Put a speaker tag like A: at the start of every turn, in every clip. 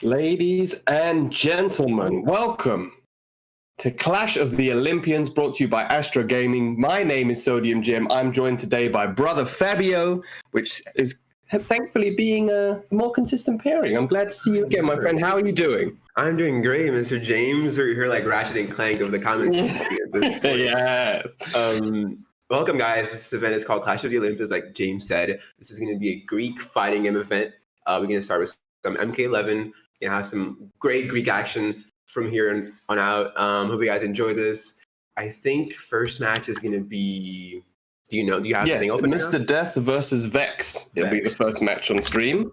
A: Ladies and gentlemen, welcome to Clash of the Olympians, brought to you by Astro Gaming. My name is Sodium Jim. I'm joined today by brother Fabio, which is thankfully being a more consistent pairing. I'm glad to see you again, my friend. How are you doing?
B: I'm doing great, Mr. James. We're here like Ratchet and Clank of the comments.
A: Yes.
B: Welcome, guys. This event is called Clash of the Olympians, like James said. This is going to be a Greek fighting game event. We're going to start with some MK11 and have some great Greek action from here on out. Hope you guys enjoy this. I think first match is going to be... Do you have anything open?
A: Mr. Death versus Vex. It'll be the first match on stream.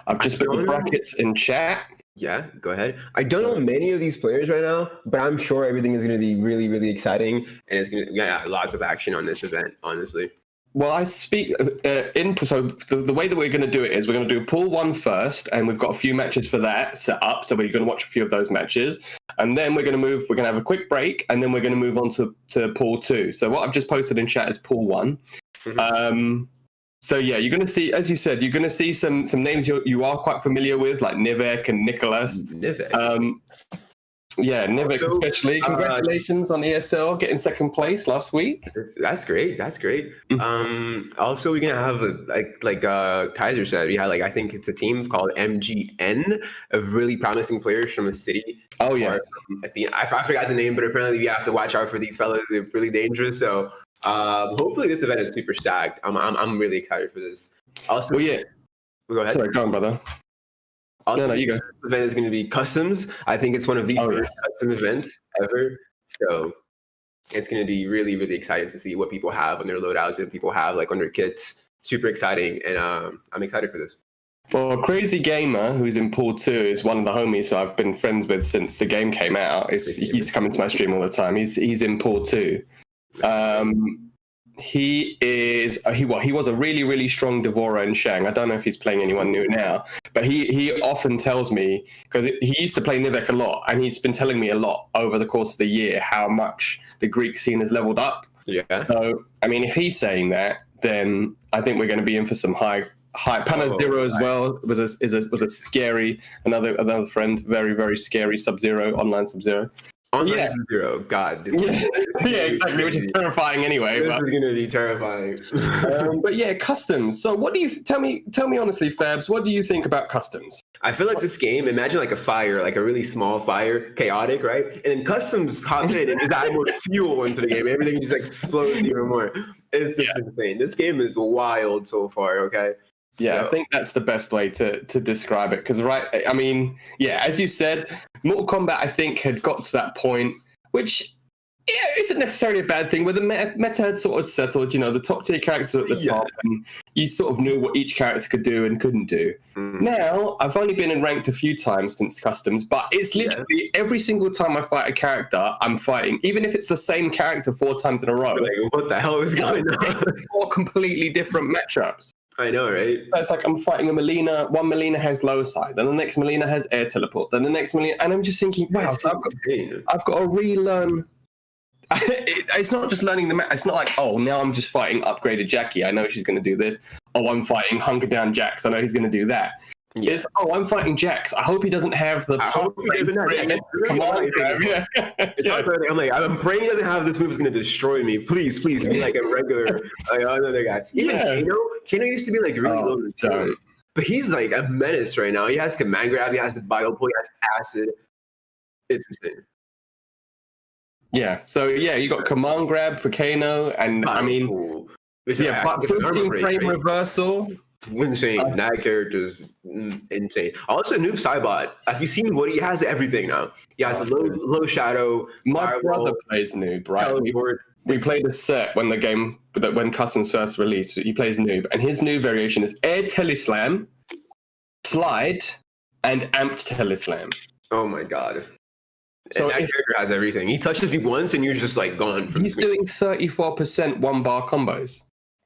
A: I've just put the brackets in chat.
B: Yeah, go ahead. I don't know many of these players right now, but I'm sure everything is going to be really, really exciting, and it's going to lots of action on this event, honestly.
A: Well, I speak so the way that we're going to do it is we're going to do pool 1 first, and we've got a few matches for that set up, so we're going to watch a few of those matches, and then we're going to have a quick break, and then we're going to move on to pool 2. So what I've just posted in chat is pool 1. Mm-hmm. So yeah, you're going to see, as you said, you're going to see some names you are quite familiar with, like Nivek and Nicholas.
B: Nivek.
A: Yeah, Nivek especially. Congratulations on ESL getting second place last week.
B: That's great. Also, we're gonna have like Kaiser said, we had I think it's a team called MGN of really promising players from a city.
A: Oh yes.
B: I forgot the name, but apparently we have to watch out for these fellas. They're really dangerous. So hopefully this event is super stacked. I'm really excited for this. Also,
A: yeah.
B: Go ahead.
A: Sorry, go on, brother.
B: Also,
A: no, you go.
B: This event is going to be customs. I think it's one of the first custom events ever. So it's going to be really, really exciting to see what people have on their loadouts and people have on their kits. Super exciting, and I'm excited for this.
A: Well, Crazy Gamer, who's in pool 2, is one of the homies who I've been friends with since the game came out. He used to come into my stream all the time. He's in pool 2. He was a really, really strong Devora and Shang. I don't know if he's playing anyone new now, but he often tells me, because he used to play Nivek a lot, and he's been telling me a lot over the course of the year how much the Greek scene has leveled up.
B: Yeah.
A: So, I mean, if he's saying that, then I think we're going to be in for some high. Pana Zero as well was a scary, another friend, very, very scary Sub-Zero, online Sub-Zero.
B: Online Sub-Zero, God.
A: Yeah, exactly, which is terrifying anyway.
B: This is going to be terrifying.
A: But yeah, customs. So what do you, tell me honestly, Fabs, what do you think about customs?
B: I feel like this game, imagine a fire, a really small fire, chaotic, right? And then customs hop in and just add more fuel into the game. Everything just explodes even more. It's insane. This game is wild so far, okay?
A: Yeah, so I think that's the best way to describe it. Because, I mean, yeah, as you said, Mortal Kombat, I think, had got to that point, which isn't necessarily a bad thing, where the meta had sort of settled, the top tier characters at the top, and you sort of knew what each character could do and couldn't do. Now, I've only been in ranked a few times since customs, but it's literally every single time I fight a character, I'm fighting, even if it's the same character 4 times in a row.
B: What the hell is going on?
A: 4 completely different matchups.
B: I know, right?
A: So it's I'm fighting a Melina. One Melina has low side, then the next Melina has air teleport, then the next Melina, and I'm just thinking, wow, so I've got to relearn. It's not just learning the it's not now I'm just fighting upgraded Jackie. I know she's going to do this. Oh, I'm fighting hunker down Jax. I know he's going to do that. Yeah. It's, I'm fighting Jax. I hope he doesn't have the.
B: I hope he doesn't have that. Come on, I'm praying he doesn't have this move is going to destroy me. Please be like a regular another guy. Even Kano used to be really low in the but he's a menace right now. He has command grab. He has the bio pull. He has acid. It's insane.
A: Yeah. So you got command grab for Kano, and I mean, but 15 frame reversal.
B: Insane. That character is insane. Also, Noob Saibot. Have you seen what he has? Everything now. He has low shadow.
A: My brother plays Noob, right? We played a set when when Customs first released. He plays Noob, and his Noob variation is Air Teleslam, Slide, and Amped Teleslam.
B: Oh my god. So that character has everything. He touches you once, and you're just gone.
A: He's doing 34% 1-bar combos.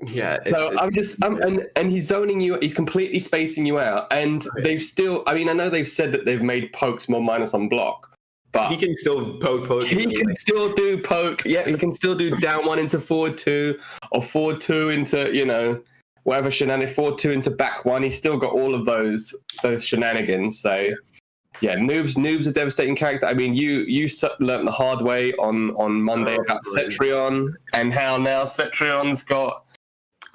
B: Yeah.
A: So and he's zoning you. He's completely spacing you out. And they've still. I mean, I know they've said that they've made pokes more minus on block, but
B: he can still poke.
A: He can still do poke. Yeah, he can still do down 1 into forward 2, or forward 2 into whatever shenanigans. Forward 2 into back 1. He's still got all of those shenanigans. So Yeah, Noob's a devastating character. I mean, you learnt the hard way on Monday about Cetrion and how now Cetrion's got.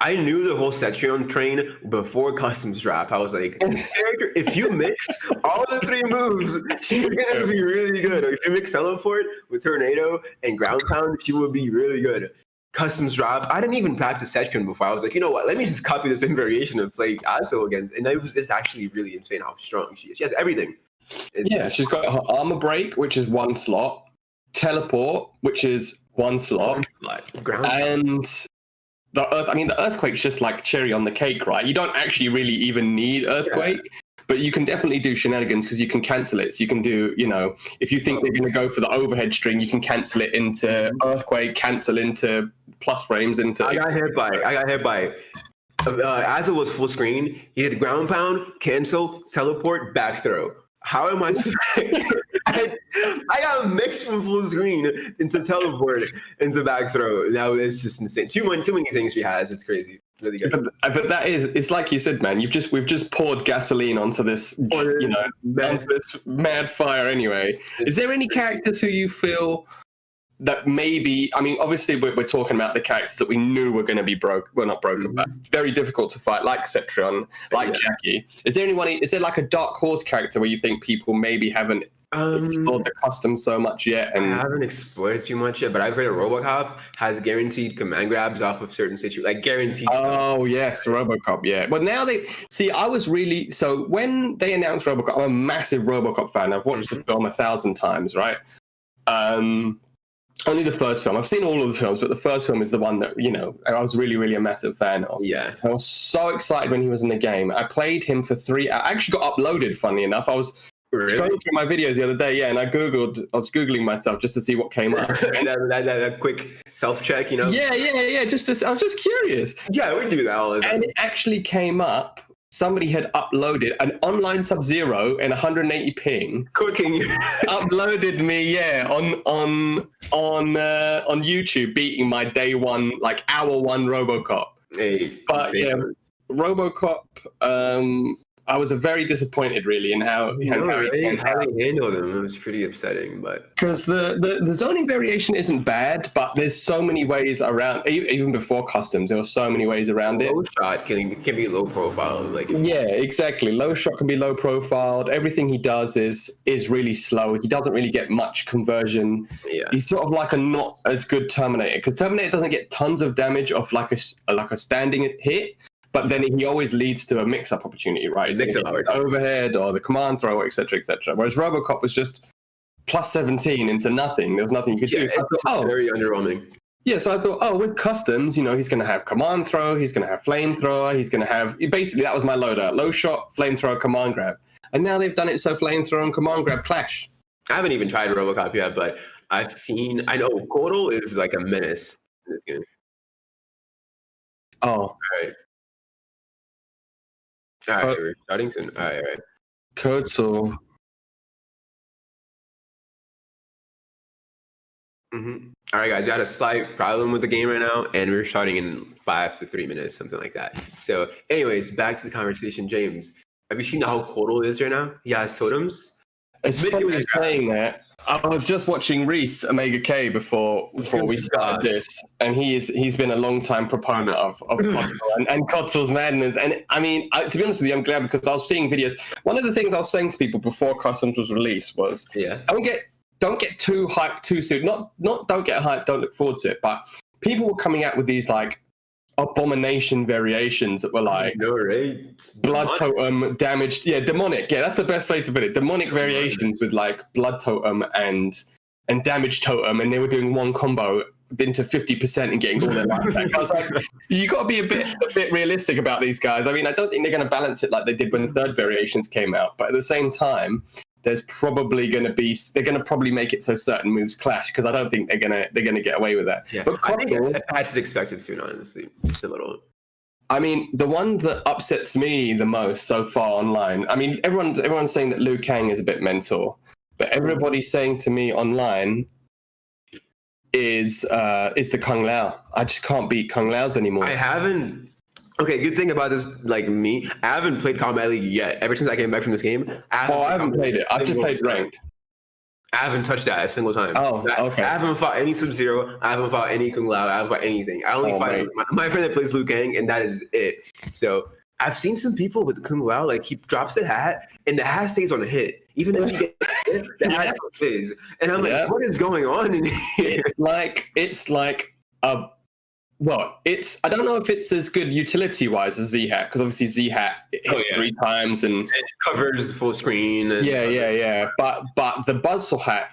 B: I knew the whole Cetrion train before customs drop. I was like, this character, if you mix all the 3 moves, she's gonna be really good. Or if you mix teleport with tornado and ground pound, she would be really good. Customs drop. I didn't even practice Cetrion before. I was like, you know what? Let me just copy the same variation and play Aso against. And it's actually really insane how strong she is. She has everything.
A: She's got her armor break, which is 1 slot, teleport, which is 1 slot,
B: ground
A: and the earthquake's just like cherry on the cake, right? You don't actually really even need earthquake, but you can definitely do shenanigans because you can cancel it. So you can do, if you think they're going to go for the overhead string, you can cancel it into earthquake, cancel into plus frames into.
B: I got hit by. As it was full screen, he did ground pound, cancel, teleport, back throw. How am I? I got mixed from full screen into teleport into back throw. Now it's just insane. Too many things she has. It's crazy. Really good.
A: But it's like you said, man. We've just poured gasoline onto this, onto this mad fire. Anyway, is there any characters who you feel that maybe? I mean, obviously we're talking about the characters that we knew were going to be broke. Well, not broken, but very difficult to fight, like Cetrion, like Jackie. Is there like a dark horse character where you think people maybe haven't explored the custom so much yet? And
B: I haven't explored too much yet, but I've heard RoboCop has guaranteed command grabs off of certain situations, like guaranteed.
A: Oh yes, RoboCop. Yeah. Well, now so when they announced RoboCop, I'm a massive RoboCop fan. I've watched the film 1,000 times, right? Only the first film. I've seen all of the films, but the first film is the one that, I was really, really a massive fan of.
B: Yeah.
A: I was so excited when he was in the game. I played him for 3 hours. I actually got uploaded, funny enough. I was going through my videos the other day, and I was Googling myself just to see what came up.
B: that quick self-check, Yeah.
A: I was just curious.
B: Yeah, we do that all the time.
A: And it actually came up. Somebody had uploaded an online Sub-Zero in 180 ping.
B: Cooking.
A: Uploaded me, on YouTube, beating my day 1, like hour 1 RoboCop.
B: Hey,
A: but RoboCop. I was very disappointed, really, in how they handled
B: him. It was pretty upsetting, but
A: because the zoning variation isn't bad, but there's so many ways around. Even before customs, there were so many ways around it.
B: Low shot can be low profile,
A: exactly. Low shot can be low profiled. Everything he does is really slow. He doesn't really get much conversion.
B: Yeah,
A: he's sort of like a not as good Terminator, because Terminator doesn't get tons of damage off like a standing hit. But then he always leads to a mix-up opportunity, right? He's the overhead or the command throw, et cetera, et cetera. Whereas RoboCop was just plus 17 into nothing. There was nothing you could do. So I thought,
B: very underwhelming.
A: Yeah, so I thought, with customs, he's going to have command throw, he's going to have flamethrower, he's going to have... Basically, that was my loadout. Low shot, flamethrower, command grab. And now they've done it so flamethrower and command grab clash.
B: I haven't even tried RoboCop yet, but I know Kotal is like a menace in this game.
A: Oh. All
B: right. All right, we're starting soon. All right.
A: Kotal.
B: All right, guys, we got a slight problem with the game right now, and we're starting in 5 to 3 minutes, something like that. So, anyways, back to the conversation. James, have you seen how Kotal is right now? He has totems.
A: It's funny you're saying that. I was just watching Reese Omega K before we started this, and he's been a long time proponent of Kotal and Kotal's madness. And I mean, to be honest with you, I'm glad, because I was seeing videos. One of the things I was saying to people before Customs was released was, don't get too hyped too soon. Not don't get hyped, don't look forward to it. But people were coming out with these like abomination variations that were like blood totem damaged, demonic, that's the best way to put it. Demonic variations with like blood totem and damage totem, and they were doing one combo into 50% and getting all their life back. I was like, you got to be a bit realistic about these guys. I mean, I don't think they're going to balance it like they did when third variations came out, but at the same time, there's probably going to be, they're going to probably make it so certain moves clash, because I don't think they're going to get away with that.
B: Yeah,
A: but
B: I think a patch is expected soon, honestly. Just a little.
A: I mean, the one that upsets me the most so far online, I mean, everyone's saying that Liu Kang is a bit mental, but everybody's saying to me online is the Kung Lao. I just can't beat Kung Laos anymore.
B: I haven't Okay, good thing about this, like me, I haven't played Combat League yet. Ever since I came back from this game,
A: I haven't played it. I've just played ranked.
B: I haven't touched that a single time.
A: Oh, okay.
B: I haven't fought any Sub-Zero. I haven't fought any Kung Lao. I haven't fought anything. I only fight my friend that plays Liu Kang, and that is it. So I've seen some people with Kung Lao, like he drops the hat, and the hat stays on a hit. Even if he gets hit, the hat still fizz. And I'm like, what is going on in here?
A: It's like a... Well, I don't know if it's as good utility-wise as Z-Hat, because obviously Z-Hat hits 3 times and
B: it covers full screen. And
A: yeah. But the Buzzsaw Hat,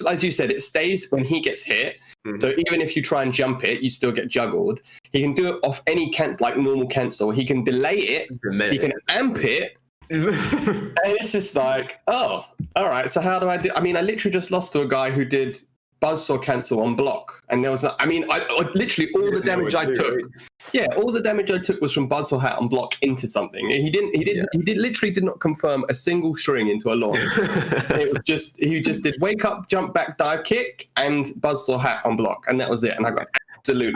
A: as you said, it stays when he gets hit. Mm-hmm. So even if you try and jump it, you still get juggled. He can do it off any cancel, like normal cancel. He can delay it. He can amp it. And it's just like, oh, all right. So how do I do? I mean, I literally just lost to a guy who did Buzzsaw cancel on block, and there was I literally all the damage I took. Yeah, all the damage I took was from Buzzsaw Hat on block into something. He literally did not confirm a single string into a launch. It was just he just did wake up, jump back, dive kick, and Buzzsaw Hat on block, and that was it. And I got absolutely.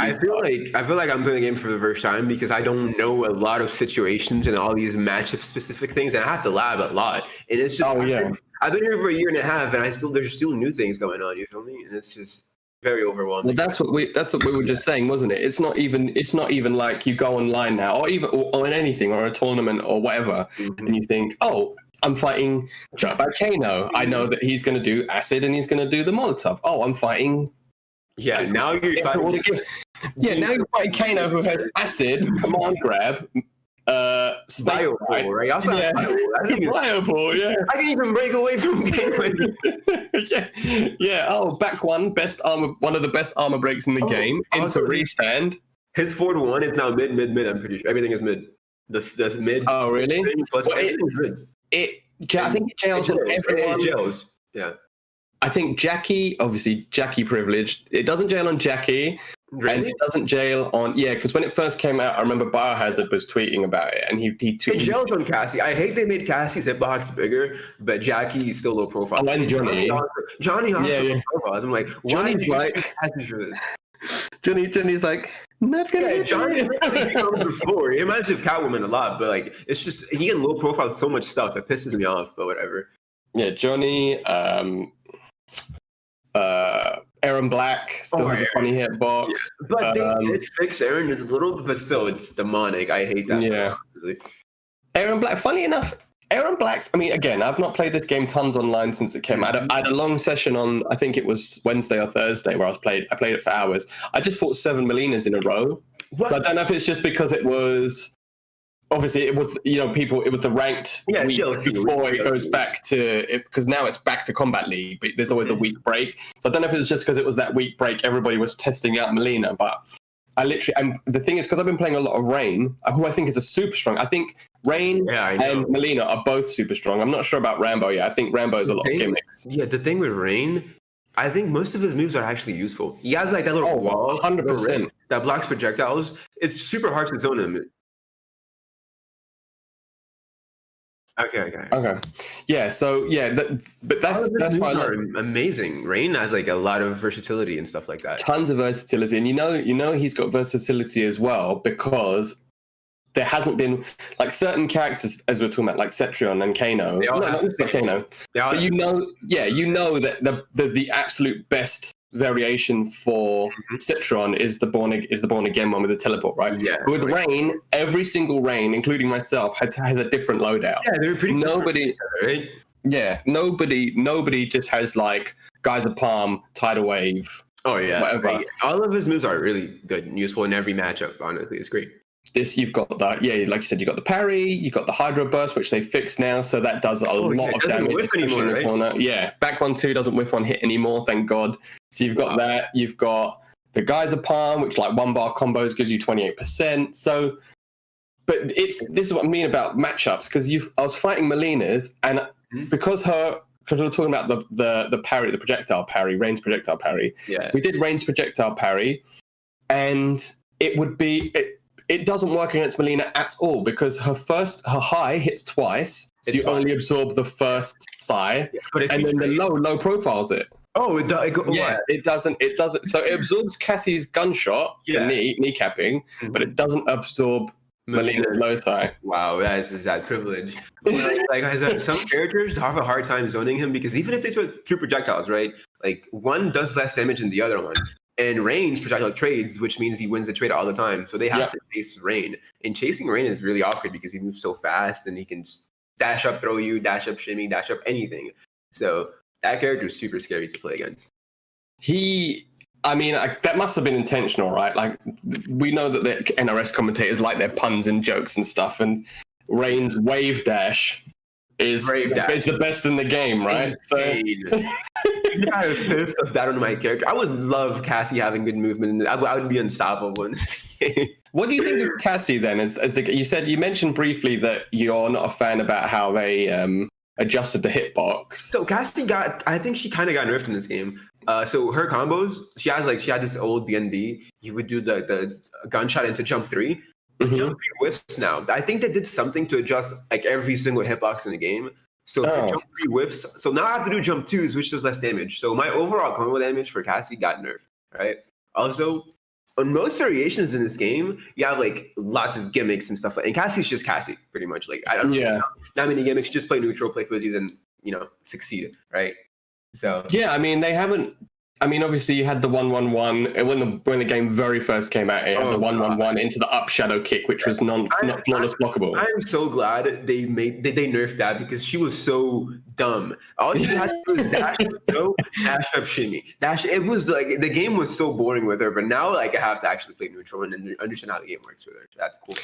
B: I feel like I'm playing the game for the first time because I don't know a lot of situations and all these matchup specific things, and I have to lab a lot. And it's just I've been here for 1.5 years, and there's still new things going on. You feel me? And it's just very overwhelming.
A: Well, that's what we were just saying, wasn't it? It's not even like you go online now, or even or in anything, or a tournament or whatever, and you think, oh, I'm fighting Kano. I know that he's going to do acid and he's going to do the Molotov. Oh, I'm fighting.
B: Yeah, now you're fighting.
A: Now you're fighting Kano, who has acid, command grab.
B: Bio ball, right? Also
A: bio ball, yeah.
B: I can even break away from game.
A: yeah. Oh, back one of the best armor breaks in the game into restand.
B: His forward one is now mid. I'm pretty sure everything is mid. The mid.
A: Oh, really? I think it jails on everyone.
B: It jails. Yeah.
A: I think Jackie privileged. It doesn't jail on Jackie. Really? And it doesn't jail on because when it first came out, I remember Biohazard was tweeting about it, and he tweeted.
B: It jails on Cassie. I hate they made Cassie's hitbox bigger, but Jackie is still low profile.
A: Oh, and Johnny
B: also low profile. I'm like, why Johnny's like Cassie for this?
A: Johnny's like, not gonna hit
B: Johnny before. It reminds me of Catwoman a lot, but like it's just he can low profile so much stuff. It pisses me off, but whatever.
A: Yeah, Johnny. Aaron Black still has a funny hitbox.
B: Yeah. But they did fix Aaron just a little bit, but still, it's demonic. I hate that.
A: Yeah. Aaron Black, funny enough, Aaron Black's, I mean, again, I've not played this game tons online since it came out. I had a long session on, I think it was Wednesday or Thursday, where I played it for hours. I just fought 7 Melinas in a row. What? So I don't know if it's just because it was... Obviously, it was it was the ranked week before it goes back to because now it's back to Combat League, but there's always a week break. So I don't know if it was just because it was that week break, everybody was testing out Melina. But I literally, and the thing is, because I've been playing a lot of Rain, who I think is a super strong. I think Rain and Melina are both super strong. I'm not sure about Rambo yet. I think Rambo is a lot of gimmicks.
B: Yeah, the thing with Rain, I think most of his moves are actually useful. He has like that little wall,
A: 100%,
B: that blocks projectiles. It's super hard to zone him. Okay.
A: Yeah. So but that's why
B: amazing. Rain has like a lot of versatility and stuff like that.
A: Tons of versatility, and you know he's got versatility as well because there hasn't been like certain characters as we're talking about, like Cetrion and Kano. Not Kano. But you know that the absolute best variation for Citron is the born again one with the teleport, right?
B: Yeah.
A: But with Rain, every single Rain, including myself, has a different loadout.
B: Yeah, they're pretty. Right?
A: Yeah, nobody just has like Geyser Palm, Tidal Wave.
B: Oh yeah,
A: whatever.
B: Like, all of his moves are really good and useful in every matchup. Honestly, it's great.
A: You've got that, like you said, you've got the parry, you've got the Hydro Burst, which they fixed now, so that does a lot of damage, especially in the corner. Yeah, back 1-2 doesn't whiff on hit anymore, thank God. So you've got that, you've got the Geyser Palm, which like 1-bar combos gives you 28%. So, but this is what I mean about matchups, because I was fighting Melina's, and because we're talking about the parry, the projectile parry, Rain's projectile parry.
B: Yeah,
A: we did Rain's projectile parry, and it would be. It doesn't work against Melina at all because her high hits twice, so you only absorb the first psi, and then the low profiles it.
B: Oh, it
A: doesn't. So it absorbs Cassie's gunshot, the kneecapping, but it doesn't absorb Melina's Loci.
B: Wow, is that privilege. But like I said, some characters have a hard time zoning him because even if they through projectiles, right? Like one does less damage than the other one. And Rain's projectile trades, which means he wins the trade all the time. So they have to chase Rain. And chasing Rain is really awkward because he moves so fast and he can just dash up, throw you, dash up, shimmy, dash up, anything. So that character is super scary to play against.
A: That must have been intentional, right? Like, we know that the NRS commentators like their puns and jokes and stuff, and Rain's wave dash is the best in the game, right?
B: Insane. You got a fifth of that on my character. I would love Cassie having good movement. I would be unstoppable in this game.
A: What do you think of Cassie then? You mentioned briefly that you're not a fan about how they adjusted the hitbox.
B: So Cassie I think she kind of got nerfed in this game. So her combos, she had this old BNB. You would do the gunshot into jump 3. Jump 3 whiffs now. I think they did something to adjust like every single hitbox in the game. So jump 3 whiffs. So now I have to do jump 2s, which does less damage. So my overall combo damage for Cassie got nerfed, right? Also, on most variations in this game, you have like lots of gimmicks and stuff. And Cassie's just Cassie, pretty much. Like I don't know, not many gimmicks. Just play neutral, play fuzzies, and succeed, right? So
A: they haven't. Obviously you had the 1-1-1 when the game very first came out. It had the 1-1-1 into the up shadow kick, which was not flawless blockable. I'm
B: so glad they nerfed that because she was so dumb. All she had to do was dash up, shimmy, dash. It was like the game was so boring with her, but now like I have to actually play neutral and understand how the game works with her. So that's cool.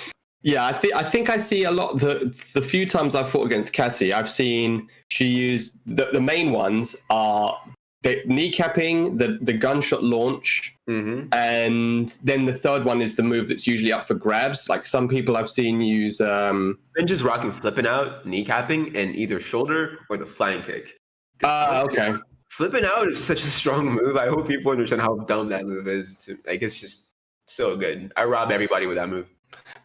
A: Yeah, I think I see a lot. The few times I've fought against Cassie, I've seen she use the main ones are the kneecapping, the gunshot launch, and then the third one is the move that's usually up for grabs. Like some people I've seen use
B: and just rocking flipping out, kneecapping, and either shoulder or the flying kick.
A: Okay.
B: Flipping out is such a strong move. I hope people understand how dumb that move is. It's just so good. I rob everybody with that move.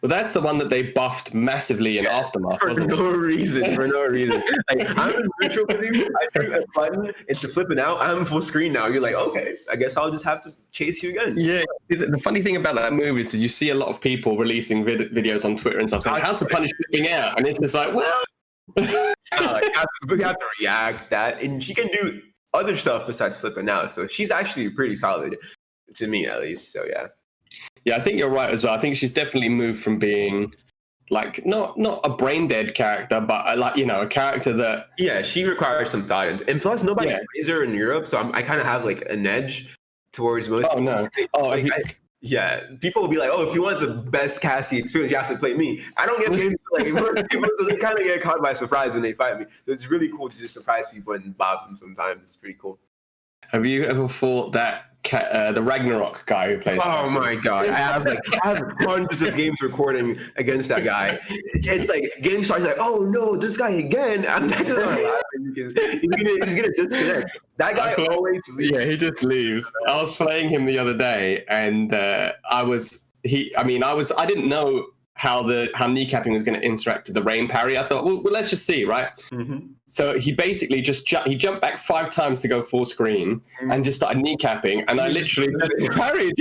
A: Well, that's the one that they buffed massively in Aftermath.
B: For no reason. Like, I'm in neutral with you. I do a button. It's a flipping out. I'm full screen now. You're like, okay, I guess I'll just have to chase you again.
A: Yeah. The funny thing about that move is you see a lot of people releasing videos on Twitter and stuff saying how to punish flipping out. And it's just like, well.
B: We have to react that. And she can do other stuff besides flipping out. So she's actually pretty solid, to me at least. So, yeah.
A: Yeah, I think you're right as well. I think she's definitely moved from being like not a brain dead character, but a character that
B: she requires some thought, and plus nobody plays her in Europe, so I kind of have like an edge towards most.
A: Oh no!
B: People will be like, "Oh, if you want the best Cassie experience, you have to play me." I don't get games people kind of get caught by surprise when they fight me. So it's really cool to just surprise people and bob them sometimes. It's pretty cool.
A: Have you ever fought that the Ragnarok guy who plays?
B: Oh my god! I have hundreds of games recording against that guy. It's like game starts like, oh no, this guy again. I'm not just laughing because he's gonna disconnect. That guy always leaves.
A: Yeah, he just leaves. I was playing him the other day, and I didn't know how kneecapping was going to interact with the rain parry. I thought, well, let's just see, right? So he basically he jumped back 5 times to go full screen and just started kneecapping, and I literally just parried,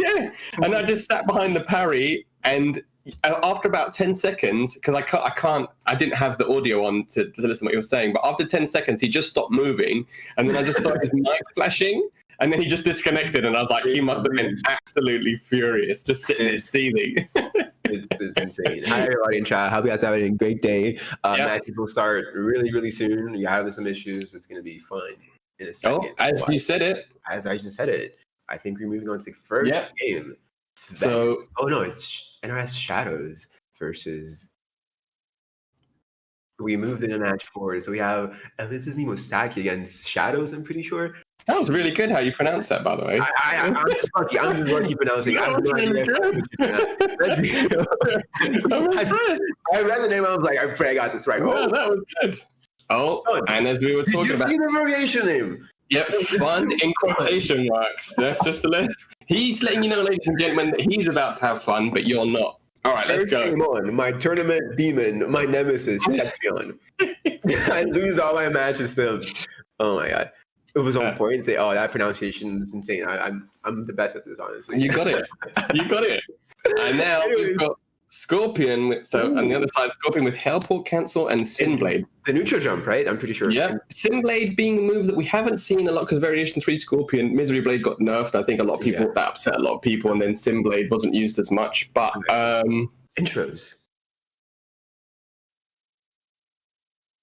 A: and I just sat behind the parry, and after about 10 seconds, because I didn't have the audio on to listen to what he was saying, but after 10 seconds, he just stopped moving, and then I just saw his mic flashing, and then he just disconnected, and I was like, he must have been absolutely furious, just sitting there seething.
B: It's insane. Hi, everybody in chat. Hope you guys are having a great day. Matches will start really, really soon. You're having some issues. It's going to be fun in a second.
A: As you said it.
B: As I just said it. I think we're moving on to the first game. It's NRS Shadows versus... We moved in a match forward. So we have Elizabeth Mostaki against Shadows, I'm pretty sure.
A: That was really good how you pronounce that, by the way.
B: I'm just lucky. I'm lucky pronouncing it. I read the name. I was like, I pray I got this right.
A: Oh, that was good. Oh, and as we were talking about...
B: Did you see the variation name?
A: Yep, fun in quotation marks. That's just a little... He's letting you know, ladies and gentlemen, that he's about to have fun, but you're not. All right, let's go.
B: Game on. My tournament demon, my nemesis, Tekken. I lose all my matches to him. Oh my god. It was on point. That pronunciation is insane. I'm the best at this, honestly.
A: You got it. And now Scorpion. So on the other side, Scorpion with Helport Cancel and Sinblade.
B: The neutral jump, right? I'm pretty sure.
A: Yeah. Sinblade being a move that we haven't seen a lot because Variation 3 Scorpion, Misery Blade got nerfed. I think a lot of people, that upset a lot of people, and then Sinblade wasn't used as much. But
B: intros.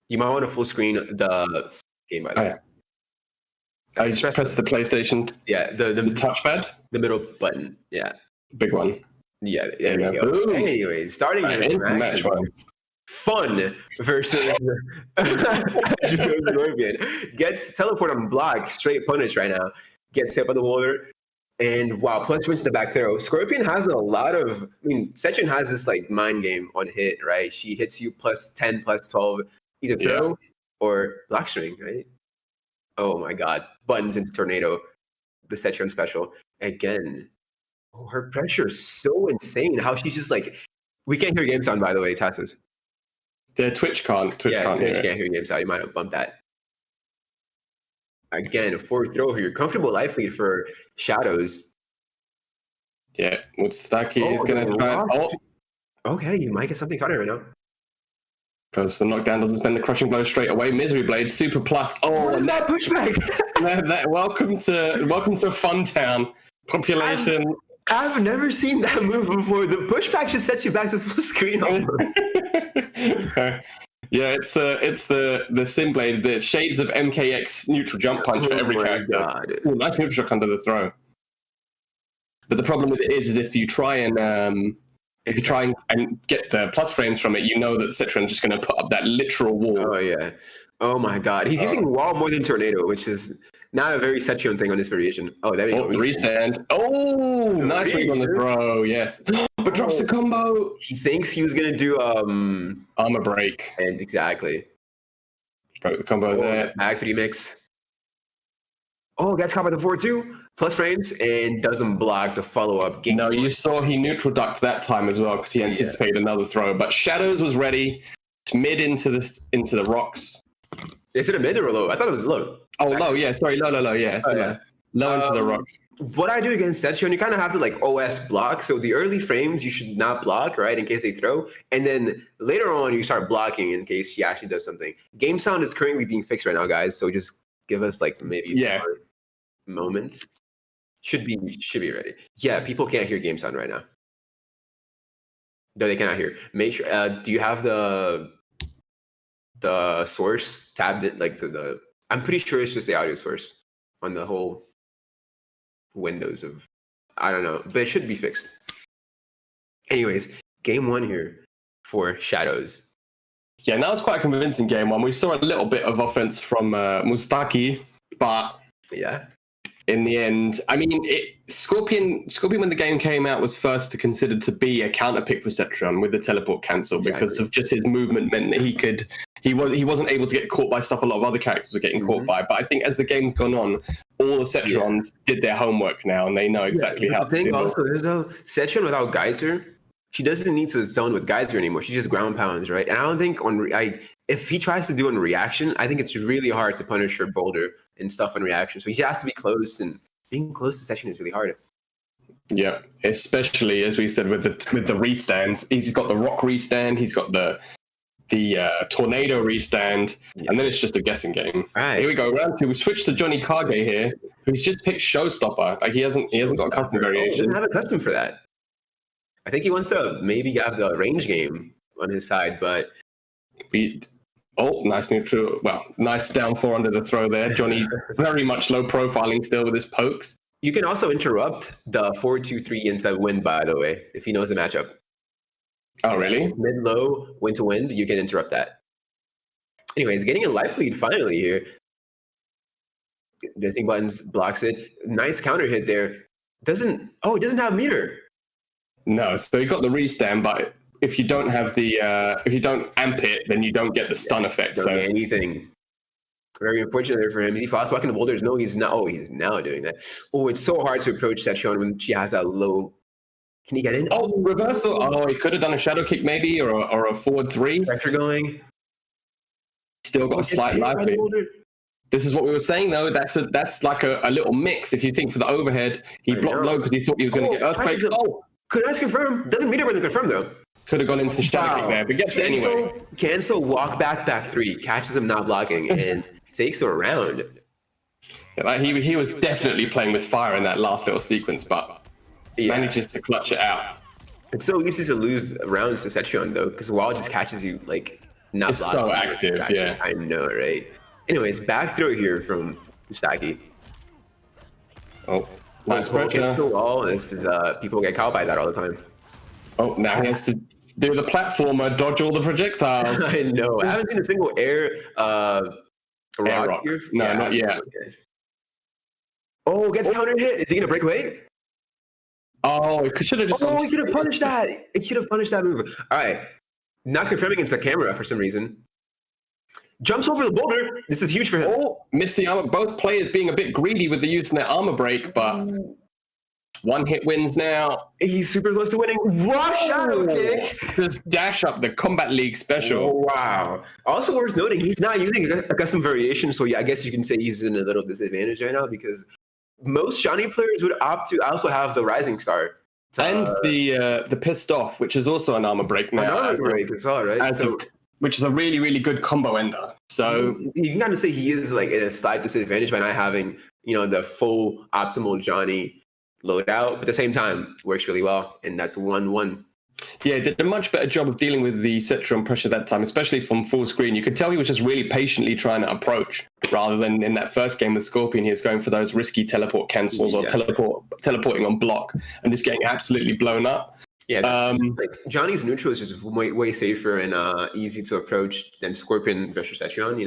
B: You might want to full screen the game, by the way.
A: I just press the PlayStation.
B: Yeah, the
A: touchpad,
B: the middle button. Yeah,
A: big one.
B: Yeah, there you go. Anyways, starting your match one. Fun versus Scorpion gets teleport on block, straight punish right now. Gets hit by the water, and wow, plus wins the back throw. Scorpion has a lot of. I mean, Setchun has this like mind game on hit, right? She hits you plus 10, plus 12, either throw or block string, right? Oh my God, buttons into tornado, the Setchun special again. Oh, her pressure is so insane. How she's just like, we can't hear game sound, by the way, Tassos.
A: Yeah, Twitch can't. Twitch can't
B: hear game sound. You might have bumped that. Again, a forward throw here. Comfortable life lead for Shadows.
A: Yeah, Mutsutaki is going to try.
B: Okay, you might get something started right now.
A: Because the knockdown doesn't spend the crushing blow straight away. Misery Blade, super plus. Oh,
B: and that pushback.
A: welcome to Fun Town. Population.
B: I've never seen that move before. The pushback just sets you back to full screen almost.
A: Yeah, it's the Sinblade, the shades of MKX neutral jump punch for every character. Ooh, nice neutral shock under the throw. But the problem with it is if you try and get the plus frames from it, you know that Citron's just going to put up that literal wall.
B: Oh yeah. Oh my God. He's using wall more than tornado, which is not a very Setchun thing on this variation. Oh, there we go.
A: Restand. Oh, nice read on the throw. Yes. But drops the combo.
B: He thinks he was going to do
A: armor break.
B: And exactly.
A: Broke the combo there.
B: Back 3 mix. Oh, gets caught by the 4-2. Plus frames and doesn't block the follow-up.
A: No, you saw he neutral ducked that time as well because he anticipated another throw. But Shadows was ready. It's mid into the rocks.
B: Is it a mid or a low? I thought it was low.
A: Oh, low, yeah. Sorry, low, yeah. Low into the rocks.
B: What I do against Setchun, you kind of have to like OS block. So the early frames, you should not block, right, in case they throw. And then later on, you start blocking in case she actually does something. Game sound is currently being fixed right now, guys. So just give us like maybe 4 moments. Should be ready. Yeah, people can't hear game sound right now. No, they cannot hear. Make sure. Do you have the source tabbed like to the? I'm pretty sure it's just the audio source on the whole Windows of. I don't know, but it should be fixed. Anyways, game 1 here for Shadows.
A: Yeah, that was quite a convincing game 1. We saw a little bit of offense from Mustaki, but in the end, I mean, Scorpion when the game came out was first considered to be a counter pick for Cetron with the teleport cancel because of just his movement meant that he wasn't able to get caught by stuff a lot of other characters were getting caught by. But I think as the game's gone on, all the Cetrons did their homework now and they know exactly how to do it.
B: Also, there's though Cetron without Geyser, she doesn't need to zone with Geyser anymore. She just ground pounds, right? And I don't think if he tries to do on reaction, I think it's really hard to punish her boulder and stuff on reaction. So he has to be close, and being close to Setchun is really hard.
A: Yeah, especially as we said with the restands. He's got the rock restand, he's got the tornado restand, and then it's just a guessing game.
B: Right.
A: Here we go, round 2. We switch to Johnny Kage here, who's just picked Showstopper. Like he hasn't got a custom variation.
B: He doesn't have a custom for that. I think he wants to maybe have the range game on his side, but nice neutral. Well, nice down 4 under the throw there. Johnny very much low profiling still with his pokes. You can also interrupt the 4-2-3 into wind, by the way, if he knows the matchup.
A: Oh, really?
B: Mid-low, wind to wind, you can interrupt that. Anyways, getting a life lead finally here. Disney Buttons blocks it. Nice counter hit there. It doesn't have meter. No,
A: so he got the restand, but if you don't have if you don't amp it, then you don't get the stun effect.
B: Don't get anything. Very unfortunate there for him. Is he fast walking the boulders? No, he's not. Oh, he's now doing that. Oh, it's so hard to approach Setchun when she has that low. Can he get in?
A: Oh, reversal. Oh, he could have done a shadow kick maybe, or a forward 3.
B: Pressure going.
A: Still got a slight life lead. This is what we were saying though. That's like a little mix. If you think for the overhead, he blocked low because he thought he was going to get earthquake.
B: Could I confirm? Doesn't meter when they confirm though.
A: Could have gone into shadow kick there, but gets it anyway.
B: Cancel, walk back 3, catches him not blocking, and takes a round.
A: Yeah, like he was definitely playing with fire in that last little sequence, but manages to clutch it out.
B: It's so easy to lose rounds to Cetrion, though, because Wall just catches you, like, not
A: it's so active, yeah.
B: I know, right? Anyways, back throw here from Mustaki.
A: Oh, nice pressure.
B: The wall. This is, people get caught by that all the time.
A: Oh, now he has to do the platformer, dodge all the projectiles.
B: I know. I haven't seen a single air rock here.
A: No, not yet.
B: Okay. Oh, gets counter hit. Is he gonna break away?
A: Oh, he should have just.
B: Oh, he could have punished that. It should have punished that move. All right, not confirming it's a camera for some reason. Jumps over the boulder. This is huge for him.
A: Oh, missed the armor. Both players being a bit greedy with the use of their armor break, but one hit wins now.
B: He's super close to winning. What shadow kick?
A: Just dash up the Combat League special.
B: Oh, wow. Also worth noting, he's not using a custom variation, so yeah, I guess you can say he's in a little disadvantage right now because most Johnny players would opt to also have the Rising Star.
A: And the Pissed Off, which is also an armor break now.
B: An armor break as well, right?
A: Which is a really, really good combo ender. So
B: you can kind of say he is like at a slight disadvantage by not having, the full optimal Johnny loadout, but at the same time works really well, and that's 1-1.
A: Yeah, did a much better job of dealing with the Cetrion pressure that time, especially from full screen. You could tell he was just really patiently trying to approach, rather than in that first game with Scorpion, he was going for those risky teleport cancels or teleporting on block and just getting absolutely blown up.
B: Yeah, like Johnny's neutral is just way safer and easy to approach than Scorpion versus Cetrion.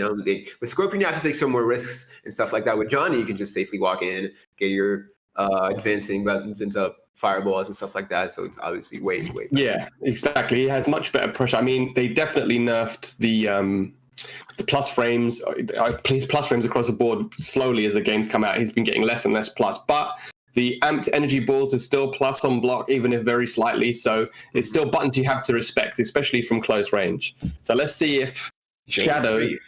B: With Scorpion, you have to take some more risks and stuff like that. With Johnny, you can just safely walk in, get your advancing buttons into fireballs and stuff like that. So it's obviously way better.
A: Yeah, exactly. He has much better pressure. I mean, they definitely nerfed the plus frames. Plus frames across the board slowly as the games come out. He's been getting less and less plus, but the amped energy balls are still plus on block, even if very slightly. So it's still buttons you have to respect, especially from close range. So let's see if Shadows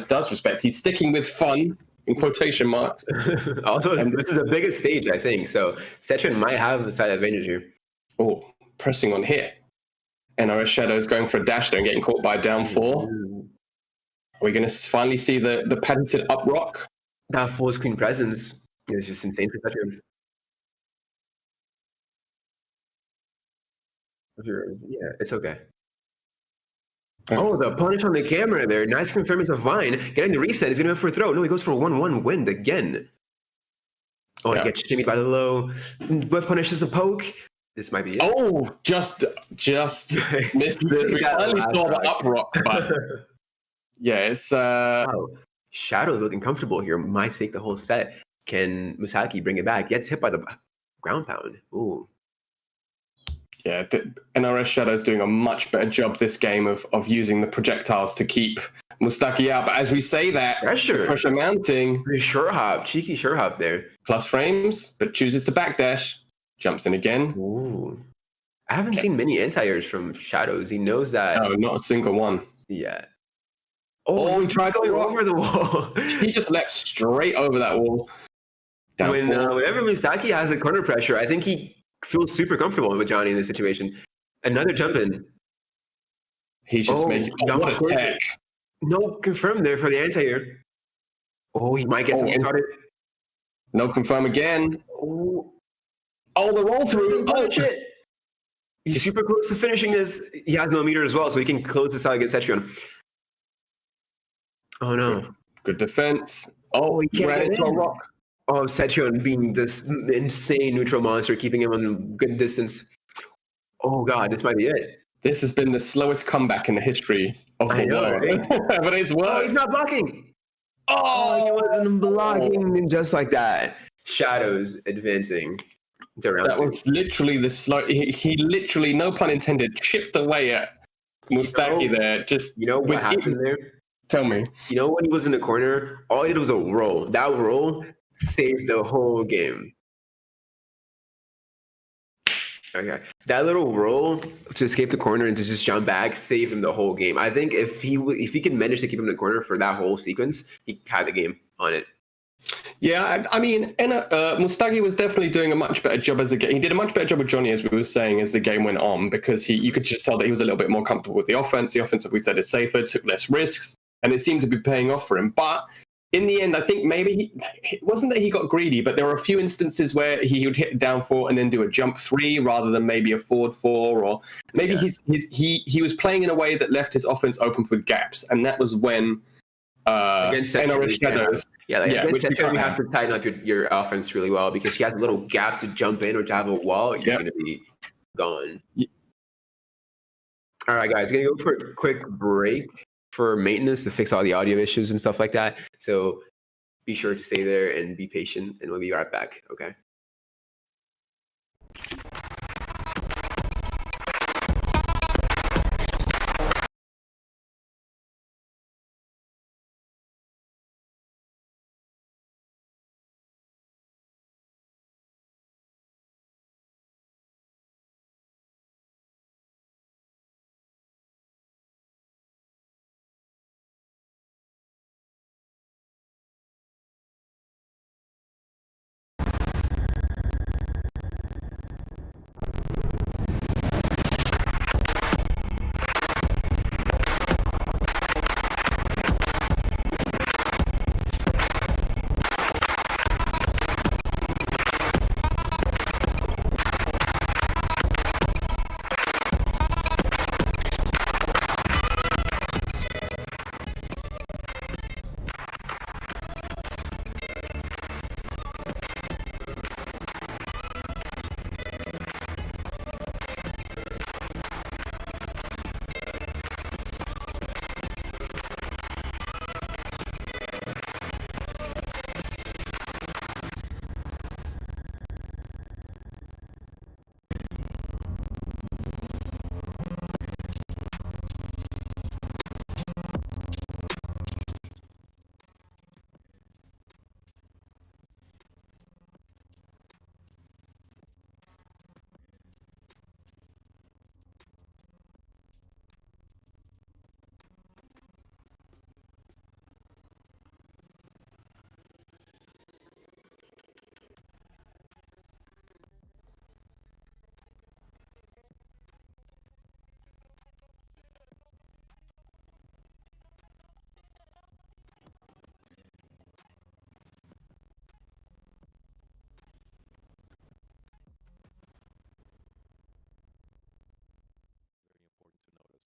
A: does respect. He's sticking with fun in quotation marks.
B: Also, this is the biggest stage, I think. So Cetrion might have the side advantage here.
A: Oh, pressing on hit. NRS Shadows going for a dash there and getting caught by down 4. Are we going to finally see the patented up rock?
B: That full screen presence is just insane for Cetrion. Yeah, it's okay. Oh, the punish on the camera there. Nice confirming to Vine. Getting the reset. He's going to go for a throw. No, he goes for a 1-1 win again. Oh, he gets shimmied by the low. But punishes the poke. This might be it.
A: Oh, just missed it. We finally saw the up rock, but yeah, it's...
B: Wow. Shadow's looking comfortable here. Might take the whole set. Can Musaki bring it back? Gets hit by the ground pound. Ooh.
A: Yeah, NRS Shadow's doing a much better job this game of using the projectiles to keep Mustaki out. But as we say that, pressure mounting.
B: Cheeky sure hop there.
A: Plus frames, but chooses to backdash. Jumps in again.
B: Ooh. I haven't seen many anti-airs from Shadows. He knows that.
A: No, not a single one.
B: Yeah.
A: Oh, he tried
B: going over the wall.
A: He just leapt straight over that wall.
B: Whenever Mustaki has a corner pressure, I think he feels super comfortable with Johnny in this situation. Another jump in.
A: He's just making what a tech.
B: No confirm there for the anti-air. Oh, he might get something started.
A: No confirm again.
B: Oh,
A: the roll through.
B: Oh, shit. He's super close to finishing this. He has no meter as well, so he can close this out against Cetrion. Oh, no.
A: Good defense. Oh, he ran into a rock.
B: Oh, Cetrion being this insane neutral monster, keeping him on good distance. Oh, God, this might be it.
A: This has been the slowest comeback in the history of the world. Right? But it's worked.
B: Oh, he's not blocking. Oh, he wasn't blocking just like that. Shadows advancing to round 2.
A: That was literally the slow. He literally, no pun intended, chipped away at Mustaki there. Just
B: what happened there?
A: Tell me.
B: When he was in the corner, all he did was a roll. That roll saved the whole game. Okay. That little roll to escape the corner and to just jump back saved him the whole game. I think if he could manage to keep him in the corner for that whole sequence, he had the game on it.
A: Yeah, I mean, Mustagi was definitely doing a much better job as a game. He did a much better job with Johnny, as we were saying, as the game went on, because you could just tell that he was a little bit more comfortable with the offense. The offense, as we said, is safer, took less risks, and it seemed to be paying off for him. But in the end, I think maybe it wasn't that he got greedy, but there were a few instances where he would hit down 4 and then do a jump 3 rather than maybe a forward 4, or maybe he was playing in a way that left his offense open with gaps, and that was when
B: against
A: NRS Shadows.
B: Against Tekken, you have to tighten up your offense really well, because he has a little gap to jump in or to have a wall. You're going to be gone. All right, guys, going to go for a quick break for maintenance to fix all the audio issues and stuff like that. So be sure to stay there and be patient, and we'll be right back. Okay.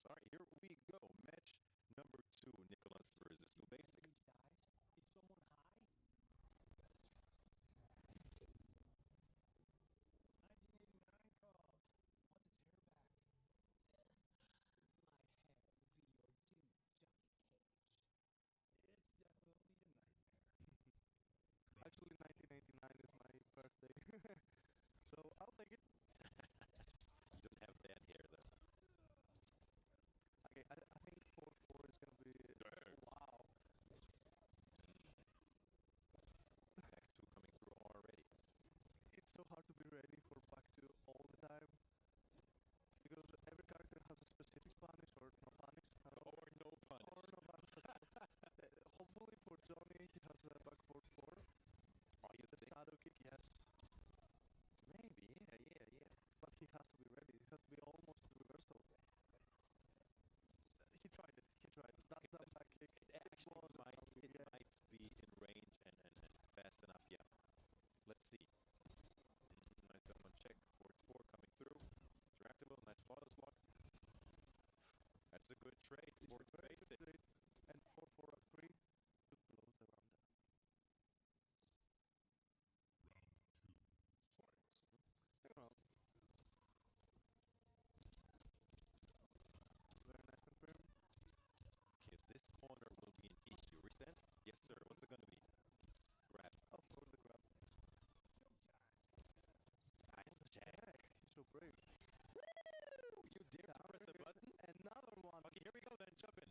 C: All right, here we go. Match number 2, Nicholas versus Too Basic. Is someone high? 1989 call. What's its hair back? My head will be your dude, Johnny Cage. It's definitely a nightmare. Actually, 1989 is my birthday. So I'll take it. Don't have bad hair though. Okay, I think 4-4 is gonna be. Wow. Back 2 coming through already. It's so hard to be ready for back 2 all the time, because every character has a specific punish or no punish. Or no punish. Or no punish. Hopefully for Johnny, he has a back 4-4. Oh, you think? Shadow kick, yes. Maybe, yeah. But he has to be ready. It has to be almost reversal. He tried it. That back kick. It actually might be in range and fast enough, yeah. Let's see. Nice double check. 4-4 coming through. Tractable, nice photos block. That's a good trade for basic. And 4-4 up 3 to close the round. Very nice confirm. Okay, this corner will be an issue. Reset? Yes, sir. What's it gonna be? Grab. Of course, the grab. Nice check. He's so brave. Woo! You dare to press a button? Another one. Okay, here we go then. Jump in.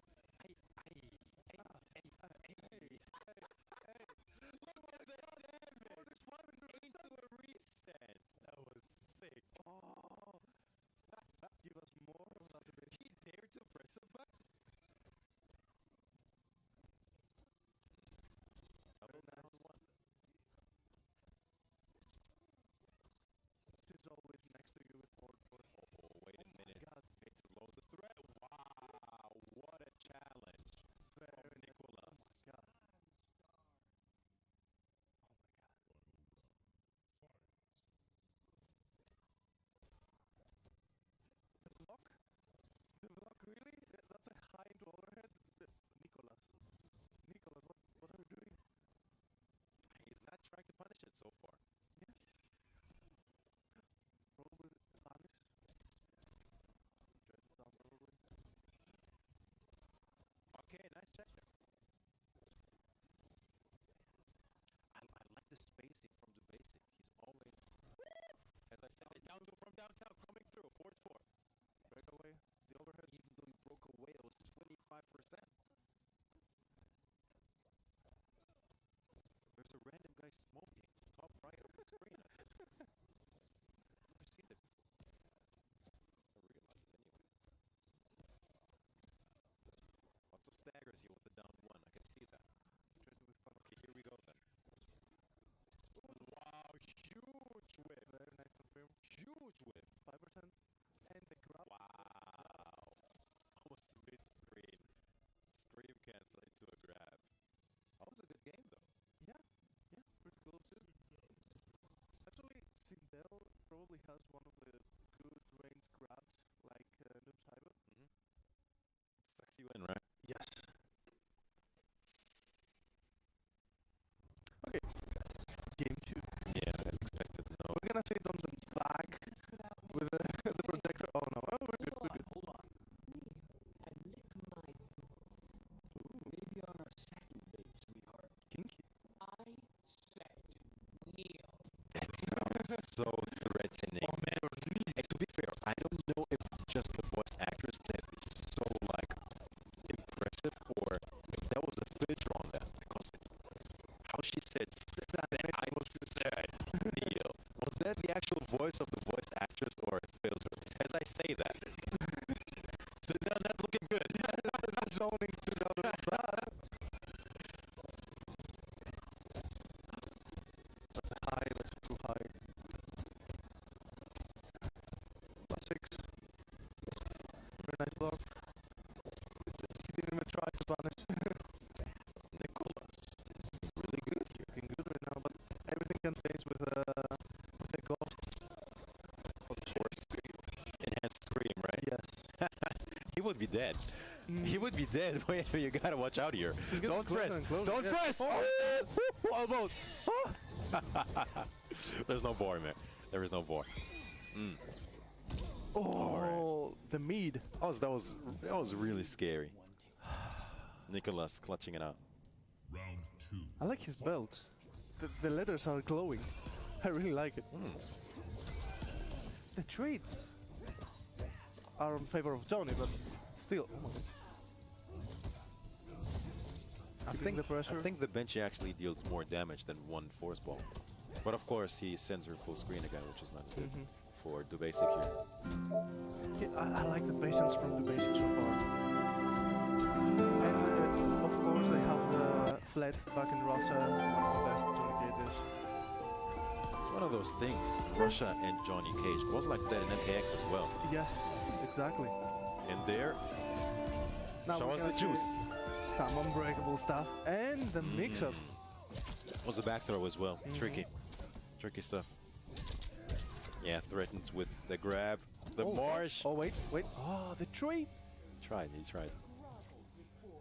C: has one of the good range grabs, like Noob Cyber.
D: Sucks you in, right?
C: Yes. Okay. Game 2.
D: Yeah, as expected. No.
C: We're gonna say Donovan's back with the projector. Oh no, oh, we're good, we're good.
E: Hold on. I lick my boots. Maybe on our second date, sweetheart.
C: Kinky.
E: I said kneel.
D: It sounds so threatening, man. And to be fair, I don't know if it's just the voice actress that is so like impressive, or if there was a filter on that, because how she said I said Neil. Was that the actual voice of the voice actress or a filter? As I say that. So they're not looking good.
C: That's zoning to the other side. That's high, that's too high. +6. Very nice block. He didn't even try to punish.
D: Nicholas, really good here.
C: Looking good right now, but everything can change with a ghost.
D: Or scream. Enhanced scream, right?
C: Yes.
D: He would be dead. He would be dead. Wait, you gotta watch out here.
C: He's getting
D: Don't
C: closer
D: press.
C: and closer,
D: Don't
C: yes.
D: press.
C: Oh,
D: Almost. There's no boy, man. There is no boy.
C: Oh, the mead.
D: Oh, that was really scary. Nicholas clutching it out.
F: Round 2.
C: I like his belt. The letters are glowing. I really like it. The trades are in favor of Johnny, but still. Oh my.
D: I think the Benchy actually deals more damage than one force ball. But of course he sends her full screen again, which is not good for the basic here.
C: Yeah, I like the basics from the basics so far. And of course they have Fled back in Russia, one of the best tourniqueters.
D: It's one of those things. Russia and Johnny Cage was like that in NKX as well.
C: Yes, exactly.
D: And there,
C: Now
D: show
C: we're
D: us the
C: gonna see
D: juice.
C: some unbreakable stuff and the mix-up.
D: Was a back throw as well. Tricky stuff. Yeah, threatens with the grab. The marsh.
C: Oh wait. Oh, the tree.
D: He tried.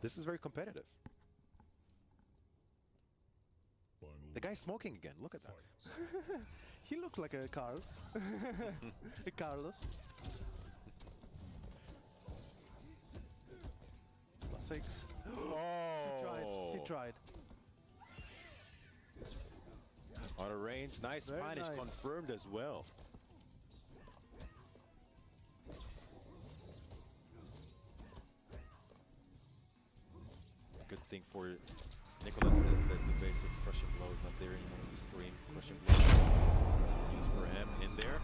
D: This is very competitive. The guy's smoking again. Look at that.
C: He looks like a Carl. A Carlos. +6.
D: Oh!
C: He tried.
D: Out of range. Nice
C: Very
D: punish
C: nice.
D: confirmed as well. Good thing for Nicholas is that the basics crushing blow is not there anymore. The scream crushing blow used for him in there.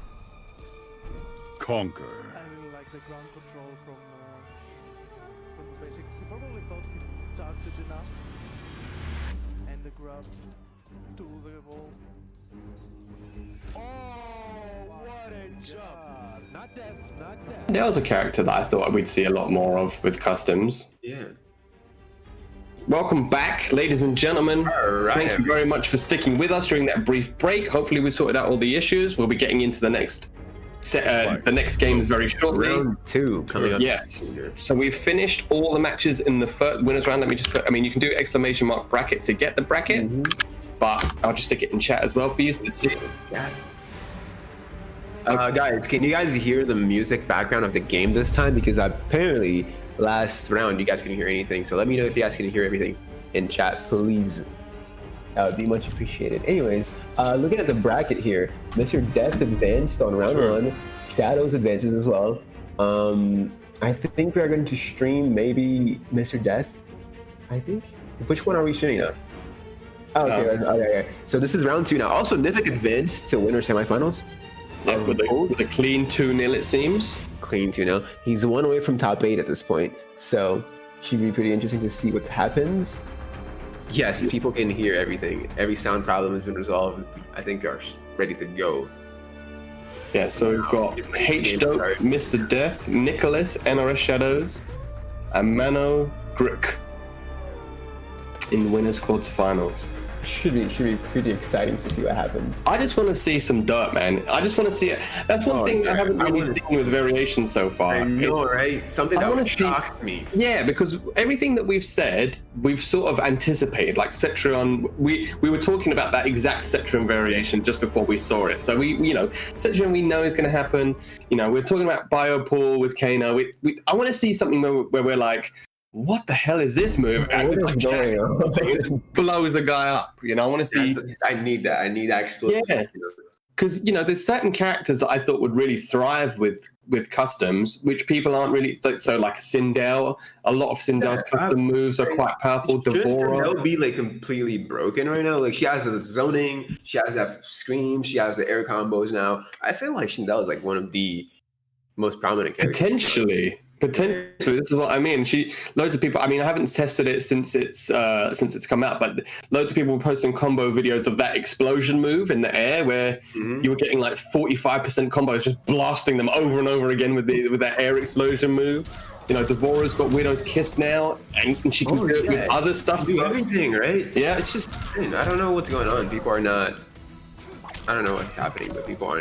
F: Conquer.
C: I really like the ground control from the basic. He probably thought he charged it enough. And the grab to the ball.
D: Oh, what a jump! Not death, not death.
A: That was a character that I thought we'd see a lot more of with customs.
B: Yeah.
A: Welcome back, ladies and gentlemen. Thank you very much for sticking with us during that brief break. Hopefully we sorted out all the issues. We'll be getting into the next the next games very shortly.
B: Round 2 coming up.
A: Yes. So we've finished all the matches in the first winners round. Let me just put, you can do exclamation mark bracket to get the bracket, but I'll just stick it in chat as well for you to see.
B: Guys, can you guys hear the music background of the game this time? Because apparently last round you guys couldn't hear anything. So let me know if you guys can hear everything in chat, please. That would be much appreciated. Anyways, looking at the bracket here, Mr. Death advanced on round 1. Shadows advances as well. I think we are going to stream maybe Mr. Death. I think. Which one are we streaming now? Oh, okay, okay. So this is round 2 now. Also, Nifik advanced to winner semifinals.
A: Yeah, with a clean 2-0 it seems.
B: Clean 2-0. He's 1 away from top 8 at this point. So should be pretty interesting to see what happens. Yes, people can hear everything. Every sound problem has been resolved. I think are ready to go.
A: Yeah, so we've got H-Dope, Mr. Death, Nicholas, NRS Shadows, and Mano Grick in winners quarterfinals.
F: should be pretty exciting to see what happens.
A: I just want to see some dirt, man. I just want to see it. That's one thing I haven't really seen with variations so far.
B: I know, right? Something that shocked me.
A: Yeah, because everything that we've said, we've sort of anticipated. Like Cetron, we were talking about that exact Cetron variation just before we saw it. So we Cetron we know is going to happen. We're talking about Biopool with Kano. I want to see something where we're like, what the hell is this move? And it blows a guy up. I want to see.
B: I need that. I need that explosion.
A: Yeah, because there's certain characters that I thought would really thrive with customs, which people aren't really. So like Sindel, a lot of Sindel's custom moves are quite powerful. Devora,
B: Sindel be like completely broken right now. Like she has the zoning, she has that scream, she has the air combos now. I feel like Sindel is like one of the most prominent characters.
A: Potentially, this is what I mean. Loads of people. I mean, I haven't tested it since it's come out, but loads of people were posting combo videos of that explosion move in the air, where you were getting like 45% combos, just blasting them over and over again with that air explosion move. Devora's got Widow's Kiss now, and she can do it with other stuff.
B: Do everything, right?
A: Yeah,
B: it's just I don't know what's going on. People are not. I don't know what's happening, but people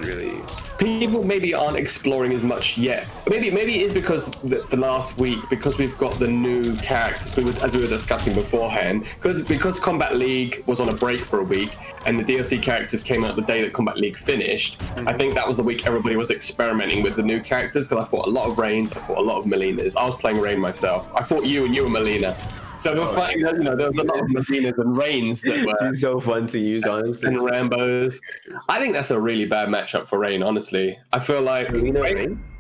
B: maybe aren't exploring as much yet. Maybe it is because the last week, because we've got the new characters, as we were discussing beforehand, because Combat League was on a break for a week, and the DLC characters came out the day that Combat League finished. I think that was the week everybody was experimenting with the new characters, because I fought a lot of Rains, I fought a lot of Melinas. I was playing Rain myself. I fought you, and you were Melina. So we're fighting, there was a lot of Melinas and Rains that were so fun to use, honestly.
A: And Rambos. I think that's a really bad matchup for Rain, honestly. I feel like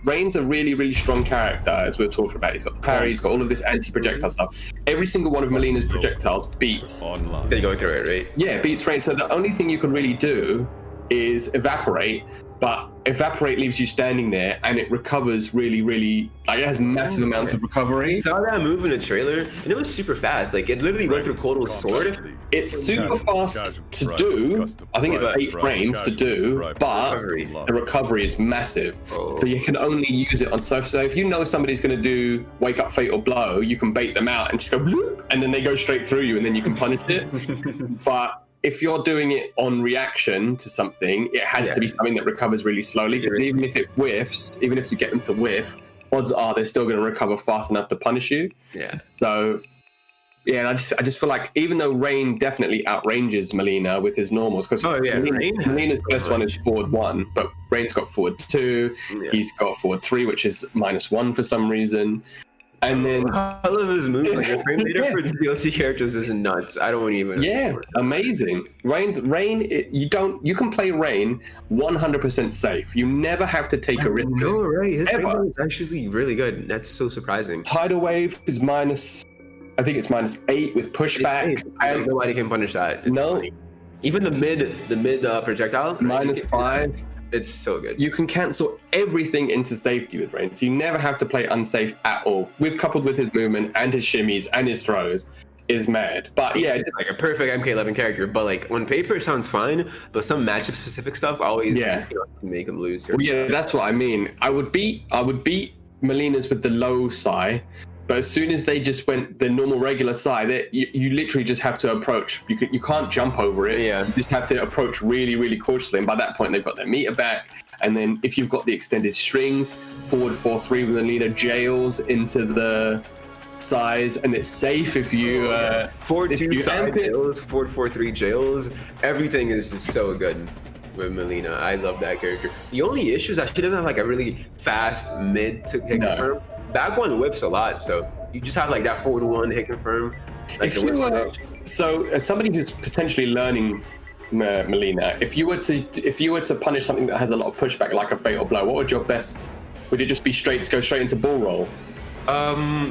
A: Rain's a really, really strong character, as we were talking about. He's got the parry, he's got all of this anti-projectile stuff. Every single one of Melina's projectiles beats.
B: They go through it, right?
A: Yeah, beats Rain. So the only thing you can really do is evaporate, but evaporate leaves you standing there, and it recovers really, really, like it has massive amounts of recovery.
B: I saw that move in the trailer, and it was super fast. Like it literally went through Kotal's sword.
A: It's super fast to do. I think it's 8 frames to do, but the recovery is massive. So you can only use it on stuff. So if you know somebody's going to do Wake Up Fatal Blow, you can bait them out and just go bloop, and then they go straight through you, and then you can punish it. But if you're doing it on reaction to something, it has to be something that recovers really slowly, because even if it whiffs, even if you get them to whiff, odds are they're still going to recover fast enough to punish you. Yeah. So, yeah, and I just feel like even though Rain definitely outranges Melina with his normals, because Melina's first one is forward 1, but Rain's got forward 2, he's got forward 3, which is -1 for some reason. And then
B: I love his move. Like the frame meter for the DLC characters is nuts. I don't even.
A: Yeah, amazing. Rain. You can play Rain 100% safe. You never have to take a risk.
B: No, right. His frame meter is actually really good. That's so surprising.
A: Tidal Wave is I think it's -8 with pushback.
B: And nobody can punish that. It's funny. Even the mid projectile.
A: -5.
B: It's so good.
A: You can cancel everything into safety with Rain, so you never have to play unsafe at all. Coupled with his movement and his shimmies and his throws is mad. But yeah,
B: it's like a perfect MK11 character. But like on paper, it sounds fine. But some matchup specific stuff always make him lose.
A: Well, yeah, that's what I mean. I would beat Melina's with the low Psy. But as soon as they just went the normal regular side, you literally just have to approach. You can't jump over it. Yeah. You just have to approach really, really cautiously. And by that point, they've got their meter back. And then if you've got the extended strings, forward 4-3 with the leader jails into the size, and it's safe if you
B: forward 2 side jails, forward 4-3 jails. Everything is just so good with Melina. I love that character. The only issue is that she doesn't have like a really fast mid to hit confirm. Back one whiffs a lot, so you just have like that forward 1 hit confirm. Like
A: so as somebody who's potentially learning Melina, if you were to punish something that has a lot of pushback, like a fatal blow, what would your best? Would it just be go straight into bull roll?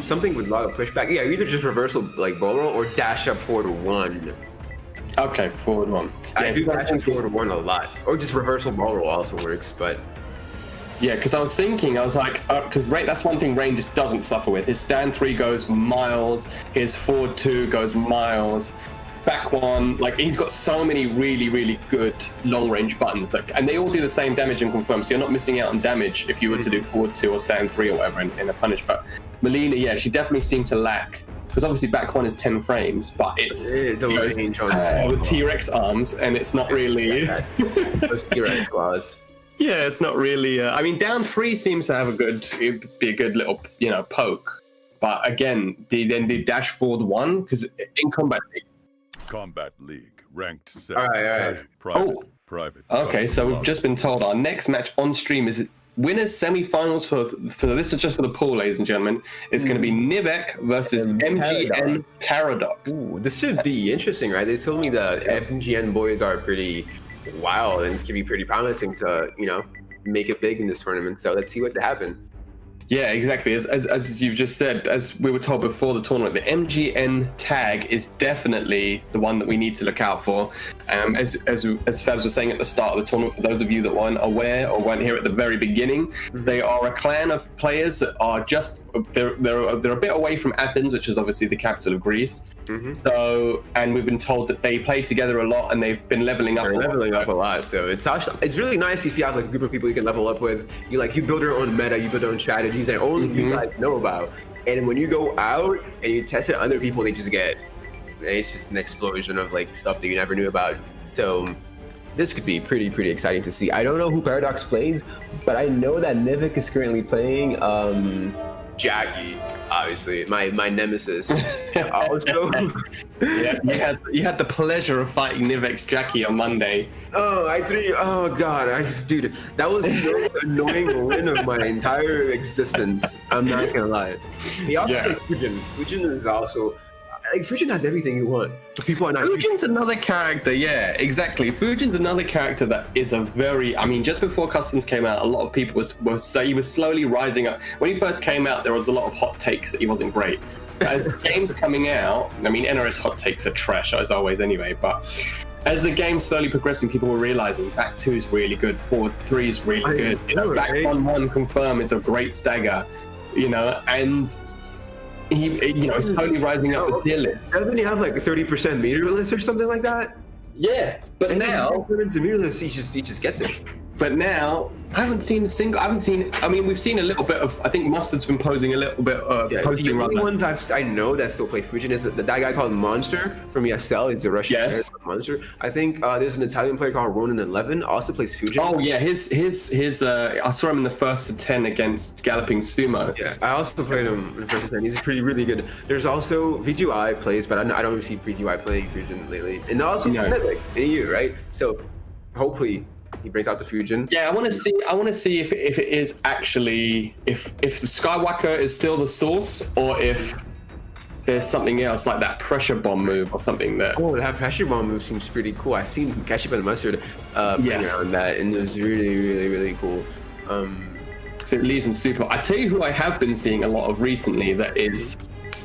B: Something with a lot of pushback. Yeah, either just reversal like bull roll or dash up forward 1.
A: Okay, forward 1.
B: I do dash up forward 1 a lot, or just reversal bull roll also works, but.
A: Yeah, because I was like, because that's one thing Rain just doesn't suffer with. His stand 3 goes miles, his forward 2 goes miles, back 1, like he's got so many really, really good long range buttons, and they all do the same damage and confirm, so you're not missing out on damage if you were to do forward 2 or stand 3 or whatever in a punish. But Melina, yeah, she definitely seemed to lack because obviously back one is 10 frames, but it's
B: The range on
A: the T-Rex arms, and it's not really.
B: those T-Rex claws.
A: Yeah, it's not really. I mean, down 3 seems to have it'd be a good little, poke. But again, the dash forward 1, because in Combat League.
G: Combat League, ranked 7.
B: All right.
G: Private.
A: Okay, so we've just been told our next match on stream is winners semi-finals for this is just for the pool, ladies and gentlemen. It's going to be Nivek versus MGN Paradox.
B: Ooh, this should be interesting, right? They told me the MGN boys are pretty wild and can be pretty promising to, make it big in this tournament. So let's see what happens.
A: Yeah, exactly. As you've just said, as we were told before the tournament, the MGN tag is definitely the one that we need to look out for. As Fabs was saying at the start of the tournament, for those of you that weren't aware or weren't here at the very beginning, they are a clan of players that are they're a bit away from Athens, which is obviously the capital of Greece. So, and we've been told that they play together a lot and they've been leveling up.
B: They're leveling up a lot. So it's really nice if you have like a group of people you can level up with. You build your own meta, you build your own strategies that only you guys know about. And when you go out and you test it, other people, it's just an explosion of like stuff that you never knew about. So this could be pretty exciting to see. I don't know who Paradox plays, but I know that Nivik is currently playing Jackie, obviously my nemesis. Also,
A: yeah, you had the pleasure of fighting Nivek's Jackie on Monday.
B: Oh god, dude, that was the most annoying win of my entire existence. I'm not gonna lie. He also plays Fujin. Fujin is also Fujin has everything you want. People are not.
A: Fujin's another character, yeah, exactly. Fujin's another character that is just before Customs came out, a lot of people he was slowly rising up. When he first came out, there was a lot of hot takes that he wasn't great. But as the game's coming out, NRS hot takes are trash as always anyway, but as the game's slowly progressing, people were realizing back 2 is really good, forward 3 is really good. Back 1 confirm is a great stagger, and he's slowly rising up the tier list.
B: Doesn't he have like a 30% meter list or something like that?
A: Yeah, but
B: and
A: now
B: the meter list, he just gets it.
A: But now I haven't seen we've seen a little bit of. I think Mustard's been posing a little bit.
B: The only ones I know that still play Fujin is that guy called Monster from ESL. He's a Russian player called Monster. I think there's an Italian player called Ronan11 also plays Fujin.
A: Oh yeah, his I saw him in the first to 10 against Galloping Sumo.
B: Yeah, I also played him in the first to 10. He's really good. There's also VGY plays, but I don't really see VGY playing Fujin lately. And also Nivik in EU, right? So hopefully he brings out the Fujin.
A: Yeah, I want to see if it is actually if the Skywalker is still the source, or if there's something else like that pressure bomb move or something that.
B: Oh, that pressure bomb move seems pretty cool. I've seen Cassie and Mustard playing around that, and it was really cool.
A: Because it leaves them super. I tell you who I have been seeing a lot of recently that is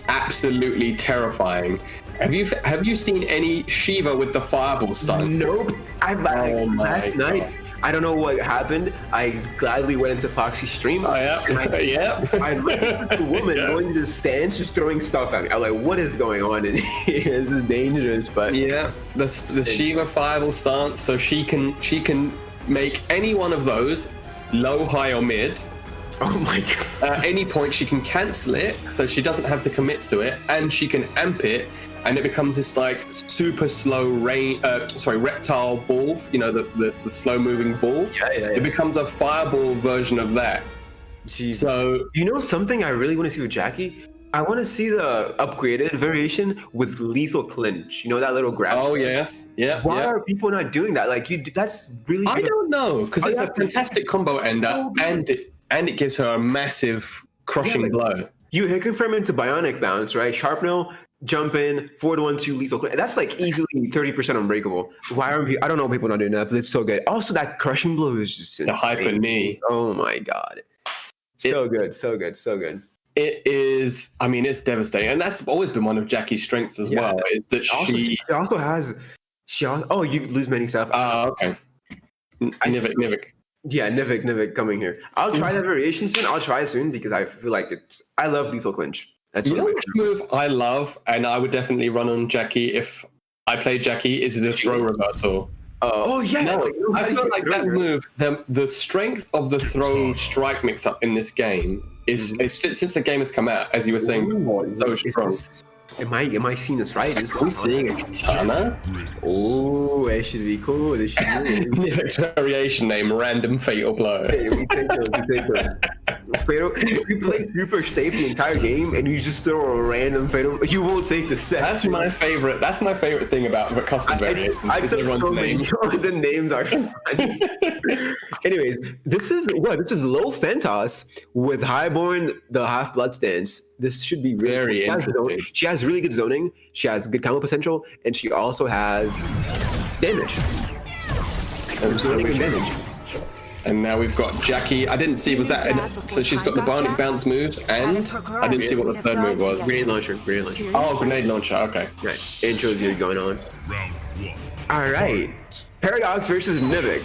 A: absolutely terrifying. Have you seen any Shiva with the fireball stunt?
B: Nope. Last night, I don't know what happened. I gladly went into Foxy's stream.
A: Oh yeah.
B: I looked at the woman going to the stands, just throwing stuff at me. I'm like, what is going on in here? This is dangerous. But
A: the Shiva fireball stance, so she can make any one of those, low, high, or mid.
B: Oh my god.
A: At any point, she can cancel it, so she doesn't have to commit to it, and she can amp it. And it becomes this like super slow reptile ball, the slow moving ball.
B: Yeah.
A: It becomes a fireball version of that.
B: Jeez.
A: So
B: something I really want to see with Jackie? I want to see the upgraded variation with lethal clinch. That little grab.
A: Oh yes, yeah.
B: Why are people not doing that? That's really good.
A: I don't know, because it's a fantastic combo ender, and it gives her a massive crushing blow.
B: You hit confirm into bionic bounce, right? Sharpnel, jump in, forward 1-2 lethal clinch. That's like easily 30% unbreakable. Why are I don't know people not doing that, but it's so good. Also, that crushing blow is just insane.
A: The hyper knee.
B: Oh my god. So good.
A: It is. It's devastating, and that's always been one of Jackie's strengths as well. Is that she
B: also has. Oh, you lose many stuff.
A: Okay. Nivik.
B: Yeah, Nivik coming here. I'll try that variation soon. I'll try it soon because I feel like I love lethal clinch. That's
A: which move I love, and I would definitely run on Jackie if I played Jackie, is the throw reversal.
B: Oh yeah.
A: No, I feel like that move, the strength of the throw strike mix up in this game is since the game has come out, as you were saying before, it's so strong.
B: Am I seeing this right? Is
A: Are we seeing a katana?
B: Oh, it should be cool. This should be
A: Nivek's variation name, Random Fatal Blow.
B: Hey, we take those. Fatal, you play super safe the entire game, and you just throw a random fatal. You won't take the set.
A: That's my favorite. That's my favorite thing about the custom variations.
B: I took so many.
A: name.
B: The names are funny. Anyways, this is low Fentos with Highborn, the half blood stance. This should be really
A: Very
B: cool.
A: interesting.
B: She has really good zoning. She has good combo potential, and she also has damage. Really good damage.
A: And now we've got Jackie. I didn't see, was that, so she's got the Bionic Bounce moves, and I didn't see what the third move was.
B: Grenade launcher.
A: Oh, grenade launcher, okay.
B: Right. Intros you going on. Alright. Paradox versus Nivek.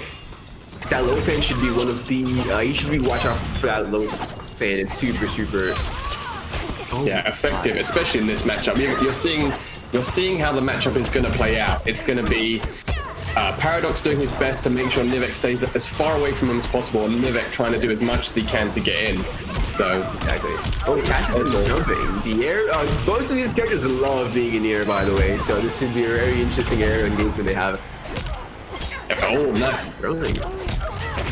B: That low fan should be one of the, you should be watching out for that low fan. It's super.
A: Yeah, effective, especially in this matchup. You're seeing how the matchup is going to play out. It's going to be Paradox doing his best to make sure Nivek stays as far away from him as possible, and Nivek trying to do as much as he can to get in. So
B: exactly. Oh, Cassie's been jumping. The air. Both of these characters love being in the air, by the way. So this should be a very interesting air engagement they have.
A: Oh, nice.
B: Rolling.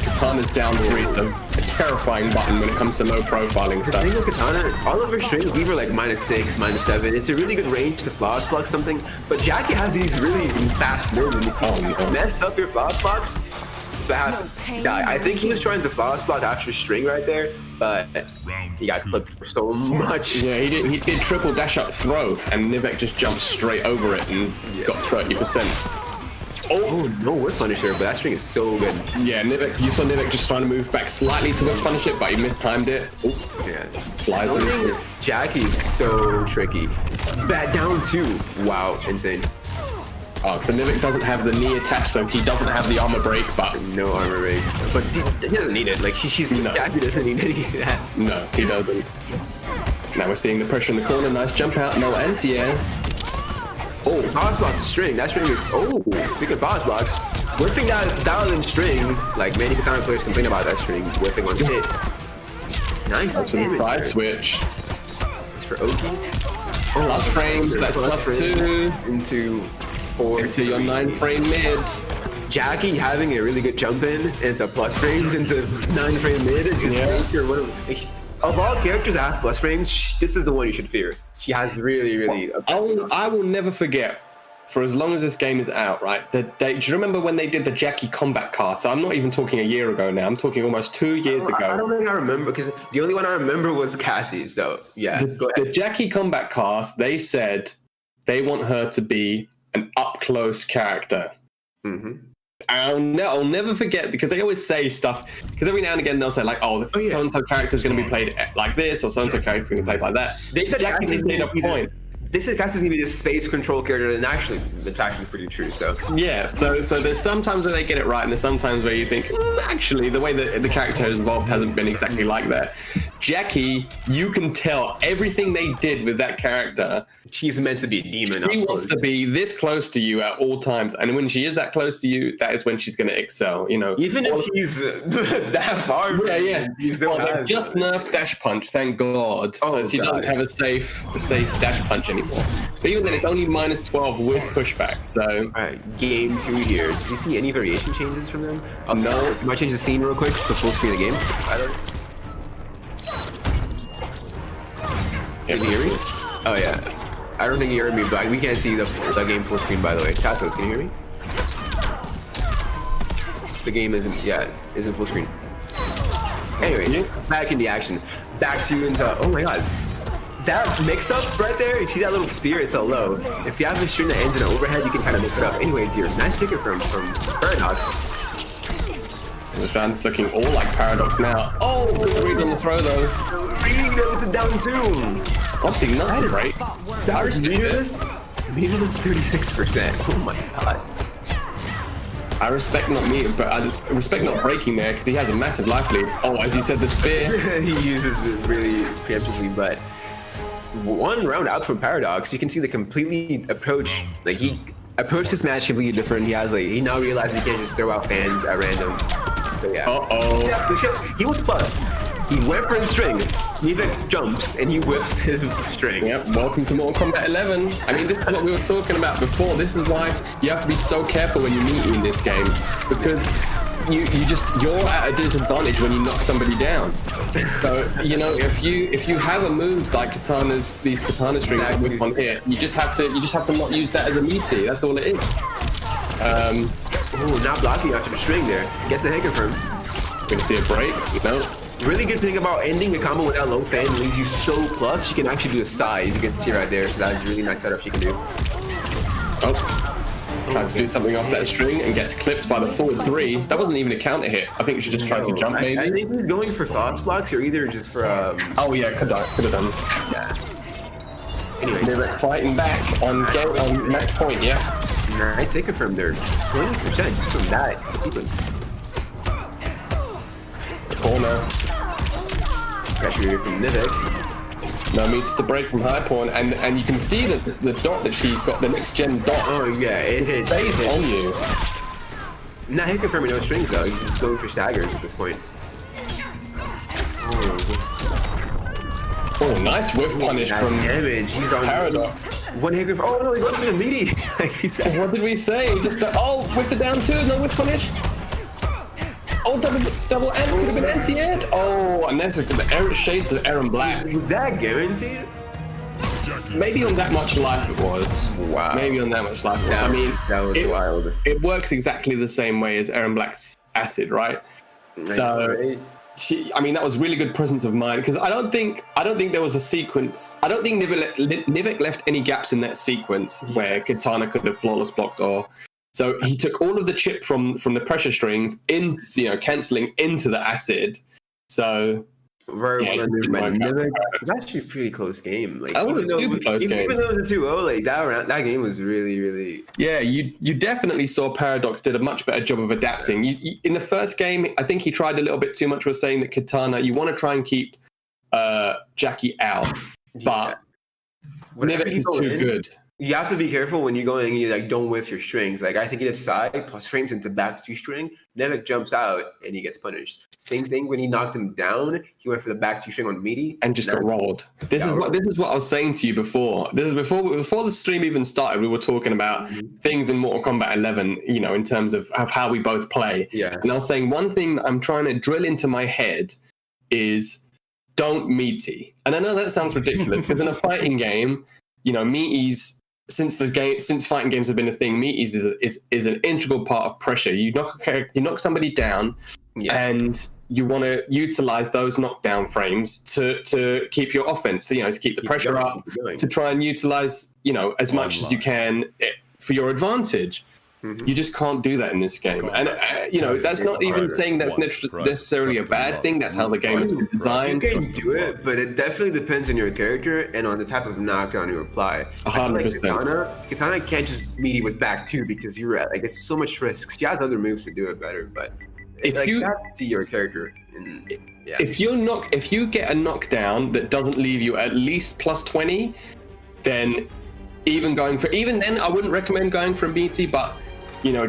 A: Katana's down 3. It's a terrifying button when it comes to low profiling
B: The
A: stuff.
B: thing with Katana, all of her strings leave her like -6, -7. It's a really good range to flawless block something, but Jackie has these really fast moves, and if you mess up your flawless blocks, that's what happens. Yeah, I think he was trying to flawless block after string right there, but he got clipped for so much.
A: Yeah, he did triple dash up throw, and Nivek just jumped straight over it and got 30%.
B: Oh, no whip punisher, but that string is so good.
A: Yeah, you saw Nivek just trying to move back slightly to whip punish it, but he mistimed it. Ooh,
B: Yeah.
A: flies in.
B: Jackie's so tricky. Bat down 2. Wow, insane.
A: Oh, so Nivek doesn't have the knee attached, so he doesn't have the armor break, but
B: No armor break, but he doesn't need it. Like Jackie doesn't need any of that.
A: no, he doesn't. Now we're seeing the pressure in the corner. Nice jump out, no anti-air.
B: Oh, pause block the string. That string is, speaking of pause blocks, whiffing down in string, like many Katana players complain about that string, whiffing on hit. Nice.
A: That's a side switch.
B: It's for Oki.
A: Plus frames, that's +2
B: into 4.
A: into your 9-frame mid.
B: Jackie having a really good jump in into plus frames into 9-frame mid. It just makes her one of all characters that have plus frames, this is the one you should fear. She has really.
A: I will never forget, for as long as this game is out, right? Do you remember when they did the Jackie combat cast? So I'm not even talking a year ago now. I'm talking almost 2 years ago.
B: I don't think I remember, because the only one I remember was Cassie. So yeah,
A: the Jackie combat cast, they said they want her to be an up-close character.
B: Mm-hmm.
A: I'll never forget, because they always say stuff, because every now and again they'll say like, this so-and-so character is going to be played like this, or so-and-so character is going to be played like that.
B: They said
A: Jackie made a point.
B: They said Cassie's gonna be this space control character, and actually, it's actually pretty true. So
A: yeah, so there's sometimes where they get it right, and there's sometimes where you think, actually, the way that the character has evolved hasn't been exactly like that. Jackie, you can tell everything they did with that character.
B: She's meant to be a demon.
A: She wants to be this close to you at all times, and when she is that close to you, that is when she's going to excel. You know,
B: even if he's that far.
A: Yeah. Well, they just nerfed dash punch, thank God. So she doesn't have a safe dash punch anymore. But even then, it's only -12 with pushback. So,
B: all right, game 2 here. Did you see any variation changes from them?
A: No.
B: Might change the scene real quick to full screen of the game. Can you hear me? Oh yeah. I don't think you heard me, but we can't see the game full screen, by the way. Tassos, can you hear me? The game isn't full screen. Anyway, back in the action. Back to into, oh my god. That mix-up right there, you see that little spear, it's so low. If you have a string that ends in an overhead, you can kind of mix it up. Anyways, here, nice ticket from Paradox.
A: So the fan's looking all like Paradox now. Oh, good read on the throw though.
B: Reading them to down 2.
A: Obviously not so great.
B: That is meterless 36%. Oh my god.
A: I respect not breaking there, because he has a massive life lead. Oh, as you said, the spear.
B: He uses it really preemptively, but one round out from Paradox, you can see the completely approach. Like, he approached this match completely different. He now realizes he can't just throw out fans at random. So yeah.
A: Uh-oh.
B: He was plus. He went for his string. Mivek jumps and he whiffs his string.
A: Yep, welcome to Mortal Kombat 11. I mean, this is what we were talking about before. This is why you have to be so careful when you meet in this game, because you're at a disadvantage when you knock somebody down. So, you know, if you have a move like these katana strings with one hit, you just have to not use that as a meaty. That's all it is.
B: Ooh, not blocking after the string there. Gets the hit confirmed.
A: Gonna see a break? No.
B: Really good thing about ending the combo with that low fan leaves you so plus. She can actually do a side. You can see right there. So that's a really nice setup she can do.
A: Oh, tries to do something off that string and gets clipped by the forward 3. That wasn't even a counter hit. I think she just tried to jump maybe.
B: I think he's going for thoughts blocks or either just for
A: Oh yeah, could have done.
B: Yeah. Anyway,
A: they're fighting back on match point. Yeah.
B: Nice hit confirmed there. 20% just from that sequence.
A: Corner.
B: Pressure from Nivek.
A: No meets to break from high pawn, and you can see that the dot that she's got, the next gen dot.
B: Oh yeah, it hits.
A: Stays on you.
B: Not hit confirming no strings though. He's just going for staggers at this point.
A: Oh, nice whiff punish from
B: damage. He's on
A: Paradox.
B: One hit confirm. Oh no, he goes for the meaty. Like he said.
A: What did we say? Just whiffed it down too. No whiff punish. Oh, double N could have been anti-ed. Oh, and there's the shades of Aaron Black.
B: Was that guaranteed?
A: Maybe on that much life it was.
B: Wow.
A: Maybe on that much life it was. I mean,
B: that was wild.
A: It works exactly the same way as Aaron Black's acid, right? So, I mean, that was really good presence of mind, because I don't think there was a sequence. I don't think Nivek left any gaps in that sequence where Katana could have flawless blocked or. So he took all of the chip from the pressure strings in, canceling into the acid. So
B: very well done, Nivek. It was actually a pretty close game. Like
A: that was a super close game.
B: Even though it was a 2-0, like that game was really, really.
A: Yeah, you definitely saw Paradox did a much better job of adapting. In the first game, I think he tried a little bit too much with saying that Katana. You want to try and keep Jackie out, but Nivek is too good.
B: You have to be careful when you're going and you like don't whiff your strings. Like I think he did side plus frames into back 2 string. Nevik jumps out and he gets punished. Same thing when he knocked him down. He went for the back 2 string on meaty
A: and just got rolled. This is what I was saying to you before. This is before the stream even started. We were talking about things in Mortal Kombat 11. In terms of how we both play. Yeah. And I was saying one thing that I'm trying to drill into my head is don't meaty. And I know that sounds ridiculous because in a fighting game, meaties. Since fighting games have been a thing, meaties is an integral part of pressure. You knock somebody down, and you want to utilize those knockdown frames to keep your offense. So, to keep the pressure up, to try and utilize as much as you can for your advantage. Mm-hmm. You just can't do that in this game, and that's not even saying that's necessarily a bad thing. That's how the game has been designed.
B: You can do it, but it definitely depends on your character and on the type of knockdown you apply.
A: 100%.
B: Katana can't just meet you with back 2 because you're at it's so much risk. She has other moves to do it better, but if you have to see your character,
A: if you get a knockdown that doesn't leave you at least plus 20, then even then I wouldn't recommend going for a meaty, but.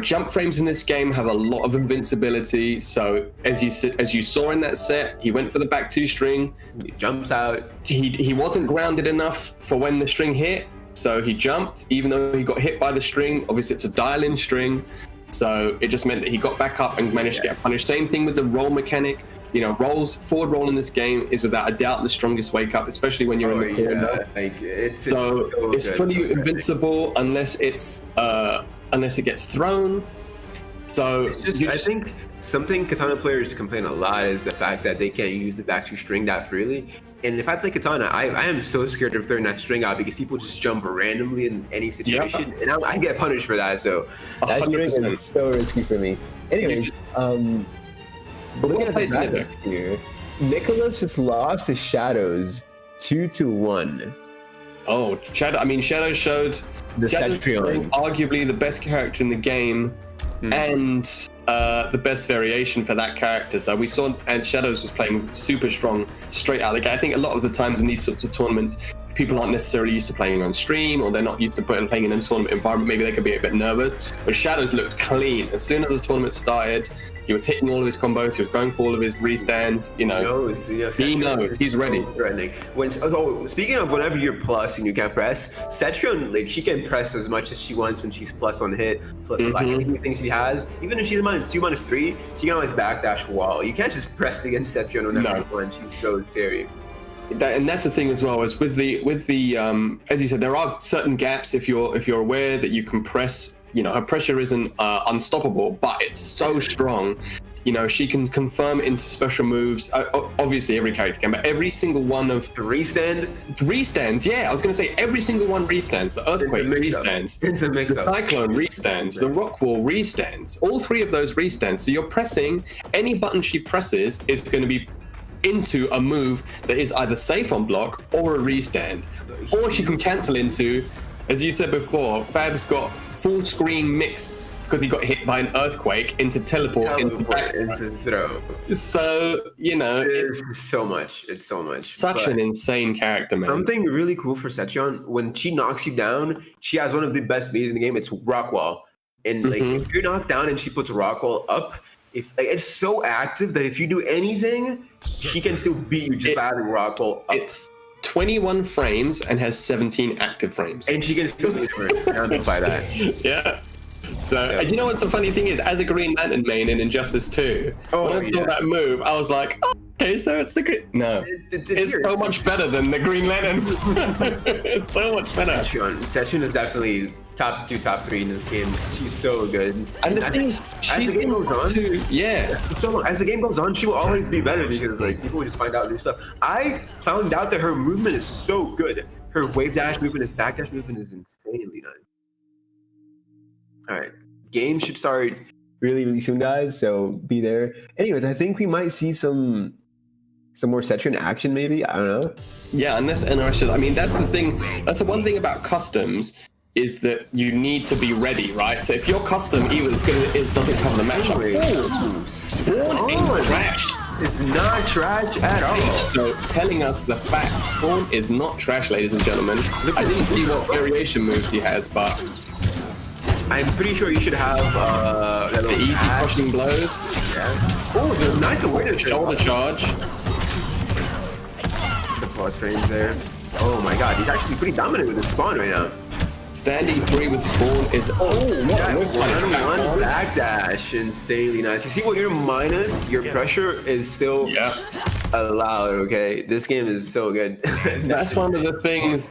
A: Jump frames in this game have a lot of invincibility. So as you saw in that set, he went for the back 2 string.
B: He jumps out.
A: He wasn't grounded enough for when the string hit, so he jumped. Even though he got hit by the string, obviously it's a dial-in string, so it just meant that he got back up and managed to get punished. Same thing with the roll mechanic. Forward roll in this game is without a doubt the strongest wake up, especially when you're in the corner. It's fully invincible unless it gets thrown. So
B: I think something Katana players complain a lot is the fact that they can't use the back 2 string that freely. And if I play Katana, I am so scared of throwing that string out because people just jump randomly in any situation, and I get punished for that. So
F: that string is so risky for me. Anyways, looking at the graphics here, Nicholas just lost to Shadows 2-1.
A: Oh, Shadow showed arguably the best character in the game and the best variation for that character. So we saw, and Shadows was playing super strong straight out of the gate. I think a lot of the times in these sorts of tournaments, people aren't necessarily used to playing on stream, or they're not used to playing in a tournament environment. Maybe they could be a bit nervous. But Shadows looked clean as soon as the tournament started. He was hitting all of his combos. He was going for all of his restands. You know, he knows. He's ready.
B: Threatening. Speaking of whenever you're plus and you can't press, Cetrion, like, she can press as much as she wants when she's plus on hit, plus like anything she has. Even if she's -2, -3, she can always backdash wall. You can't just press against Cetrion whenever you want. She's so scary.
A: And that's the thing as well, is with the as you said, there are certain gaps. If you're aware that you can press, you know, her pressure isn't unstoppable, but it's so strong. You know, she can confirm into special moves. Obviously, every character can, but every single one of
B: the restands.
A: Yeah, I was gonna say every single one restands. The earthquake restands.
B: It's a mix-up.
A: The cyclone restands. The rock wall restands. All three of those restands. So you're pressing any button she presses is going to be into a move that is either safe on block or a restand, or she can cancel into, as you said before, Fab's got full screen mixed because he got hit by an earthquake into teleport into
B: throw.
A: So, you know,
B: it's so much. It's so much.
A: Such an insane character, man.
B: Something really cool for Cetrion, when she knocks you down, she has one of the best moves in the game. It's rock wall, and like if you're knocked down and she puts rock wall up, it's so active that if you do anything, she can still beat you just by having rock wall up.
A: It's 21 frames and has 17 active frames.
B: And she can still amplify that.
A: Yeah. So, and you know what's the funny thing is, as a Green Lantern main in Injustice 2, when I saw that move, I was like, oh, okay, so it's the Green... No, it's so much better than the Green Lantern. It's so much better.
B: Cetrion is definitely top 2, top 3 in this game. She's so good.
A: And the thing is,
B: as the game goes on, so as the game goes on, she will always be better because like people will just find out new stuff. I found out that her movement is so good. Her wave dash movement, his backdash movement is insanely nice. All right, game should start
F: really soon, guys. So be there. Anyways, I think we might see some more Cetrion action, maybe. I don't know.
A: Yeah, unless NRS. I mean, that's the thing. That's the one thing about customs, is that you need to be ready, right? So if your custom, even as good as it is, doesn't cover the matchup, Spawn ain't trash.
B: It's not trash at all.
A: So telling us the fact, Spawn is not trash, ladies and gentlemen. I didn't see what variation moves he has, but
B: I'm pretty sure you should have
A: the easy crushing blows.
B: Yeah. Oh, the nice awareness.
A: Shoulder charge.
B: The plus frames there. Oh my god, he's actually pretty dominant with his Spawn right now.
A: Standing 3 with Spawn is
B: one backdash, insanely nice. You see what you're minus, your pressure is still allowed. Okay, this game is so good.
A: That's one of the things.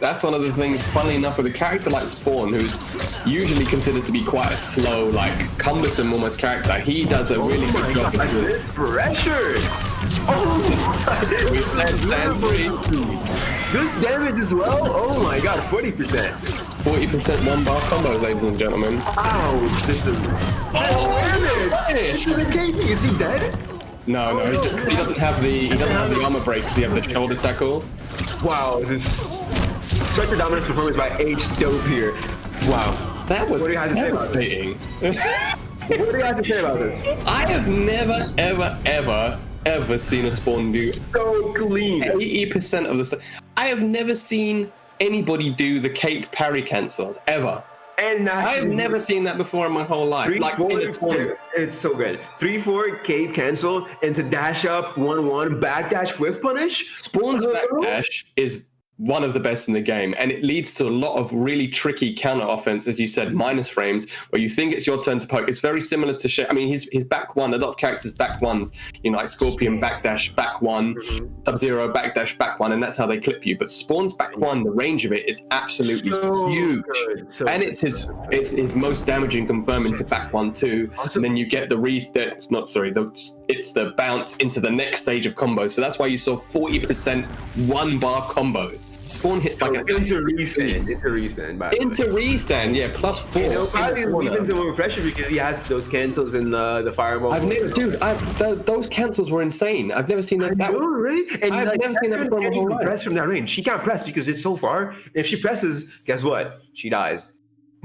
A: Funnily enough, with a character like Spawn, who's usually considered to be quite a slow, like cumbersome almost character, he does a really good job.
B: This pressure.
A: We stand 3.
B: This damage as well. Oh my god, 40%.
A: 40% one-bar combos, ladies and gentlemen.
B: Ouch, this is... Is he dead?
A: No, he doesn't have the armor break because he has the shoulder tackle.
B: Wow, this such a dominance performance by H-Dope here. Wow.
A: That was
B: what do you have to say about this? What do you have to say about this?
A: I have never, ever seen a Spawn do
B: so clean
A: 80% of the stuff. I have never seen anybody do the cape parry cancels ever, and I have never seen that before in my whole life.
B: It's so good. 3-4 cape cancel and to dash up 1-1 backdash whiff punish.
A: Spawn's backdash is one of the best in the game, and it leads to a lot of really tricky counter offense, as you said, minus frames, where you think it's your turn to poke. It's very similar to I mean, his back one, a lot of characters back ones, you know, like Scorpion backdash back one, Sub-Zero backdash back one, and that's how they clip you. But Spawn's back one, the range of it is absolutely huge, and it's his most damaging confirm into back one too. And then you get it's the bounce into the next stage of combos. So that's why you saw 40% one-bar combos. Spawn hits like an
B: into restand,
A: into restand, yeah, +4.
B: You know, probably leaving some more pressure because he has those cancels in the fireball.
A: Those cancels were insane. I've never seen that.
B: Right? And
A: I've never seen that before.
B: Press from that range. She can't press because it's so far. And if she presses, guess what? She dies.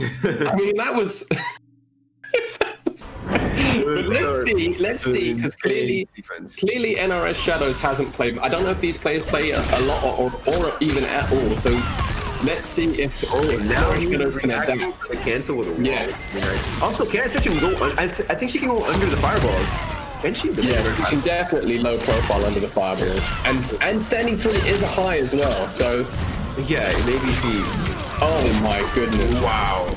A: I mean, that was. But let's see, because clearly NRS Shadows hasn't played. I don't know if these players play a lot or even at all. So let's see if
B: now
A: Shadows can adapt.
B: Cancel with a wall.
A: Yes.
B: Also, Cassie can go. I think she can go under the fireballs. Can she?
A: Yeah, you can definitely low profile under the fireball. And standing 3 is a high as well, so...
B: Yeah, maybe he...
A: Oh my goodness.
B: Wow.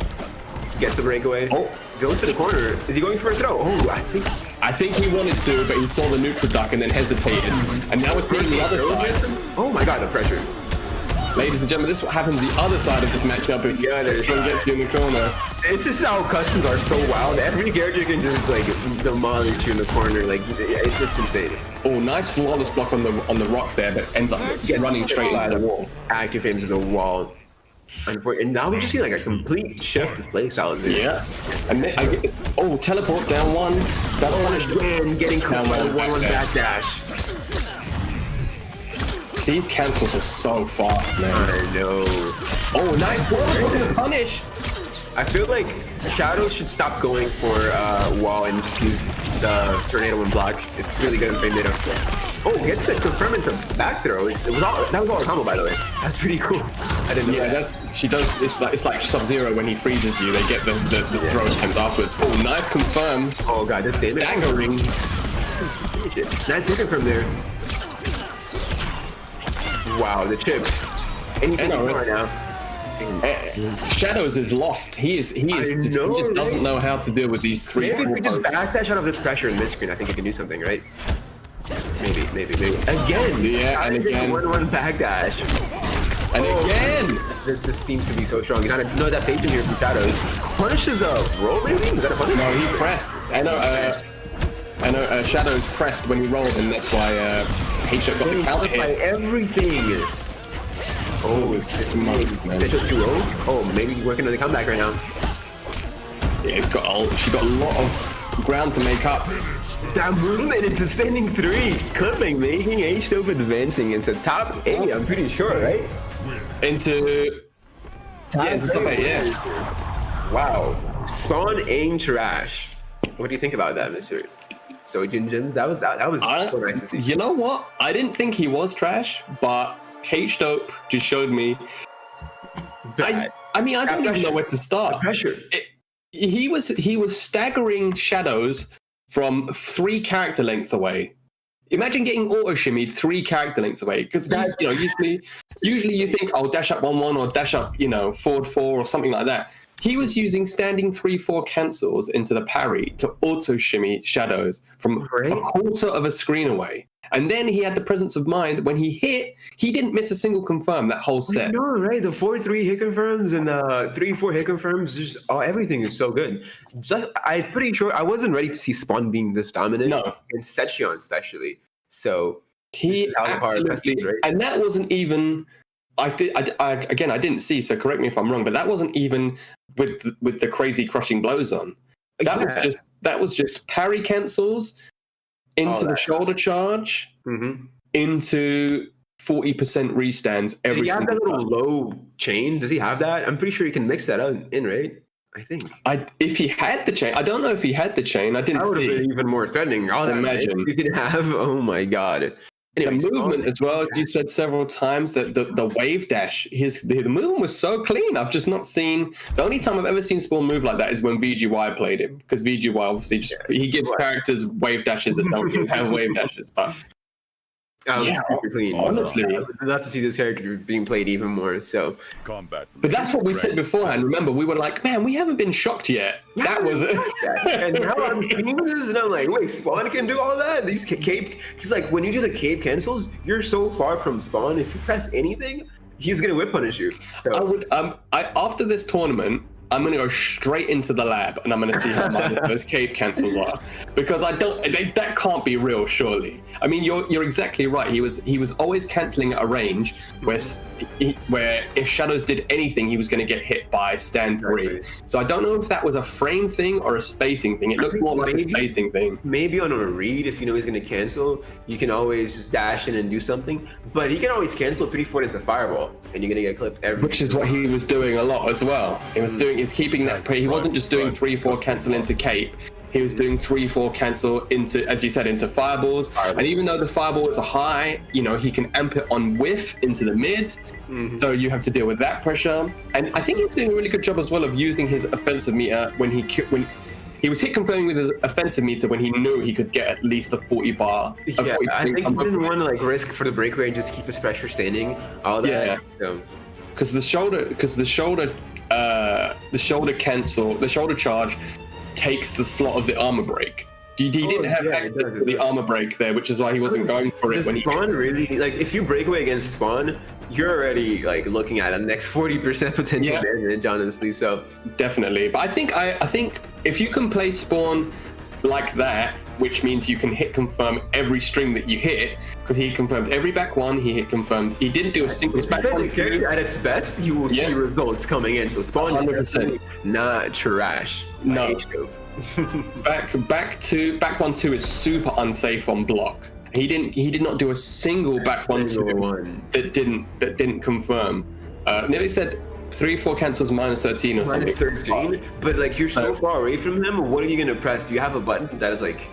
B: Gets the breakaway.
A: Oh.
B: Goes to the corner. Is he going for a throw? Oh,
A: I think he wanted to, but he saw the neutral duck and then hesitated. And now it's being the other side.
B: Oh my god, the pressure.
A: Ladies and gentlemen, this is what happens the other side of this matchup if someone gets you in the corner.
B: It's just how customs are so wild. Every character can just like demolish you in the corner. Like it's insane.
A: Oh, nice flawless block on the rock there, but ends up running straight into the wall.
B: Active into the wall. And now we just see like a complete shift of play style.
A: Yeah. And then teleport down 1. That punish
B: again, getting caught by the 1-1 backdash.
A: These cancels are so fast, man.
B: I know.
A: Oh, nice block. Punish.
B: I feel like Shadow should stop going for wall and just use the tornado and block. It's really good in frame data. Oh, gets to confirm into back throw. That was all a combo, by the way. That's pretty cool. I didn't know.
A: Yeah, she does. It's like Sub-Zero when he freezes you. They get the throw attempt afterwards. Oh, nice confirm.
B: Oh god, that's damage.
A: Staggering.
B: Nice hit from there. Wow, the chip. Anything right now.
A: Shadows is lost. He just doesn't know how to deal with these 3.
B: Maybe if we just backdash out of this pressure in this screen, I think he can do something, right? Maybe. Again!
A: Yeah, and again.
B: 1-1 backdash.
A: And again!
B: This seems to be so strong. He's not no adaptation here from Shadows. Punishes the roll, maybe? Is that a punish?
A: No, he pressed. I know Shadows pressed when he rolled, and that's why H-Shot got the counter
B: by
A: hit.
B: everything! Oh,
A: it's smoked, man.
B: H-Shot 2-0? Oh, maybe working on the comeback right now.
A: Yeah, she got a lot of ground to make up.
B: That movement into standing 3, clipping, making H-Dope advancing into top 8, I'm pretty sure, right?
A: Into top 8, yeah.
B: Wow. Spawn aim trash. What do you think about that, Mr. Sojin Jims? That was so nice to see.
A: You know what? I didn't think he was trash, but H-Dope just showed me. I mean, I don't even know where to start.
B: Pressure.
A: He was staggering Shadows from 3 character lengths away. Imagine getting auto shimmied 3 character lengths away, because usually you think, oh, dash up 1-1 or dash up forward 4 or something like that. He was using standing 3-4 cancels into the parry to auto shimmy Shadows from a quarter of a screen away. And then he had the presence of mind when he hit, he didn't miss a single confirm that whole set.
B: No, right? The 4-3 hit confirms and the 3-4 hit confirms, just everything is so good. I'm pretty sure I wasn't ready to see Spawn being this dominant.
A: No.
B: And Sechion especially. So
A: he absolutely, right? And that wasn't even. I didn't see. So correct me if I'm wrong, but that wasn't even with the crazy crushing blows on. That was just parry cancels into the shoulder charge, into 40% restands every.
B: Did he have that little low chain? Does he have that? I'm pretty sure he can mix that in, right? I think.
A: If he had the chain, I don't know if he had the chain. I didn't see. That would have been
B: even more threatening. I'll imagine you could have. Oh my god.
A: Anyway, the movement as well, as you said several times, that the wave dash, the movement was so clean. I've just not seen. The only time I've ever seen Spawn move like that is when VGY played him, because VGY obviously he gives characters wave dashes that don't even have wave dashes. But
B: super clean.
A: Honestly,
B: I'd love to see this character being played even more. So,
G: combat.
A: But that's what we said beforehand. Remember, we were like, man, we haven't been shocked yet.
B: Yeah,
A: that was it.
B: And now I'm seeing this, and I'm like, wait, Spawn can do all that? These cape, because like when you do the cape cancels, you're so far from Spawn. If you press anything, he's gonna whip punish you. So
A: I would. After this tournament, I'm going to go straight into the lab and I'm going to see how much those cape cancels are, because that can't be real, surely. I mean, you're exactly right. He was always canceling at a range where if Shadows did anything, he was going to get hit by stand 3. So I don't know if that was a frame thing or a spacing thing. It looked more like a spacing thing.
B: Maybe on a read, if you know he's going to cancel, you can always just dash in and do something. But he can always cancel 3-4 into fireball, and you're going to get clipped every.
A: Which is what he was doing a lot as well. He's keeping that. He wasn't just doing 3-4 cancel into cape. He was doing 3-4 cancel into, as you said, into fireballs. And even though the fireball is a high, he can amp it on whiff into the mid. So you have to deal with that pressure. And I think he was doing a really good job as well of using his offensive meter when he was hit confirming with his offensive meter when he knew he could get at least a 40 bar.
B: Yeah, I think he didn't want to like risk for the breakaway and just keep his pressure standing. All that.
A: Yeah.
B: So.
A: Because the shoulder charge takes the slot of the armor break. He didn't have access to the armor break there, which is why he wasn't going for it. When
B: Spawn really like if you break away against Spawn, you're already like looking at the next 40% potential damage, honestly. So
A: definitely, but I think if you can play Spawn like that, which means you can hit confirm every string that you hit, because he confirmed every back one, he hit confirmed. He didn't do a single back one.
B: At its best, you will see results coming in. So Spawn
A: 100%.
B: Not trash.
A: No. back 1-2 is super unsafe on block. He did not do a single back 1-2 that didn't confirm. Nearly said 3-4 cancels -13 or something.
B: -13, but like you're so far away from him. What are you gonna press? Do you have a button that is like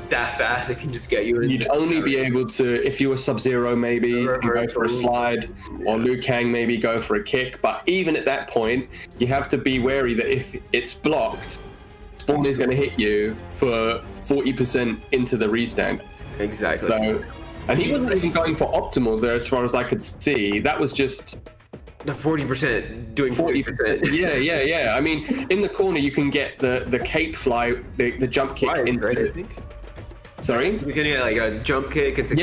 B: that fast? It can just get you.
A: You'd only be able to, if you were Sub-Zero, maybe go for a slide, or Liu Kang, maybe go for a kick. But even at that point, you have to be wary that if it's blocked, Spawn is going to hit you for 40% into the restand.
B: Exactly.
A: So, and he wasn't even going for optimals there, as far as I could see. That was just
B: the 40% doing 40%.
A: Yeah. I mean, in the corner you can get the cape fly, the jump kick.
B: Right, I think.
A: Sorry?
B: You're gonna get like a jump kick. Into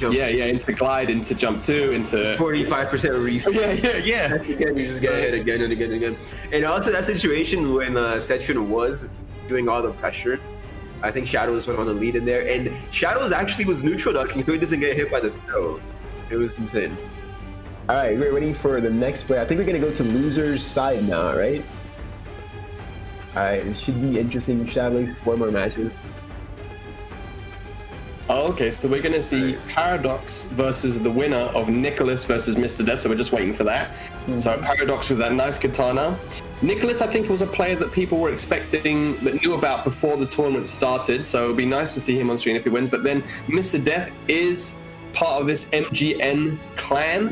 A: into glide, into jump 2, into
B: 45% reset.
A: Yeah.
B: Again, you just get hit again and again and again. And also that situation when Setchun was doing all the pressure, I think Shadows went on the lead in there, and Shadows actually was neutral ducking, so he doesn't get hit by the throw. It was insane.
F: All right, we're ready for the next play. I think we're gonna go to loser's side now, right? All right, it should be interesting. Sadly, 4 more matches.
A: Oh, okay, so we're going to see Paradox versus the winner of Nicholas versus Mr. Death, so we're just waiting for that. So Paradox with that nice katana. Nicholas, I think, was a player that people were expecting, that knew about before the tournament started, so it would be nice to see him on screen if he wins. But then Mr. Death is part of this MGN clan.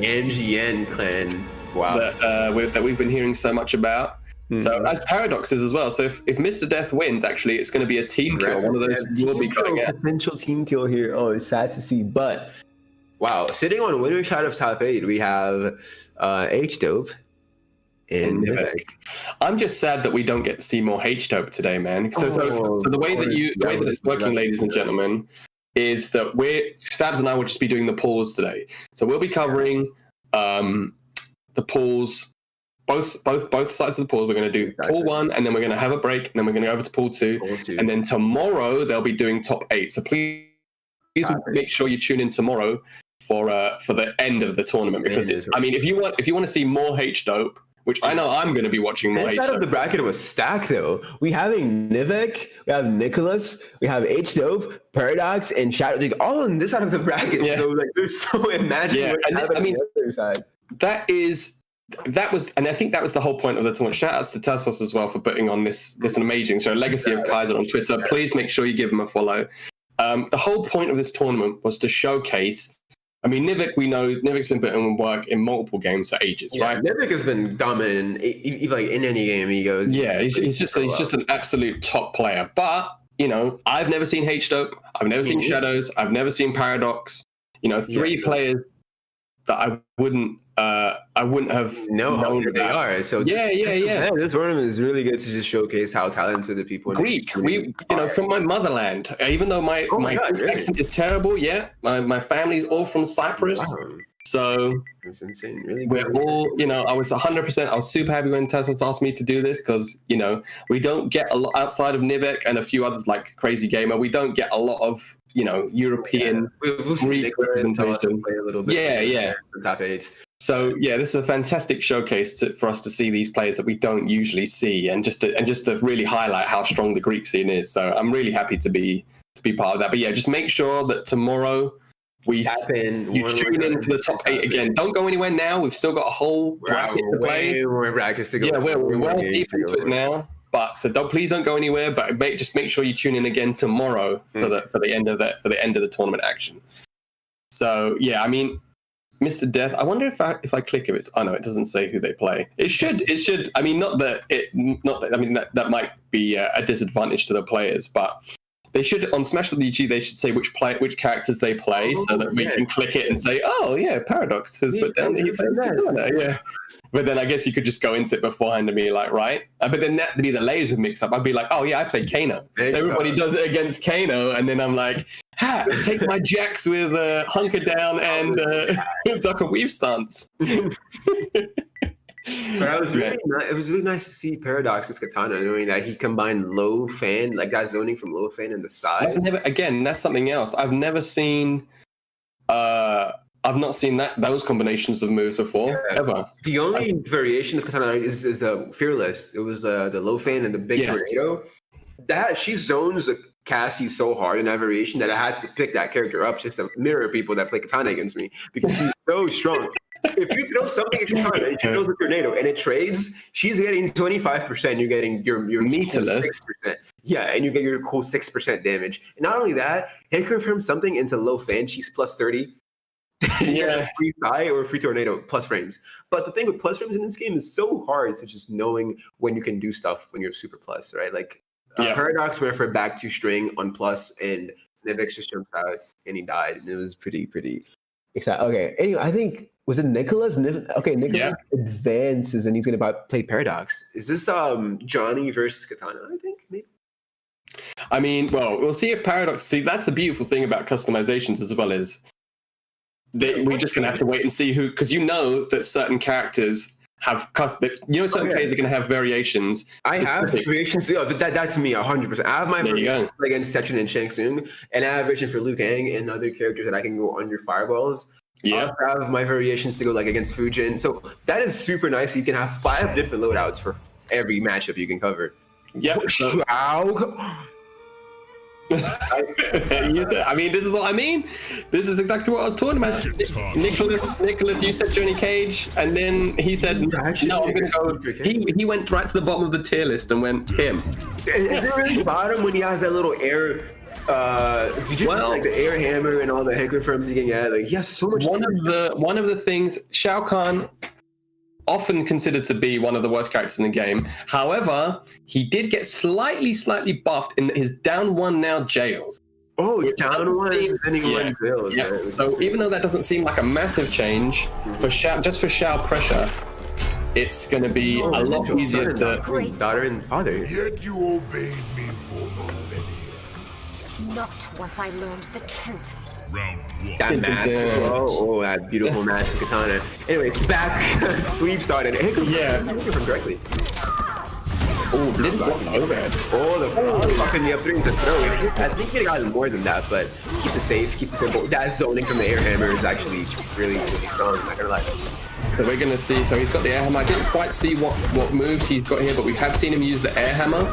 B: Wow.
A: That we've been hearing so much about. So as Paradox is as well. So if Mr. Death wins, actually, it's going to be a team kill. One of those will be going out.
F: Potential team kill here. Oh, it's sad to see, but
B: wow. Sitting on winner's side of top 8, we have H-Dope and Nivek.
A: I'm just sad that we don't get to see more H-Dope today, man. So the way that it's working, ladies and gentlemen, is that Fabs and I will just be doing the pools today. So we'll be covering the pools. Both sides of the pool. We're going to do pool 1, and then we're going to have a break, and then we're going to go over to pool 2, and then tomorrow they'll be doing top 8. So please make sure you tune in tomorrow for the end of the tournament, because I mean, if you want to see more H-Dope, which I know I'm going to be watching more.
B: This side of the bracket was stacked though.
F: We having Nivek, we have Nicholas, we have H-Dope, Paradox, and Shadow. Like, all on this side of the bracket.
A: Yeah.
F: So like, there's so imaginable.
A: Yeah, and I mean,
F: the other side.
A: That was, and I think that was the whole point of the tournament. Shout outs to Tassos as well for putting on this amazing show, Legacy of Kaiser on Twitter. Please make sure you give him a follow. The whole point of this tournament was to showcase. I mean, Nivek, we know Nivek's been putting work in multiple games for ages, right?
B: Nivek has been dominant, like in any game he goes.
A: Yeah, he's just an absolute top player. But you know, I've never seen H-Dope. I've never seen Shadows. I've never seen Paradox. You know, 3 players that I wouldn't have known
B: who they are. So
A: yeah.
B: This tournament is really good to just showcase how talented the people.
A: Greek, from my motherland. Even though my accent is terrible, my family's all from Cyprus.
B: Wow.
A: So
B: that's insane. Really,
A: we're all, I was 100%. I was super happy when Tassos asked me to do this, because we don't get a lot outside of Nivek and a few others like Crazy Gamer. We don't get a lot of European Greek representation.
B: A little bit.
A: Yeah.
B: Top 8.
A: So this is a fantastic showcase for us to see these players that we don't usually see, and just to really highlight how strong the Greek scene is. So I'm really happy to be part of that. But yeah, just make sure that tomorrow you tune in for the top 8 again. Don't go anywhere now. We've still got a whole bracket to play.
B: Way more brackets to go.
A: Yeah, we're well deep into it now. But please don't go anywhere. But just make sure you tune in again tomorrow for the end of the tournament action. So yeah, I mean, Mr. Death. I wonder if I click it. Oh no, it doesn't say who they play. It should. I mean, not that. I mean, that might be a disadvantage to the players, but they should on Smash LG. They should say which characters they play, so that we can click it and say, oh yeah, Paradox has put down. He plays Katana. Yeah. But then I guess you could just go into it beforehand and be like, right? But then that'd be the layers of mix-up. I'd be like, oh yeah, I play Kano. So everybody does it against Kano, and then I'm like, take my jacks with hunker down and Zucker weave stance.
B: But it was really nice to see Paradox's Katana, knowing that he combined low fan, like that zoning from low fan and the sides.
A: Again, that's something else. I've not seen those combinations of moves before, ever.
B: The only variation of Katana is Fearless. It was the low fan and the big tornado. That she zones Cassie so hard in that variation that I had to pick that character up just to mirror people that play Katana against me because she's so strong. If you throw something at Katana and she throws a tornado and it trades, she's getting 25%. You're getting your
A: meterless
B: 6%. Yeah, and you get your cool 6% damage. And not only that, hit confirm something into low fan, she's plus 30. Yeah, free Sai or free tornado plus frames. But the thing with plus frames in this game is so hard to just knowing when you can do stuff when you're super plus, right? Like Paradox went for a back 2 string on plus, and Nivix just jumped out and he died, and it was pretty exciting. Okay, anyway, I think was it Nicholas? Nicholas advances and he's gonna play Paradox. Is this Johnny versus Katana? I think maybe.
A: I mean, well, we'll see if Paradox. See, that's the beautiful thing about customizations as well is. We're just going to have to wait and see who, because you know that certain characters have certain players are going to have variations.
B: I have variations. Yeah, that's me 100%. I have my variation against Tekken and Shang Tsung, and I have variation for Liu Kang and other characters that I can go under fireballs. Yeah, I also have my variations to go like against Fujin. So that is super nice. You can have 5 different loadouts for every matchup you can cover.
A: Yep. I mean, this is what I mean. This is exactly what I was talking about. Nicholas, you said Johnny Cage, and then he said, "No, I'm gonna go." He went right to the bottom of the tier list and went him.
B: Is it really bottom when he has that little air? Did you like the air hammer and all the head confirms he can get? Like, he has so much.
A: One of the things Shao Kahn. Often considered to be one of the worst characters in the game. However, he did get slightly buffed in his down 1 now jails.
B: Oh, down 1 and then 1 jails.
A: Yeah. So even though that doesn't seem like a massive change for Shao pressure, it's going to be a lot easier to.
B: Daughter and father.
G: Yet you obeyed me for millennia.
H: Not once I learned the truth.
G: Round 1.
B: That mask. Oh, that beautiful mask Katana. Anyway, it's back. Sweeps on it. Yeah. Directly.
A: Oh, didn't block the overhead.
B: Oh, the fucking the up 3 into throw. I think he could have gotten more than that, but keeps it safe, keeps it simple. That zoning from the air hammer is actually really strong. I'm not gonna lie.
A: So we're gonna see. So he's got the air hammer. I didn't quite see what moves he's got here, but we have seen him use the air hammer.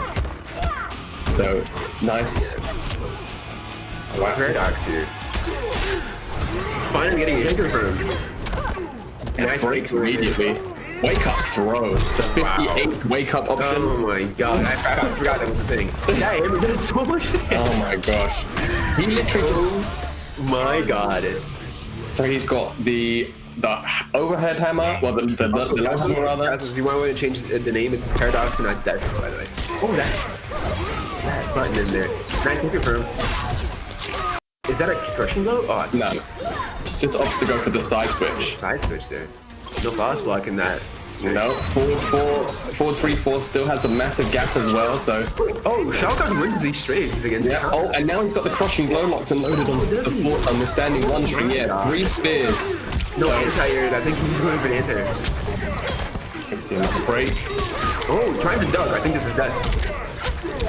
A: So nice.
B: Wow, Paradox here. Finally getting a hit confirmed.
A: Nice breaks immediately. Wake up throw. The 58th wake up option.
B: Oh my god. I forgot that was the thing. That hammer did so much damage.
A: Oh my gosh. He literally.
B: Oh my god.
A: So he's got the overhead hammer. Well, the low hammer rather.
B: If you want to change the name, it's Paradox and not that, by the way. Oh, that button in there. Nice hit confirmed. Is that a crushing blow? Oh,
A: no. Just opts to go for the side switch.
B: Side switch there. No fast block in that.
A: No, 4-3-4 still has a massive gap as well, so.
B: Oh, Shao Kahn wins these straights against
A: Katana. Oh, and now he's got the crushing blow locked and loaded on the standing 1 string. Yeah, 3 spheres.
B: No anti-air. I think he's going for an anti-air.
A: Let's see another break.
B: Oh, trying to duck. I think this is death.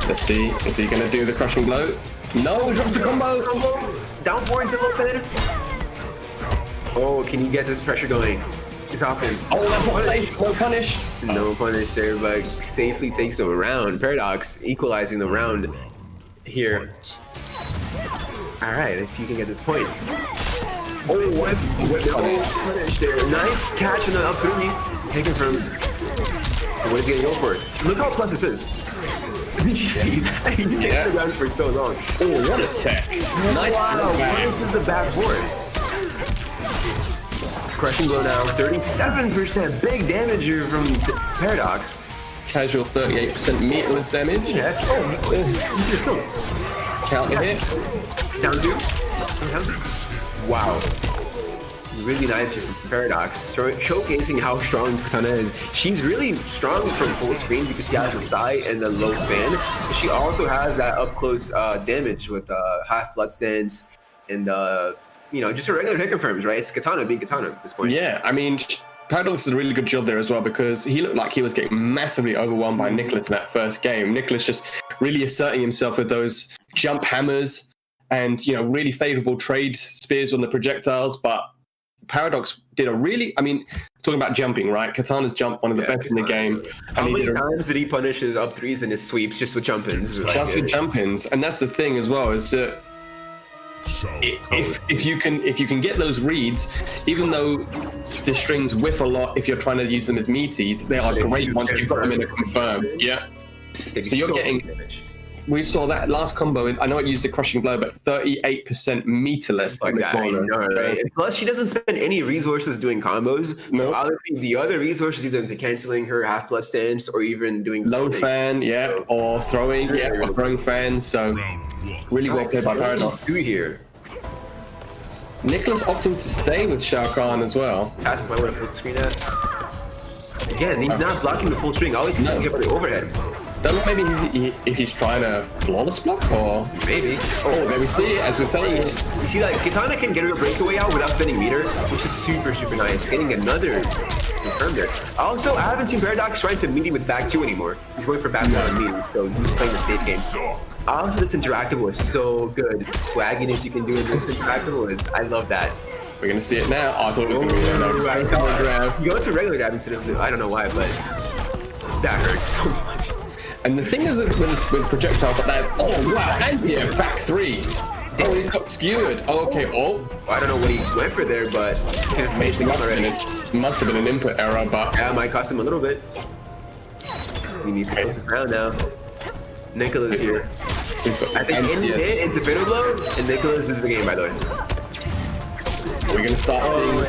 A: Let's see. Is he going to do the crushing blow? No, drops the combo.
B: Down 4 into low fan. Oh, can you get this pressure going? It's offense.
A: Oh, that's not safe. No punish.
B: No punish there, but safely takes a round. Paradox equalizing the round here. All right, let's see if you can get this point. Oh, what punish there. Nice catch in the up 3. Hit confirms. What is he going to go for? Look how plus it is. Did you see that? He stayed on the ground for so long.
A: Oh, what a tech. Nice.
B: Wow, what is the back board? Crushing blow now. 37%. Big damage here from Paradox.
A: Casual 38% meterless damage.
B: Yeah.
A: Counter hit.
B: Down 2. Wow. Really nice here from Paradox. So showcasing how strong Katana is. She's really strong from full screen because she has the side and the low fan. But she also has that up close damage with half blood stance and you know, just a regular hit confirms, right? It's Katana being Katana at this point.
A: Yeah, I mean, Paradox did a really good job there as well because he looked like he was getting massively overwhelmed by Nicholas in that first game. Nicholas just really asserting himself with those jump hammers and, you know, really favorable trade spears on the projectiles. But Paradox did a really, I mean, talking about jumping, right? Katana's jump, one of the best in the game.
B: How many times did he punish his up threes and his sweeps just with jump-ins?
A: Just with jump-ins. And that's the thing as well, is that if you can get those reads, even though the strings whiff a lot if you're trying to use them as meaties, they are great once you've got them in a confirm. Yeah. So you're getting damage. We saw that last combo. I know it used a crushing blow, but 38% meterless.
B: Like that, right? And plus, she doesn't spend any resources doing combos. No. Obviously, the other resources either into canceling her half blood stance or even doing
A: load fan, or throwing, or throwing fans. So really well played by Paradox.
B: Here.
A: Nicholas opting to stay with Shao Kahn as well.
B: Passes might want to full screen that. Again, he's not blocking the full string. Always trying to get the overhead.
A: Don't know maybe if he's trying to flawless block or
B: maybe.
A: Oh, there we see it as we're saying it.
B: You see, like Katana can get her breakaway out without spending meter, which is super nice. Getting another confirm there. Also, I haven't seen Paradox trying to meet with back 2 anymore. He's going for back 1 meter, so he's playing the safe game. Also, this interactable is so good. The swagginess you can do in this interactable is, I love that.
A: We're gonna see it now. Oh, I thought it was gonna be
B: grab. You go for regular grab instead of, I don't know why, but that hurts so much.
A: And the thing is that with projectiles like that, oh wow, anti-air back 3. Oh, he's got skewered. Oh, okay. Oh,
B: I don't know what he went for there, but he finished him already.
A: It must have been an input error, but
B: yeah, it might cost him a little bit. He needs to go to the ground now. Nicholas here. I think in mid into fatal blow, and Nicholas loses the game, by the way.
A: We're gonna start seeing.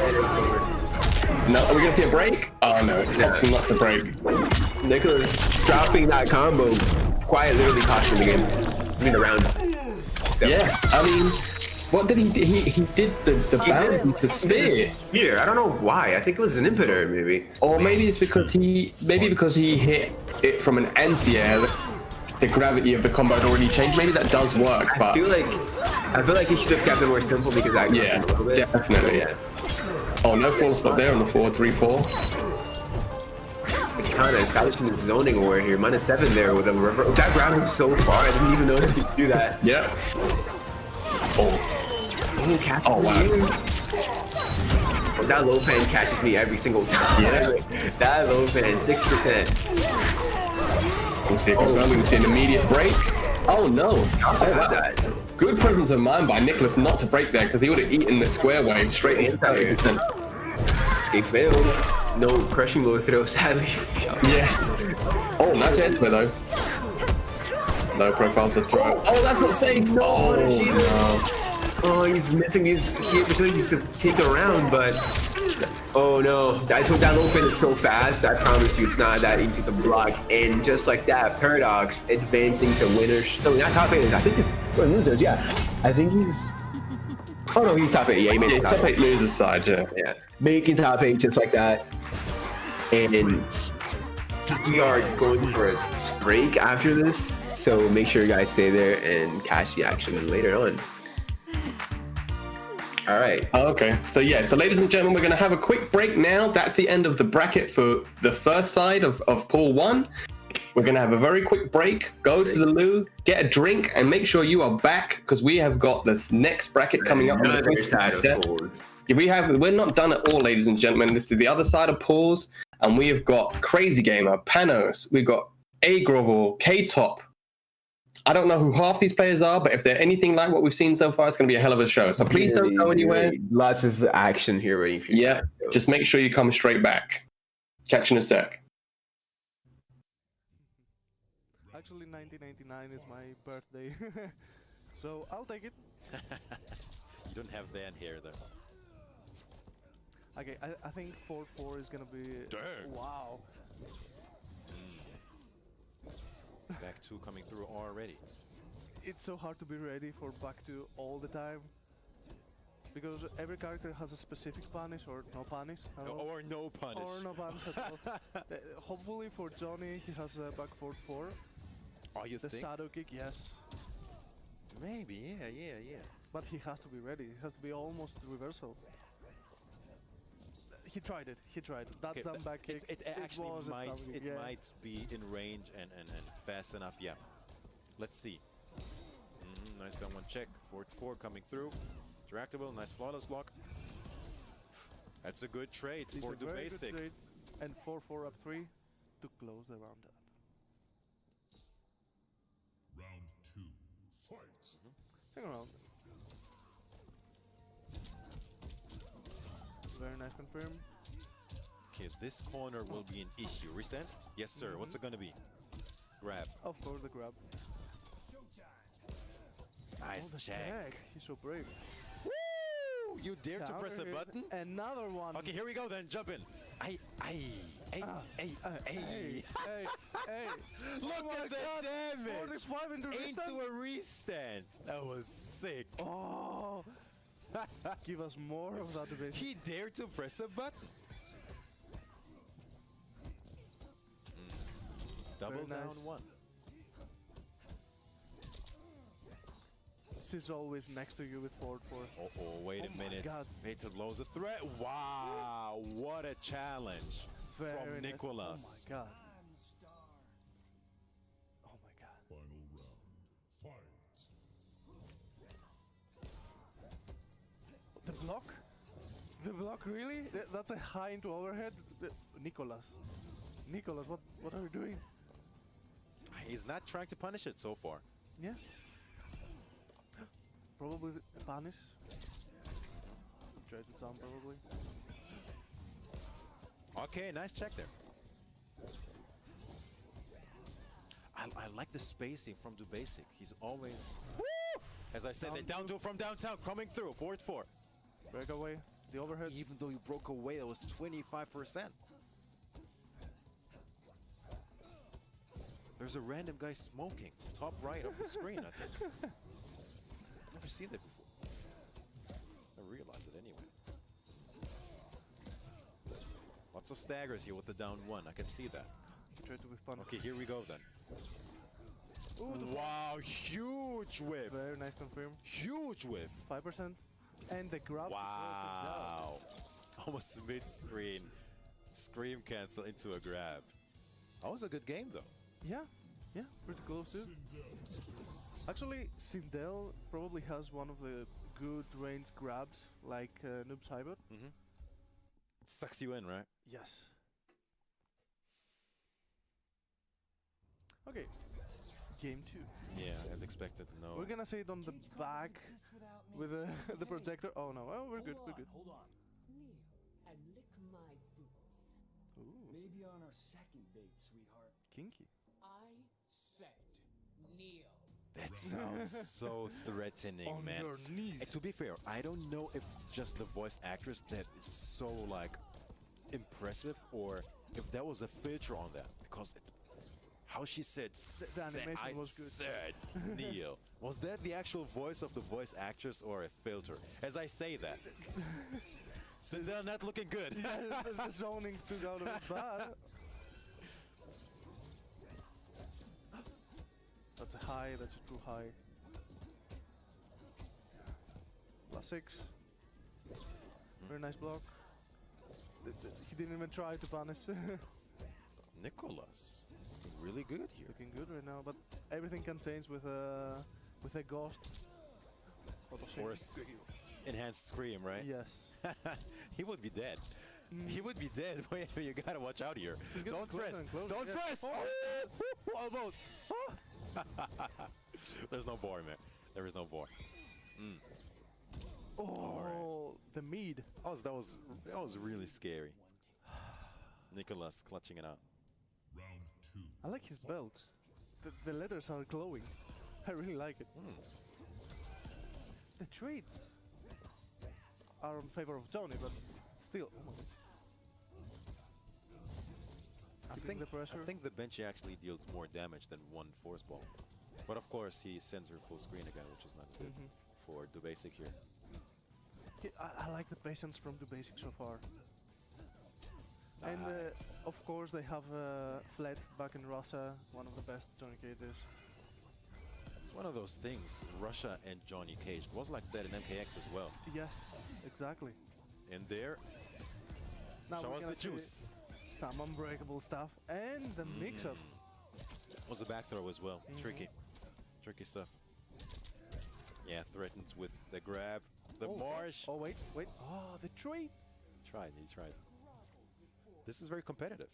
A: No, are we gonna see a break? Oh no, it's not a break.
B: Nicholas dropping that combo quite literally costing the game. I mean, the round. So.
A: Yeah, I mean, what did he do? He did the bound into spear.
B: Spear. I don't know why. I think it was an input error, maybe.
A: Or maybe it's because he hit it from an anti-air. The gravity of the combo had already changed. Maybe that does work, but
B: I feel like he should have kept it more simple because that cost him a little bit.
A: Definitely. Yeah. Oh, no full spot there on the 4-3-4.
B: Kind of establishing the zoning war here. -7 there with a reverse. That grab was so far. I didn't even notice he could do that.
A: Yeah.
B: Oh, catch me.
A: Oh, wow.
B: Oh, that low fan catches me every single time.
A: Yeah.
B: That low fan, 6%.
A: We'll see if it's going. We can see an immediate break. Oh, no.
B: That.
A: Good presence of mind by Nicholas not to break there because he would have eaten the square wave straight into 30%.
B: Escape failed. No crushing blow throw, sadly.
A: Yeah. Oh, nice edge though. No profiles to throw. Oh, that's not safe. No.
B: Oh, he's missing these. He opportunities to take the round, but oh no! I told that low fan is so fast. I promise you, it's not that easy to block. And just like that, Paradox advancing to winners. No, not top 8. I think it's yeah. I think he's. Oh no, he's top 8. Yeah, he made
A: top 8 losers side. Yeah.
B: Yeah, making top 8 just like that. And we are going for a break after this, so make sure you guys stay there and catch the action later on. All right.
A: Okay. So ladies and gentlemen, we're going to have a quick break now. That's the end of the bracket for the first side of pool 1. We're going to have a very quick break, go to the loo, get a drink, and make sure you are back because we have got this next bracket coming up. On the other side of pools. We're not done at all, ladies and gentlemen. This is the other side of pools, and we have got Crazy Gamer, Panos, we've got A Grovel, K-Top. I don't know who half these players are, but if they're anything like what we've seen so far, it's going to be a hell of a show. So please don't go anywhere.
B: Lots of action here waiting for you.
A: Yeah, just make sure you come straight back. Catch you in a sec.
C: Actually, 1999 is my birthday, so I'll take it.
D: You don't have band hair though.
C: Okay, I think 4-4 is gonna be.
D: Dang.
C: Wow.
D: Back 2 coming through already.
C: It's so hard to be ready for back 2 all the time. Because every character has a specific punish or no punish. I don't know.
D: Or no punish.
C: Or no punish at all. Hopefully for Johnny, he has a back 4-4.
D: Oh, you
C: The
D: think?
C: shadow kick, yes.
D: Maybe, yeah.
C: But he has to be ready. It has to be almost reversal. He tried it. That
D: Okay,
C: jump back kick.
D: It actually
C: was a
D: might,
C: jump kick,
D: it
C: yeah.
D: might be in range and fast enough, yeah. Let's see. Nice down one check. 4-4 coming through. Interactable, nice flawless block. That's a good trade
C: It's
D: for
C: a
D: the
C: very good
D: basic.
C: trade. And 4-4 up 3 to close the round up.
G: Round 2. Fight.
C: Second round. Very nice confirm.
D: Okay, this corner will be an issue. Resent? Yes, sir. What's it gonna be? Grab.
C: Of course, the grab.
D: Nice
C: The
D: check.
C: He's so brave.
D: Woo! You dare to press a
C: Counter hit.
D: button?
C: Another one.
D: Okay, here we go then. Jump in. Hey.
C: Hey, hey.
D: Look
C: Oh my
D: at the
C: God.
D: damage.
C: 45 into
D: Into a restand. That was sick.
C: Oh. Give us more of that debate.
D: He dared to press a button. Double
C: Very
D: down
C: nice.
D: 1.
C: She's always next to you with 4-4.
D: Oh, wait a
C: my
D: minute.
C: God.
D: Fatal blows a threat. Wow, what a challenge
C: Very
D: from
C: nice.
D: Nicholas.
C: Oh my God. Oh my God.
G: Final round. Fight.
C: The block? The block, really? That's a high into overhead? Nicholas, what are you doing?
D: He's not trying to punish it so far.
C: Yeah. Probably a punish. Try to jump, probably.
D: Okay, nice check there. I like the spacing from the basic. He's always, as I said, down to from downtown coming through. 4-4.
C: Breakaway. The overhead.
D: Even though you broke away, it was 25%. There's a random guy smoking, top right of the screen, I think. Never seen that before. I realized it anyway. Lots of staggers here with the down 1. I can see that.
C: He tried to be punished.
D: Okay, here we go then.
C: Ooh, the
D: Wow, huge whiff.
C: very nice confirm.
D: Huge whiff.
C: 5%. And the grab.
D: Wow. Almost mid-screen. Scream cancel into a grab. That was a good game though.
C: Yeah, pretty close too. Actually, Sindel probably has one of the good range grabs, like Noob Cyber.
D: It sucks you in, right?
C: Yes. Okay, game 2.
D: Yeah, as expected. No.
C: We're gonna say it on the back with the projector. Oh no, oh, we're good, we're good.
E: Hold on. Kneel and lick my boots.
C: Ooh,
E: Maybe on our second date, sweetheart.
C: kinky.
E: I said kneel.
D: That sounds so threatening,
C: On
D: man.
C: your knees.
D: To be fair, I don't know if it's just the voice actress that is so like impressive, or if there was a filter on that, because how she said,
C: the animation
D: I
C: was good.
D: said, Neil. Was that the actual voice of the voice actress or a filter? As I say that. Sindel not looking good.
C: The zoning took out of it bad. That's a high, that's a too high. +6. Very nice block. He didn't even try to punish.
D: Nicholas, really good here.
C: Looking good right now, but everything can change with a ghost.
D: Or a enhanced scream, right?
C: Yes.
D: He would be dead. He would be dead. Wait, you gotta watch out here.
C: getting
D: Don't
C: closer
D: press.
C: and closer,
D: Don't
C: yes.
D: press. Almost. There's no boy, man. There is no boy.
C: Oh, the mead.
D: That was really scary. Nicholas clutching it out.
G: Round 2.
C: I like his belt. The letters are glowing. I really like it. The trades are in favor of Johnny, but still. Oh my God. I think the pressure.
D: I think the Benchy actually deals more damage than one force ball. But of course, he sends her full screen again, which is not good for the basic here.
C: I like the patience from the basic so far. And
D: Nice.
C: of course they have Fled back in Russia, one of the best Johnny Cages.
D: It's one of those things, Russia and Johnny Cage. It was like that in MKX as well.
C: Yes, exactly.
D: And there,
C: Now
D: show
C: we're
D: us
C: gonna
D: the
C: see
D: juice.
C: some unbreakable stuff and the mix-up.
D: Was a back throw as well. Tricky stuff. Yeah, threatens with the grab. The marsh.
C: Oh wait. Oh, the trade.
D: He tried. This is very competitive.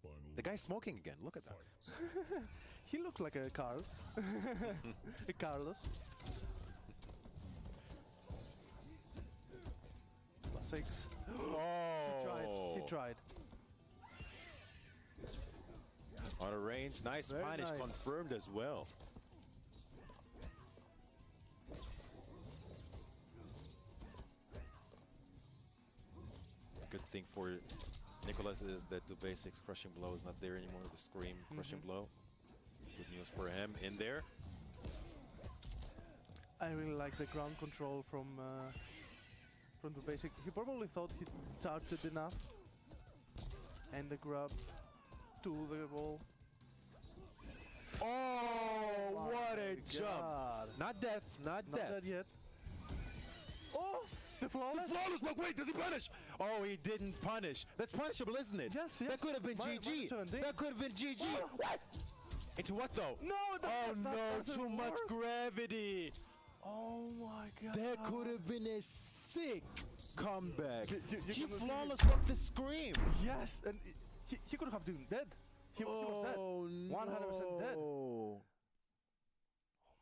G: Final
D: The guy's smoking again. Look at that.
C: He looks like a Carl. A Carlos. +6.
D: Oh!
C: He tried.
D: On a range, nice
C: Very
D: punish,
C: nice.
D: confirmed as well. Good thing for Nicholas is that the basics crushing blow is not there anymore. The scream crushing blow. Good news for him in there.
C: I really like the ground control from the basic. He probably thought he charged it enough. And the grab to the wall.
D: Oh, what a
C: my
D: jump!
C: God.
D: Not death, not
C: Not
D: death.
C: dead yet. Oh, the flawless.
D: Flawless block. Wait, did he punish? Oh, he didn't punish. That's punishable, isn't it?
C: Yes,
D: That
C: yes.
D: could have been
C: Minus
D: GG.
C: 17.
D: That could have been GG. What? Into what though?
C: No, that
D: Oh no,
C: doesn't
D: too much
C: work.
D: gravity.
C: Oh my God.
D: That could have been a sick comeback.
C: You
D: She
C: gonna see-
D: flawless blocked the scream.
C: Yes, and he could have been dead. He was dead.
D: Oh
C: 100% dead.
D: no.
C: Oh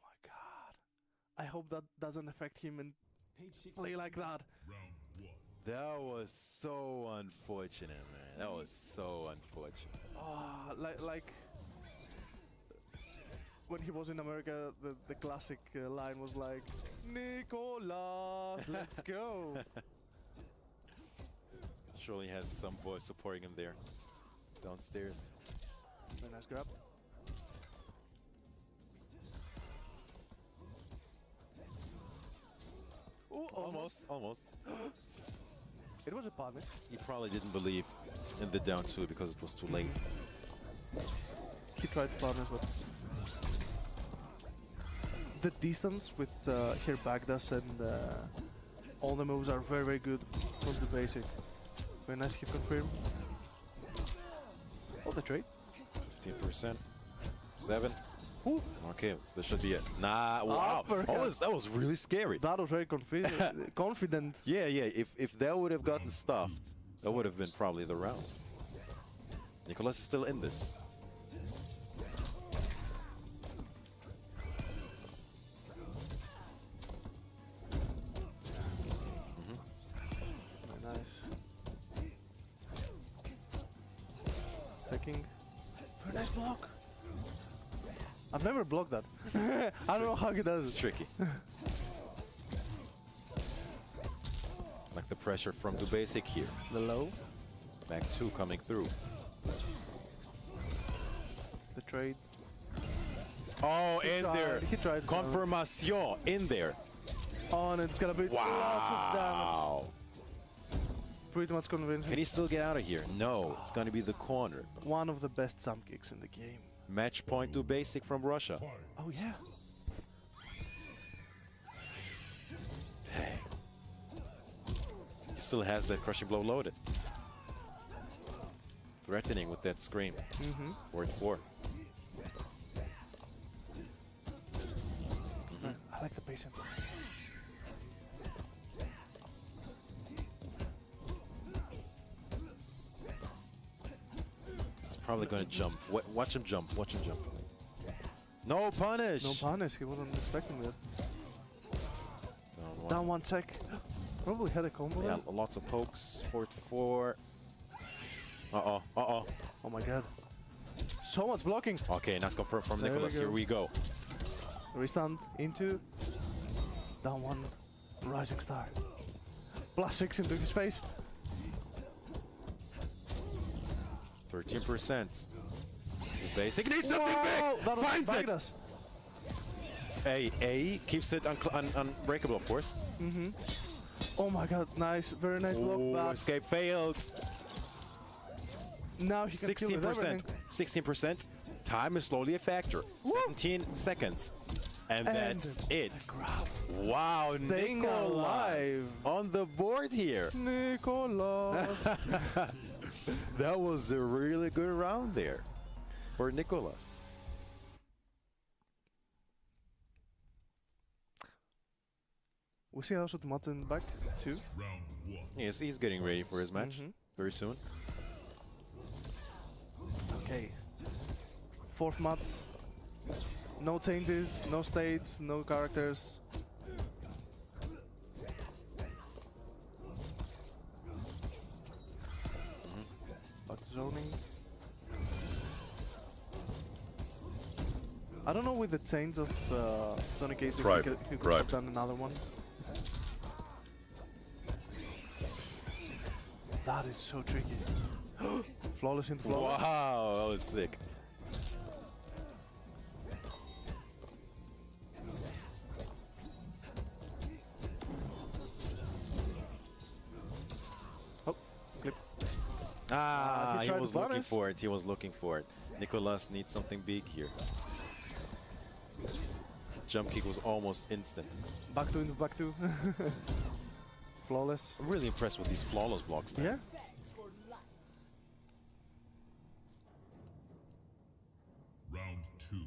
C: my God. I hope that doesn't affect him and
E: Page 6.
C: play like that.
G: round 1.
D: That was so unfortunate, man. That was so unfortunate.
C: Ah, like when he was in America, the classic line was like, "Nicolas, let's go."
D: Surely has some boys supporting him there. Downstairs.
C: Very nice grab. Oh,
D: Almost.
C: It was a punish.
D: He probably didn't believe in the down two because it was too late.
C: He tried to punish, but the distance with her backdash and all the moves are very, very good from the basic. Very nice hit confirm. Oh, the trade.
D: 15%. 7.
C: Ooh,
D: Okay, this should be it. Nah, wow.
C: Uppercut.
D: That was really scary.
C: that was very confident.
D: Yeah. If that would have gotten stuffed, that would have been probably the round. Nicholas is still in this.
C: Very nice. Taking. Very nice block. I've never blocked that. I don't know how he does
D: It's
C: it.
D: tricky. Like the pressure from the basic here.
C: The low,
D: Back two coming through.
C: the trade.
D: Oh, in there.
C: He tried.
D: Confirmation in there.
C: Oh, and it's gonna be lots of damage.
D: Wow.
C: Pretty much convincing.
D: Can he still get out of here? No, it's gonna be the corner.
C: One of the best jump kicks in the game.
D: Match point to basic from Russia.
G: Fight.
C: Oh yeah.
D: Dang. He still has that crushing blow loaded. Threatening with that scream. 4-4.
C: I like the patience.
D: He's probably gonna jump. Watch him jump. Watch him jump. No punish.
C: No punish. He wasn't expecting that.
D: Down one.
C: Down one tech. Probably had a combo.
D: Yeah,
C: there.
D: lots of pokes. 4-4. Uh-oh. Uh-oh.
C: Oh my god. So much blocking.
D: Okay, nice confirm from
C: There we
D: Nicholas.
C: go.
D: Here we go.
C: Restand into down one rising star. +6 into his face.
D: 13%. The basic needs something
C: Whoa,
D: big!
C: that was
D: Finds it!
C: Magnus.
D: A keeps it unbreakable, of course.
C: Oh my god, nice. Very nice block.
D: Oh,
C: But
D: escape failed.
C: now he can kill with
D: 16%.
C: everything.
D: 16%. Time is slowly a factor. 17 seconds. And that's it. Wow,
C: Staying
D: Nicholas
C: alive.
D: on the board here.
C: Nicholas.
D: That was a really good round there for Nicholas.
C: We see also the Martin back too.
G: Round 1.
D: Yes, he's getting ready for his match very soon.
C: Okay. Fourth mat. No changes, no states, no characters. Back to zoning. I don't know with the change of Sonic Ace if
D: Right,
C: he could
D: right.
C: have done another one. That is so tricky. Flawless into flawless.
D: Wow, that was sick.
C: Oh, clip.
D: Ah, he
C: tried
D: was
C: to
D: looking
C: punish.
D: for it. He was looking for it. Nicholas needs something big here. Jump kick was almost instant.
C: Back to into back two. Flawless.
D: I'm really impressed with these flawless blocks, man.
C: Yeah.
G: Round 2.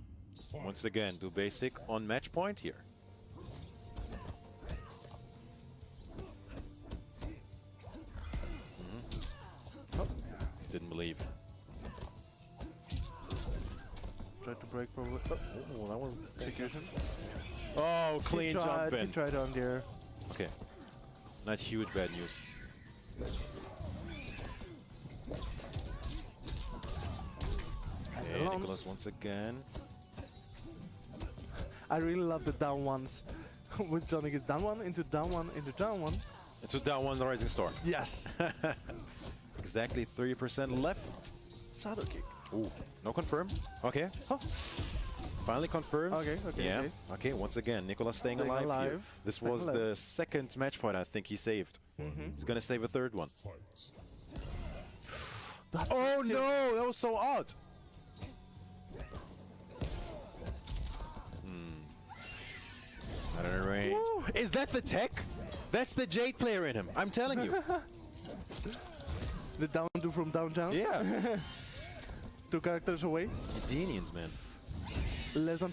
G: Fight.
D: Once again, do basic on match point here. Didn't believe.
C: Tried to break probably.
D: Oh, that was
C: Execution.
D: Oh, clean
C: He
D: jumping.
C: tried on there.
D: Okay. Not huge bad news. Okay,
C: Launch.
D: Nicholas once again.
C: I really love the down ones. With Sonic is down one into down one into down one.
D: It's a down one, the Rising Star.
C: Yes.
D: Exactly 30% left.
C: Shadow kick.
D: Ooh, no confirm. Okay.
C: Huh.
D: Finally confirms.
C: Okay,
D: Yeah.
C: okay.
D: Okay, once again, Nicholas staying
C: Staying
D: alive, here.
C: alive.
D: This
C: Staying
D: was
C: alive.
D: the second match point I think he saved. He's gonna save a third one.
G: Fight.
D: Oh no, that was so odd. Not in range. Is that the tech? That's the Jade player in him. I'm telling you.
C: The down two from downtown.
D: Yeah.
C: 2 characters away.
D: Indians, man.
C: Less than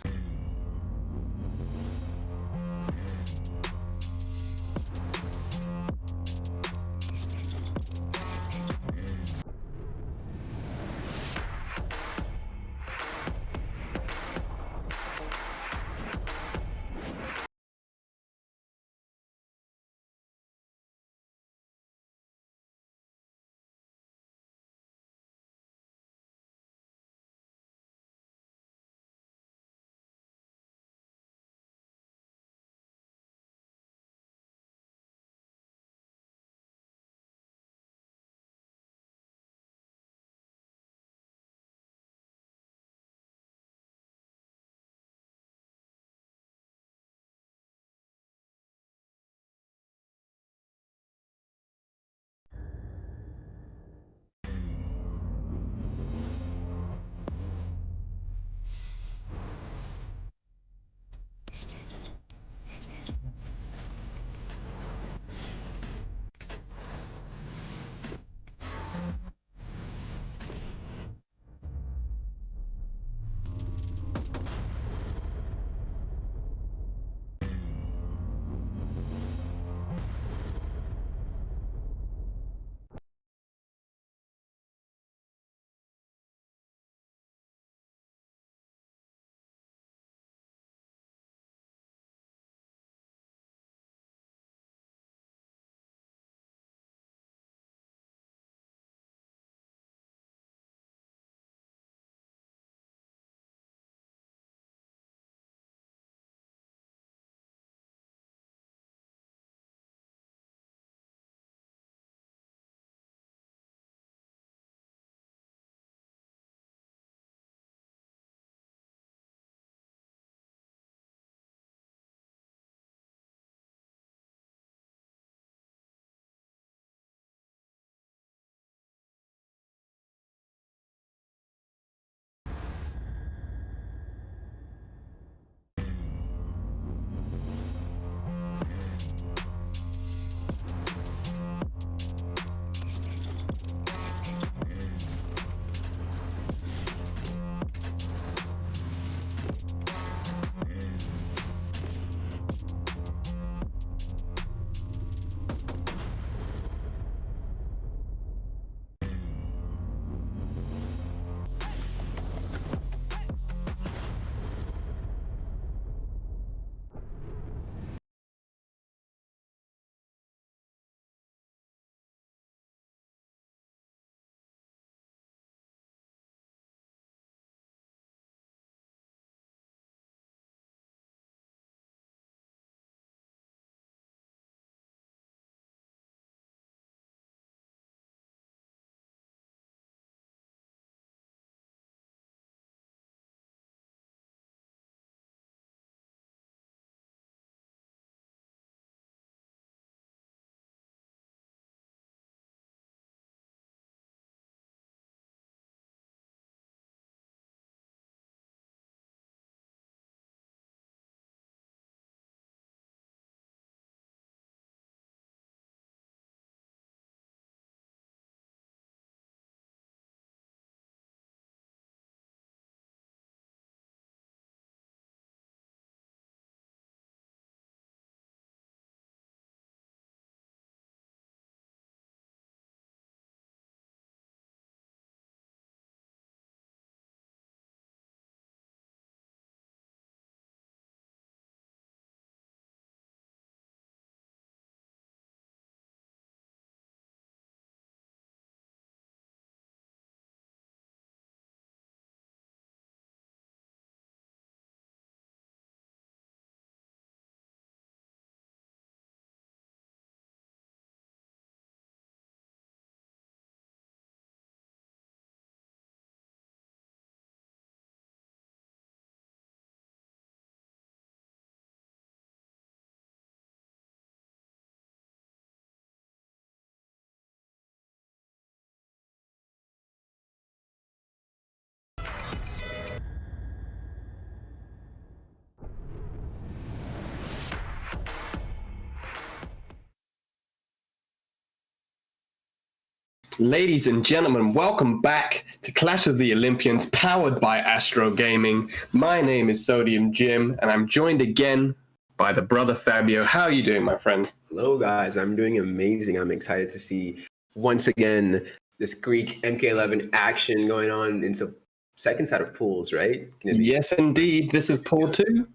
A: Ladies and gentlemen, welcome back to Clash of the Olympians, powered by Astro Gaming. My name is Sodium Jim, and I'm joined again by the brother Fabio. How are you doing, my friend?
B: Hello, guys. I'm doing amazing. I'm excited to see, once again, this Greek MK11 action going on into second set of pools, right?
A: Yes, indeed. This is pool 2.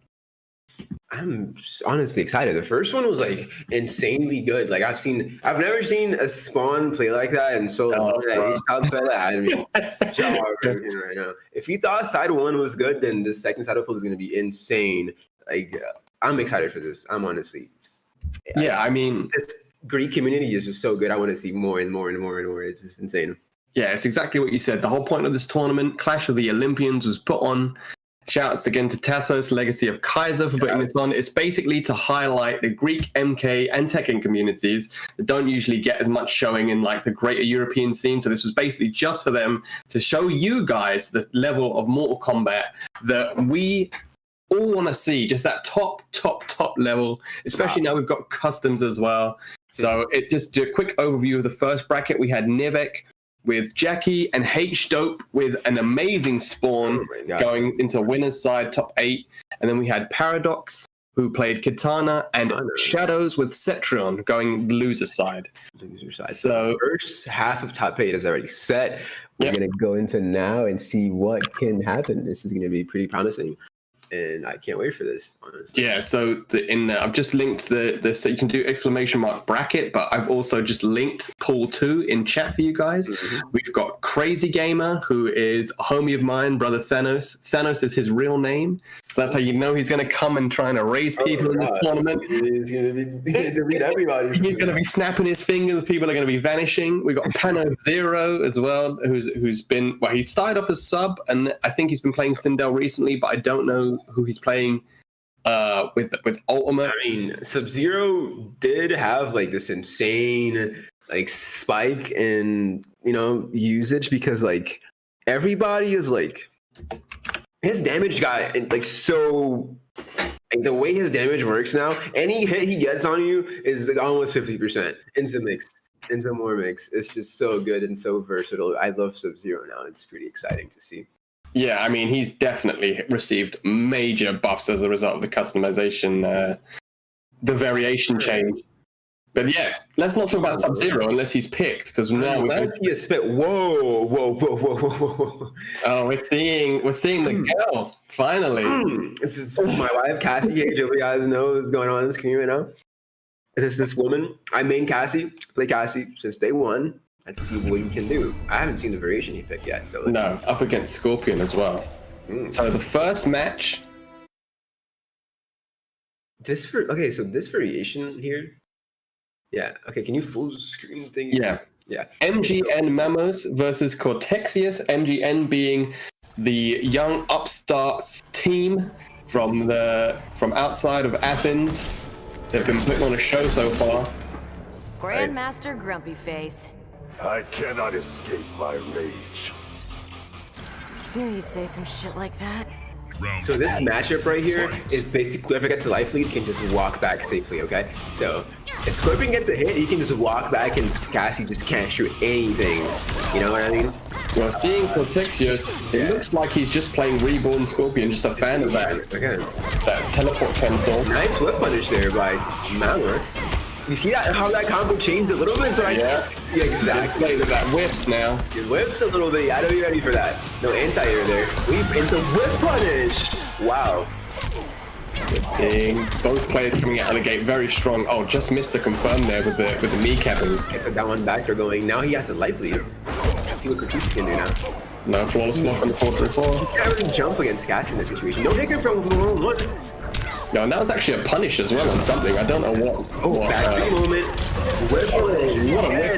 B: I'm honestly excited. The first one was like insanely good. Like I've never seen a spawn play like that in so long. I mean, right now. If you thought side 1 was good, then the second side of pool is going to be insane. Like I'm excited for this. I'm honestly.
A: I mean,
B: this Greek community is just so good. I want to see more and more and more and more. It's just insane.
A: Yeah, it's exactly what you said. The whole point of this tournament, Clash of the Olympians, was put on. Shouts again to Tassos, Legacy of Kaiser, for putting this on. It's basically to highlight the Greek, MK, and Tekken communities that don't usually get as much showing in like the greater European scene. So this was basically just for them to show you guys the level of Mortal Kombat that we all want to see. Just that top level, especially now we've got customs as well. So it just a quick overview of the first bracket. We had Nivek with Jackie and H-Dope with an amazing spawn going into winner's side, top 8. And then we had Paradox, who played Kitana, and Shadows with Cetrion going loser side.
B: So first half of top 8 is already set.
F: We're going to go into now and see what can happen. This is going to be pretty promising.
B: And I can't wait for this, honestly.
A: Yeah, so I've just linked so you can do ! bracket, but I've also just linked pool 2 in chat for you guys. Mm-hmm. We've got Crazy Gamer, who is a homie of mine, brother Thanos. Thanos is his real name, so that's how you know he's going to come and trying to raise people in this tournament.
B: He's going to beat everybody.
A: He's going to be snapping his fingers. People are going to be vanishing. We've got Pano Zero as well, who's been, well, he started off as sub, and I think he's been playing Sindel recently, but I don't know who he's playing with Ultimate.
B: I mean, Sub-Zero did have like this insane like spike in, usage, because like everybody is like, his damage got like so, like the way his damage works now, any hit he gets on you is like almost 50% into more mix. It's just so good and so versatile. I love Sub-Zero now. It's pretty exciting to see.
A: Yeah, I mean, he's definitely received major buffs as a result of the customization, the variation change. But yeah, let's not talk about Sub-Zero unless he's picked, because now
B: let's see a spit. Whoa.
A: Oh, we're seeing the girl finally.
B: This is my wife, Cassie. Hey, you guys know what's going on in the screen right now. Is this woman? I main Cassie, play Cassie since day 1. Let's see what he can do. I haven't seen the variation he picked yet. So
A: no, up against Scorpion as well. So the first match.
B: So this variation here. Yeah. Okay. Can you full screen thing?
A: Yeah. MGN Memos versus Cortexius. MGN being the young upstarts team from outside of Athens. They've been putting on a show so far.
H: Grandmaster Grumpy Face.
G: I cannot escape my rage.
H: Knew you'd say some shit like that.
B: So this matchup right here is basically whoever gets a life lead can just walk back safely, okay? So if Scorpion gets a hit, he can just walk back and Cassie just can't shoot anything. You know what I mean?
A: Well, seeing Cortexius, it looks like he's just playing Reborn Scorpion, just a fan of that.
B: Okay.
A: That teleport cancel.
B: Nice whip punish there by Malice. You see that how that combo changed a little bit? So yeah, exactly.
A: That whips now.
B: It whips a little bit. I don't be ready for that. No anti-air there. Sweep into whip punish. Wow.
A: We're seeing both players coming out of the gate very strong. Oh, just missed the confirm there with the kneecapping.
B: Get that one back. They're going. Now he has a life lead. Let's see what Cortexius can do now.
A: No flawless block on the 4-3-4.
B: You can't really jump against Cassie in this situation. No hit from the 1-1.
A: No, and that was actually a punish as well on something. I don't know what.
B: Back moment.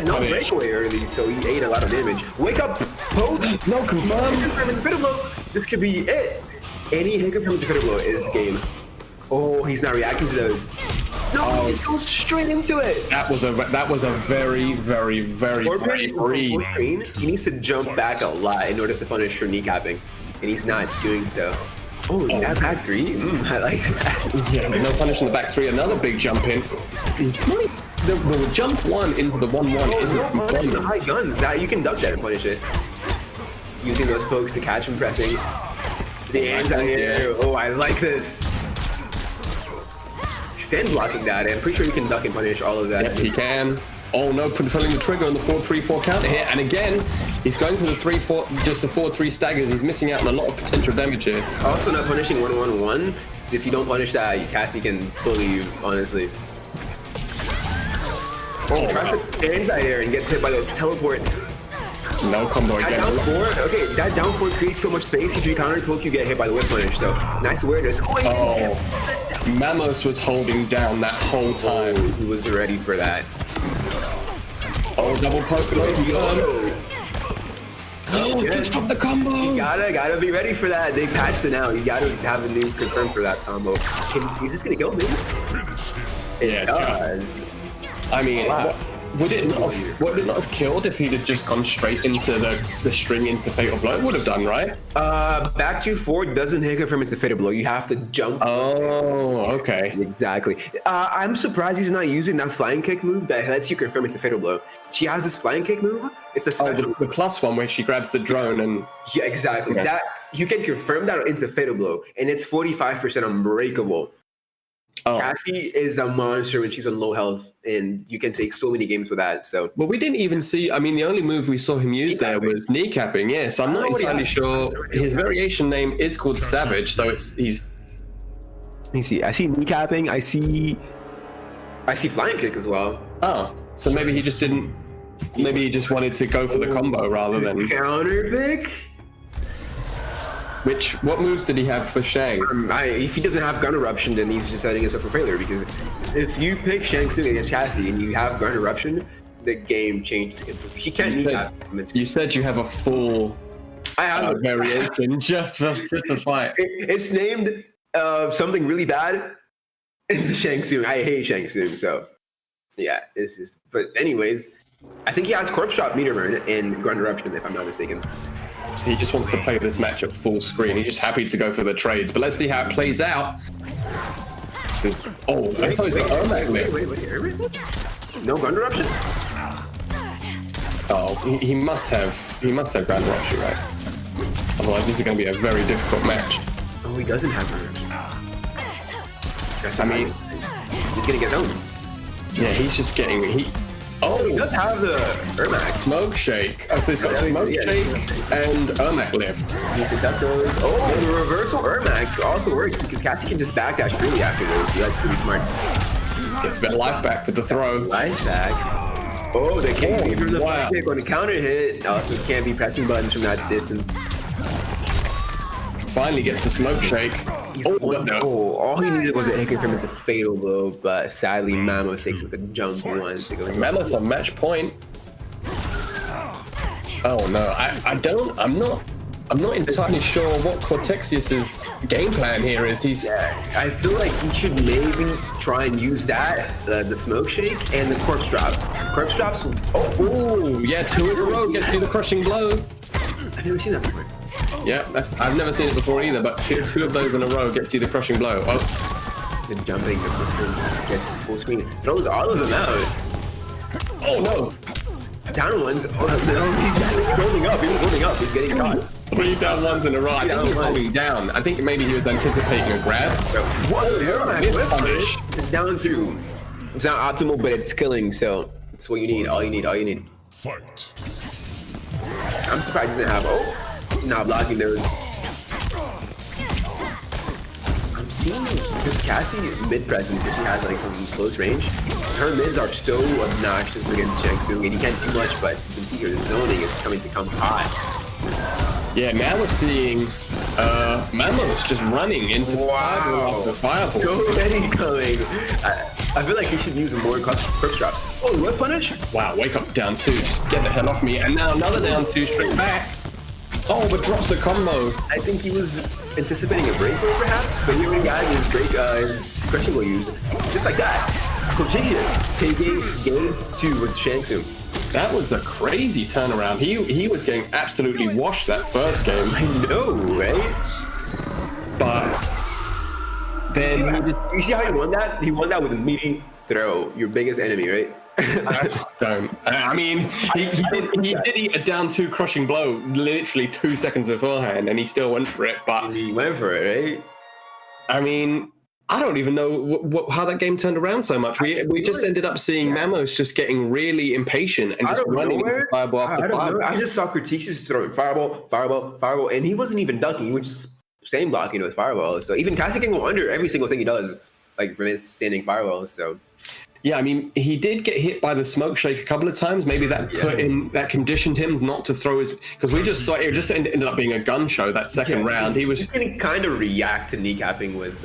B: No breakaway early, so he ate a lot of damage. Wake up, poke.
A: No, confirm.
B: Infinite blow. This could be it. Any hiccup from Infinite blow is game. Oh, he's not reacting to those. No, he's going straight into it.
A: That was a very
B: read. He needs to jump back a lot in order to punish her kneecapping, and he's not doing so. Oh, that back 3? I like that.
A: Yeah, no punish in the back 3. Another big jump in. the jump 1 into the 1-1 isn't
B: punishing the
A: common.
B: high guns. That you can duck that and punish it. Using those pokes to catch him pressing. The anti-air. Oh, I like this. Stand blocking that. I'm pretty sure you can duck and punish all of that.
A: Yep, he can. Oh no, pulling the trigger on the 4-3-4 counter here, and again, he's going for the 3-4, just the 4-3 staggers. He's missing out on a lot of potential damage here.
B: Also, not punishing 1-1-1. If you don't punish that, Cassie can bully you, honestly. Oh, tries to anti-air and gets hit by the teleport.
A: No combo
B: That
A: again.
B: down 4, okay, that down 4 creates so much space. If you counter poke, you get hit by the whip punish. So, nice awareness.
A: Oh, Mamos was holding down that whole time.
B: He was ready for that.
A: Oh, double poke. Oh, just dropped the combo.
B: Gotta be ready for that. They patched it now. You gotta have a new confirm for that combo. Is this gonna kill me? It does.
A: I mean, would it not have killed if he'd have just gone straight into the string into Fatal Blow? It would have done, right?
B: Back to 4 doesn't hit confirm into Fatal Blow. You have to jump.
A: Oh, okay.
B: Exactly. I'm surprised he's not using that flying kick move that lets you confirm into Fatal Blow. She has this flying kick move. It's a special.
A: The plus one where she grabs the drone and...
B: Yeah, exactly.
A: Okay.
B: That you can confirm that into Fatal Blow, and it's 45% unbreakable.
A: Oh.
B: Cassie is a monster when she's on low health, and you can take so many games with that. So,
A: But we didn't even see... I mean, the only move we saw him use there was kneecapping, yeah. So I'm not entirely sure. His variation name is called Savage, so he's...
B: let me see. I see kneecapping. I see flying kick as well.
A: Oh, so maybe he just didn't... Maybe he just wanted to go for the combo rather than...
B: Counter pick?
A: What moves did he have for Shang?
B: If he doesn't have Gun Eruption, then he's just setting himself for failure, because if you pick Shang Tsung against Cassie and you have Gun Eruption, the game changes completely. She can't need that.
A: You said you have a full variation just to fight.
B: It's named something really bad. It's Shang Tsung. I hate Shang Tsung, so yeah, it's just... But anyways, I think he has Corpse Drop, Meter Burn, and Gun Eruption, if I'm not mistaken.
A: So he just wants to play this match at full screen. He's just happy to go for the trades. But let's see how it plays out. This is... Oh, that's always the Ermac lift.
B: No Gun Eruption?
A: Oh, he must have Grand Eruption, right? Otherwise, this is going to be a very difficult match.
B: Oh, he doesn't have Gun Eruption.
A: I mean...
B: He's going to get owned.
A: Yeah, he's just getting... He
B: does have the Ermac.
A: Smoke Shake. Oh, so he's got Smoke Shake and Ermac lift.
B: He's a duck those. Oh, the reversal Ermac also works because Cassie can just backdash freely after those. So that's pretty smart.
A: Gets a bit of life back with the throw.
B: Life back. Oh, they can't be from the fly kick on the counter hit. Also can't be pressing buttons from that distance.
A: Finally gets the Smoke Shake.
B: All he needed was a hit confirm with a Fatal Blow, but sadly Mamos takes with a jump one to go.
A: Mamos on match point. Oh no, I'm not entirely sure what Cortexius's game plan here is.
B: I feel like he should maybe try and use that, the Smoke Shake and the Corpse Drop. Corpse Drops.
A: Oh, yeah, 2 in a row gets you the crushing blow.
B: I've never seen that before.
A: Yeah, I've never seen it before either, but two of those in a row gets you the crushing blow. Oh.
B: The jumping, gets full screen. Throws all of them out.
A: Oh no!
B: Down ones. Oh no, he's holding up. He's holding up. He's getting caught.
A: 3 down ones in a row. I think he's holding down. I think maybe he was anticipating a grab.
B: What? Whip punish. Down 2. It's not optimal, but it's killing, so it's what you need. All you need.
G: Fight.
B: I'm surprised he doesn't have... Oh! Not blocking those. I'm seeing this Cassie mid presence that she has like from close range. Her mids are so obnoxious against Shang Tsung, and you can't do much, but you can see here the zoning is coming to come hot.
A: Yeah, now we're seeing Mamos just running into fireball after fireball.
B: Go ready coming. I feel like he should use more Corpse Drops. Oh, whip punish?
A: Wow, wake up down 2. Just get the hell off me. And now another down 2 straight back. Oh, but drops the combo.
B: I think he was anticipating a breakaway perhaps, but here we got his crushing blow use. Just like that. Cortexius taking game 2 with Shang Tsung.
A: That was a crazy turnaround. He was getting absolutely washed that first game.
B: I know, right?
A: But then
B: you see how he won that? He won that with a meaty throw, your biggest enemy, right?
A: Don't. I mean, he did eat a down 2 crushing blow literally 2 seconds beforehand, and he still went for it. But
B: He went for it, right?
A: I mean, I don't even know how that game turned around so much. We just ended up seeing Mamos just getting really impatient and just running into fireball after fireball.
B: I just saw critiques just throwing fireball, and he wasn't even ducking. He was just same blocking with fireball. So even Cassie can go under every single thing he does, like from his standing fireballs. So.
A: Yeah, I mean, he did get hit by the smoke shake a couple of times. Maybe that that conditioned him not to throw his, because we just saw it just ended up being a gun show that second round. He can
B: kind of react to kneecapping with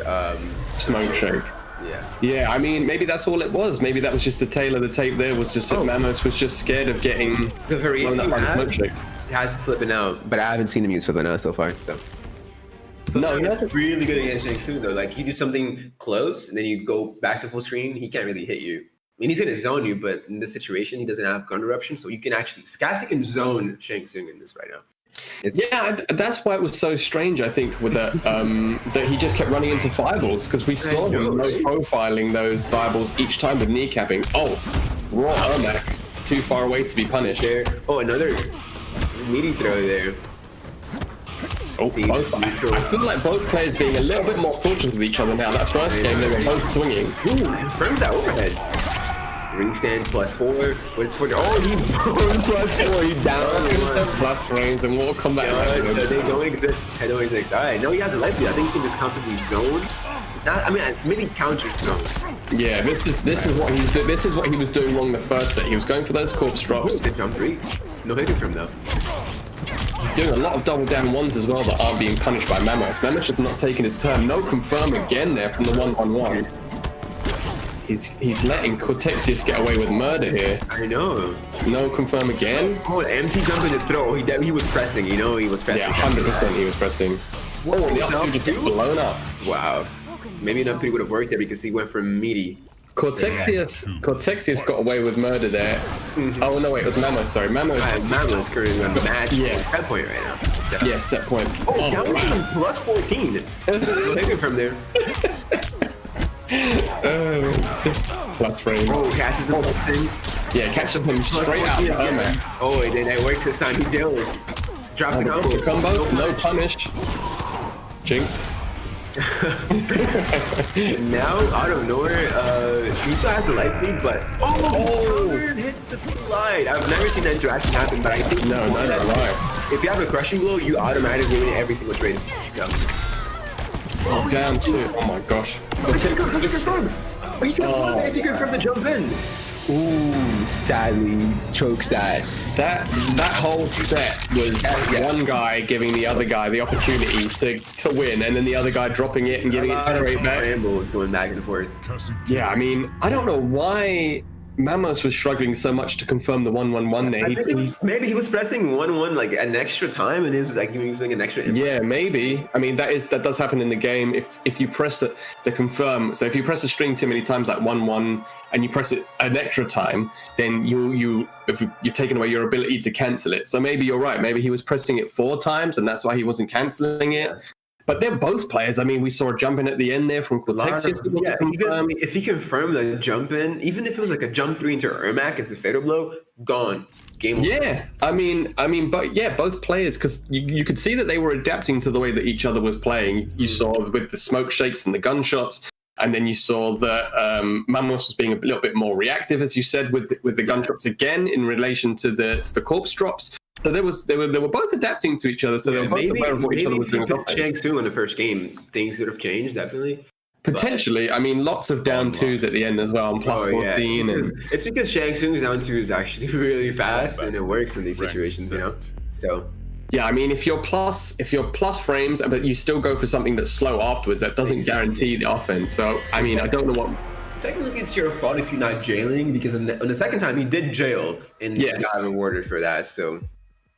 A: smoke shake.
B: Yeah.
A: Yeah, I mean, maybe that's all it was. Maybe that was just the tail of the tape. There was just that Mamos was just scared of getting
B: the variation
A: blown up by the smoke shake.
B: Has flipping out, but I haven't seen him use flipping out so far. So.
A: No,
B: that's really good against Shang Tsung though. Like you do something close and then you go back to full screen, he can't really hit you. I mean, he's gonna zone you, but in this situation, he doesn't have gun eruption, so you can actually Cassie can zone Shang Tsung in this right now.
A: That's why it was so strange. I think with that that he just kept running into fireballs because we saw him profiling those fireballs each time with kneecapping. Oh, raw Ermac, too far away to be punished.
B: There. Oh, another meaty throw there.
A: Oh, I feel like both players being a little bit more cautious with each other now. That first game, they were both swinging.
B: Ooh, confirms that overhead. Ring stand +4. What's for? Oh, he +4. He down.
A: Plus range and Mortal Kombat.
B: They don't exist. They don't exist. All right, no, he has a life lead. I think he can just comfortably zone. I mean, maybe counter zone.
A: Yeah, this is what he's doing. This is what he was doing wrong the first set. He was going for those corpse drops.
B: Good jump 3. No hitting from though.
A: He's doing a lot of double down ones as well that aren't being punished by Mamos. Mamos just not taking his turn. No confirm again there from the 1-on-1. He's letting Cortexius get away with murder here.
B: I know.
A: No confirm again.
B: Oh, empty jump in the throw. He was pressing. You know, he was pressing.
A: Yeah, 100% he was pressing. Oh, the up 2 just got blown up.
B: Wow. Maybe an up 3 would have worked there because he went from meaty.
A: Cortexius got away with murder there. Mm-hmm. Oh no, wait, it was Mamos. Sorry, Mamos currently
B: on the match. Yeah, set point right now. So.
A: Yeah, set point.
B: Oh, down wow. +14. No hitting from there.
A: Just plus frame.
B: Oh, catches him.
A: Yeah, catches him straight out.
B: Oh, and then that works this time. He deals. Drops the
A: combo. No punish. Jinx.
B: Now out of nowhere, he still has a life lead, but hits the slide. I've never seen that interaction happen, but I think if you have a crushing blow, you automatically win every single trade. So
A: down 2. Oh my gosh.
B: He confirmed the jump in.
F: Ooh, sadly chokes that.
A: That whole set was one guy giving the other guy the opportunity to win, and then the other guy dropping it and giving it straight back.
B: Was going back and forth.
A: Yeah, I mean, I don't know why Mamos was struggling so much to confirm the 1-1-1 there.
B: Maybe he was pressing 1-1 like an extra time, and he was like using an extra input.
A: Yeah, maybe. I mean, that does happen in the game. If you press the confirm, so if you press a string too many times, like 1-1, and you press it an extra time, then if you've taken away your ability to cancel it. So maybe you're right. Maybe he was pressing it 4 times, and that's why he wasn't canceling it. But they're both players. I mean, we saw a jump in at the end there from Cortexius.
B: Yeah, even if he confirmed the jump in, even if it was like a jump 3 into Ermac, it's a fatal blow, gone. Game over.
A: Yeah, I mean, but yeah, both players, because you could see that they were adapting to the way that each other was playing. You saw with the smoke shakes and the gunshots, and then you saw that Mamos was being a little bit more reactive, as you said, with the gunshots again in relation to the corpse drops. So they were both adapting to each other. So they were both aware of what each other was doing.
B: Shang Tsung in the first game, things would have changed definitely.
A: Potentially, I mean, lots of down 2s at the end as well, and +14.
B: Yeah.
A: And
B: it's because Shang Tsung's down 2 is actually really fast, and it works in these situations, you know. So.
A: Yeah, I mean, if you're plus frames, but you still go for something that's slow afterwards, that doesn't guarantee the offense. So, I mean, I don't know what.
B: Technically, it's your fault if you're not jailing, because on the second time he did jail, and he got rewarded for that. So.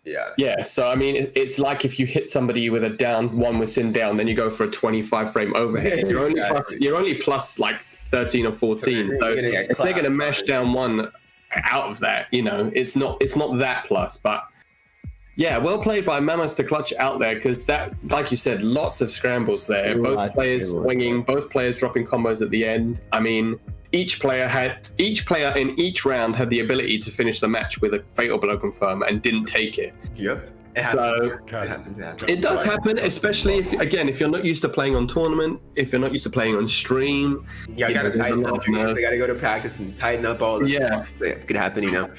A: Yeah, so I mean, it's like if you hit somebody with a down 1 with Sin down, then you go for a 25 frame overhead. You're only plus like 13 or 14. So if they're going to mash down 1 out of that, you know, it's not that plus. But yeah, well played by Mamos to clutch out there, because that, like you said, lots of scrambles there. Both players swinging, both players dropping combos at the end. I mean, each player in each round had the ability to finish the match with a fatal blow confirm and didn't take it.
B: Yep.
A: So it does happen, especially if you're not used to playing on tournament, if you're not used to playing on stream.
B: Yeah, you gotta tighten up. You gotta go to practice and tighten up all this stuff. So it could happen, you know.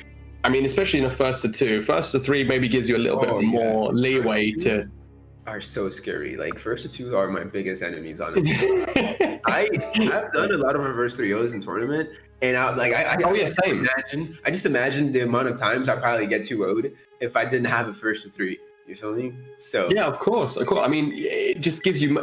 A: I mean, especially in a first to 2. First to 3 maybe gives you a little bit more leeway to.
B: Are so scary. Like first to 2 are my biggest enemies, honestly. I've done a lot of reverse 3-0s in tournament, and
A: same.
B: I just imagine the amount of times I probably get 2-0'd if I didn't have a first to 3. You feel me? So
A: yeah, of course. I mean, it just gives you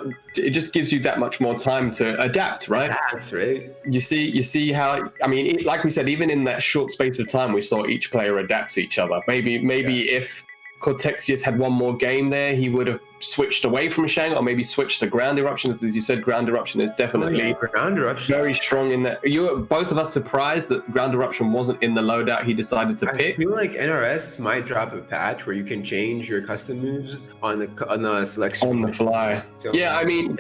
A: that much more time to adapt, right?
B: That's right.
A: You see how, I mean, like we said, even in that short space of time, we saw each player adapt to each other. Maybe if Cortexius had one more game there, he would have switched away from Shang, or maybe switched to ground eruptions. As you said, ground eruption is definitely very strong in that. You were both of us surprised that ground eruption wasn't in the loadout he decided to pick.
B: I feel like NRS might drop a patch where you can change your custom moves on the selection
A: on the fly. So, yeah, I mean,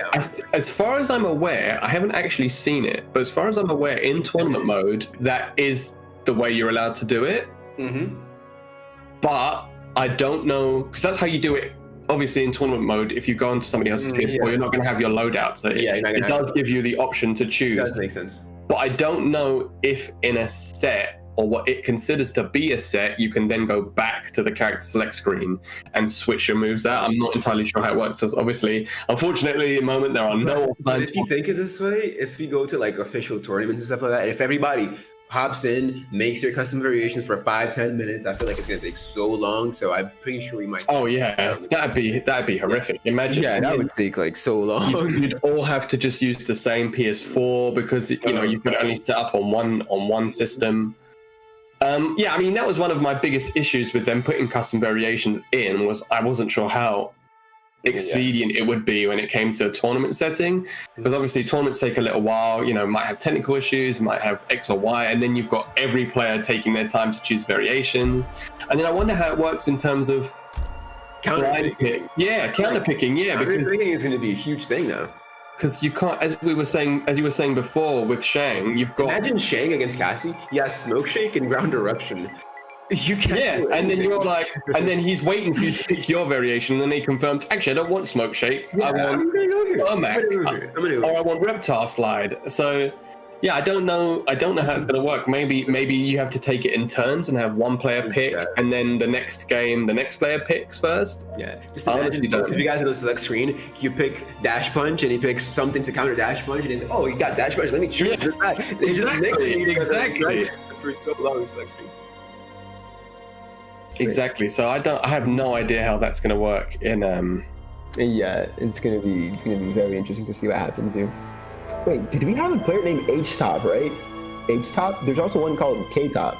A: as far as I'm aware, I haven't actually seen it, but as far as I'm aware, in tournament mode, that is the way you're allowed to do it.
B: Mm-hmm.
A: But I don't know, because that's how you do it. Obviously, in tournament mode, if you go into somebody else's PS4, you're not going to have your loadout. So it does give you the option to choose.
B: It does make sense.
A: But I don't know if in a set, or what it considers to be a set, you can then go back to the character select screen and switch your moves out. I'm not entirely sure how it works. So obviously, unfortunately, at the moment, there are no...
B: But if you think of this way, if you go to like official tournaments and stuff like that, if everybody hops in, makes their custom variations for 5-10 minutes, I feel like it's gonna take so long. So I'm pretty sure we might.
A: Oh yeah, that'd be horrific. Imagine.
F: Yeah, that would take like so long.
A: You'd all have to just use the same PS4 because you could only set up on one system. Yeah, I mean that was one of my biggest issues with them putting custom variations in, was I wasn't sure how expedient it would be when it came to a tournament setting, because obviously tournaments take a little while, might have technical issues, might have X or Y, and then you've got every player taking their time to choose variations. And then I wonder how it works in terms of
B: counter-picking.
A: Counter-picking, because
B: counter-picking is going to be a huge thing though.
A: Because you can't, as you were saying before with Shang, you've got...
B: Imagine Shang against Cassie. Yeah, Smoke Shake and Ground Eruption. You can't
A: and then you're like, and then he's waiting for you to pick your variation, and then he confirms, actually, I don't want Smoke Shake. I want Ermac, or I want Reptar Slide. So, yeah, I don't know how it's going to work. Maybe you have to take it in turns and have one player pick, and then the next game, the next player picks first.
B: Yeah, just imagine if you guys go to the select screen, you pick Dash Punch, and he picks something to counter Dash Punch, and then, he got Dash Punch, let me choose that.
A: Exactly.
B: For so long in select screen.
A: Exactly. So I have no idea how that's going to work in
F: Yeah, it's gonna be very interesting to see what happens here. Wait, did we have a player named H Top, right? H Top. There's also one called K Top.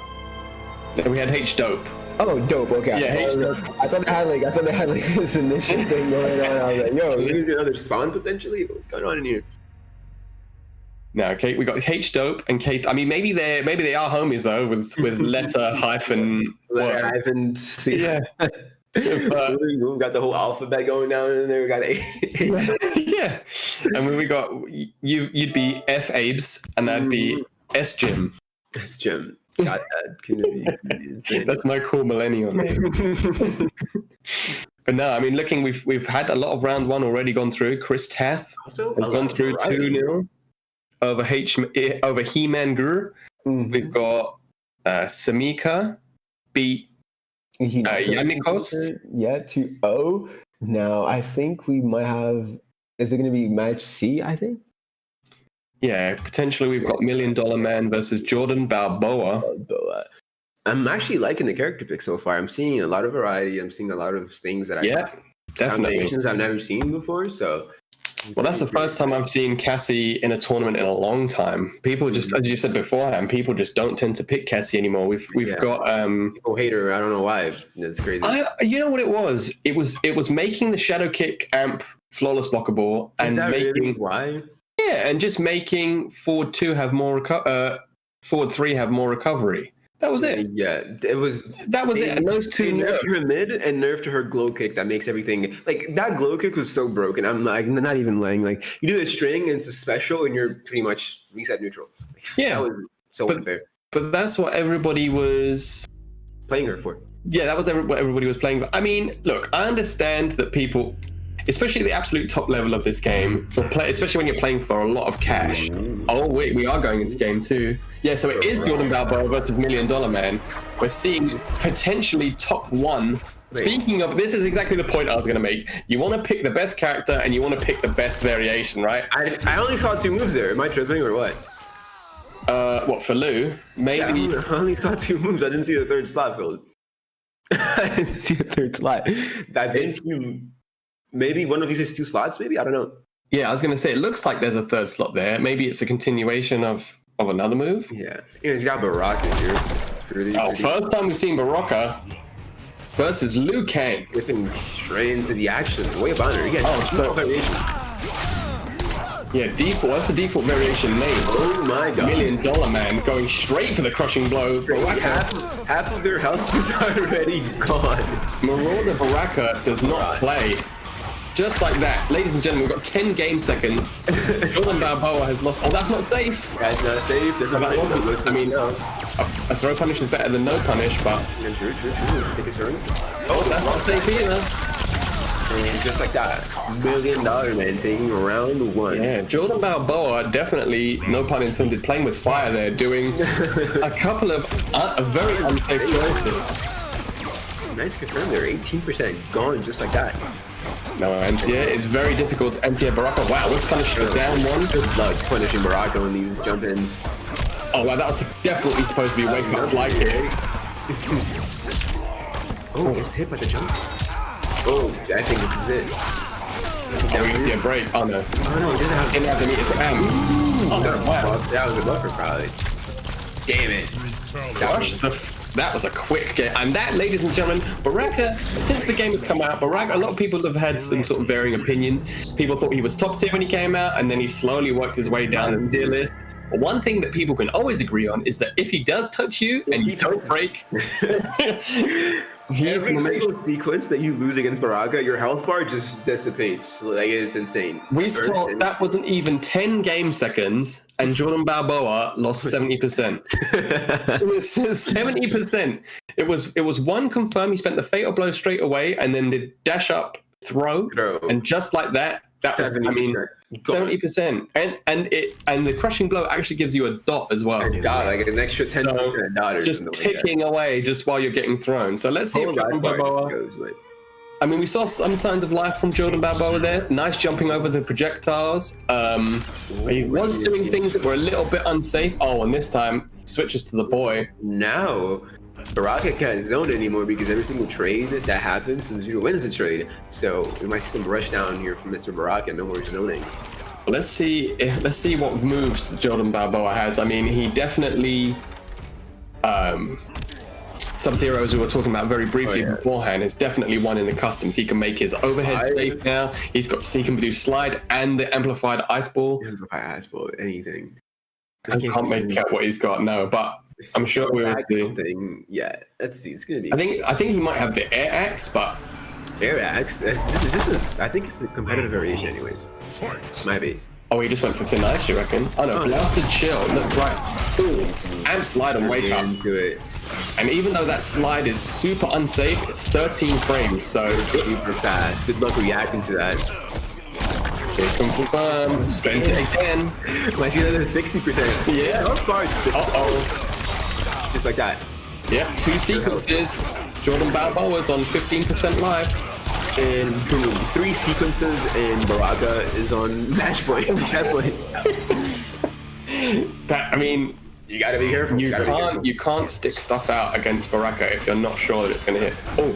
A: We had H Dope.
F: Oh, Dope. Okay.
A: Yeah, H Dope.
F: I thought they had like this initial thing going on. I was like, yo,
B: is another spawn potentially? What's going on in here?
A: No, okay, we got H Dope and K. I mean, maybe they are homies though, with letter hyphen
B: C.
A: Yeah.
B: We got the whole alphabet going down in there. We got
A: yeah, and when we got you'd be F Abes, and I'd be S Jim.
B: S Jim. Got that.
A: That's my cool millennial name. But no, I mean, we've had a lot of round one already gone through. Chris Taff has gone through 2-0 over He-Man Guru.
F: Mm-hmm.
A: We've got Samika beat Yamikos.
F: Yeah, 2-0. Now, I think we might have... Is it going to be match C, I think?
A: Yeah, potentially we've got $1 Million Man versus Jordan Balboa.
B: I'm actually liking the character pick so far. I'm seeing a lot of variety. I'm seeing a lot of things that combinations I've never seen before. So,
A: well, that's the first time I've seen Cassie in a tournament in a long time. People just, as you said beforehand, people just don't tend to pick Cassie anymore. We've got
B: people hate her. I don't know why. That's crazy.
A: You know what it was? It was making the Shadow Kick amp flawless blockable and making
B: why.
A: Yeah, and just making forward 2 have more forward 3 have more recovery. That was it.
B: Yeah, it was.
A: That was it. And those
B: They
A: two
B: nerfed
A: nerfs.
B: her mid and nerfed her glow kick. That makes everything like that. Glow kick was so broken. I'm like not even lying. Like you do a string and it's a special, and you're pretty much reset neutral.
A: Yeah.
B: That was so unfair.
A: But that's what everybody was
B: Playing her for.
A: Yeah, that was what everybody was playing. But I mean, look, I understand that people, especially at the absolute top level of this game, especially when you're playing for a lot of cash. Oh wait, we are going into game 2. Yeah, so it is Jordan Balboa versus $1 Million Man. We're seeing potentially top 1. Speaking of, this is exactly the point I was going to make. You want to pick the best character and you want to pick the best variation, right?
B: I only saw 2 moves there. Am I tripping or what?
A: What, for Lou? Maybe.
B: Yeah, I only saw 2 moves. I didn't see the third slot filled. I didn't see a third slot. I think maybe one of these is 2 slots. Maybe I don't know.
A: Yeah, I was going to say it looks like there's a third slot there. Maybe it's a continuation of another move.
B: Yeah, he's got Baraka here. Pretty.
A: First time we've seen Baraka versus Liu Kang.
B: Dipping straight into the action. Way up on her. Variation.
A: Yeah, default. That's the default variation name.
B: Oh my god.
A: $1 Million Man going straight for the crushing blow.
B: Baraka. Half of their health is already gone.
A: Marauder Baraka does not play. Just like that. Ladies and gentlemen, we've got 10 game seconds. Jordan Balboa has lost. Oh, that's not safe.
B: That's not safe. There's
A: That wasn't. I mean, a throw punish is better than no punish, but.
B: True. Let's take a turn.
A: Oh, that's not safe either.
B: And just like that, $1 Million Man taking round 1.
A: Yeah, Jordan Balboa definitely, no pun intended, playing with fire there, doing a couple of very unsafe choices.
B: Nice confirm there, 18% gone just like that.
A: No, anti-air is very difficult. Anti-air Baraka, wow, we're punishing down 1.
B: Just love punishing Baraka on these jump ins.
A: Oh wow, that was definitely supposed to be a wake up fly kick.
B: Oh, it's hit by the jump. Oh, I think this is it.
A: Oh, we're gonna see a break. Oh no.
B: Oh no, it didn't have
A: to meet its M. Oh no, wow.
B: That was a buffer probably. Damn it.
A: That was a quick game. And that, ladies and gentlemen, Baraka, since the game has come out, Baraka, a lot of people have had some sort of varying opinions. People thought he was top tier when he came out, and then he slowly worked his way down the tier list. But one thing that people can always agree on is that if he does touch you and you don't break,
B: every single sequence that you lose against Baraka, your health bar just dissipates. Like, it's insane.
A: We saw that wasn't even 10 game seconds, and Jordan Balboa lost 70%. It was 70%. It was one confirm. He spent the fatal blow straight away, and then the dash up throw. And just like that, that was, 70%. And the crushing blow actually gives you a dot as well.
B: Like an extra 10% dot.
A: Just ticking away just while you're getting thrown. So let's see if Jordan Balboa. I mean, we saw some signs of life from Jordan Balboa there. Nice jumping over the projectiles. He was doing things that were a little bit unsafe. Oh, and this time switches to the boy.
B: Now, Baraka can't zone anymore because every single trade that happens, Zero wins the trade. So we might see some rush down here from Mr. Baraka. No more zoning.
A: Let's see what moves Jordan Balboa has. I mean, he definitely Sub-Zero, as we were talking about very briefly beforehand, is definitely one in the customs. He can make his overhead safe now. He can do slide and the amplified ice ball.
B: Amplified ice ball, anything.
A: I can't make out what he's got, no, but I'm sure we will see.
B: Yeah, let's see. It's gonna be.
A: I think he might have the air axe, but
B: air axe. I think it's a competitive variation, anyways. Might be.
A: Oh, he just went for thin ice, you reckon? Oh no, blasted chill. Look right. Ooh, amp slide and wake up.
B: Do it.
A: And even though that slide is super unsafe, it's 13 frames, so
B: super fast. Good luck reacting to that.
A: Confirm. Spent it again.
B: Might see another 60%.
A: Yeah.
B: Just like that.
A: Yep, 2 sequences. Jordan Balboa's on 15% live.
B: And boom, 3 sequences, and Baraka is on match point.
A: I mean,
B: you gotta be careful.
A: You can't stick stuff out against Baraka if you're not sure that it's gonna hit. Oh,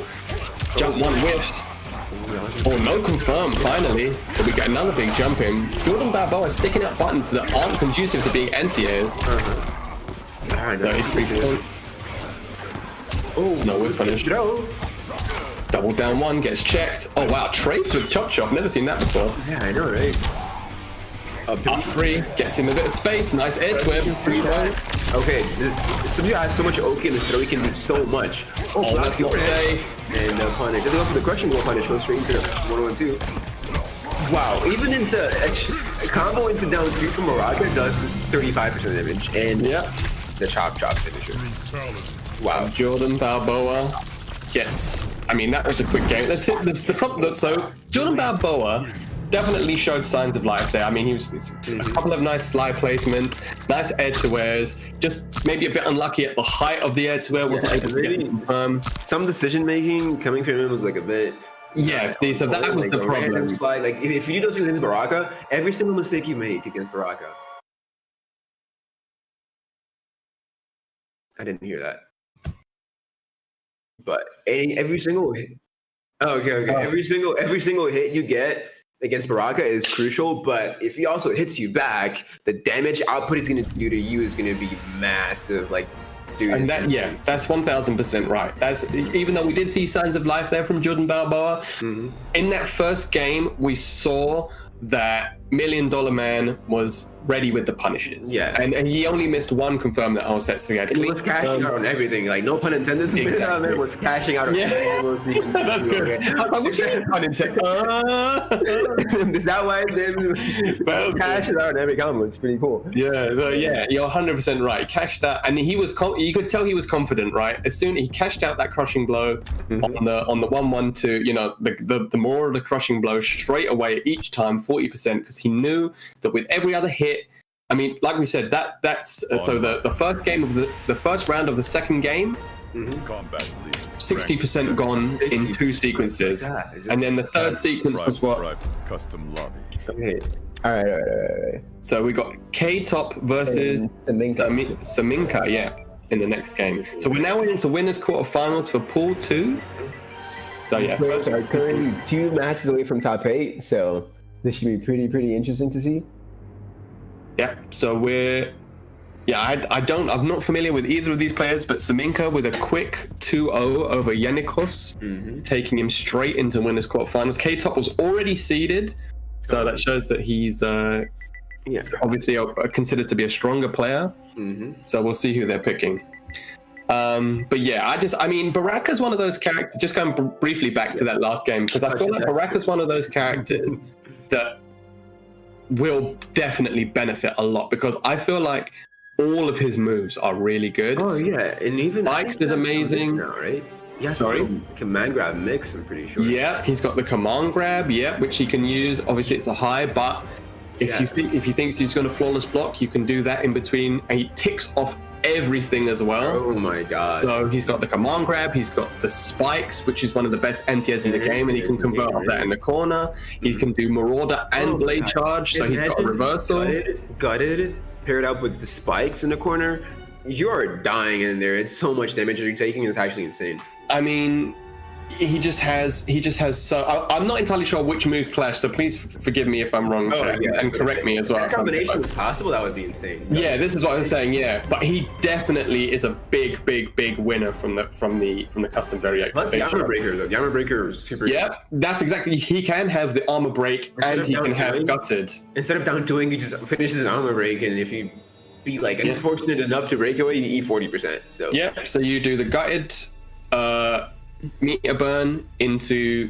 A: jump 1 whiffs. Oh, no confirm, finally. But we get another big jump in. Jordan Balboa is sticking out buttons that aren't conducive to being anti-airs. 33%. Oh, no whiff punish. Double down 1 gets checked. Oh wow, trades with Chop Chop. Never seen that before.
B: Yeah, I know, right?
A: Up 3, gets him a bit of space. Nice edge whip.
B: Okay, Sub-Zero has so much Oki in this throw, he can do so much.
A: Oh, that's not safe.
B: And punish. Doesn't go for the crushing blow punish, goes straight into the 1-1-2. Wow, even into a combo into down 3 from Moraka does 35% damage. And the chop finisher. Wow.
A: Jordan Balboa gets. I mean, that was a quick game. The problem, so Jordan Balboa definitely showed signs of life there. I mean, he was a couple of nice slide placements, nice air to wares. Just maybe a bit unlucky at the height of the air to wear. Wasn't able to get
B: some decision making coming from him was like a bit.
A: Yeah, see, so that was the problem.
B: Slide. Like if you don't do against Baraka, every single mistake you make against Baraka. I didn't hear that. But every single hit. Every single hit you get against Baraka is crucial, but if he also hits you back, the damage output he's going to do to you is going to be massive. Like, dude.
A: And that's 1000% right. That's even though we did see signs of life there from Jordan Balboa. In that first game, we saw that $1 Million Man was ready with the punishes.
B: Yeah.
A: And he only missed one confirmed that set, so he had
B: he was cashing out on everything. Like, no pun intended.
A: Exactly.
B: Man was cashing out on everything.
A: That's good. I was like, what you mean pun intended?
B: Is that why then cashes out on every combo? It's pretty cool.
A: Yeah, you're 100% right. Cashed that, and he was. You could tell he was confident, right? As soon as he cashed out that crushing blow on the 1-1-2, you know, the more of the crushing blow straight away each time, 40%, because he knew that with every other hit. I mean, like we said, that's so the first game of the first round of the second game, 60% gone in 2 sequences, and then the third sequence was what?
G: Custom lobby.
F: Okay. All right.
A: So we got K-Top versus Saminka, in the next game. So we're now into winners quarterfinals for Pool 2. So
F: These players are currently 2 matches away from top 8, so this should be pretty interesting to see.
A: Yeah, so I'm not familiar with either of these players, but Saminka with a quick 2-0 over Yannikos, taking him straight into winners quarterfinals. K-Top was already seeded, so that shows that he's obviously considered to be a stronger player. So we'll see who they're picking. But yeah, I mean, Baraka's one of those characters, just going briefly back to that last game, because I feel like Baraka's one of those characters that will definitely benefit a lot, because I feel like all of his moves are really good.
B: Oh yeah, and even
A: Spikes is amazing.
B: Now, right? Yeah,
A: Sorry?
B: Command grab mix, I'm pretty sure.
A: Yeah, he's got the command grab, which he can use. Obviously it's a high, but if he thinks he's going to flawless block, you can do that in between, and he ticks off everything as well.
B: Oh my god.
A: So he's got the command grab, he's got the spikes, which is one of the best NTS in the game, and he can convert off that in the corner. He can do Marauder and Blade Charge, so he's got a reversal.
B: Gutted, paired up with the spikes in the corner. You're dying in there. It's so much damage you're taking, it's actually insane.
A: I mean, he just has so I'm not entirely sure which moves clash, so please forgive me if I'm wrong, and correct me as well.
B: If that combination is possible, that would be insane.
A: Yeah, this is what I'm saying. But he definitely is a big winner from the custom variation.
B: Plus the armor breaker though. The armor breaker is super.
A: Yeah, that's exactly. He can have the armor break and he can have gutted.
B: Instead of down 2ing, he just finishes an armor break, and if you be like unfortunate enough to break away, you E40%. So
A: so you do the gutted meter burn into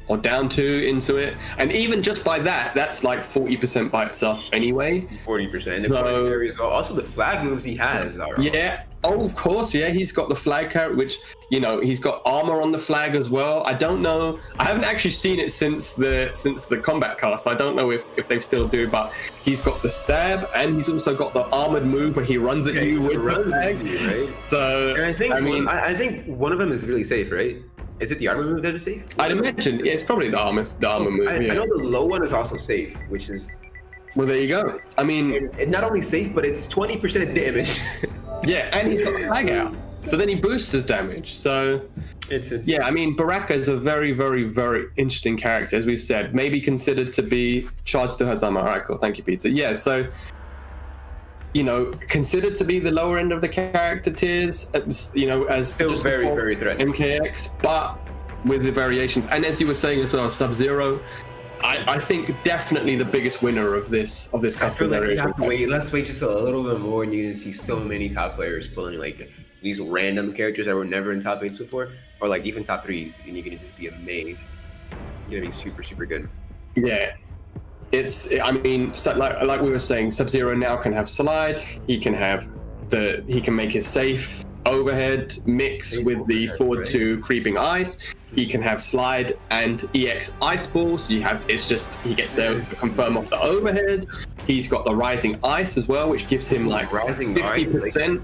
A: or down 2 into it, and even just by that's like 40% by itself anyway.
B: 40%.
A: So
B: also the flag moves he has are
A: of course, he's got the flag carrot, which, you know, he's got armor on the flag as well. I don't know, I haven't actually seen it since the combat cast. I don't know if they still do, but he's got the stab, and he's also got the armored move where he runs at you with the flag.
B: Right?
A: So
B: and I think one of them is really safe, right? Is it the armor move that is safe?
A: I'd imagine it's probably the armor move.
B: I know the low one is also safe, which is.
A: Well, there you go. I mean,
B: it's not only safe, but it's 20% damage.
A: And he's got the flag out, so then he boosts his damage. So
B: it's
A: I mean, Baraka is a very interesting character, as we've said. Maybe considered to be charged to Hazama. All right, cool. Thank you, Peter. Yeah, so, you know, considered to be the lower end of the character tiers, you know, as
B: still very threatening.
A: MKX, but with the variations. And as you were saying as well, Sub-Zero, I think definitely the biggest winner of this
B: I feel
A: custom
B: like we
A: variation.
B: have to wait. Let's wait just a little bit more, and you're gonna see so many top players pulling like these random characters that were never in top 8s before, or like even top 3s, and you're gonna just be amazed. You're gonna be super, super good.
A: Yeah. I mean, so like we were saying, Sub-Zero now can have slide. He can make his safe overhead mix with the forward to creeping ice. He can have slide and EX ice ball. So he gets there to confirm off the overhead. He's got the rising ice as well, which gives him like
B: Rising
A: 50%.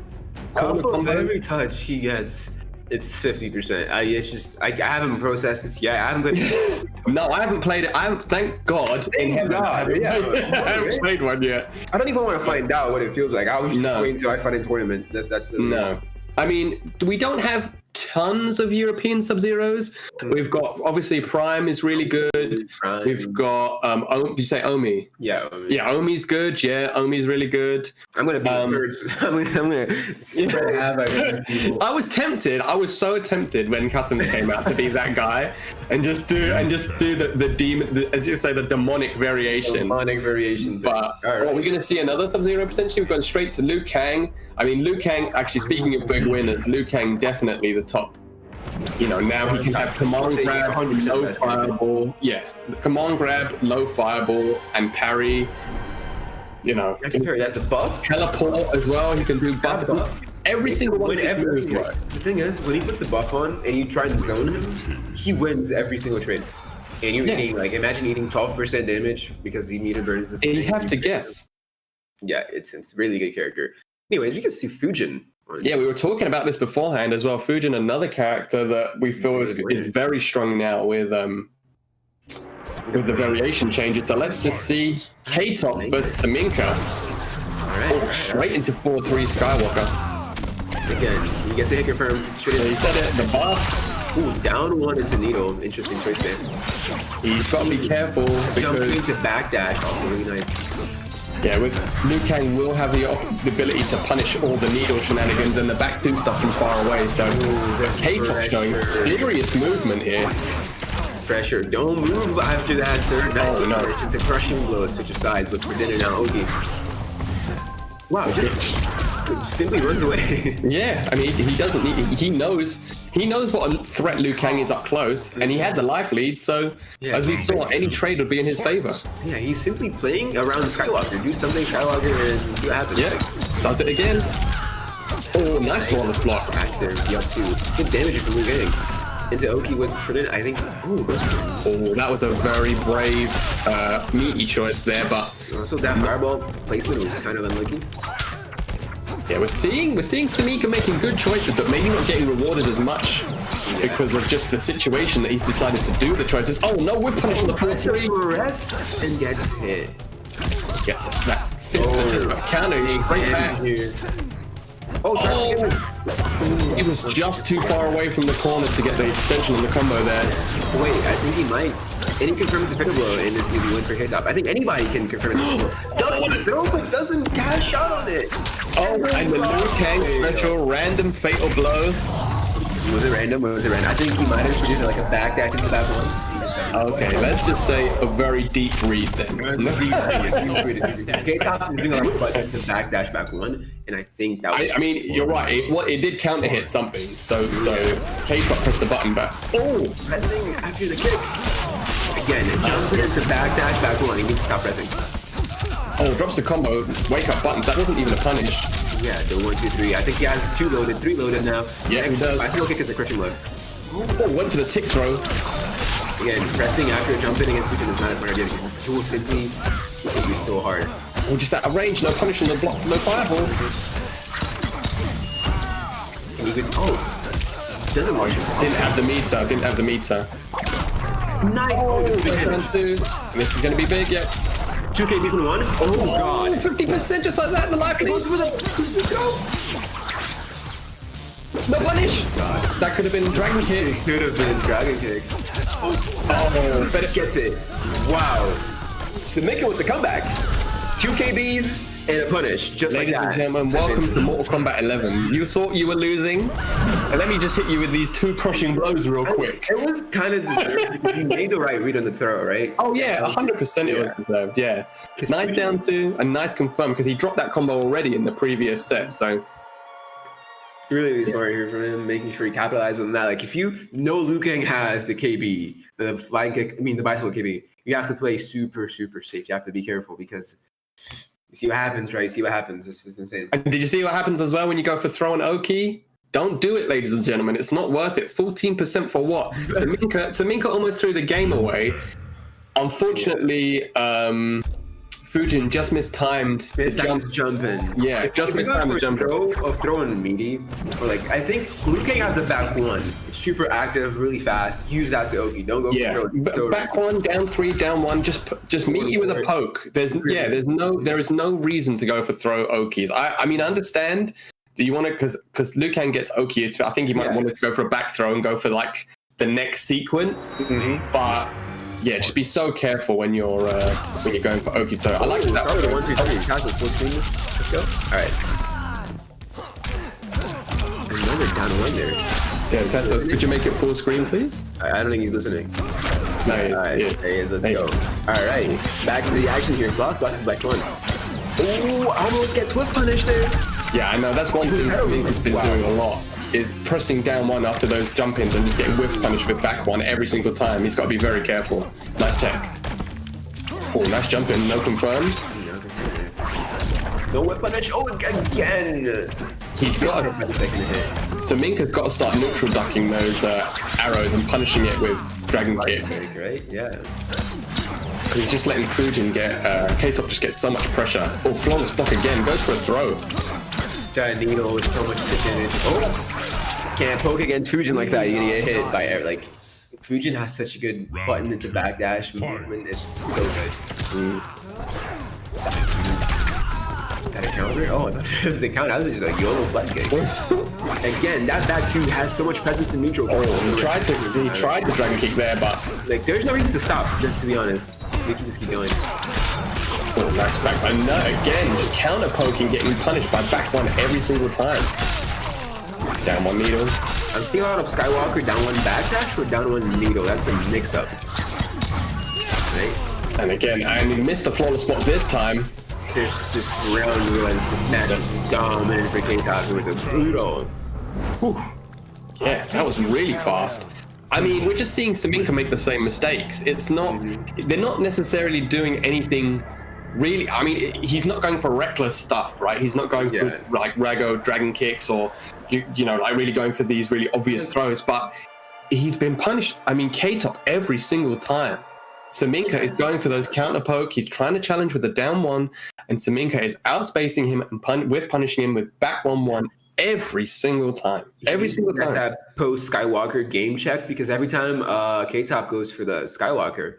B: Off of every touch he gets, it's 50%. It's just I haven't processed this yet. I haven't played.
A: No, I haven't played it. Thank God.
B: Thank God.
A: I haven't played one yet.
B: I don't even want to find out what it feels like. I was just waiting until I find a tournament. That's the
A: no. I mean, we don't have tons of European Sub-Zeros. We've got, obviously, Prime is really good.
B: Prime.
A: We've got, did you say Omi?
B: Yeah, Omi.
A: Yeah, Omi's good. Yeah, Omi's really good.
B: I'm gonna be I'm gonna spread havoc.
A: I was tempted. I was so tempted when Customs came out to be that guy and just do the demon, as you say, the demonic variation.
B: Demonic variation.
A: But we're going to see another Sub-Zero potentially. We've gone straight to Liu Kang. I mean, Liu Kang, actually, speaking of big winners, Liu Kang definitely the top. You know, now he can have command grab, low fireball. Yeah, command grab, low fireball, and parry. You know,
B: that's the buff.
A: Teleport as well. He can do buff. Every single one.
B: The thing is, when he puts the buff on and you try to zone him, he wins every single trade. And you're eating, like, imagine eating 12% damage because he meter burns the same.
A: And you have to guess.
B: Yeah, it's a really good character. Anyways, we can see Fujin.
A: Yeah, we were talking about this beforehand as well. Fujin, another character that we feel is very strong now with the variation changes. So let's just see K-Top versus Saminka. Straight into 4-3 Skywalker.
B: Again, he gets a hit confirm.
A: So he said it, the buff.
B: Ooh, down one into Needle. Interesting choice there.
A: He's got to be careful because
B: jumping to backdash, also really nice.
A: Yeah, with Liu Kang will have the ability to punish all the needle shenanigans and the back two stuff from far away. So K-Top showing serious movement here.
B: Pressure. Don't move after that, sir. Nice it's a crushing blow. Switch of sides. What's for dinner now? Okay. Wow, just simply runs away.
A: Yeah, I mean, he doesn't need. He knows what a threat Liu Kang is up close, and he had the life lead. So as we saw, any trade would be in his favor.
B: Yeah, he's simply playing around Skywalker. Do something Skywalker and see what happens.
A: Yeah, does it again. Oh, nice flawless block.
B: Max there, be up to good damage from Liu Kang. Into Oki was for it, I think.
A: Oh, that was a very brave, meaty choice there, but
B: also that fireball placement was kind of unlucky.
A: Yeah, we're seeing Saminka making good choices, but maybe not getting rewarded as much because of just the situation that he's decided to do the choices. Oh no, we're punished on the 4-3.
B: And gets hit.
A: Gets that fist counter straight back. He was just too far away from the corner to get the extension on the combo there.
B: Wait, I think he might. And he confirms a pick blow, and it's going to be win for hit top. I think anybody can confirm it. Doesn't throw, but doesn't cash out on it.
A: Oh, and the Liu Kang special random fatal blow.
B: Was it random? I think he might have produced like a backdash into that one.
A: Okay, let's just say a very deep read then.
B: K-Top is doing a lot just to backdash back one, and I think that was...
A: I mean, you're right. It did counter hit something. So K-Top pressed the button back. Oh!
B: Pressing after the kick. Again, it jumps into backdash back one. He needs to stop pressing.
A: Oh, drops the combo. Wake up buttons. That wasn't even a punish.
B: Yeah, the 1, 2, 3. I think he has 2 loaded, 3 loaded now.
A: Yeah, he does.
B: I feel like it's a Christian load.
A: Oh, went for the tick throw.
B: Again, pressing after jumping against Fujin is not a part of it. He will simply hit you so hard.
A: Oh, just out of range, no punish on the block, no fireball.
B: And even, doesn't watch it.
A: Didn't have the meter.
B: Nice.
A: Oh, this is going to be big, yeah.
B: 2K beats in 1. Oh, God.
A: 50% just like that, the life lead. No punish.
B: God.
A: That could have been Dragon Kick.
B: It could have been Dragon Kick.
A: Oh,
B: Better gets it. Wow. Saminka with the comeback. 2 KBs, And a punish, just
A: Ladies
B: like
A: and
B: that.
A: gentlemen, welcome to Mortal Kombat 11. You thought you were losing, and let me just hit you with these 2 crushing blows real quick.
B: It was kind of deserved because he made the right read on the throw, right?
A: Oh yeah, 100% it was deserved, yeah. Nice down 2, and nice confirm, because he dropped that combo already in the previous set, so...
B: Really smart here from him, making sure he capitalizes on that. Like, if you know Liu Kang has the KB, the flying kick, the bicycle KB, you have to play super, super safe. You have to be careful because you see what happens, right? See what happens. This is insane.
A: And did you see what happens as well when you go for throw and Oki? Don't do it, ladies and gentlemen. It's not worth it. 14% for what? Saminka almost threw the game away. Unfortunately, Fujin just mistimed the
B: jump in.
A: Yeah, just mistimed the jump.
B: Throwing meaty, or like I think Liu Kang has the back 1. It's super active, really fast. Use that to Oki. Don't go for throw.
A: Back 1, down 3, down 1. Just meet you with a poke. There is no reason to go for throw Okis. I mean, I understand that you want to because Liu Kang gets Oki. I think you might want to go for a back throw and go for like the next sequence, but. Yeah, just be so careful when you're going for Oki. So I like that.
B: Let's go. All right. Another down 1 there.
A: Yeah, Santos, could you make it full screen, please?
B: I don't think he's listening.
A: No,
B: all right, there he is. Let's go. All right, back to the action here. Block is back 1. Ooh, almost gets whip punish there.
A: Yeah, I know. That's one thing Saminka's been doing a lot. Is pressing down 1 after those jump ins and just getting whiff punished with back 1 every single time. He's got to be very careful. Nice tech. Oh, nice jump in, no confirmed.
B: No whiff punish. Oh, again.
A: He's got to. Saminka's got to start neutral ducking those arrows and punishing it with Dragon Kick.
B: Right? Yeah.
A: He's just letting Fujin get. K-Top just gets so much pressure. Oh, flawless block again. Goes for a throw.
B: That needle with so much thickness. Oh, can't poke against Fujin like that. You're gonna get hit by air. Like Fujin has such a good button into backdash movement. It's so good. That a counter? Oh, it was a counter. That was just a YOLO flat kick. Again, that too has so much presence in neutral.
A: Oh, he tried the dragon kick there, but
B: like there's no reason to stop. To be honest, we can just keep going.
A: Oh, nice back. And no, again, just counter poking, getting punished by back 1 every single time. Down 1 needle.
B: I'm seeing a lot of Skywalker down 1 backdash or down 1 needle. That's a mix-up. Right?
A: And again, and he missed the flawless spot this time.
B: There's this round runs, this match is dominant for K-Top with a brutal.
A: Whew. Yeah, that was really fast. I mean, we're just seeing Saminka make the same mistakes. It's not, they're not necessarily doing anything really. I mean, he's not going for reckless stuff, right? He's not going for like Rago dragon kicks or, you know, like really going for these really obvious throws, but he's been punished. I mean, K-Top every single time. Saminka is going for those counter poke. He's trying to challenge with a down 1, and Saminka is outspacing him and punishing him with back 1-1 every single time. Every single time.
B: That post Skywalker game check, because every time K-Top goes for the Skywalker,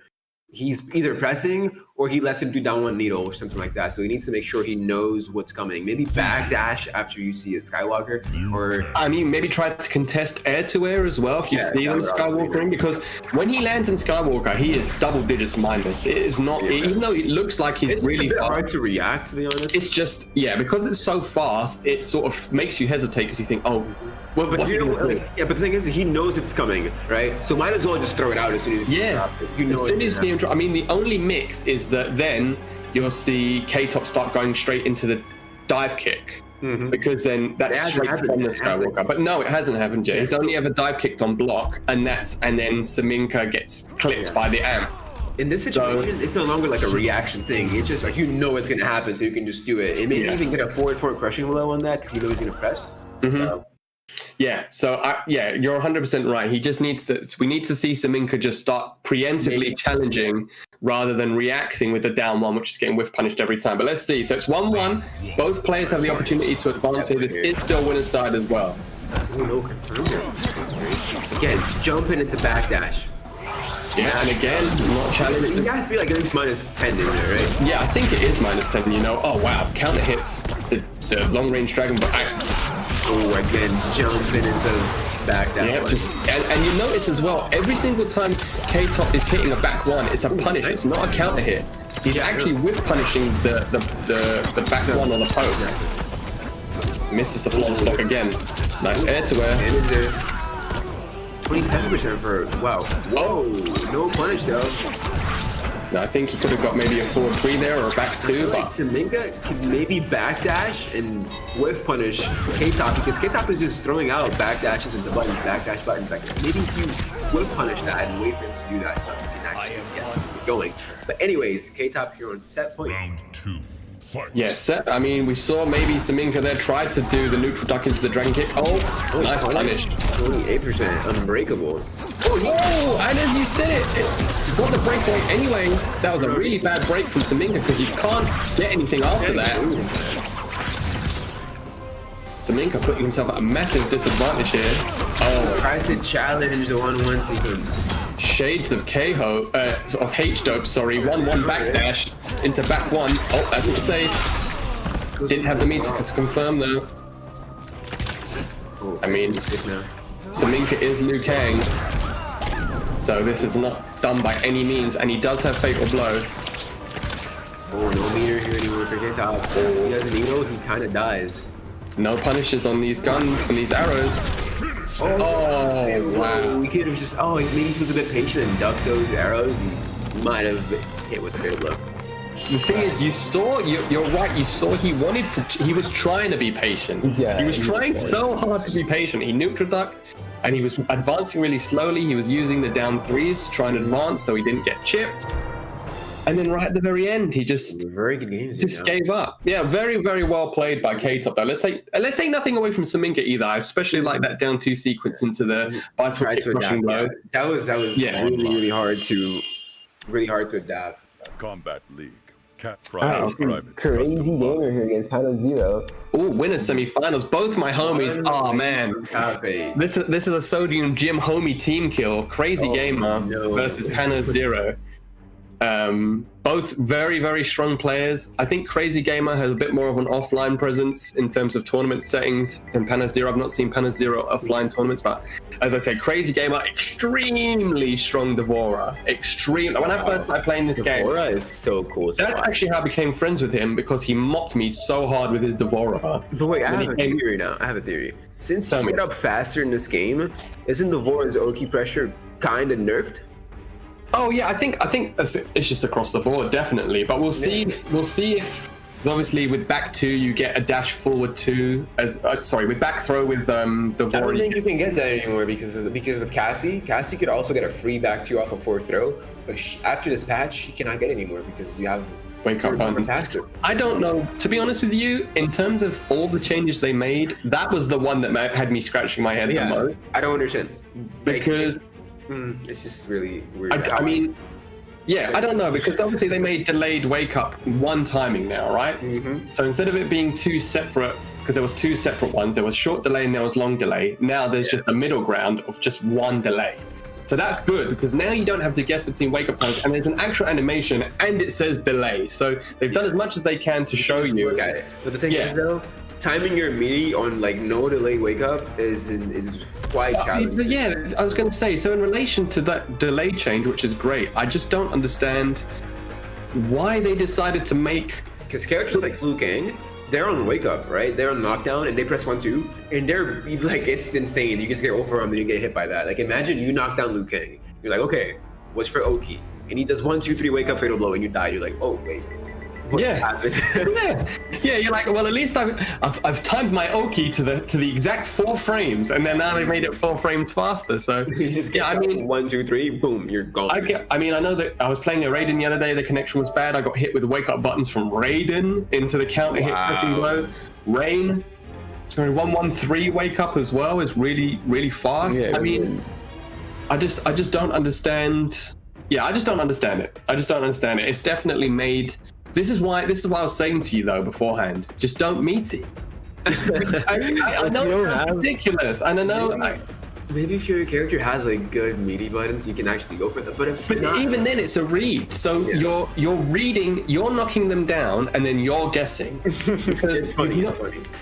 B: he's either pressing or he lets him do down 1 needle or something like that. So he needs to make sure he knows what's coming. Maybe backdash after you see a Skywalker, or
A: I mean, maybe try to contest air to air as well if you see them Skywalkering, because when he lands in Skywalker, he is double digits minus. It is not, even though it looks like he's really fast.
B: Hard to react, to be honest.
A: It's just, because it's so fast, it sort of makes you hesitate because you think, oh,
B: well, but but the thing is, he knows it's coming, right? So might as well just throw it out as soon as
A: as soon as you see him drop. I mean, the only mix is that then you'll see K-Top start going straight into the dive kick, because then that's straight from the Skywalker. But no, it hasn't happened yet. He's only ever dive kicked on block, and then Saminka gets clipped by the amp.
B: In this situation, it's no longer like a reaction thing. It's just like, you know it's going to happen, so you can just do it. And maybe even get a forward crushing blow on that because you know he's going to press. So.
A: Yeah, so you're 100% right. He just needs to. We need to see Saminka just start preemptively challenging rather than reacting with the down 1, which is getting whiff punished every time. But let's see. So it's 1-1. Both players have the opportunity to advance here. This is still winner's side as well.
B: Oh no, confirmed. Again, jumping into backdash.
A: Yeah, and again, not challenging.
B: It has to be like at least minus 10 in there, right?
A: Yeah, I think it is minus 10. You know, oh wow, counter hits the long range dragon, but
B: again, jumping into backdash.
A: Yeah, and you notice as well, every single time K-Top is hitting a back 1, it's a punish. It's not a counter hit. He's actually whip punishing the back one on the poke. Misses the flawless block again. Nice air to air.
B: 27% for, wow. Whoa, no punish though.
A: No, I think he could have got maybe a forward 3 there or a back 2, but
B: Saminka could maybe backdash and whiff punish K-Top, because K-Top is just throwing out backdashes into buttons, backdash buttons. Like, maybe if you whiff punish that and wait for him to do that stuff, you can actually get something going. But anyways, K-Top here on set point.
G: Round 2. Fight.
A: yes, I mean, we saw maybe Saminka there tried to do the neutral duck into the dragon kick. Oh, nice punish.
B: 28% unbreakable.
A: Oh, and as you said it got the breakaway anyway. That was a really bad break from Saminka because you can't get anything after that. Saminka putting himself at a massive disadvantage here. Oh,
B: Tries to challenge the 1-1 sequence.
A: shades of K-Ho, of H-Dope, sorry. 1-1 backdash into back 1. Oh, that's not safe. Didn't have the meter to confirm though. I mean, Saminka is Liu Kang. So this is not done by any means, and he does have Fatal Blow.
B: Oh, no meter here anymore for K-Top. He doesn't Eagle, he kind of dies.
A: No punishes on these guns, on these arrows. Oh, wow.
B: We could have just, maybe he was a bit patient and ducked those arrows. He might have hit with a Fatal Blow.
A: The thing is, you saw, you're right, you saw he wanted to, he was trying to be patient.
F: Yeah,
A: he was trying so hard to be patient. He neutral ducked, and he was advancing really slowly. He was using the down 3s to try and advance so he didn't get chipped. And then right at the very end, he just
B: Very good games.
A: gave up. Yeah, very, very well played by K-Top though. Let's take nothing away from Saminka either. I especially like that down 2 sequence into the bicycle kick rushing blow.
B: That was really hard to adapt.
G: Combat League. Cat
F: Alright,
G: private.
F: crazy gamer here against Pano Zero.
A: Oh, winners semifinals. Both my homies. Oh man, this is a Sodium Gym homie team kill. Crazy gamer versus Pano Zero. Both very, very strong players. I think Crazy Gamer has a bit more of an offline presence in terms of tournament settings than Panas Zero. I've not seen Panas Zero offline tournaments, but as I said, Crazy Gamer, extremely strong Devourer. Extreme. When I first started playing this game,
B: Devourer is so cool.
A: that's actually how I became friends with him, because he mopped me so hard with his Devourer.
B: But wait, I have a theory now. Since you get up faster in this game, isn't Devourer's Oki pressure kind of nerfed?
A: Oh yeah, I think it's just across the board, definitely. But we'll see. We'll see if obviously with back 2 you get a dash forward 2 as with back throw with the.
B: I don't think you can get that anymore because with Cassie could also get a free back 2 off a forward throw. But after this patch, she cannot get anymore because you have
A: wake up buttons. I don't know. To be honest with you, in terms of all the changes they made, that was the one that had me scratching my head the most.
B: I don't understand
A: because.
B: It's just really weird.
A: I mean, yeah, I don't know, because obviously they made delayed wake up 1 timing now, right? So instead of it being 2 separate, because there was 2 separate ones, there was short delay and there was long delay. Now there's just a middle ground of just 1 delay. So that's good, because now you don't have to guess between wake up times, and there's an actual animation and it says delay. So they've done as much as they can to show you.
B: Okay, but the thing is though, timing your melee on like no delay wake up is quite challenging.
A: Yeah, I was going to say, so in relation to that delay change, which is great, I just don't understand why they decided to make,
B: because characters like Liu Kang, they're on wake up, right? They're on knockdown and they press 1-2 and they're like, it's insane. You just get overwhelmed and you get hit by that. Like imagine you knock down Liu Kang, you're like, okay, what's for Oki? And he does 1-2-3 wake up fatal blow and you die. You're like, oh wait.
A: Yeah, you're like, well, at least I've timed my Oki to the exact 4 frames, and then now they made it 4 frames faster. So
B: I mean, 1, 2, 3, boom, you're gone.
A: I know that I was playing a Raiden the other day. The connection was bad. I got hit with wake up buttons from Raiden into the counter hit pressing blow. Rain, 1-1-3 wake up as well is really, really fast.
F: Yeah,
A: I mean, I just don't understand. Yeah, I just don't understand it. It's definitely made. This is why I was saying to you though beforehand, just don't meaty. I know it's ridiculous, and I know.
B: Maybe if your character has like good meaty buttons, you can actually go for them. But
A: even then, it's a read. So you're reading, you're knocking them down, and then you're guessing. Because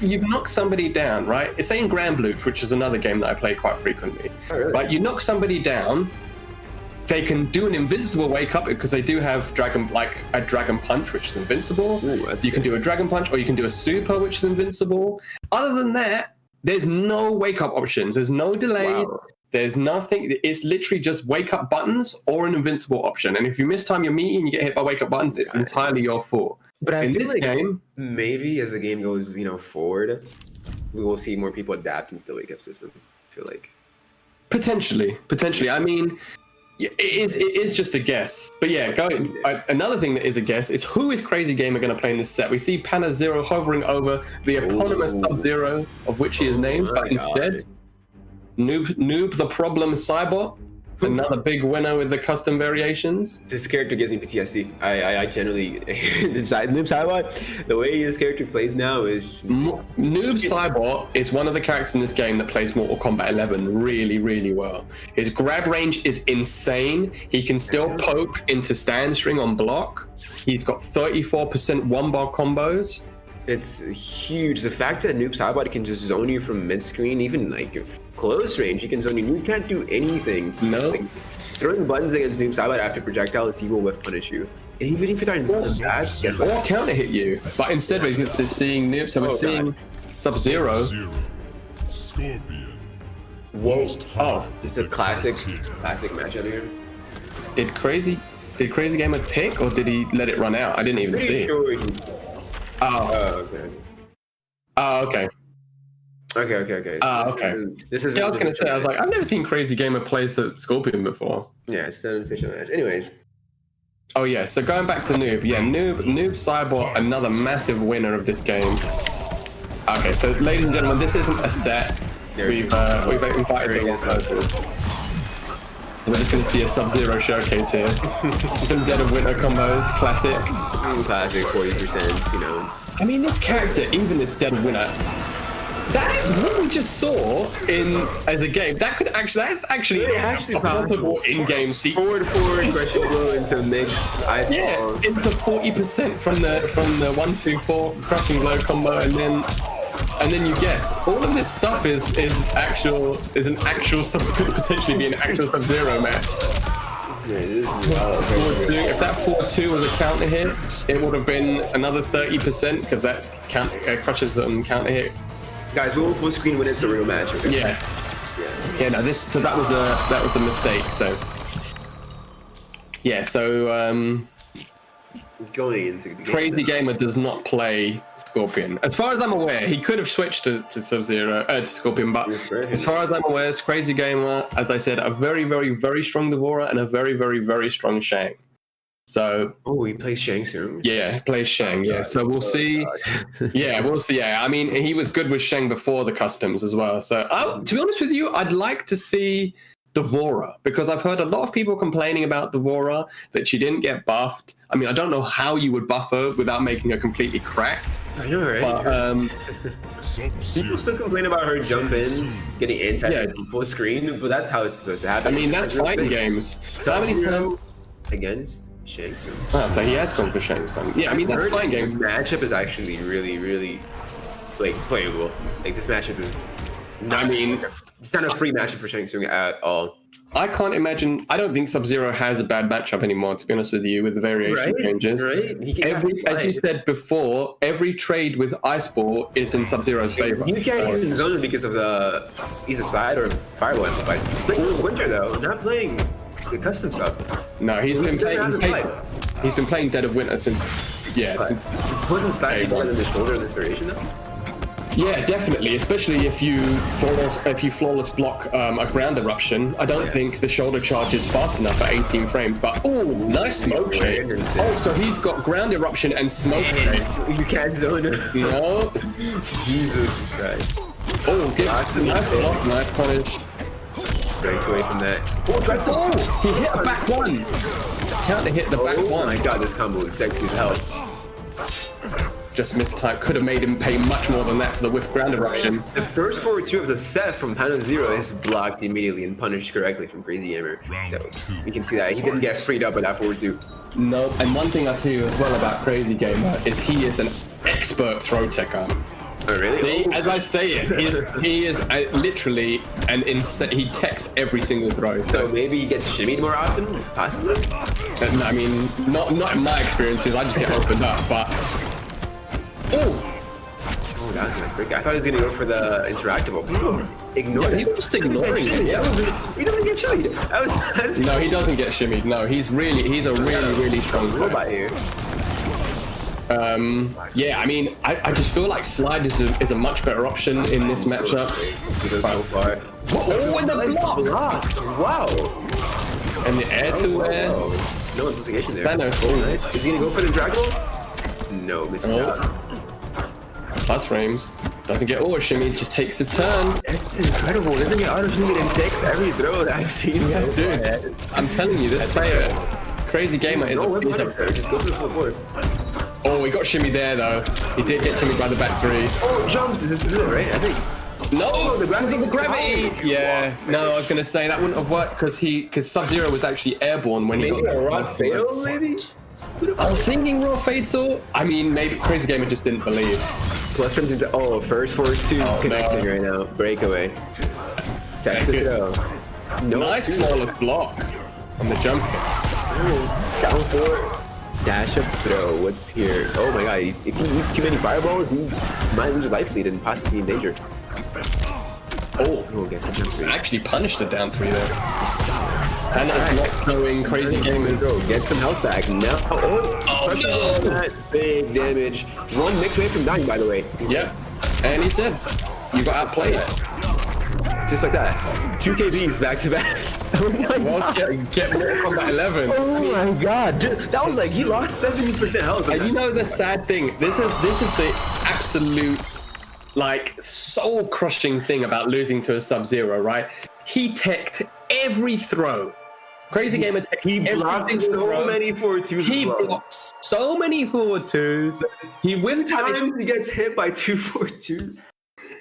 A: you've knocked somebody down, right? It's saying Grand Blue, which is another game that I play quite frequently.
B: Oh, really?
A: But you knock somebody down, They can do an invincible wake up because they do have dragon punch, which is invincible.
B: Ooh,
A: You can do a dragon punch, or you can do a super, which is invincible. Other than that, there's no wake up options. There's no delays.
B: Wow.
A: There's nothing. It's literally just wake up buttons or an invincible option. And if you miss time your meeting and you get hit by wake up buttons, it's entirely your fault.
B: But I
A: In
B: feel
A: this
B: like
A: game,
B: maybe as the game goes, forward, we will see more people adapt into the wake up system. I feel like.
A: potentially. I mean, yeah, it is just a guess. But yeah, another thing that is a guess is who is Crazy Gamer going to play in this set? We see Pana Zero hovering over the eponymous Sub-Zero, of which he is named, but instead, Noob the Problem Cybot, another big winner with the custom variations.
B: This character gives me PTSD. I generally Noob Saibot, the way his character plays now is
A: Noob Cybot is one of the characters in this game that plays Mortal Kombat 11 really, really well. His grab range is insane. He can still poke into stand string on block. He's got 34% one bar combos.
B: it's huge. The fact that Noob Saibot can just zone you from mid screen, even like close range, he can zone you. You can't do anything.
A: No.
B: Like, throwing buttons against Noob Saibot after projectiles, he will whiff punish you. And even if you're trying to
A: Or counter hit you. But instead we're seeing Noob, so we're seeing Sub-Zero.
G: Scorpion.
B: Whoa. Oh, it's a classic matchup here.
A: Did Crazy Gamer pick, or did he let it run out? I didn't even see
B: Pretty
A: it.
B: sure he...
A: Okay. Okay.
B: Okay.
A: Okay.
B: This is.
A: Yeah, I was gonna say, I was like, I've never seen Crazy Gamer play Scorpion before.
B: Yeah, it's an official match. Anyways.
A: Oh yeah, so going back to Noob, yeah, Noob Cybot, another massive winner of this game. Okay, so ladies and gentlemen, this isn't a set. We've invited them. So we're just gonna see a Sub-Zero showcase here. Some Dead of Winter combos, classic.
B: Classic 40%, you know.
A: I mean, this character, even this Dead of Winter, that what we just saw as a game, that's actually a possible in-game sequence.
B: Forward, questionable into mixed ice
A: Yeah,
B: ball.
A: into 40% from the 1-2-4 crushing blow combo, and then you guess. All of this stuff could potentially be an actual Sub-Zero match.
B: Yeah, it is.
A: If that 4-2 was a counter hit, it would have been another 30% because that's crushes and counter hit.
B: Guys, we won't full screen when it's a real match. Okay?
A: Yeah. No, that was a mistake. So yeah, so
B: Going into the game.
A: Crazy Gamer does not play Scorpion. As far as I'm aware, he could have switched to Sub-Zero, to Scorpion, but as far as I'm aware, it's Crazy Gamer, as I said, a very, very, very strong Devourer and a very, very, very strong Shang. So
B: he plays Shang Tsung.
A: yeah, he plays Shang. Yeah, so we'll see. Yeah, we'll see. Yeah, I mean, he was good with Shang before the customs as well. So to be honest with you, I'd like to see Devourer, because I've heard a lot of people complaining about Devourer, that she didn't get buffed. I mean, I don't know how you would buff her without making her completely cracked.
B: I know, right?
A: But
B: people still complain about her jump in, getting anti full screen, but that's how it's supposed to happen.
A: I mean, that's fighting games. How many times
B: against Shang Tsung?
A: Oh, so he has gone for Shang Tsung. Yeah, I mean, that's fighting games.
B: This matchup is actually really, really like playable. Like this matchup is. It's not a free matchup for Shang Tsung at all.
A: I can't imagine. I don't think Sub-Zero has a bad matchup anymore, to be honest with you, with the variation changes.
B: Right?
A: As you said before, every trade with Ice Ball is in Sub-Zero's favor.
B: You can't even zone him because of the either side or Fireball amplified. Playing Winter though, not playing the custom stuff.
A: No, he's been playing Dead of Winter since
B: Putting slightly more than the shoulder in this variation though.
A: Yeah, definitely. Especially if you flawless block a ground eruption. I don't think the shoulder charge is fast enough at 18 frames. But nice smoke shade. Oh, so he's got ground eruption and smoke shade.
B: You can't zone him.
A: No.
B: Jesus Christ.
A: Oh, nice block, nice punish.
B: Breaks away from that.
A: Oh, he hit a back one. Counter hit the back one.
B: Oh my god, this combo is sexy as hell.
A: Just missed time. Could have made him pay much more than that for the whiff ground eruption.
B: The first forward 2 of the set from Pana Zero is blocked immediately and punished correctly from Crazy Gamer. So we can see that he didn't get freed up by that forward 2.
A: No, and one thing I'll tell you as well about Crazy Gamer is he is an expert throw techer.
B: Oh, really?
A: See,
B: Oh.
A: as I say it, he is literally an insane. He techs every single throw.
B: So
A: So
B: maybe he gets shimmied more often, possibly.
A: I mean, not in my experiences. I just get opened up. But
B: Oh, that was a great guy. I thought he was gonna go for the interactable. People ignore
A: yeah,
B: it.
A: he was just ignoring it. Yeah.
B: He doesn't get shimmied. That's
A: No, he doesn't get shimmied. No, he's a really strong player.
B: robot here.
A: Yeah, I mean, I just feel like slide is a much better option in this matchup.
B: So far.
A: Oh, and the block!
B: Blocks. Wow.
A: And the air to air.
B: No investigation there.
A: Thanos. Oh,
B: Is he gonna go for the interactable? No, missing out.
A: plus frames. Doesn't get auto shimmy, just takes his turn.
B: That's incredible. Doesn't get auto shimmy and takes every throw that I've seen.
A: Dude, I'm telling you, this player, Crazy Gamer, is
B: No,
A: a
B: just go for the full board.
A: Oh, he got shimmy there though. He did get shimmy by the back three.
B: Oh, jumped. This is it, right? I think.
A: No,
B: the gravity.
A: the gravity. Yeah, no, I was gonna say that wouldn't have worked because Sub-Zero was actually airborne when he
B: Maybe
A: got
B: a
A: that.
B: raw fail, maybe?
A: I was thinking raw fatal. I mean, maybe Crazy Gamer just didn't believe.
B: Plus turns into first force 2 connecting right now. Breakaway. Text it though. No,
A: Nice flawless block on the jump.
B: Down 4. Dash of throw. What's here? Oh my god, if he eats too many fireballs, he might lose his life lead and possibly be in danger. Oh, guess a jump 3.
A: Actually punished a down 3 there. And it's not showing Crazy Gamers.
B: Get some health back. Now, pressure on that. Big damage. One mix away from dying, by the way.
A: Yep. And he said, you got outplayed.
B: Just like that. 2 KBs back to back. Oh my
A: Well,
B: god.
A: get Mortal Kombat 11.
B: Oh my god. That was like, he lost 70% health.
A: And you know the sad thing, this is the absolute like soul crushing thing about losing to a Sub-Zero, right? He teched every throw. Crazy Gamer teched every single throw.
B: So many 4-2s.
A: He blocked so many forward 2s. He whiffed
B: times he gets hit by 2 4-2s.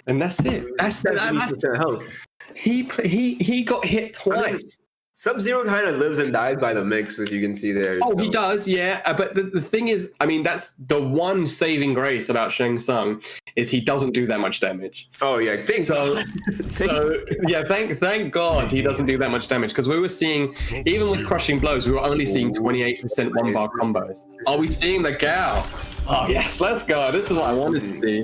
A: and that's it. That's
B: 70% health.
A: he got hit twice.
B: Sub-Zero kind of lives and dies by the mix, as you can see there.
A: Oh, he does, yeah. But the thing is, I mean, that's the one saving grace about Shang Tsung is he doesn't do that much damage.
B: Oh yeah,
A: So yeah, thank God he doesn't do that much damage because we were seeing, even with crushing blows, we were only seeing 28% one bar combos. Are we seeing the gal? Oh yes, let's go. This is what I wanted to see.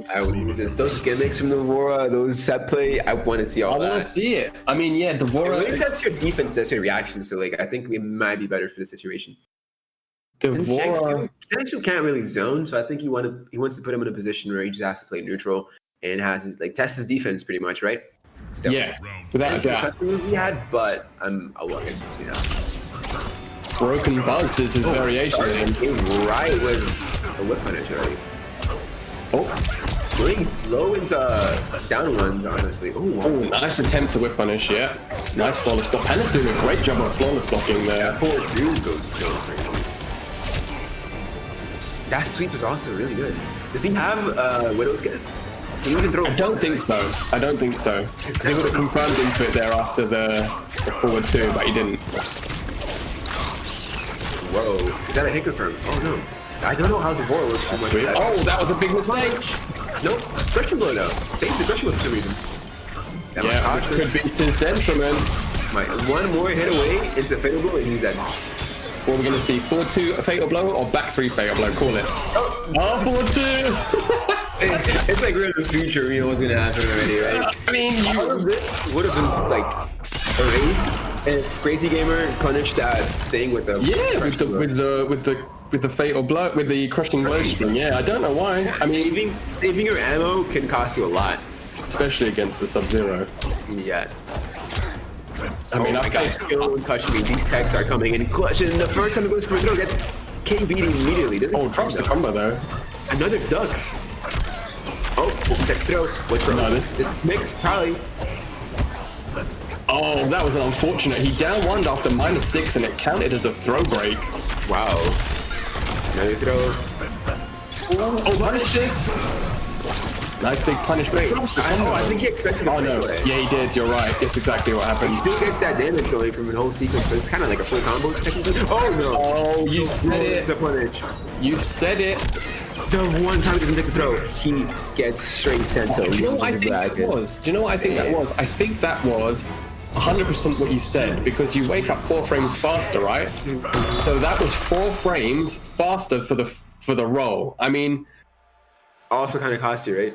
B: Those gimmicks from Devora, those set play, I want to see all
A: I
B: that.
A: want to see it. I mean, yeah,
B: It
A: Devora.
B: really tests your defense, tests your reaction. So like, I think we might be better for the situation. Since
A: Devora.
B: Shang can't really zone, so I think he wants to put him in a position where he just has to play neutral and has his, like test his defense pretty much, right? So,
A: Yeah, without a doubt.
B: he had, but I'll walk into it now.
A: Broken Buzz is his variation.
B: Right with a whip punish already.
A: Oh,
B: Going low into down ones, honestly.
A: oh, nice attempt to whip punish, yeah. Nice flawless block. Panda's doing a great job of flawless blocking there.
B: 4-2 goes so crazy. That sweep is also really good. Does he have Widow's Kiss? Can he even throw?
A: I don't think so. Because he would have confirmed into it there after the forward 2, but he didn't.
B: Whoa, is that a hit confirm? Oh no. I don't know how the Devora works too much.
A: Oh, that was a big mistake.
B: Nope, question blow though. Saves the question blow for some reason. That
A: Yeah, which could be to his detriment.
B: One more hit away into fatal blow and he's dead.
A: What we're going to see, 4-2 a fatal blow or back 3 fatal blow? Call it. Oh, 4-2.
B: It's like we're in the future, we know what's gonna happen already, right?
A: I mean,
B: All of this would have been like erased if Crazy Gamer punished that thing with the
A: with the fatal blow, with the crushing blow string. Yeah, I don't know why. I mean,
B: saving your ammo can cost you a lot,
A: especially against the Sub-Zero.
B: Yeah.
A: I mean,
B: I got don't touch me. These techs are coming in clutch, and the first time it goes for a throw gets K beating immediately.
A: Drops the combo though.
B: Another duck. Oh, tech throw. What's wrong?
A: No,
B: this mix probably.
A: Oh, that was unfortunate. He down one after -6, and it counted as a throw break.
B: Wow. Another throw.
A: Oh, punish this. Nice big punishment.
B: I think he expected
A: Oh no, yeah he did, you're right. That's exactly what happened.
B: He still gets that damage going from the whole sequence, so it's kind of like a full combo technically. Oh no!
A: Oh, you said it.
B: It's a punish.
A: You said it.
B: The one time he doesn't take the throw, he gets straight sento.
A: Do you know what I think that was? Do you know what I think that was? I think that was 100% what you said, because you wake up 4 frames faster, right? So that was 4 frames faster for the roll. I mean,
B: Also kind of costs you, right?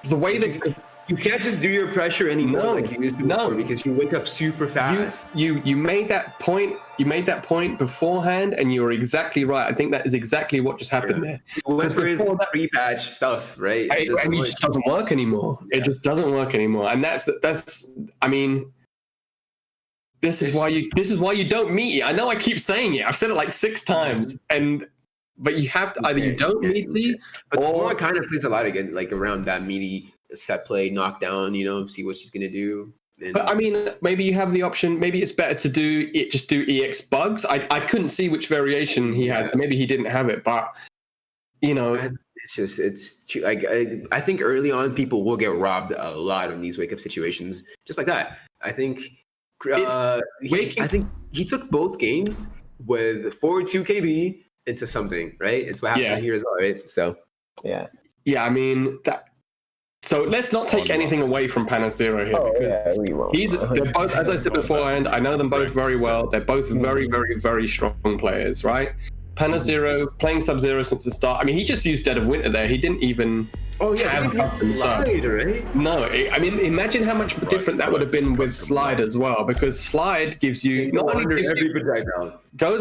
A: the way that
B: You can't just do your pressure anymore like you used to before, because you wake up super fast.
A: you made that point. You made that point beforehand, and you were exactly right. I think that is exactly what just happened there.
B: Went for his pre-patch stuff, right?
A: And it just doesn't work anymore. Yeah. It just doesn't work anymore, and that's. I mean, this is why you don't meet. I know I keep saying it. I've said it like 6 times, but you have to either you don't meet
B: but or it kind of plays a lot again, like around that meaty set play, knockdown. See what she's gonna do.
A: But I mean, maybe you have the option. Maybe it's better to do EX bugs. I couldn't see which variation he had. So maybe he didn't have it, but
B: it's too, like I think early on people will get robbed a lot in these wake up situations, just like that. I think he took both games with 4-2 KB into something, right? It's what happened here as well, right? So
F: yeah.
A: I mean that. So let's not take anything away from Panazero here.
F: We won't.
A: They're both, as I said beforehand, I know them both very well. They're both very, very, very strong players, right? Panazero playing Sub-Zero since the start. I mean, he just used Dead of Winter there. He didn't even have custom sub.
B: Right?
A: No, I mean, imagine how much different that would have been with Slide as well, because Slide gives you goes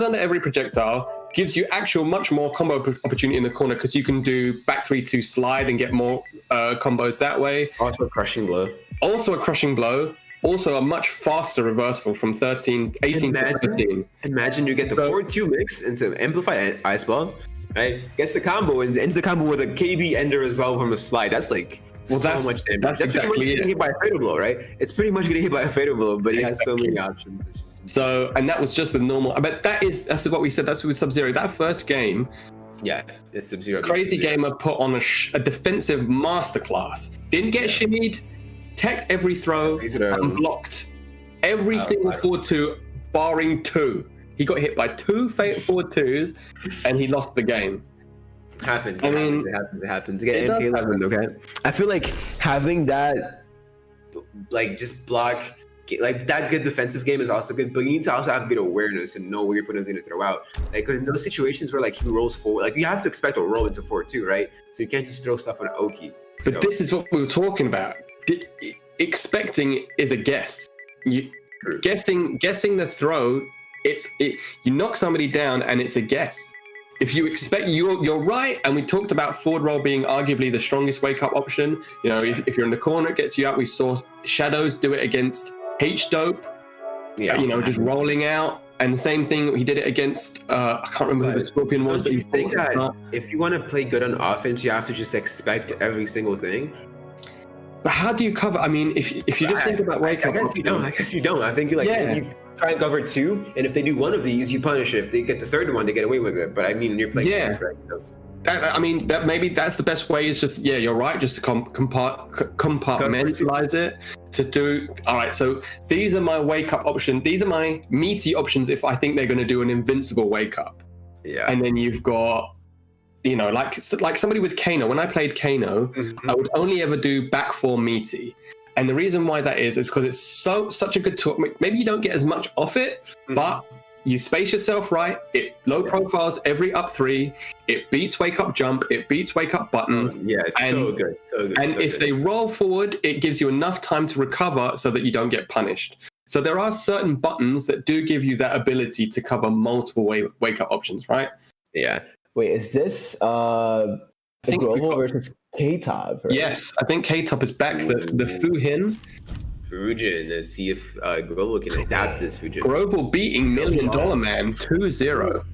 A: under every projectile, gives you actual much more combo opportunity in the corner, because you can do back 3-2 slide and get more combos that way.
B: Also a crushing blow.
A: Also a much faster reversal from 18 to 13.
B: Imagine you get the 4-2 mix into Amplified Ice Ball, right? Gets the combo and ends the combo with a KB ender as well from a slide. That's like so much damage.
A: That's exactly
B: getting hit by a fatal blow, right? It's pretty much getting hit by a fatal blow, but he has so many options.
A: So, and that was just with normal. But that's what we said. That's with Sub-Zero. That first game,
B: it's Sub-Zero.
A: Crazy Gamer put on a defensive masterclass. Didn't get shimmied, teched every throw, and blocked every single 4-2, barring 2. He got hit by 2 4-2s, and he lost the game.
B: It happens. It happens. Get MK11, okay? I feel like having that, like, just block, like, that good defensive game is also good, but you need to also have good awareness and know where your opponent's going to throw out. Like, in those situations where, like, he rolls forward, like, you have to expect a roll into 4-2, right? So you can't just throw stuff on Oki.
A: But this is what we were talking about. Expecting is a guess. Guessing the throw, you knock somebody down and it's a guess. If you expect, you're right, and we talked about forward roll being arguably the strongest wake up option. If you're in the corner, it gets you out. We saw Shadows do it against H-Dope. Just rolling out. And the same thing, he did it against, I can't remember who the Scorpion was.
B: Do you think that if you want to play good on offense, you have to just expect every single thing?
A: But how do you cover? I mean, if you just think about wake up,
B: I guess you don't. I think you try and cover 2, and if they do one of these, you punish it. If they get the third one, they get away with it. But I mean, you're playing right? So.
A: Maybe that's the best way. Is just you're right. Just to compartmentalize it. To do all right. So these are my wake up options. These are my meaty options. If I think they're going to do an invincible wake up, and then you've got. Like somebody with Kano. When I played Kano, I would only ever do back 4 meaty. And the reason why that is because it's such a good tool. Maybe you don't get as much off it, but you space yourself right. It low profiles every up 3. It beats wake up jump. It beats wake up buttons.
B: So good.
A: And if they roll forward, it gives you enough time to recover so that you don't get punished. So there are certain buttons that do give you that ability to cover multiple wake up options, right?
B: Yeah.
F: Wait, is this Global versus K-Top? Right?
A: Yes, I think K-Top is back. The Fujin.
B: Let's see if Global can adapt this Fujin.
A: Global beating $1 Million Man 2-0.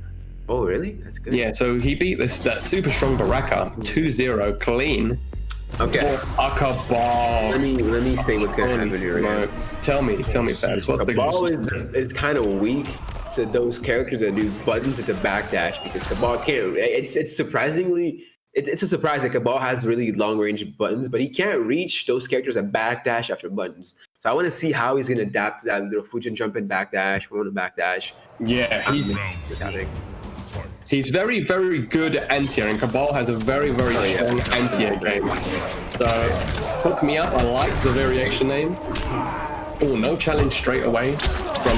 B: Oh, really? That's good.
A: Yeah, so he beat that super strong Baraka 2-0 clean.
B: Okay.
A: Akabal.
B: Let me say what's gonna happen here. Right?
A: Tell me, Faz. What's the
B: Cabal is kind of weak to those characters that do buttons into backdash, because Cabal can't. It's surprisingly. It's a surprise that Cabal has really long range buttons, but he can't reach those characters that backdash after buttons. So I want to see how he's gonna adapt to that little Fujin jump and backdash, one backdash.
A: Yeah, he's. He's very, very good at anti-air, and Cabal has a very, very strong anti-air game. So, hook me up. I like the variation name. Oh, no challenge straight away from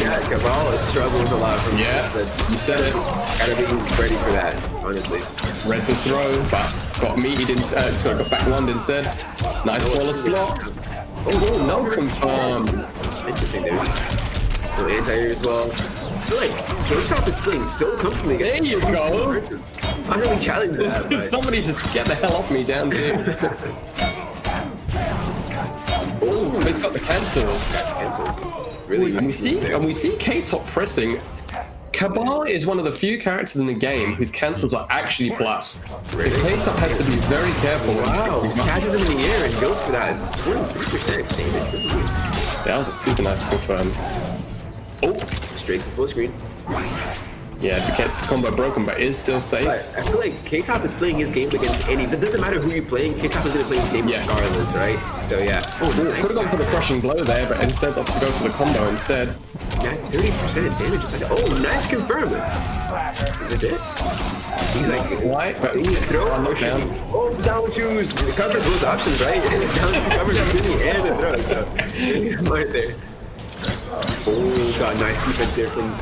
B: Yeah, Cabal struggles a lot from
A: you said it.
B: Gotta be ready for that, honestly.
A: Red to throw, but got meated instead. So got back one instead. Nice flawless block. Oh, no confirm.
B: Interesting, dude. No anti-air as well. I feel like K-Top is playing so comfortably.
A: There you go.
B: I really challenge that. But...
A: Somebody just get the hell off me down here. Oh, he's got the cancels.
B: Cancels. Really?
A: And we see K-Top pressing. Cabal is one of the few characters in the game whose cancels are actually plus. So K-Top has to be very careful.
B: Wow, catches him in the air and goes for that 43% damage.
A: That was a super nice confirm. Oh,
B: straight to full screen.
A: Yeah, the gets the combo broken, but is still safe.
B: But I feel like K-Top is playing his game against any. It doesn't matter who you're playing. K-Top is going to play his game regardless, right? So yeah.
A: Oh, nice. Could have gone for the crushing blow there, but instead opts to go for the combo instead.
B: Yeah, 30% damage. Just like, oh, nice confirm. Is this it? He's like,
A: why? But
B: throw down. Oh, down twos. It covers both options, right? Down covers the mini and the throw. So he's smart there. Oh, got nice defense there from.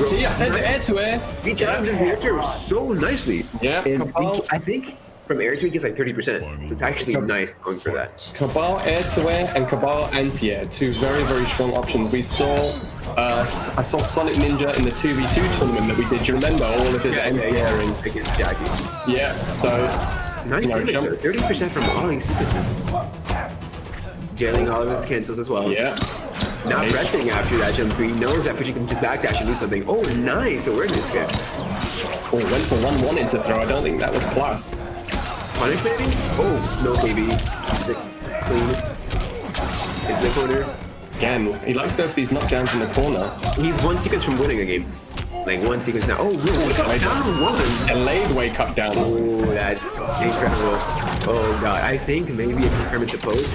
A: See, I said the air to air.
B: He challenges the air to air so nicely.
A: Yeah,
B: and I think from air to air, he gets like 30%. So it's actually nice going for that.
A: Cabal air to air and Cabal anti air, two very, very strong options. We saw, I saw Sonic Ninja in the 2v2 tournament that we did. Do you remember all of his anti-airing
B: against Jackie?
A: Yeah, so
B: nice damage, 30% from all these sequences. Jailing all of his cancels as well.
A: Yeah.
B: Not pressing after that jump. He knows that Fuji can just backdash and do something. Oh, nice awareness kick.
A: Oh, went for 1-1 into throw. I don't think that was plus.
B: Punish maybe? Oh, no baby. Sick. Clean. It's the corner.
A: Again, he likes to go for these knockdowns in the corner.
B: He's one sequence from winning a game. Like one sequence now. Oh, wake up down one.
A: Delayed wake up down.
B: Oh, that's incredible. Oh god, I think maybe if you confirm it's a pose,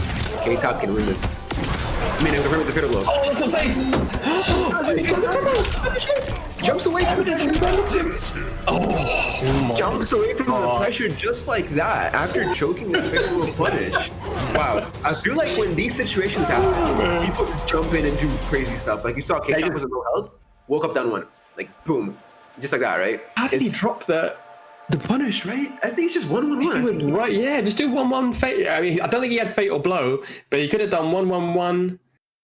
B: K-Top can win this. I mean, confirm it's a critical.
A: Oh, that's so safe!
B: Jumps away from this.
A: Oh,
B: jumps away from the pressure just like that after choking the critical punish. Wow, I feel like when these situations happen, people jump in and do crazy stuff. Like you saw K-Top was at low health, woke up down one, like boom, just like that, right?
A: How did he drop the
B: punish, right? I think it's just 1-1-1.
A: Right, yeah, just do 1-1 fate. I mean, I don't think he had fatal blow, but he could have done 1-1-1.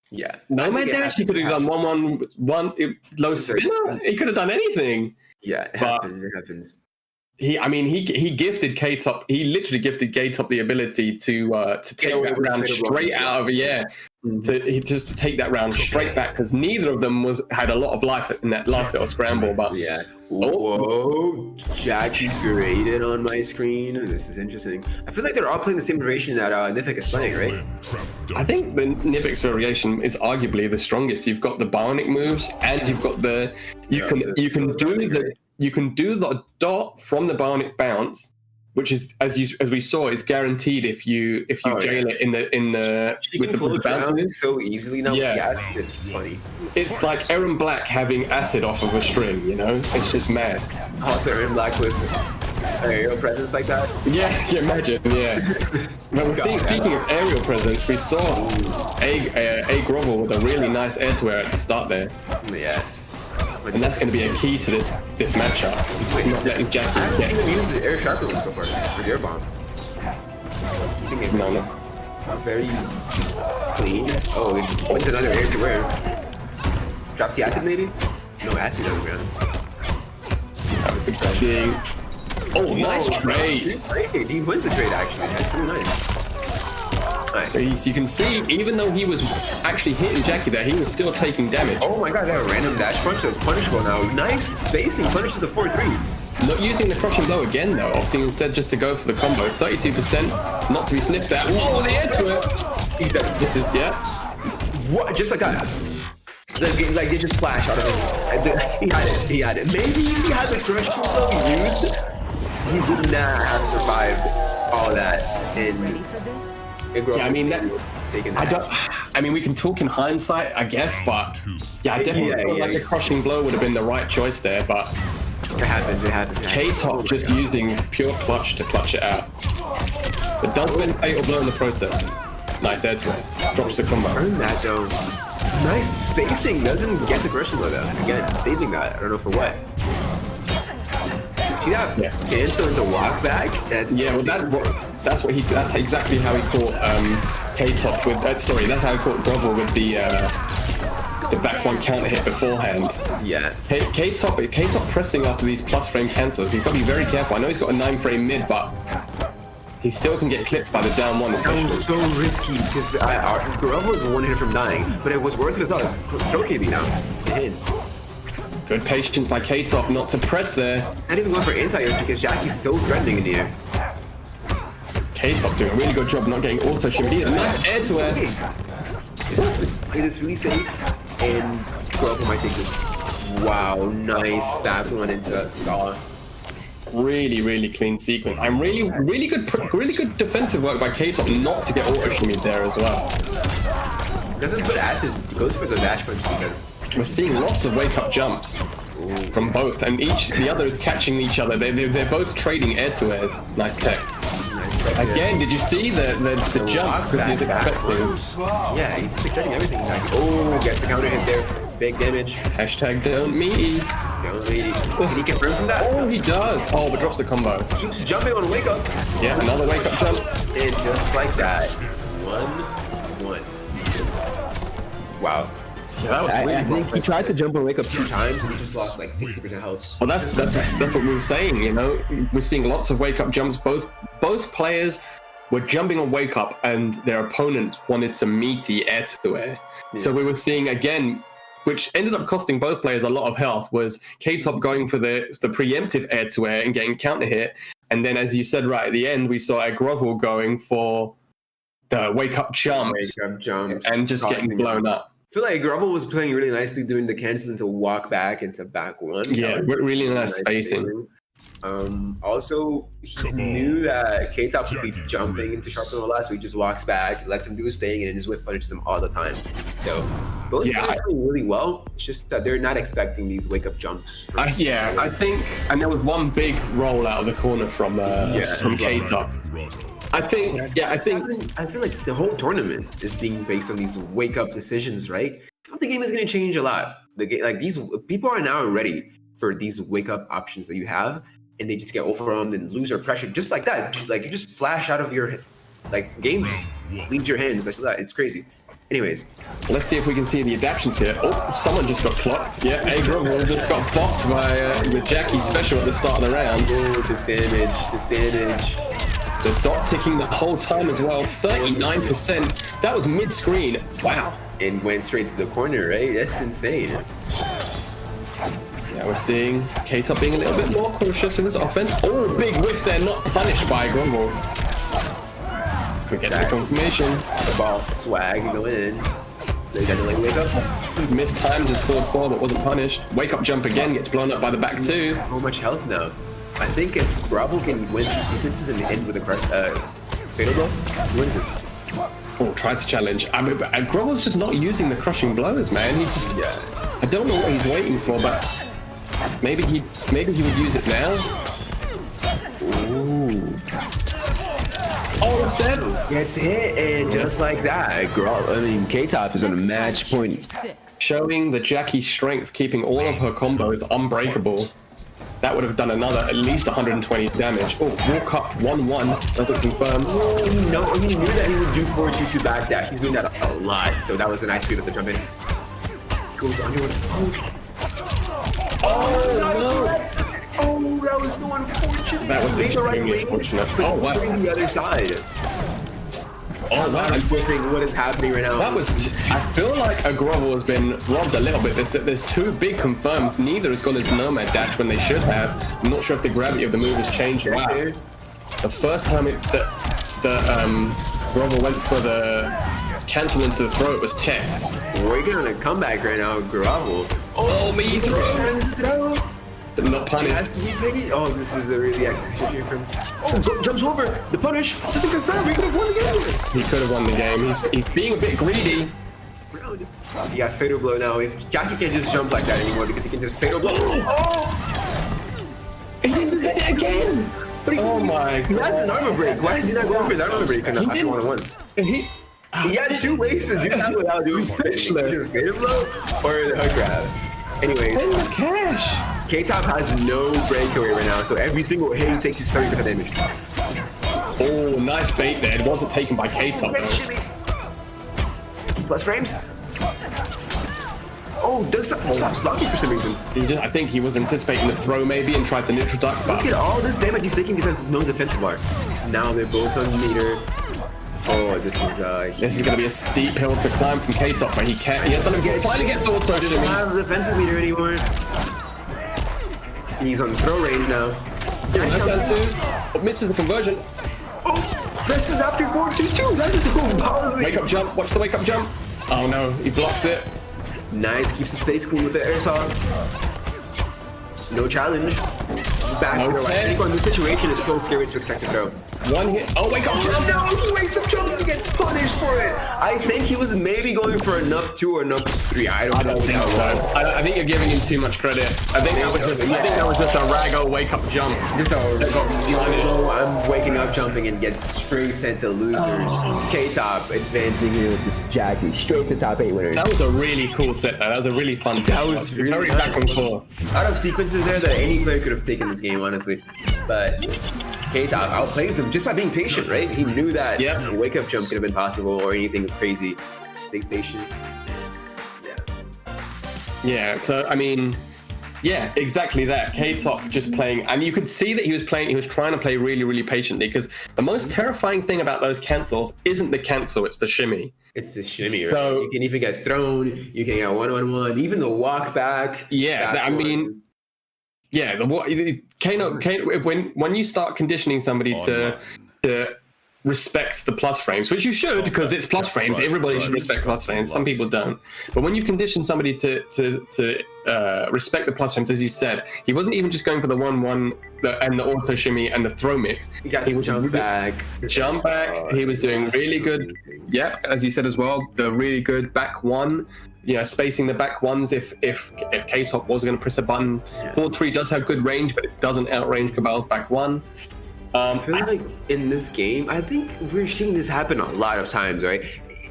B: Yeah.
A: No man dash. He could have done 1-1-1 low spinner. He could have done anything.
B: Yeah, it happens. It happens.
A: He gifted K-Top. He literally gifted K-Top the ability to take that round straight out of to take that round straight back because neither of them had a lot of life in that last little scramble. But
B: yeah. Whoa, Jackie graded on my screen. This is interesting. I feel like they're all playing the same variation that Nivik is playing, right?
A: I think the Nivik's variation is arguably the strongest. You've got the bionic moves, and you've got the you can do the dot from the bionic bounce, which is as we saw is guaranteed if you jail it in the with the bounce
B: so easily now.
A: Yeah,
B: it's funny.
A: It's like Aaron Black having acid off of a string, you know? It's just mad.
B: Also, Aaron Black with aerial presence like that.
A: Yeah, imagine. Yeah. But speaking of aerial presence, we saw a Grovel with a really nice air to air at the start there.
B: Yeah.
A: And that's going to be a key to this matchup. It's not letting Jackie get.
B: I haven't even used the air sharper one so far with the air bomb.
A: No.
B: Very clean. Oh, what's another air to air? Drops the acid maybe? No acid on the ground.
A: Seeing. Oh, nice trade.
B: He wins the trade actually. That's really nice.
A: You can see, even though he was actually hitting Jackie there, he was still taking damage.
B: Oh my god, that random dash punch that's punishable now. Nice spacing, punishes the 4-3.
A: Not using the crushing blow again though, opting instead just to go for the combo. 32%, not to be sniffed at. Whoa, the air to it!
B: He's dead.
A: This is, yeah.
B: What? Just like that. Like they just flash out of him. He had it. Maybe if he had the crushing blow used, he would not have survived all that.
H: Ready for this?
A: Yeah, I mean I mean, we can talk in hindsight, I guess, but yeah, I definitely feel like a crushing blow would have been the right choice there. But
B: It happens.
A: K-Top just using pure clutch to clutch it out. But does win fatal blow in the process. Nice air to it. Drops the combo.
B: Earned that though. Nice spacing. Doesn't get the crushing blow though. Again, saving that. I don't know for what. See that?
A: Yeah.
B: Cancel into walk back. That's
A: that's exactly how he caught K-Top with. Sorry, that's how he caught Grovel with the back one counter hit beforehand.
B: Yeah.
A: K-Top pressing after these plus frame cancels. He's got to be very careful. I know he's got a 9 frame mid, but he still can get clipped by the down one.
B: That was so risky because Grovel was one hit from dying, but it was worth it as well. Throw KB now. Hit.
A: Good patience by K-Top not to press there.
B: Not even going for anti-airs because Jackie's so threatening in the air.
A: K-Top doing a really good job not getting auto shimmy. He had a nice air to air.
B: It is really safe, and Grovel might take this. Wow, nice back one into Saw.
A: Really clean sequence. And really good defensive work by K-Top not to get auto shimmy there as well.
B: Doesn't put acid, goes for the dash punch instead.
A: We're seeing lots of wake-up jumps from both, and the other is catching each other. They're both trading air-to-airs. Nice tech. Again, did you see the jump? Because he's expecting.
B: Yeah, he's just expecting everything. Oh, gets the counter hit there. Big damage.
A: Hashtag don't meaty.
B: Don't meaty. Can he confirm from that?
A: Oh, he does. Oh, but drops the combo.
B: Keeps jumping on wake up.
A: Yeah, another wake-up jump.
B: And just like that. 1-1. Wow.
A: Yeah, that was really
F: I think he tried to jump and wake up 2 times
B: and he just lost like 60% health.
A: Well, that's what we were saying. You know, we're seeing lots of wake up jumps. Both players were jumping on wake up, and their opponent wanted some meaty air to air. Yeah. So we were seeing again, which ended up costing both players a lot of health. Was K-Top going for the preemptive air to air and getting counter hit, and then as you said right at the end, we saw a Grovel going for the wake up jumps and just getting blown up.
B: I feel like Grovel was playing really nicely, doing the cancels into walk back into back one.
A: Yeah, really nice spacing.
B: Also, he knew that K-Top would be jumping into sharp a lot, so he just walks back, lets him do his thing, and then just whiff punishes him all the time. So both players are doing really well. It's just that they're not expecting these wake up jumps.
A: I think, and there was one big roll out of the corner from K-Top. I
B: feel like the whole tournament is being based on these wake up decisions, right? I feel the game is going to change a lot. The game, like these people are now ready for these wake up options that you have, and they just get overwhelmed and lose their pressure just like that. Like you just flash out of your games, leaves your hands. It's crazy. Anyways,
A: let's see if we can see the adaptions here. Oh, someone just got clocked. Yeah, Grovel just got blocked by with Jackie's special at the start of the round.
B: Oh, this damage.
A: The dot ticking the whole time as well. 39%. That was mid-screen. Wow.
B: And went straight to the corner, right? That's insane.
A: Yeah, we're seeing K-Top being a little bit more cautious in this offense. Oh, big whiff there, not punished by Grovel. Could get some confirmation.
B: The ball swag going in. They definitely wake up.
A: Mistimed his forward four, but wasn't punished. Wake up jump again, gets blown up by the back two.
B: So much health now. I think if Grovel can win 2 sequences and end with a fatal blow, he wins this.
A: Oh, tried to challenge. I mean, Grovel's just not using the crushing blows, man. He just, I don't know what he's waiting for, but maybe he would use it now. Ooh. Oh, instead
B: gets hit, and just like that,
F: K-Top is on a match point,
A: showing the Jackie's strength, keeping all of her combos unbreakable. That would have done at least 120 damage. Oh, walk up 1-1. Doesn't confirm.
B: Oh, he knew that he would do 4-2-2 backdash. He's doing that a lot. So that was a nice speed of the jump in. Goes under one. Oh, no. Oh, that was so unfortunate.
A: That was extremely unfortunate. Oh, wow.
B: The other side. Oh, wow. I'm wondering what is happening right now.
A: That was. I feel like a Grovel has been robbed a little bit. There's 2 big confirms. Neither has gone into Nomad Dash when they should have. I'm not sure if the gravity of the move has changed. Wow. The first time Grovel went for the cancel into the throw, it was teched.
B: We're getting on a comeback right now, Grovel.
A: Oh, me throw. Not punished.
B: Has to be biggie. Oh, this is the really execution from. Oh, jumps over. The punish doesn't confirm. He could have won the game.
A: He could have won the game. He's being a bit greedy.
B: He has fatal blow now. If Jackie can't just jump like that anymore because he can just fatal blow. Oh!
A: He didn't get it again. Oh my
B: He had an armor break. Why did he not go for his armor break after
A: didn't.
B: 1-on-1?
A: He
B: had 2 ways to do that without doing
A: Speechless.
B: either fatal blow or the hook grab. Anyways,
A: in the cash.
B: K-Top has no breakaway right now, so every single hit he takes is 30% damage.
A: Oh, nice bait there. It wasn't taken by K-Top though.
B: Plus frames. Oh, does stops blocking for some reason.
A: I think he was anticipating the throw maybe and tried to neutral duck, but
B: Look at all this damage he's taking because no defensive bar. Now they're both on meter. Oh, this
A: is going to be a steep hill to climb from K-Top, but he can't. He finally gets auto
B: He doesn't have the defensive meter anymore. He's on throw range now.
A: But misses the conversion.
B: Oh, presses after 4-2-2. That is so ballsy.
A: Wake up jump. Watch the wake up jump. Oh no, he blocks it.
B: Nice, keeps the space clean with the airsoft. No challenge. Back
A: No
B: throw. I think on this situation is so scary to expect to throw.
A: One hit. Oh, wake up jump.
B: No, he wakes up jumps and gets punished for it. I think he was maybe going for a nub 2 or nub 3. I don't
A: think
B: know.
A: I think you're giving him too much credit. I think that was just a Rago wake up jump.
B: Just I'm waking up jumping and get straight sent to losers. K-Top advancing here with this Jackie straight to top 8 winners.
A: That was a really cool set. That was a really fun set.
B: That was really
A: very
B: nice.
A: back and forth.
B: Out of sequences there that any player could have taken this game, honestly. But K-Top outplays him just by being patient, right? He knew that a wake up jump could have been possible or anything crazy. Stays patient.
A: Yeah, so I mean, yeah, exactly that. K-Top just playing, and you could see that he was trying to play really, really patiently, because the most terrifying thing about those cancels isn't the cancel, it's the shimmy.
B: It's the shimmy, right? You can even get thrown, you can get 1-on-1, even the walk back.
A: Yeah, I mean, yeah, when you start conditioning somebody to respect the plus frames, which you should, because it's plus frames. Everybody should respect plus frames. Some people don't. But when you condition somebody to respect the plus frames, as you said, he wasn't even just going for the 1-1 and the auto shimmy and the throw mix.
B: He was jump back.
A: He was doing really good. Yeah, as you said as well, the really good back one. Spacing the back ones if K-Top was going to press a button. 4-3 does have good range, but it doesn't outrange Cabal's back one.
B: I feel like in this game, I think we're seeing this happen a lot of times, right?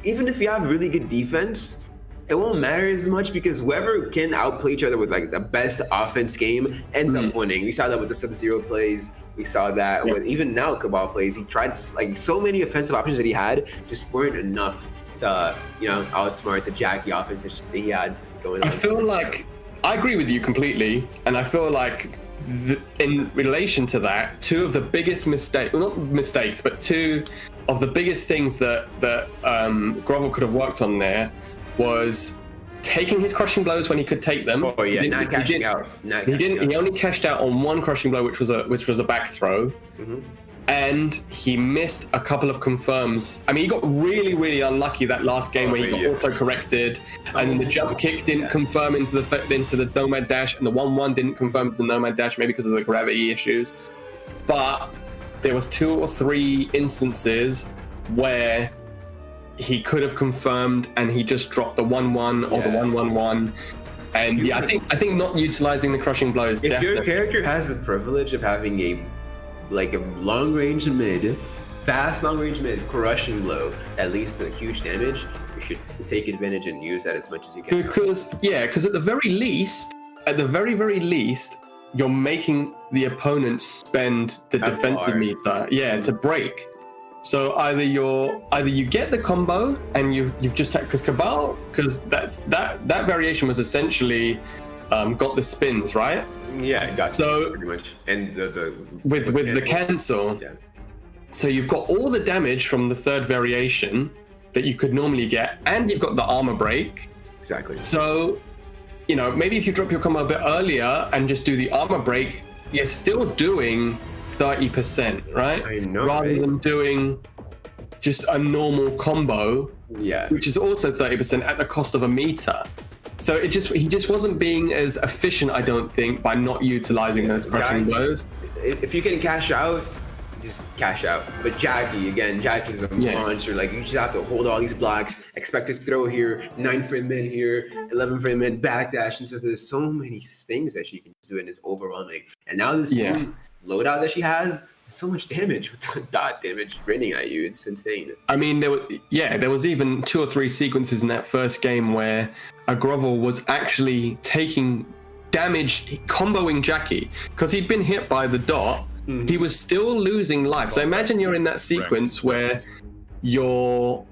B: Even if you have really good defense, it won't matter as much because whoever can outplay each other with like the best offense game ends up winning. We saw that with the Sub-Zero plays. We saw that with even now Cabal plays. He tried so many offensive options that he had just weren't enough to outsmart the Jackie offense that he had going on.
A: I feel like I agree with you completely, and I feel like in relation to that, two of the biggest mistakes, well, not mistakes, but two of the biggest things that Grovel could have worked on there was taking his crushing blows when he could take them.
B: Oh yeah, not cashing out.
A: He only cashed out on one crushing blow, which was a back throw. And he missed a couple of confirms. I mean, he got really, really unlucky that last game where he got auto-corrected, and then the jump kick didn't confirm into the Nomad Dash, and the 1-1 didn't confirm into the Nomad Dash, maybe because of the gravity issues. But there was 2 or 3 instances where he could have confirmed, and he just dropped the 1-1 or the 1-1-1. And I think not utilizing the crushing blows.
B: If your character has the privilege of having a long range mid, fast long range mid crushing blow that leads to huge damage, you should take advantage and use that as much as you can.
A: Because at the very least, you're making the opponent spend the defensive meter, to break. So either you get the combo and you've just because Cabal, because that variation was essentially got the spins, right?
B: Yeah, it got
A: so
B: pretty much, and
A: with the cancel. Yeah. So you've got all the damage from the third variation that you could normally get, and you've got the armor break.
B: Exactly.
A: So, maybe if you drop your combo a bit earlier and just do the armor break, you're still doing 30%, right?
B: I know.
A: Rather than doing just a normal combo, which is also 30% at the cost of a meter. So he just wasn't being as efficient, I don't think, by not utilizing those crushing blows.
B: If you can cash out, just cash out. But Jackie's a monster. Like, you just have to hold all these blocks, expect to throw here, 9 frame mid here, 11 frame mid, backdash into there's so many things that she can do, and it's overwhelming. And now this new loadout that she has, so much damage with the dot damage raining at you. It's insane.
A: I mean, there was even 2 or 3 sequences in that first game where a Grovel was actually taking damage, comboing Jackie, because he'd been hit by the dot. He was still losing life. So imagine you're in that sequence where you're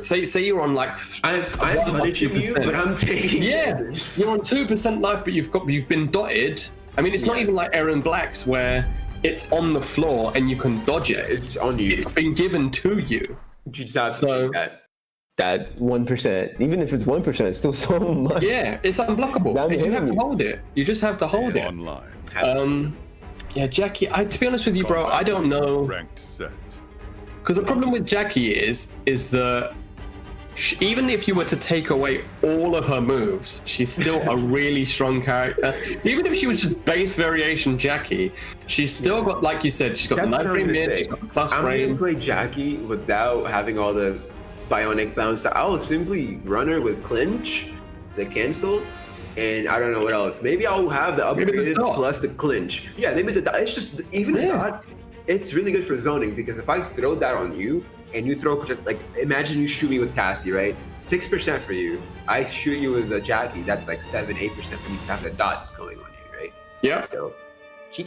A: say you're on like
B: I'm punishing you, but I'm taking
A: damage. You're on 2% life, but you've been dotted. I mean, it's not even like Aaron Black's where it's on the floor and you can dodge it.
B: It's on you.
A: It's been given to you.
B: You just have to take
F: that 1%, even if it's 1%, it's still so much.
A: Yeah, it's unblockable. And you have to hold it. You just have to hold it.
G: Online.
A: Yeah, Jackie, to be honest with you, bro, I don't know.
G: Ranked set.
A: Because the problem with Jackie is that even if you were to take away all of her moves, she's still a really strong character. Even if she was just base variation Jackie, she's still got, like you said, she's got the 9 frame mid, she's got the plus
B: I'm
A: frame.
B: gonna play Jackie without having all the bionic bounce. I would simply run her with clinch, the cancel, and I don't know what else. Maybe I'll have the upgraded plus the clinch. Yeah, maybe the dot. It's just even the dot. It's really good for zoning, because if I throw that on you and you throw, like, imagine you shoot me with Cassie, right? 6% for you. I shoot you with the Jackie. That's like 7-8% for me to have the dot going on you, right?
A: Yeah.
B: So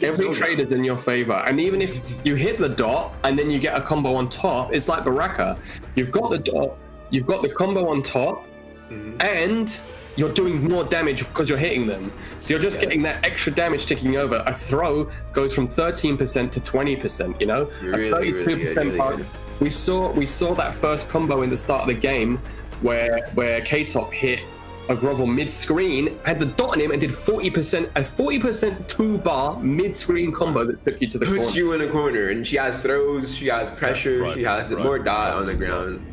A: every trade is in your favor, and even if you hit the dot and then you get a combo on top, it's like Baraka. You've got the dot, you've got the combo on top, and you're doing more damage because you're hitting them. So you're just getting that extra damage ticking over. A throw goes from 13% to 20%, you know?
B: Really, really good.
A: We saw that first combo in the start of the game where K-Top hit a Grovel mid-screen, had the dot on him, and did 40%, a 40% 2-bar mid-screen combo that took you to the corner.
B: Puts you in a corner, and she has throws, she has pressure, she has more dot on the ground.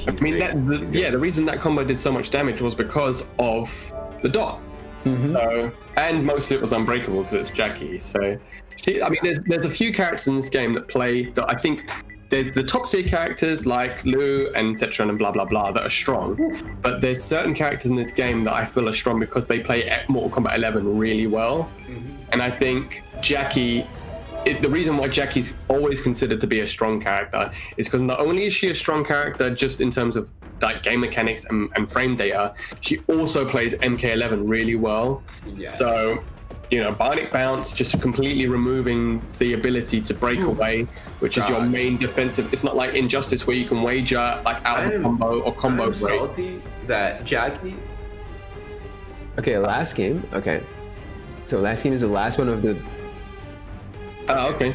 A: I mean, the reason that combo did so much damage was because of the dot. So, and most of it was unbreakable because it's Jackie. So, there's a few characters in this game that I think there's the top tier characters like Lu and Cetron and blah blah blah that are strong, but there's certain characters in this game that I feel are strong because they play Mortal Kombat 11 really well, and I think Jackie. The reason why Jackie's always considered to be a strong character is because not only is she a strong character just in terms of like game mechanics and frame data, she also plays MK11 really well. So, Bionic Bounce, just completely removing the ability to break away, which is your main defensive. It's not like Injustice where you can wager like out of a combo or combo break.
B: Salty that Jackie.
F: Okay, last game. Okay, so last game is the last one of the.
A: Oh, okay.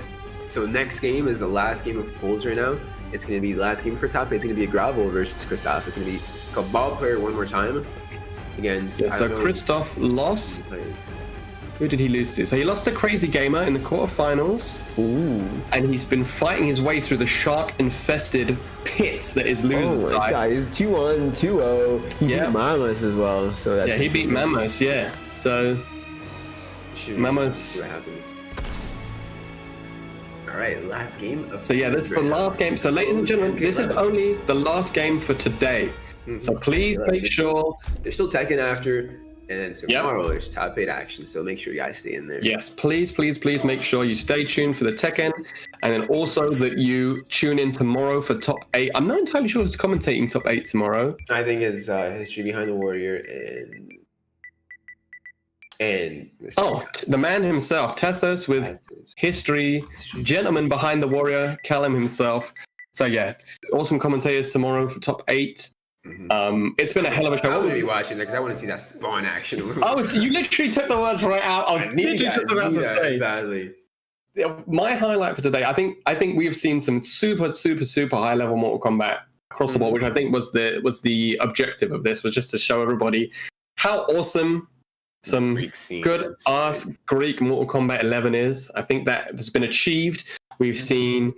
B: So next game is the last game of polls right now. It's going to be the last game for top 8. It's going to be a Gravel versus Christoph. It's going to be a ball player one more time against.
A: So Christoph lost. Who did he lose to? So he lost to Crazy Gamer in the quarterfinals. And he's been fighting his way through the shark-infested pits that is Loser's side.
F: God, he's 2-1, 2-0. He beat Mamas as well. So that's
A: he beat Mamas, So Mamas.
B: See what happens. All right, last game.
A: That's the last game. So ladies and gentlemen, this is only the last game for today. So please make sure.
B: There's still Tekken after, and tomorrow there's top 8 action. So make sure you guys stay in there.
A: Yes, please make sure you stay tuned for the Tekken, and then also that you tune in tomorrow for top 8. I'm not entirely sure who's commentating top 8 tomorrow.
B: I think it's History Behind the Warrior and
A: the man himself, Tessos with History, Gentleman Behind the Warrior, Callum himself. So awesome commentators tomorrow for top 8. It's been a hell of a show.
B: I'm gonna be watching that because I want to see that spawn action.
A: You literally took the words right out. I was literally just about to say
B: badly.
A: My highlight for today, I think we have seen some super high level Mortal Kombat across the board, which I think was the objective of this, was just to show everybody how awesome some good ass Greek Mortal Kombat 11 is. I think that has been achieved. We've seen,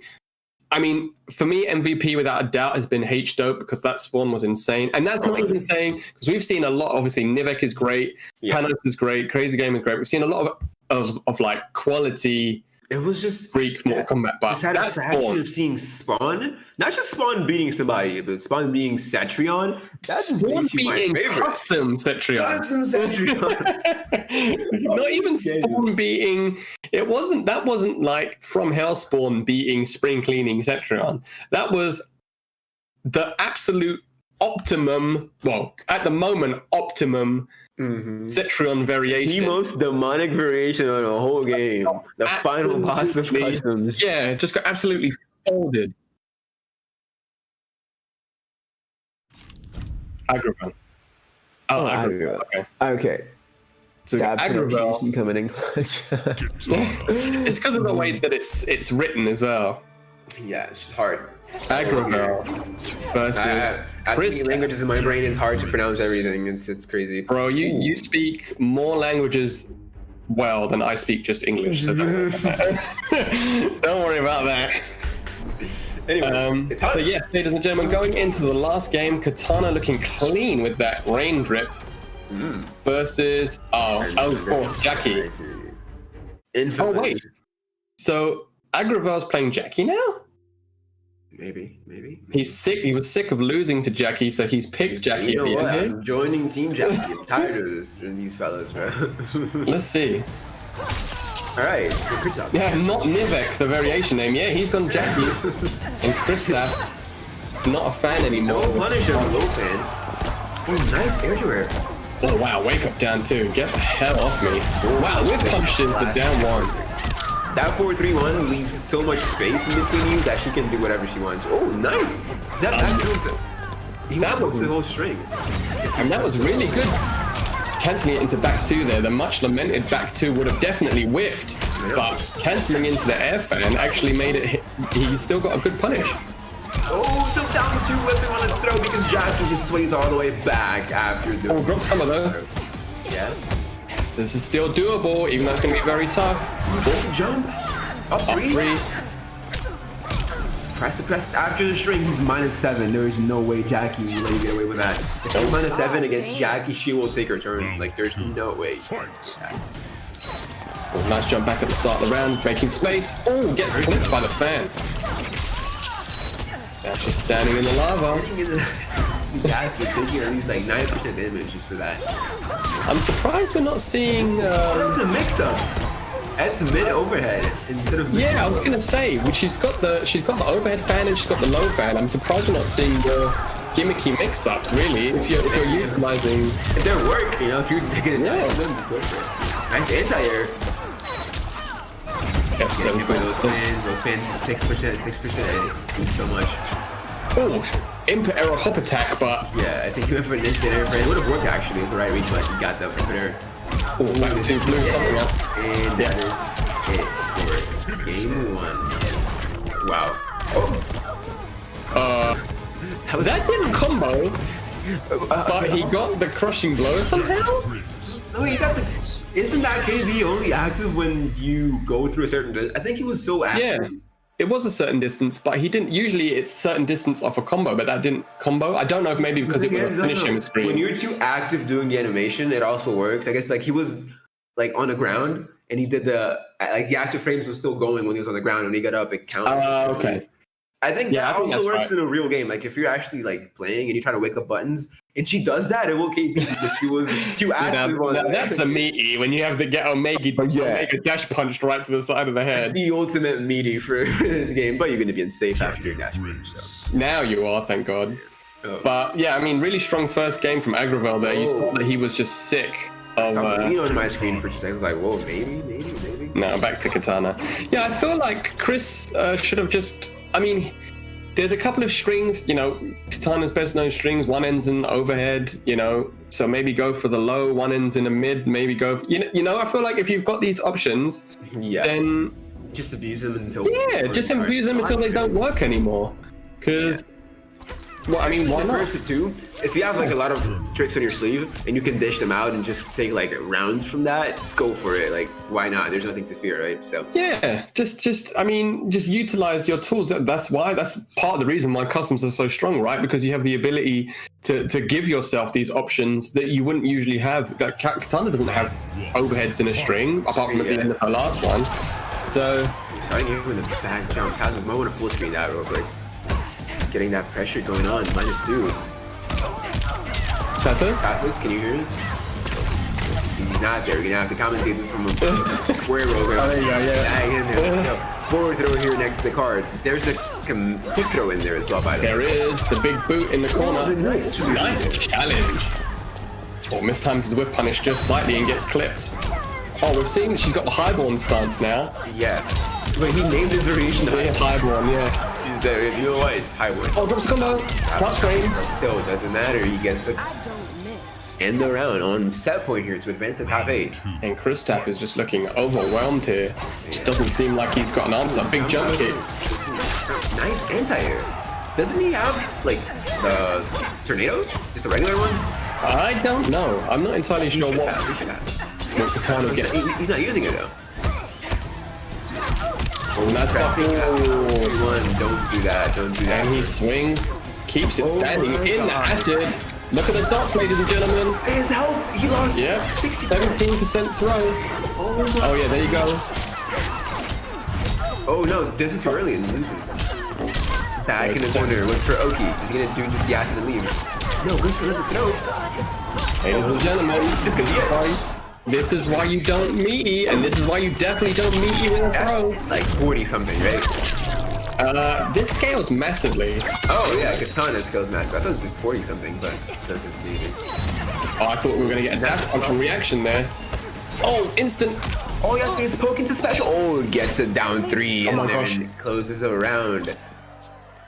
A: for me, MVP without a doubt has been H-Dope, because that spawn was insane. And that's not even saying, because we've seen a lot, obviously, Nivek is great, Panos is great, Crazy Game is great. We've seen a lot of like quality
B: It was just
A: Greek Mortal Kombat, but
B: the satisfaction
A: Spawn.
B: of seeing Spawn, not just Spawn beating somebody, but Spawn beating Cetrion. That's
A: Spawn
B: makes you my
A: beating
B: favorite.
A: custom Cetrion.
B: Custom Cetrion.
A: Not even Spawn beating. That wasn't like from Hell Spawn beating Spring Cleaning Cetrion. That was the absolute optimum. Well, at the moment, optimum. Cetrion variation.
F: The most demonic variation on a whole game. The final boss of customs.
A: Yeah, just got absolutely folded. Aggravel. Oh, Aggravel. Okay.
F: Okay.
A: So Aggravel.
F: Coming in clutch.
A: It's because of the way that it's written as well.
B: Yeah, it's just hard.
A: Aggravel versus
B: I think languages in my brain is hard to pronounce everything. It's crazy.
A: Bro, you speak more languages well than I speak just English, so don't worry about that.
B: Anyway,
A: so yes, ladies and gentlemen, going into the last game, Katana looking clean with that rain drip versus of course Jackie.
B: Infamous.
A: Oh wait, so Aggravel's playing Jackie now?
B: Maybe.
A: He's sick. He was sick of losing to Jackie, so he's picked Jackie.
B: You know
A: at the
B: what?
A: end.
B: I'm joining Team Jackie. I'm tired of this and these fellas, bro.
A: Let's see.
B: All right, Kristaps.
A: Yeah, not Nivek, the variation name. Yeah, he's gone Jackie. And Kristaps, not a fan anymore.
B: No Punisher, low fan. Oh, nice air to air.
A: Oh wow, wake up down two. Get the hell off me. Wow, whip punches the down one.
B: That 4-3-1 leaves so much space in between you that she can do whatever she wants. Oh, nice! That kills it. That was the whole string.
A: And that was really good. Cancelling it into back two there. The much lamented back two would have definitely whiffed, but cancelling into the air fan actually made it hit. He still got a good punish.
B: Oh, still down two whipping on the throw because Jackie just sways all the way back after the.
A: Oh, dropped some of though.
B: Yeah.
A: This is still doable, even though it's going to be very tough.
B: Jump. Up three. Tries to press after the string. He's -7. There is no way Jackie will let you get away with that. If he's -7 against Jackie, she will take her turn. Like, there's no way.
A: Oh, nice jump back at the start of the round, making space. Oh, gets clipped by the fan. Now she's standing in the lava.
B: Cassie taking at least like 9% damage just for that.
A: I'm surprised we're not seeing.
B: That's a mix-up. That's mid overhead instead of.
A: Yeah, I was gonna say, she's got the overhead fan and she's got the low fan. I'm surprised we're not seeing the gimmicky mix-ups. Really, if you're utilizing.
B: If they work, you know, if you're taking it down, then just go for it. Nice anti-air.
A: Yep, so
B: those fans, 6%, do so much.
A: Oh, input error hop attack, but
B: yeah, I think you went for an instant air frame. It would have worked actually. It was the right reach, but you got the input error.
A: Oh, back to blue something up.
B: And that is it for game one. Wow. Oh.
A: That didn't combo, but he got the crushing blow somehow.
B: No, he got the. Isn't that KB only active when you go through a certain? I think he was so active.
A: Yeah. It was a certain distance, but he didn't. Usually, it's certain distance off a combo, but that didn't combo. I don't know if maybe because it was a finishing screen.
B: When you're too active doing the animation, it also works. I guess like he was like on the ground, and he did the active frames was still going when he was on the ground. When he got up, it counted.
A: Okay.
B: I think that also works in a real game. Like if you're actually like playing and you try to wake up buttons, and she does that, it will keep because she was too active.
A: That's a meaty when you have to get make a dash punched right to the side of the head.
B: That's the ultimate meaty for this game, but you're going to be unsafe after your dash punch. So.
A: Now you are, thank God.
B: Oh.
A: But yeah, I mean, really strong first game from Aggravel there. You saw that he was just sick.
B: I saw on my screen for 2 seconds, like, whoa, maybe.
A: Now back to Katana. Yeah, I feel like Chris should have just. I mean, there's a couple of strings, you know, Katana's best known strings, one ends in overhead, you know, so maybe go for the low, one ends in a mid, maybe go, you know, I feel like if you've got these options, then
B: just abuse them until
A: just abuse them until they don't work anymore. Because, well, I mean, why not?
B: If you have like a lot of tricks on your sleeve and you can dish them out and just take like rounds from that, go for it. Like, why not? There's nothing to fear, right? So
A: yeah, just utilize your tools. That's part of the reason why customs are so strong, right? Because you have the ability to give yourself these options that you wouldn't usually have. Katana doesn't have overheads in a string, apart from at the end of her last one. So
B: Starting here with a back jump. Cassie might want to full screen that real quick. Getting that pressure going on. -2.
A: Peppers.
B: Cassie, can you hear me? He's not there. We're gonna have to commentate this from a square row.
A: There you go, yeah.
B: In there. Forward throw here next to the card. There's a tick throw in there as well, by the way.
A: There is the big boot in the corner.
B: Oh, nice
A: challenge. Oh, mistimes his whip punish just slightly and gets clipped. Oh, we're seeing she's got the highborn stance now.
B: Yeah. But he named his variation
A: highborn, yeah.
B: He's there. You know what? It's highborn.
A: Oh, drops a combo. Plus frames.
B: Still, it doesn't matter. He gets to
H: I don't miss.
B: end the round on set point here to advance to top 8.
A: And Kristaps is just looking overwhelmed here. Just doesn't seem like he's got an answer. Big jump kick.
B: Nice anti-air. Doesn't he have, like, the tornado? Just a regular one?
A: I don't know. I'm not entirely sure what Katana gets.
B: He's not using it, though.
A: Oh, nice buff.
B: Everyone, don't do that. Don't do that.
A: And he swings, keeps it standing in the acid. Look at the dots, ladies and gentlemen.
B: His health, he lost
A: 17% throw. Oh yeah, there you go.
B: Oh no, this is too early and loses. Back in the corner, what's for Oki? Is he gonna do just the acid and leave? No, goes for the throw.
A: Ladies and gentlemen,
B: This could be it.
A: this is why you don't meaty, and this is why you definitely don't meaty with a
B: That's
A: throw.
B: like 40 something, right?
A: This scales massively.
B: Oh yeah, Katana scales master. I thought it was like 40 something, but it doesn't mean it.
A: Oh, I thought we were gonna get a dash punch from reaction there. Oh, instant.
B: Oh yes, he's poking to special. Oh, gets it down 3
A: Oh my
B: and
A: gosh.
B: then closes the round.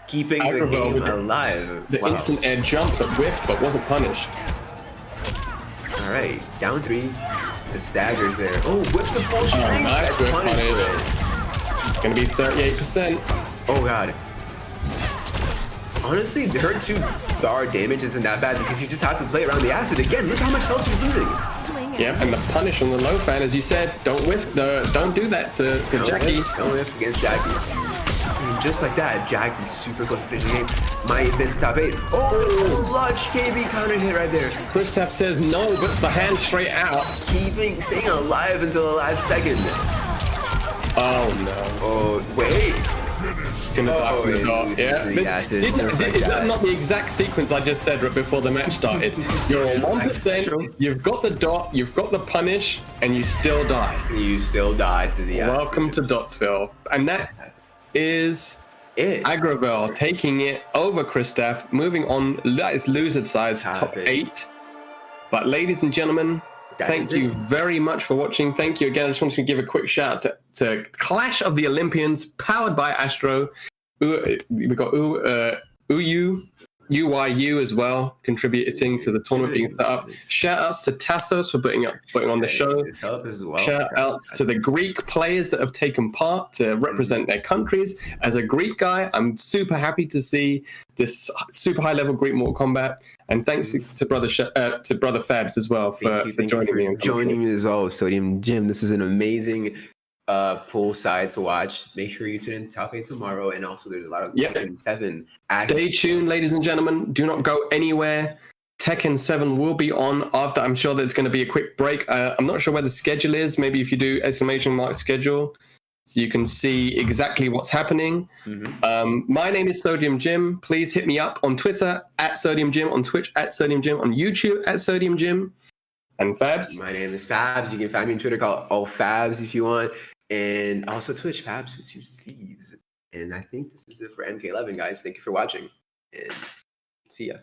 B: Keeping the
A: Agravell
B: game
A: with
B: alive.
A: The
B: Wow.
A: instant air jump that whiffed but wasn't punished.
B: Alright, down 3. The staggers there. Oh, whips the full string.
A: nice
B: That's
A: whip
B: punished
A: punish.
B: with it.
A: It's gonna be 38%.
B: Oh god. Honestly, her 2-bar damage isn't that bad because you just have to play around the acid again. Look how much health he's losing.
H: Swing
A: Yep, and the punish on the low fan, as you said, don't whiff, don't do that to Jackie.
B: Don't whiff against Jackie. And just like that, Jackie's super close to finishing the game. Might advance to top 8. Oh, clutch KB counter hit right there.
A: Kristaps says no, puts the hand straight out.
B: Staying alive until the last second.
A: Oh no.
B: Oh, wait.
A: It's in the dark in the dark. Yeah. Is that not the exact sequence I just said right before the match started? You're on 1%, you've got the dot, you've got the punish, and you still die.
B: You still died to the acid.
A: Welcome to Dotsville. And that is
B: it.
A: Agravell taking it over Kristaps, moving on. That is loser sides, top 8. But ladies and gentlemen, thank you very much for watching. Thank you again. I just wanted to give a quick shout out to Clash of the Olympians, powered by Astro. We got UYU as well, contributing to the tournament being set up. Shout outs to Tassos for putting on the show. Shout outs to the Greek players that have taken part to represent their countries. As a Greek guy, I'm super happy to see this super high level Greek Mortal Kombat. And thanks to brother Fabs as well for joining me.
B: Joining me as well, Sodium Jim. This was an amazing pool side to watch. Make sure you tune in to Top 8 tomorrow, and also there's a lot of Tekken 7.
A: Stay tuned, ladies and gentlemen. Do not go anywhere. Tekken 7 will be on after. I'm sure there's going to be a quick break. I'm not sure where the schedule is. Maybe if you do ! schedule, so you can see exactly what's happening. My name is Sodium Jim. Please hit me up on Twitter @SodiumJim, on Twitch @SodiumJim, on YouTube @SodiumJim. And Fabs?
B: My name is Fabs. You can find me on Twitter called All Fabs if you want. And also Twitch, Fabs with 2 C's. And I think this is it for MK11, guys. Thank you for watching. And see ya.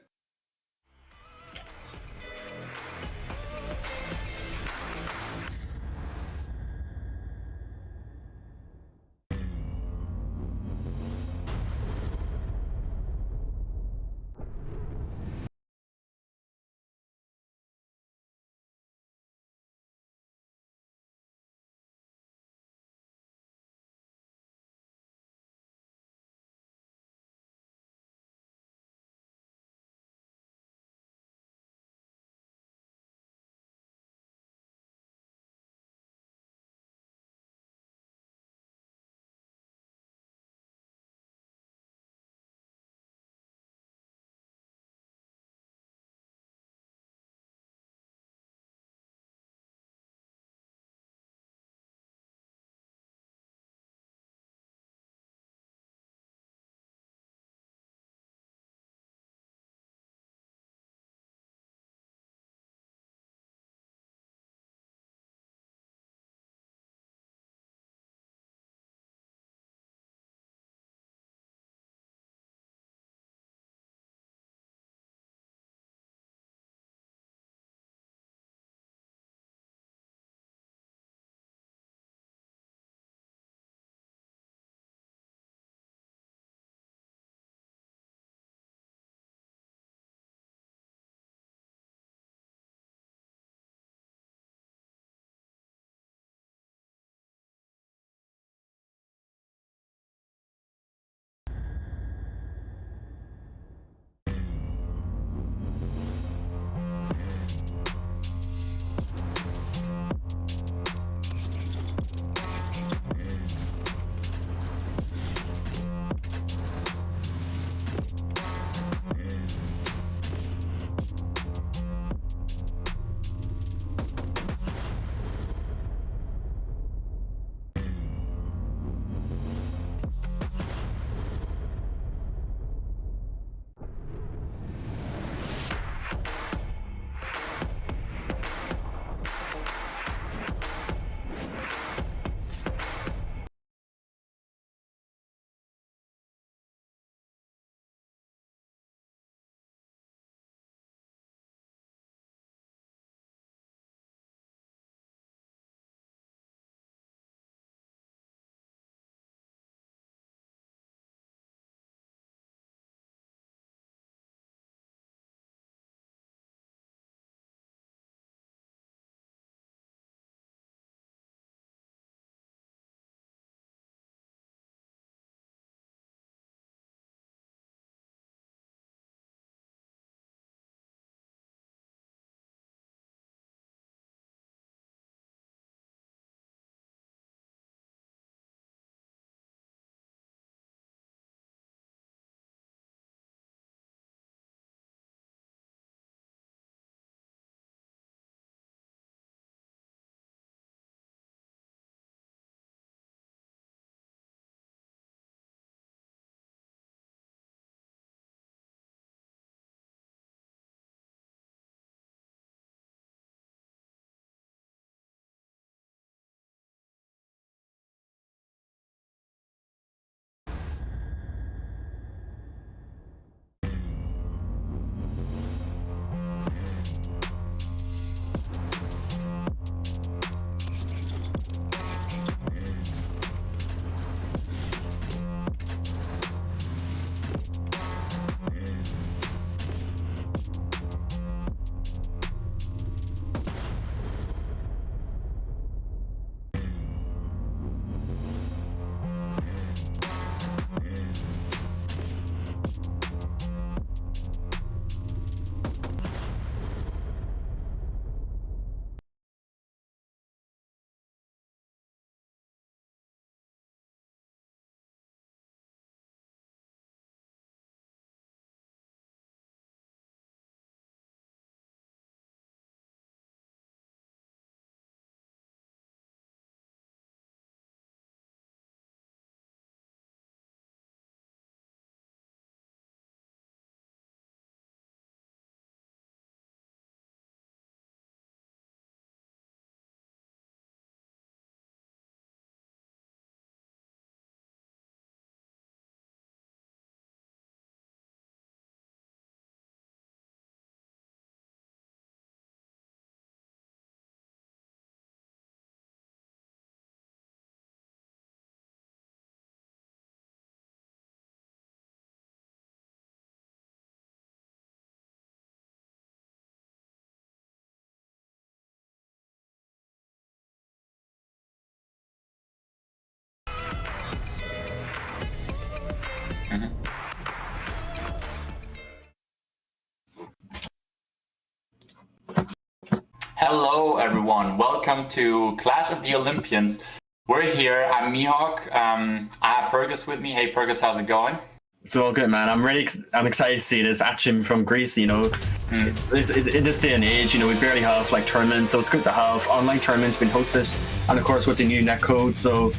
I: Hello, everyone. Welcome to Clash of the Olympians. We're here. I'm Mihawk. I have Fergus with me. Hey, Fergus, how's it going?
J: It's all good, man. I'm excited to see this action from Greece. You know, it's in this day and age, you know, we barely have like tournaments, so it's good to have online tournaments being hosted, and of course with the new netcode. So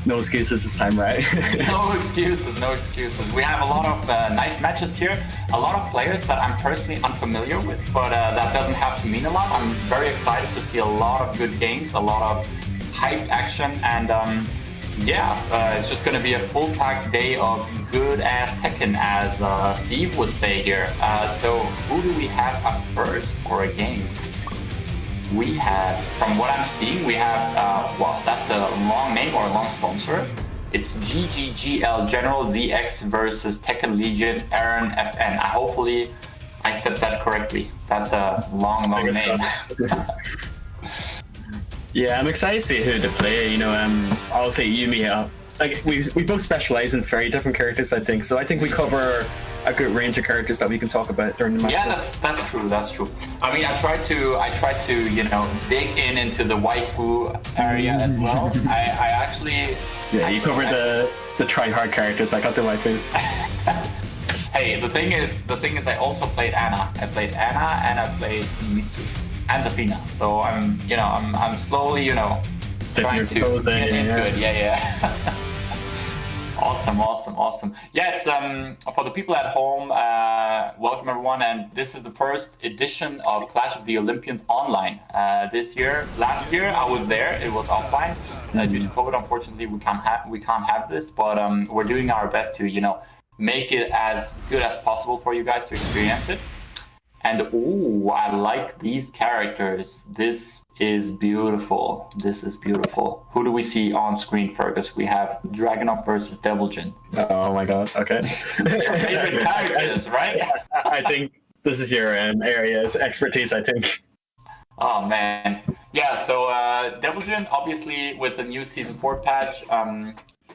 J: no excuses this time, right?
I: No excuses, no excuses. We have a lot of nice matches here. A lot of players that I'm personally unfamiliar with, but that doesn't have to mean a lot. I'm very excited to see a lot of good games, a lot of hyped action, and it's just going to be a full-packed day of good-ass Tekken, as Steve would say here. So who do we have up first for a game? We have, from what I'm seeing, we have, that's a long name or a long sponsor. It's GGGL, General ZX versus Tekken Legion, Aaron FN. Hopefully I said that correctly. That's a long name.
J: Yeah, I'm excited to see who to play. You know, I'll say Yumi. Like we both specialize in very different characters, I think. So I think we cover a good range of characters that we can talk about during the match.
I: Yeah, that's true. That's true. I mean, I tried to dig into the waifu area as well. I actually.
J: Yeah, you covered the try-hard characters. I got the waifus.
I: Hey, the thing is, I also played Anna. I played Anna and I played Mitsu and Zafina. So I'm slowly, trying to get into it. Yeah. Awesome. Yeah, it's for the people at home, welcome everyone, and this is the first edition of Clash of the Olympians online. This year, last year I was there, it was offline. Due to COVID, unfortunately, we can't have this, but we're doing our best to, make it as good as possible for you guys to experience it. And I like these characters. This is beautiful. Who do we see on screen, Fergus? We have Dragunov versus Deviljin.
J: Oh my god, okay.
I: Your favorite characters, right?
J: I think this is your area's expertise, I think.
I: Oh man. Yeah, so Deviljin, obviously with the new Season 4 patch,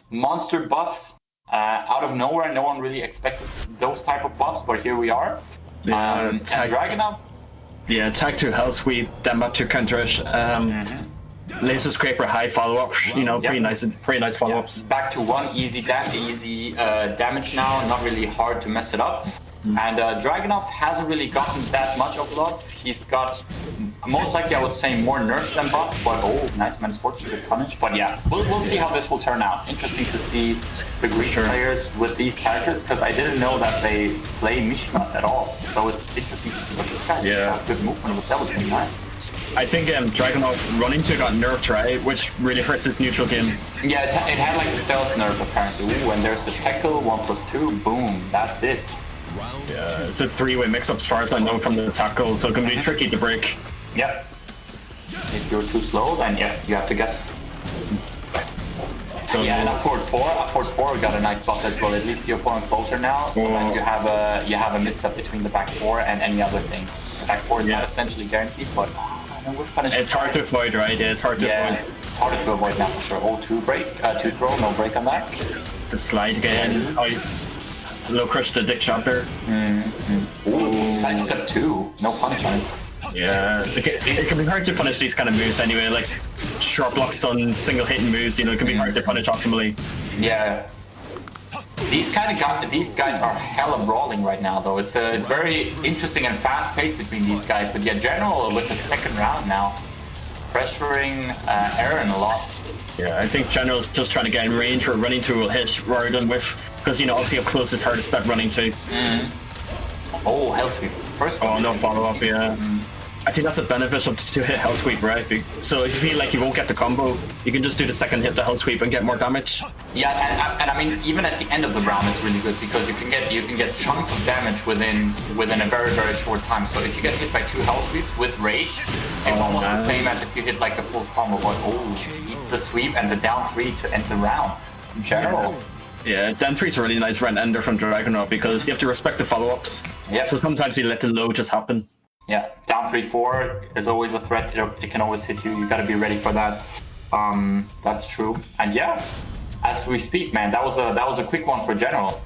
I: monster buffs out of nowhere. No one really expected those type of buffs, but here we are. And Dragunov.
J: Yeah, tag 2 health sweep, damn up to counter it. Laser scraper high follow up. Pretty nice follow ups.
I: Yeah, back to 1 easy damage now. Not really hard to mess it up. And Dragunov hasn't really gotten that much of love. He's got, most likely I would say, more nerfs than buffs, but nice man's fortune to punish. But yeah, we'll see how this will turn out. Interesting to see the Greek players with these characters, because I didn't know that they play Mishmas at all. So it's interesting to see what these guys have. Good movement with Deviljin, nice.
J: I think Dragunov running to got nerfed, right? Which really hurts his neutral game.
I: Yeah, it had like the stealth nerf apparently. Ooh, and there's the tackle, 1+2, boom, that's it.
J: Yeah, it's a 3-way mix-up as far as I know from the tackle, so it can be tricky to break.
I: Yep. If you're too slow, then you have to guess. So and a forward 4 got a nice buff as well. It leaves the opponent closer now, so then you have a mix-up between the back 4 and any other thing. The back 4 is not essentially guaranteed, but
J: it's hard to avoid, right? Yeah, it's hard to avoid.
I: It's harder to avoid now for sure. 2 break, 2 throw, no break on that.
J: The slide again. Low crush the dick chopper.
I: Side step 2, no punish on it.
J: Yeah, it can be hard to punish these kind of moves anyway, like short blocks on single hitting moves, it can be hard to punish optimally.
I: Yeah. These guys are hella brawling right now though. It's very interesting and fast paced between these guys, but yeah, General with the second round now, pressuring Aaron a lot.
J: Yeah, I think General's just trying to get in range where running to will hit rather than with, because obviously up close is hard to start running to.
I: Oh, hell sweep. First one.
J: Oh, no follow up, yeah. I think that's a benefit of to hit hell sweep, right? So if you feel like you won't get the combo, you can just do the second hit the hell sweep and get more damage.
I: Yeah, and I mean even at the end of the round it's really good because you can get chunks of damage within a very, very short time. So if you get hit by 2 hell sweeps with rage, it's almost the same as if you hit like the full combo, but eats the sweep and the down 3 to end the round. In general.
J: Yeah, down 3 is a really nice round ender from Dragunov because you have to respect the follow-ups.
I: Yeah.
J: So sometimes you let the low just happen.
I: Yeah, down 3-4 is always a threat. It can always hit you. You gotta be ready for that. That's true. And yeah, as we speak, man, that was a quick one for General.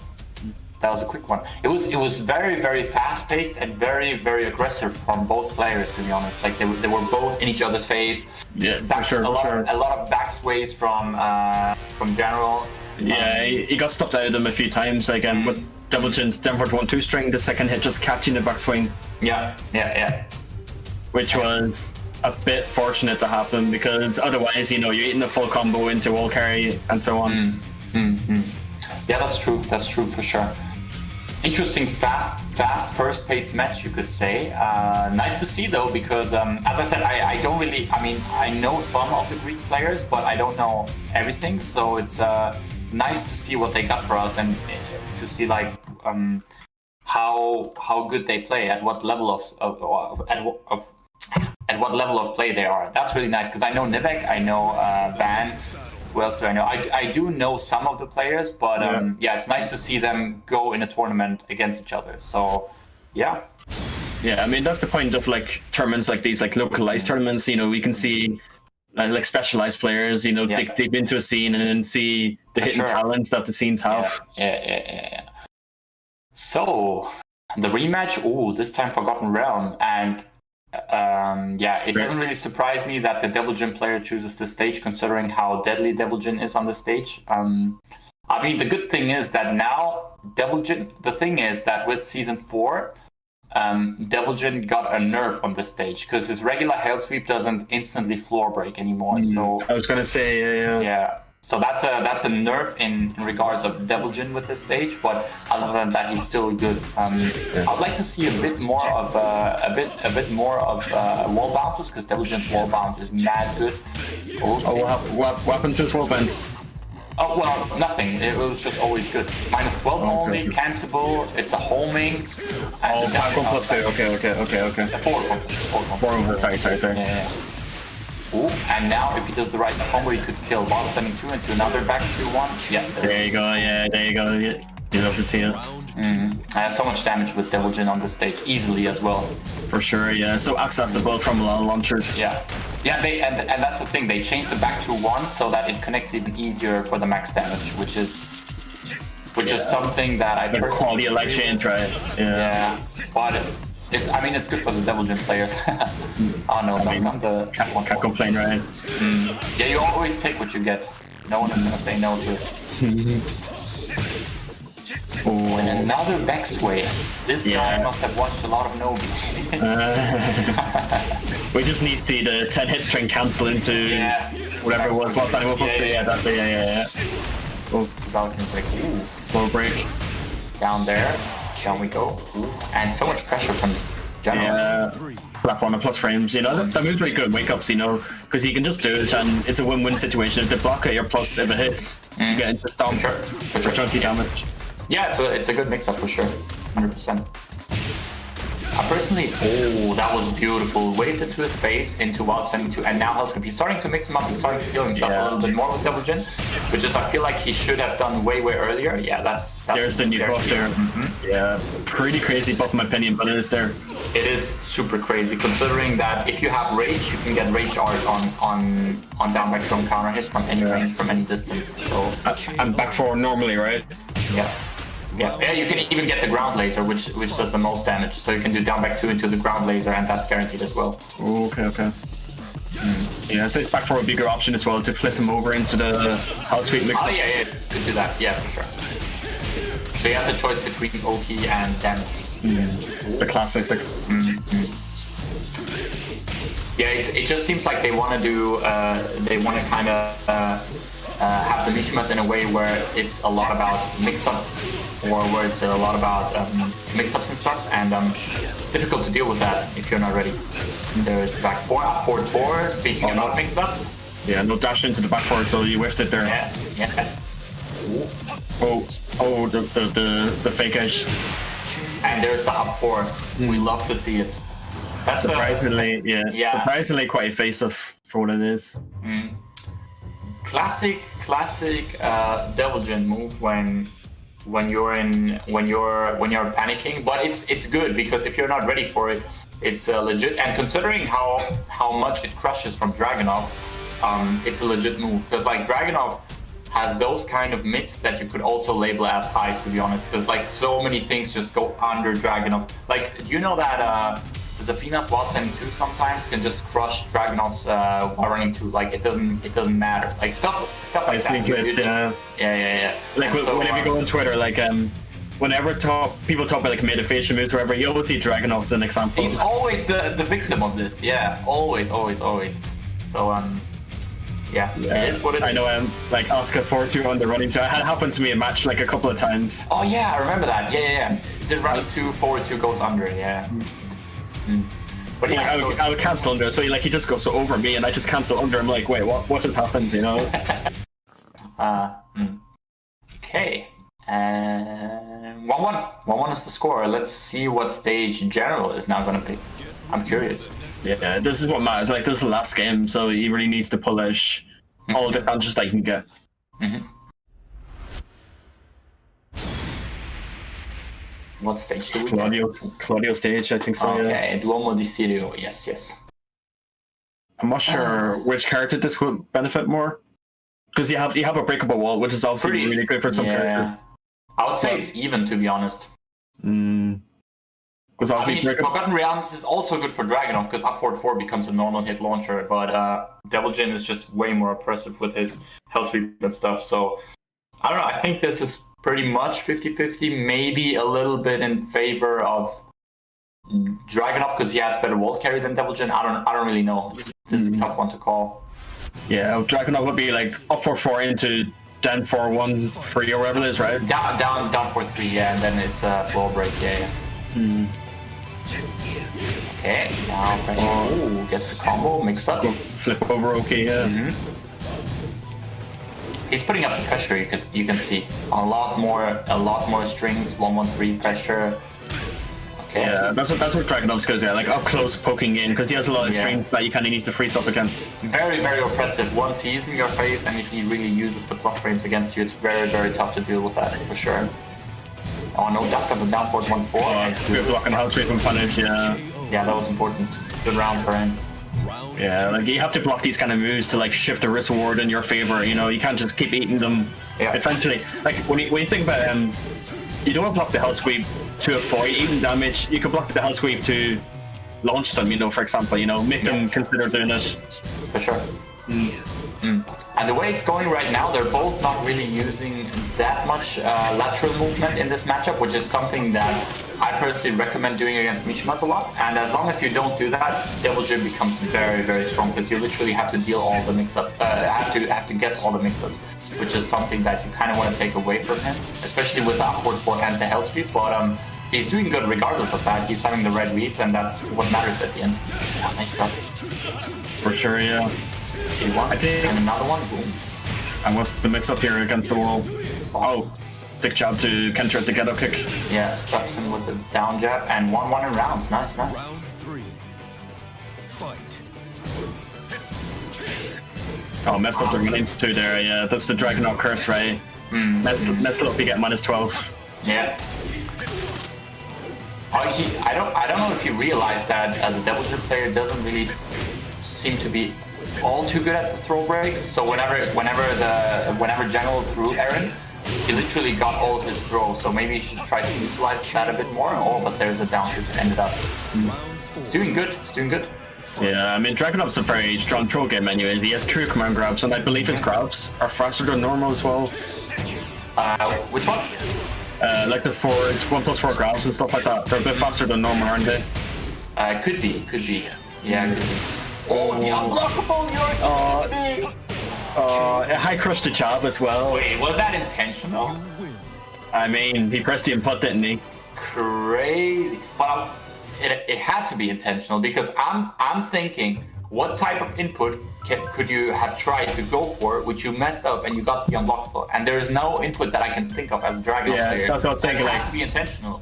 I: That was a quick one. It was very, very fast-paced and very, very aggressive from both players, to be honest. Like they were both in each other's face.
J: Yeah,
I: A lot of backsways from General.
J: Yeah, he got stopped out of them a few times. Like with Devilgen's downward 1-2 string, the second hit just catching the backswing.
I: Yeah.
J: Which was a bit fortunate to happen, because otherwise, you're eating the full combo into wall carry and so on.
I: Yeah, that's true. That's true for sure. Interesting, fast first-paced match, you could say. Nice to see though, because as I said, I don't really. I mean, I know some of the Greek players, but I don't know everything. So it's nice to see what they got for us and to see like how good they play, at what level at what level of play they are. That's really nice, because I know Nivek, I know Van. Who else do I know? I do know some of the players, but yeah, it's nice to see them go in a tournament against each other. So, yeah.
J: Yeah, I mean, that's the point of like tournaments like these, like localized tournaments. We can see like specialized players, dig deep into a scene and then see the hidden talents that the scenes have.
I: Yeah. So, the rematch, this time Forgotten Realm, and it doesn't really surprise me that the Devilgen player chooses this stage, considering how deadly Devilgen is on the stage. I mean, the good thing is that now the thing is that with Season 4, Devilgen got a nerf on this stage, because his regular Hail Sweep doesn't instantly floor break anymore. So
J: I was gonna say, yeah.
I: So that's a nerf in regards of Devilgen with this stage, but other than that, he's still good. I'd like to see a bit more of wall bounces, because Devilgen's wall bounce is mad good.
J: What happened to his wall bounce?
I: Oh well, nothing. It was just always good. It's -12 only, cancelable. It's a homing.
J: Oh, 5+2. Okay. 4. Sorry.
I: Yeah. Ooh, and now if he does the right combo, he could kill while sending 2 into another back 2-1. Yeah.
J: There you go. Yeah, there you go. You love to see it.
I: So much damage with Devilgen on the stage, easily as well.
J: For sure, yeah. So accessible from a lot of launchers.
I: Yeah. And that's the thing. They changed the back 2-1 so that it connects even easier for the max damage, which is something that I
J: the quality of light change, right?
I: Yeah. But it's good for the Devilgen players. Oh no,
J: can't complain, right?
I: Yeah, you always take what you get. No one is gonna say no to it. And another backsway. This guy must have watched a lot of Nobi.
J: We just need to see the 10 hit string cancel into whatever it was. What time we're supposed to? Yeah.
I: Oh, Falcon break. Ooh,
J: floor break.
I: Down there. Down we go. Ooh. And so much pressure from General.
J: Yeah. Flap on the plus frames, that move's really good wake ups, because you can just do it and it's a win-win situation. If they block it, your plus if it hits, you get into stomp for chunky damage.
I: Yeah, it's a good mix up for sure, 100%. Personally, that was beautiful. Waved into his face, into wild 72, and now Hellscape. He's starting to mix him up. He's starting to feel himself a little bit more with Devilgen, which is I feel like he should have done way earlier. Yeah, that's
J: there's the new buff there. Yeah, pretty crazy buff in my opinion, but it is there.
I: It is super crazy, considering that if you have rage, you can get rage art on down back from counter hit from any range, from any distance. So
J: and back forward normally, right?
I: Yeah, you can even get the ground laser, which does the most damage. So you can do down back 2 into the ground laser, and that's guaranteed as well.
J: Okay. Yeah, so it's back forward would be a good option as well to flip them over into the Hell Sweep mix.
I: Oh yeah, could do that. Yeah, for sure. So you have the choice between OP and damage.
J: The classic.
I: Yeah, it just seems like they want to do. They want to kind of have the Mishimas in a way where it's a lot about mix-up, or where it's a lot about mix-ups and stuff, and difficult to deal with that if you're not ready. There's the back 4, up forward 4, speaking about mix-ups.
J: Yeah, no dash into the back 4, so you whiffed it there.
I: Yeah.
J: Oh, the fake edge.
I: And there's the up 4. We love to see it. That's
J: surprisingly, surprisingly quite evasive for what it is.
I: Classic Devilgen move when you're panicking, but it's good because if you're not ready for it, it's legit. And considering how much it crushes from Dragunov, it's a legit move, because like Dragunov has those kind of mids that you could also label as highs, to be honest, because like so many things just go under Dragunov's. Like, do you know that Zafina's while sending 2 sometimes can just crush Dragunov's while running 2? Like it doesn't matter. Like stuff like that. Yeah.
J: Like whenever you go on Twitter, like whenever people talk about like mid evasion moves, wherever, you always see Dragunov as an example.
I: He's always the victim of this. Yeah, always. So yeah, it is what it is.
J: I know. Like Asuka 4-2 on the running 2. It had happened to me in match like a couple of times.
I: Oh yeah, I remember that. Yeah. The running 2 forward 2 goes under. Yeah. But yeah,
J: I would cancel under, so he just goes over me, and I just cancel under. I'm like, wait, what just happened? You know?
I: Okay. 1-1. 1-1 is the score. Let's see what stage General is now going to pick. I'm curious.
J: Yeah, this is what matters. Like, this is the last game, so he really needs to polish all the advantages that he can get.
I: What stage do we get?
J: Claudio stage, I think so.
I: Okay, Duomo di Sirio. Yes.
J: I'm not sure which character this would benefit more, because you have a breakable wall, which is obviously really good for some characters.
I: I would say it's even, to be honest.
J: Because obviously
I: Forgotten Realms is also good for Dragunov, because up forward 4 becomes a normal hit launcher, but Devil Jin is just way more oppressive with his health sweep and stuff. So I don't know. I think this is pretty much 50-50, maybe a little bit in favor of Dragunov because he has better wall carry than Devil Jin. I don't really know. This is a tough one to call.
J: Yeah, Dragunov would be like up 4-4 into down 4-1-3 or whatever it is, right?
I: Down 4-3, yeah, and then it's a floor break, yeah. Okay, now gets the combo, mix up.
J: Flip over, okay, yeah.
I: He's putting up the pressure. You can see a lot more strings. 1-1-3 pressure. Okay.
J: Yeah, that's what Dragunov's good at, like up close poking in, because he has a lot of strings that you kind of need to freeze up against.
I: Very, very oppressive. Once he's in your face, and if he really uses the plus frames against you, it's very, very tough to deal with that for sure. Oh no, duck up the down forward 1-4.
J: Good block and health sweep and punish, yeah.
I: Yeah, that was important. Good round for him.
J: Yeah, like you have to block these kind of moves to like shift the risk reward in your favor. You know, you can't just keep eating them.
I: Yeah.
J: Eventually, like when you think about you don't want to block the health sweep to avoid eating damage. You can block the health sweep to launch them. You know, for example, make them consider doing it.
I: For sure. And the way it's going right now, they're both not really using that much lateral movement in this matchup, which is something that I personally recommend doing against Mishimas a lot. And as long as you don't do that, Devil Jin becomes very, very strong because you literally have to deal all the mix-up, have to guess all the mix-ups, which is something that you kind of want to take away from him, especially with the upward 4 and the health sweep. But he's doing good regardless of that. He's having the red reads, and that's what matters at the end. Yeah, nice stuff.
J: For sure, yeah.
I: T1, and another one, boom.
J: And what's the mix-up here against the wall? Oh, thick jab to counter at the ghetto kick.
I: Yeah, stuffs him with the down jab, and 1-1 in rounds. Nice.
G: Round 3. Fight.
J: Oh, messed up the running 2 there, yeah. That's the Dragunov curse, right? Messed it up, you get -12.
I: Yeah. I don't know if you realize that the Devil Jin player doesn't really seem to be all too good at the throw breaks. So whenever General threw Aaron, he literally got all of his throws. So maybe he should try to utilize that a bit more. Oh, but there's a down to end it up. It's doing good.
J: Yeah, I mean, Dragunov's a very strong throw game anyways. He has true command grabs, and I believe his grabs are faster than normal as well.
I: Which one?
J: Like the 1+4 grabs and stuff like that. They're a bit faster than normal, aren't they?
I: Could be. Yeah, could be. Oh, the unblockable!
J: High crush to jab as well.
I: Wait, was that intentional?
J: I mean, he pressed the input, didn't he?
I: Crazy. But it had to be intentional because I'm thinking, what type of input could you have tried to go for, which you messed up and you got the unblockable? And there is no input that I can think of as a Dragon player.
J: Yeah, that's what I'm thinking.
I: It had to be intentional.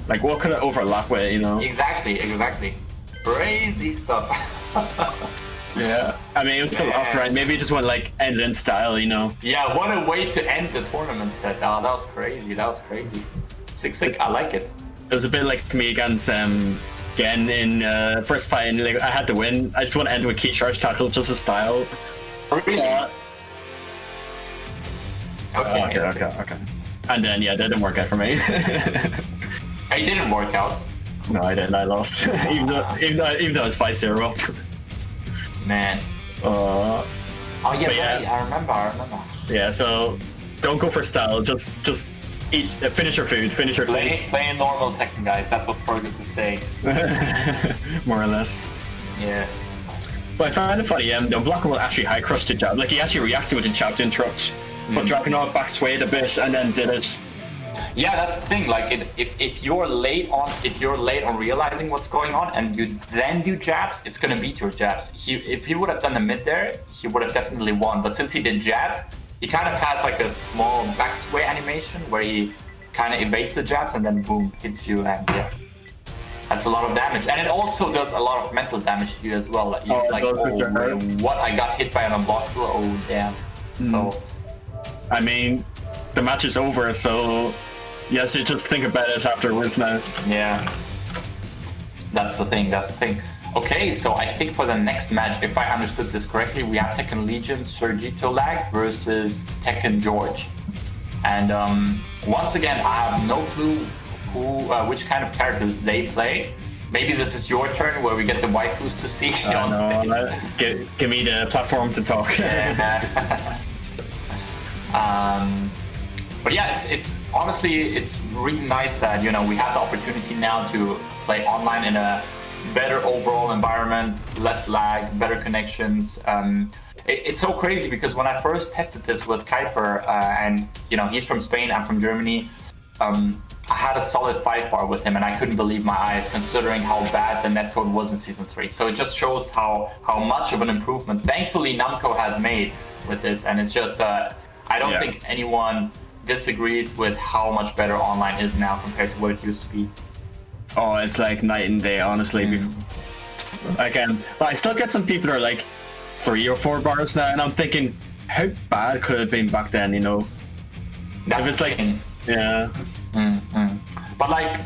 J: Like, what could it overlap with,
I: Exactly. Crazy stuff.
J: Yeah, I mean, it was still up, right? Maybe it just went like end in style,
I: Yeah, what a way to end the tournament set. Oh, that was crazy. 6-6, I like it.
J: It was a bit like me against Gen in first fight, and like, I had to win. I just want to end with key charge tackle, just a style.
I: Really?
J: Okay. And then yeah, that didn't work out for me.
I: It didn't work out.
J: No, I didn't. I lost. even though it's 5-0 up.
I: Man.
J: Oh
I: yeah, right. I remember.
J: Yeah, so don't go for style. Just eat. Finish your food.
I: Play normal Tekken, guys. That's what Fergus is saying.
J: More or less.
I: Yeah.
J: But I find it funny. The blocker will actually high crush the jab. Like he actually reacted with the jab to interrupt, but dropping off back swayed a bit and then did it.
I: Yeah, that's the thing. Like, if you're late on realizing what's going on, and you then do jabs, it's gonna beat your jabs. If he would have done the mid there, he would have definitely won. But since he did jabs, he kind of has like a small back sway animation where he kind of evades the jabs and then boom, hits you, and yeah, that's a lot of damage. And it also does a lot of mental damage to you as well. Like, what? I got hit by an unblockable. Oh damn. So,
J: I mean, the match is over, so. Yes, you just think about it afterwards now.
I: Yeah. That's the thing. Okay, so I think for the next match, if I understood this correctly, we have Tekken Legion Sergito Lag versus Tekken George. And once again, I have no clue which kind of characters they play. Maybe this is your turn where we get the waifus to see on stage.
J: Give me the platform to talk.
I: But yeah, it's honestly, it's really nice that, you know, we have the opportunity now to play online in a better overall environment, less lag, better connections. It's so crazy because when I first tested this with Kuiper, and you know, he's from Spain, I'm from Germany, I had a solid 5-bar with him and I couldn't believe my eyes considering how bad the netcode was in Season 3. So it just shows how much of an improvement thankfully Namco has made with this, and it's just, I don't think anyone disagrees with how much better online is now compared to what it used to be.
J: Oh, it's like night and day, honestly. But I still get some people who are like 3 or 4 bars now, and I'm thinking, how bad could it have been back then, you know?
I: That's
J: if it's like, yeah.
I: But like,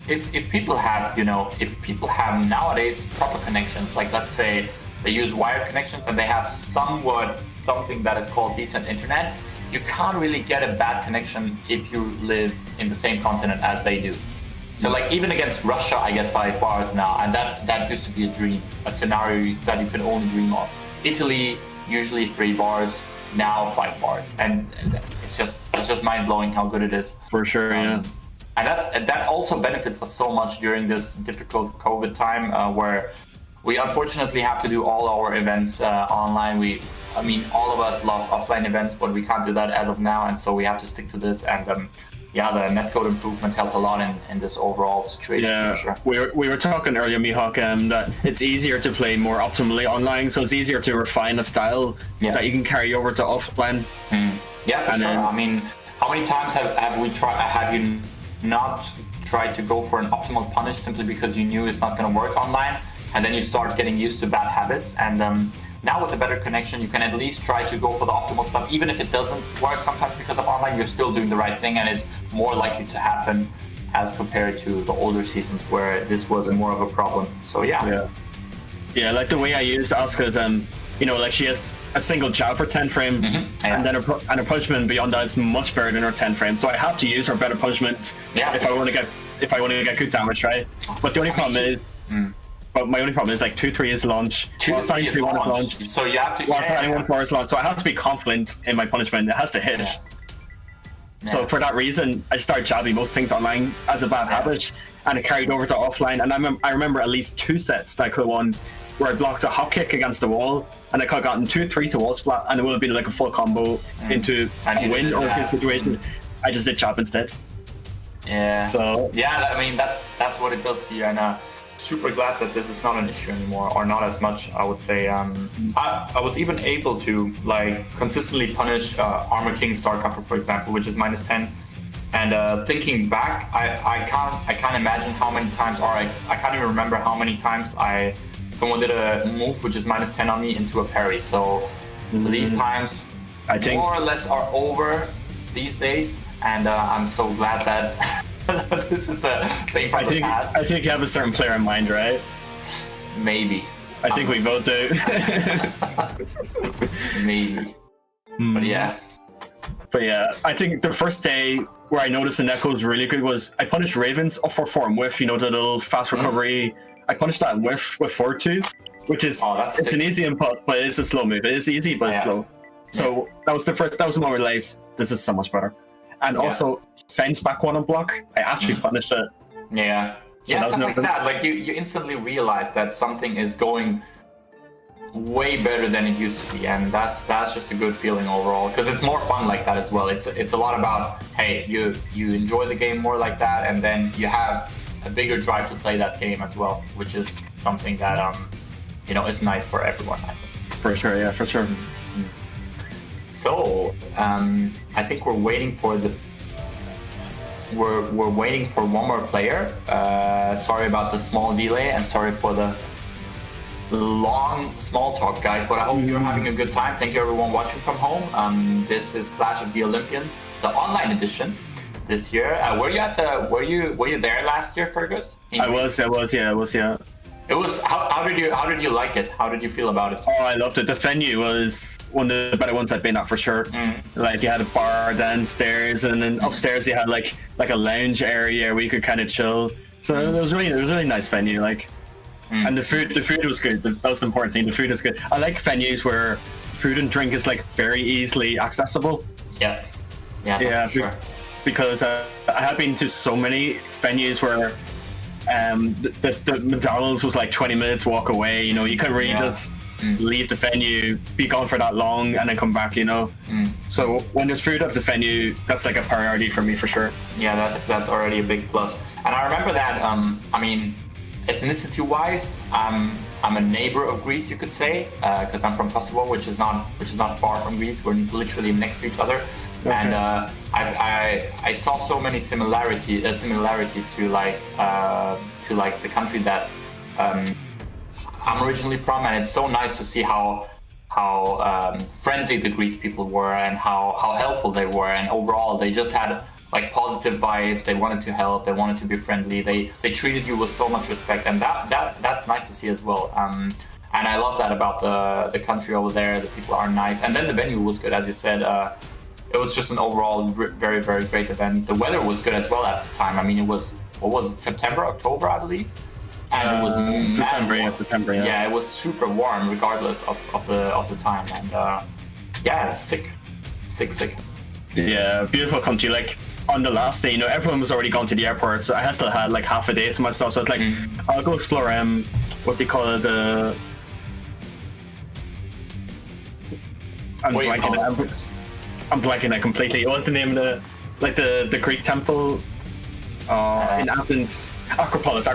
I: if people have, you know, if people have nowadays proper connections, like let's say they use wired connections and they have something that is called decent internet, you can't really get a bad connection if you live in the same continent as they do. So like even against Russia, I get 5 bars now, and that used to be a dream, a scenario that you can only dream of. Italy, usually 3 bars, now 5 bars, and it's just mind blowing how good it is.
J: For sure, yeah.
I: And that also benefits us so much during this difficult COVID time, where we unfortunately have to do all our events online. I mean, all of us love offline events, but we can't do that as of now, and so we have to stick to this. And yeah, the netcode improvement helped a lot in this overall situation.
J: Yeah,
I: for sure.
J: we were talking earlier, Mihawk, that it's easier to play more optimally online, so it's easier to refine a style that you can carry over to offline.
I: Yeah, for sure. I mean, how many times have you not tried to go for an optimal punish simply because you knew it's not going to work online, and then you start getting used to bad habits, and now with a better connection, you can at least try to go for the optimal stuff, even if it doesn't work sometimes because of online, you're still doing the right thing, and it's more likely to happen as compared to the older seasons where this was more of a problem. So yeah,
J: like the way I used Asuka's, you know, like she has a single jab for 10 frame, and then her punishment beyond that is much better than her 10 frame. So I have to use her better punishment if I want to get good damage, right? But the only problem is. But my only problem is like 2-3 is launch.
I: 2-3 is launch. So you have to.
J: 1-4 is launch. So I have to be confident in my punishment. It has to hit. So for that reason, I started jabbing most things online as a bad habit, and it carried over to offline. And I remember at least 2 sets that I could have won where I blocked a hop kick against the wall, and I could have gotten 2-3 to wall splat, and it would have been like a full combo into a win or a situation. I just did jab instead.
I: Yeah.
J: So
I: yeah, I mean that's what it does to you, and super glad that this is not an issue anymore, or not as much, I would say. I was even able to like consistently punish Armor King Star Copper, for example, which is -10. And thinking back, I can't imagine how many times, or I can't even remember how many times someone did a move which is -10 on me into a parry. So these times, I think, more or less are over these days, and I'm so glad that. This is a thing from the past.
J: I think you have a certain player in mind, right?
I: Maybe.
J: I think we both do.
I: Maybe. But yeah.
J: But yeah, I think the first day where I noticed the netcode was really good was I punished Ravens up for form with, you know, the little fast recovery. I punished that with forward 2, which is it's an easy input, but it's a slow move. It is easy, but it's slow. So that was the moment where I realized this is so much better. And also fence back 1 on block. I actually punished it.
I: Yeah.
J: So
I: yeah,
J: that was
I: stuff like that. Like you instantly realize that something is going way better than it used to be, and that's just a good feeling overall, because it's more fun like that as well. It's a lot about, hey, you enjoy the game more like that, and then you have a bigger drive to play that game as well, which is something that you know, is nice for everyone, I think.
J: For sure, yeah, for sure.
I: So I think we're waiting for we're waiting for one more player. Sorry about the small delay, and sorry for the long small talk, guys, but I hope you're having a good time. Thank you everyone watching from home. This is Clash of the Olympians, the online edition this year. Were you there last year, Fergus?
J: I was.
I: It was. How did you like it? How did you feel about it?
J: Oh, I loved it. The venue was one of the better ones I've been at for sure. Like you had a bar downstairs, and then upstairs you had like a lounge area where you could kind of chill. So it was really nice venue. Like, and the food was good. That was the important thing. The food is good. I like venues where food and drink is like very easily accessible.
I: Yeah, sure.
J: Because I have been to so many venues where the McDonald's was like 20 minutes walk away. You know, you couldn't really just leave the venue, be gone for that long, and then come back. You know, so when there's food at the venue, that's like a priority for me for sure.
I: Yeah, that's already a big plus. And I remember that. I mean, ethnicity-wise, I'm a neighbor of Greece, you could say, because I'm from Kosovo, which is not far from Greece. We're literally next to each other. Okay. And I saw so many similarities to like the country that I'm originally from, and it's so nice to see how friendly the Greece people were, and how helpful they were, and overall they just had like positive vibes. They wanted to help, they wanted to be friendly, they treated you with so much respect, and that's nice to see as well. And I love that about the country over there. The people are nice, and then the venue was good, as you said. It was just an overall very, very great event. The weather was good as well at the time. I mean, it was, what was it, September, October, I believe? And it was
J: September, yeah.
I: Yeah, it was super warm regardless of the time. And yeah, it's sick.
J: Yeah, beautiful country. Like on the last day, you know, everyone was already gone to the airport, so I still had like half a day to myself. So I was like, I'll go explore what they call it, I'm blanking out completely. What was the name of the Greek temple in Athens? Acropolis.